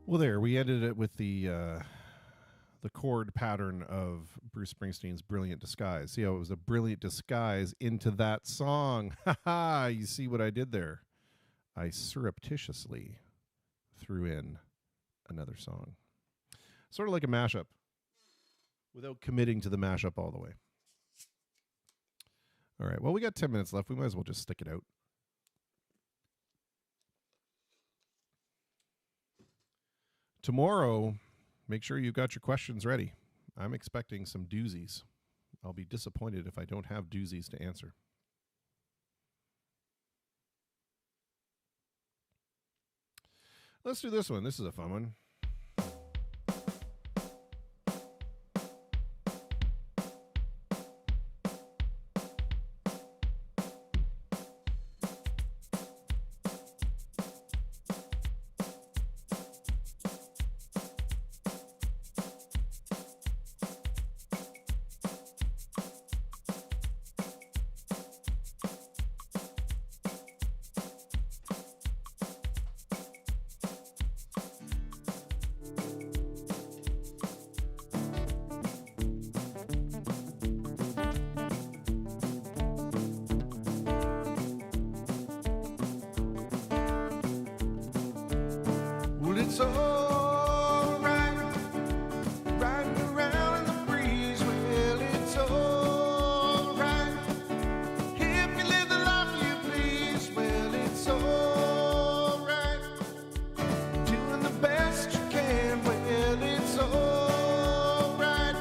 Well, there we ended it with the chord pattern of Bruce Springsteen's "Brilliant Disguise." See how it was a brilliant disguise into that song. Ha ha! You see what I did there? I surreptitiously threw in another song, sort of like a mashup, without committing to the mashup all the way. All right. Well, we got 10 minutes left. We might as well just stick it out. Tomorrow, make sure you got your questions ready. I'm expecting some doozies. I'll be disappointed if I don't have doozies to answer. Let's do this one. This is a fun one. It's alright, riding around in the breeze. Well, it's alright, if you live the life you please. Well, it's alright, doing the best you can. Well, it's alright,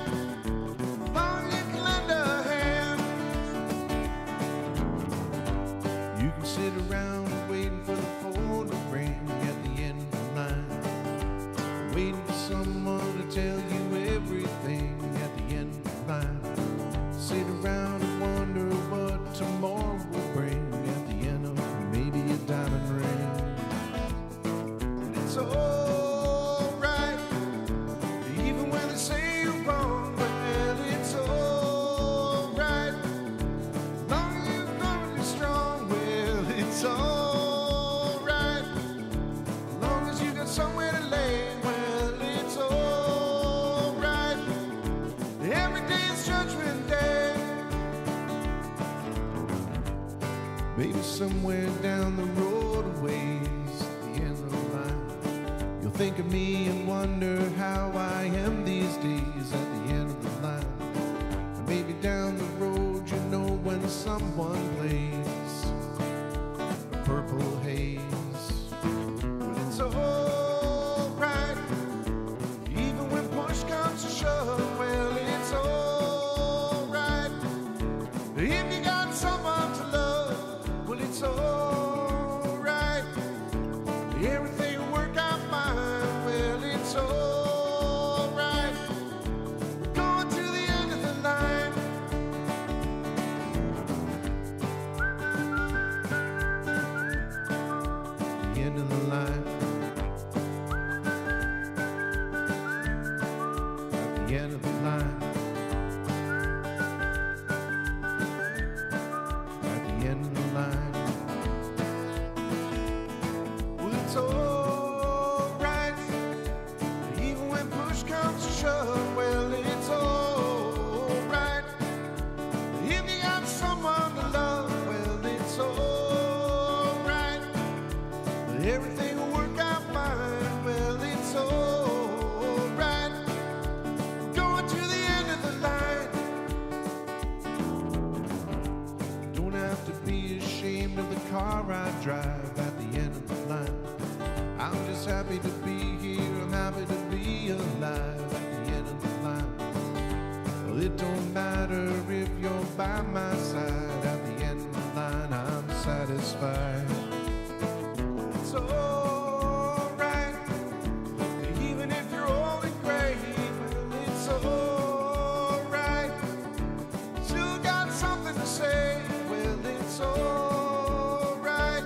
long you can lend a hand. You can sit around waiting for the phone to ring at the end of the line, waiting for someone to tell you everything at the end of the line. Sit around and wonder what tomorrow will bring at the end of maybe a diamond ring. But it's alright, even when they say you're wrong. Well, it's alright, long as you're perfectly strong. Well, it's alright, long as you got somewhere to lay. Maybe somewhere down the road a ways at the end of the line, you'll think of me and wonder how I am these days at the end of the line. And maybe down the road you know when someone plays a purple haze. Well, it's alright, even when push comes to shove. Well, it's alright, if you got someone to love. Well, it's alright, everything will work out fine. Well, it's alright, we're going to the end of the line. The end of the line. At the end of the line. At the end of the line. Well, it's alright, even when push comes to shove. Well, it's alright, if you got someone to love. Well, it's alright, everything will work out fine. Well, it's alright, going to the end of the line. Don't have to be ashamed of the car I drive at the end of the line. I'm just happy to be here, I'm happy to be alive at the end of the line. Well, it don't matter if you're by my side at the end of the line, I'm satisfied. It's alright, even if you're old and gray. Well, it's alright, still got something to say. Well, it's alright,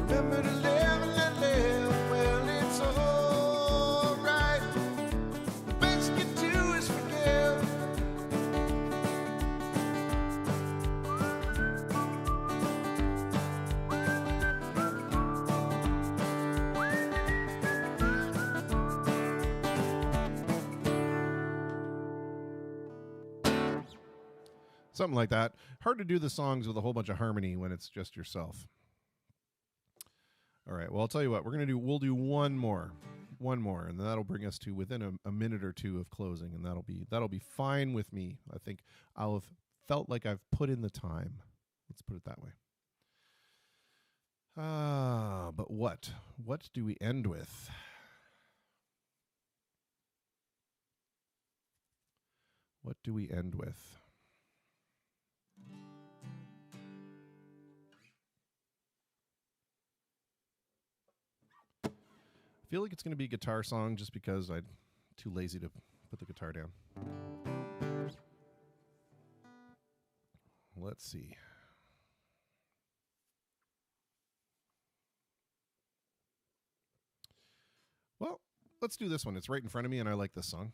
remember to live and let live. Well, it's Something like that. Hard to do the songs with a whole bunch of harmony when it's just yourself. All right. Well, I'll tell you what. We'll do one more, and that'll bring us to within a minute or two of closing, and that'll be fine with me. I think I'll have felt like I've put in the time. Let's put it that way. But what do we end with? What do we end with? I feel like it's going to be a guitar song just because I'm too lazy to put the guitar down. Let's see. Well, let's do this one. It's right in front of me, and I like this song.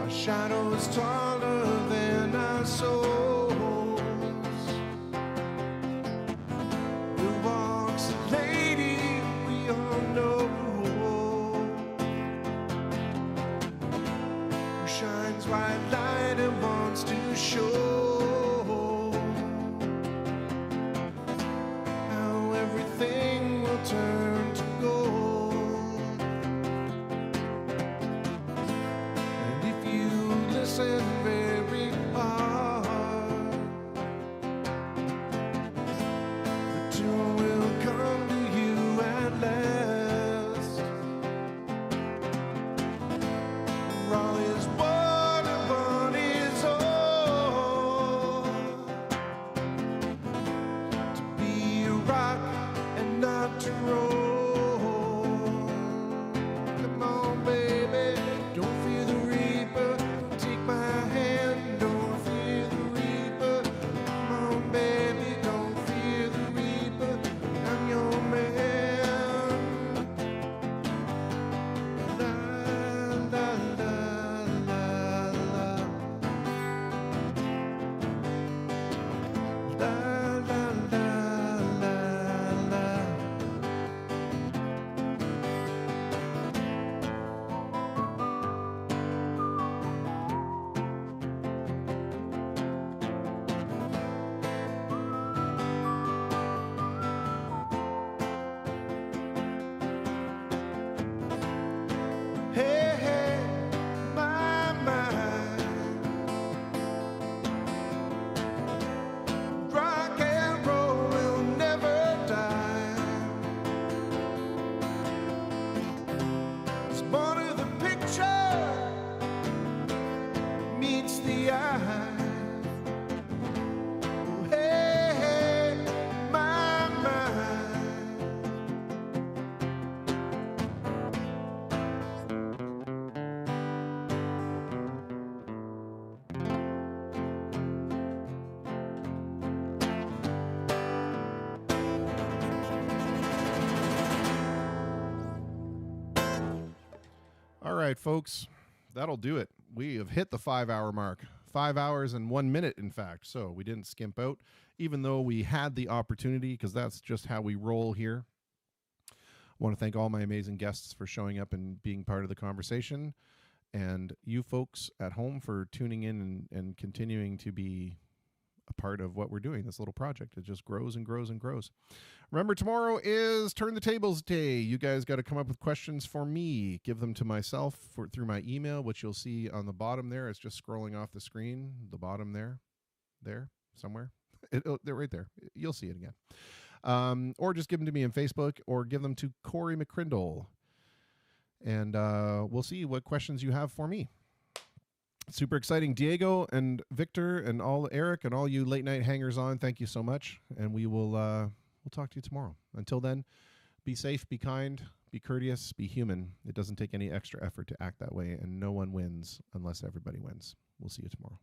Shadows taller than our souls. The walks a lady we all know, who shines white light and wants to show how everything will turn to gold. Listen very hard, the tune will come to you at last. All is one and one is all. To be a rock and not to roll. All right, folks, that'll do it. We have hit the 5-hour mark. 5 hours and 1 minute, in fact. So we didn't skimp out, even though we had the opportunity, because that's just how we roll here. I want to thank all my amazing guests for showing up and being part of the conversation, and you folks at home for tuning in and continuing to be a part of what we're doing, this little project. It just grows and grows and grows. Remember, tomorrow is Turn the Tables Day. You guys got to come up with questions for me. Give them to myself through my email, which you'll see on the bottom there. It's just scrolling off the screen, the bottom there, somewhere. They're right there. You'll see it again. Or just give them to me on Facebook, or give them to Corey McCrindle. And we'll see what questions you have for me. Super exciting. Diego and Victor and Eric and all you late night hangers on, thank you so much. And we'll talk to you tomorrow. Until then, be safe, be kind, be courteous, be human. It doesn't take any extra effort to act that way, and no one wins unless everybody wins. We'll see you tomorrow.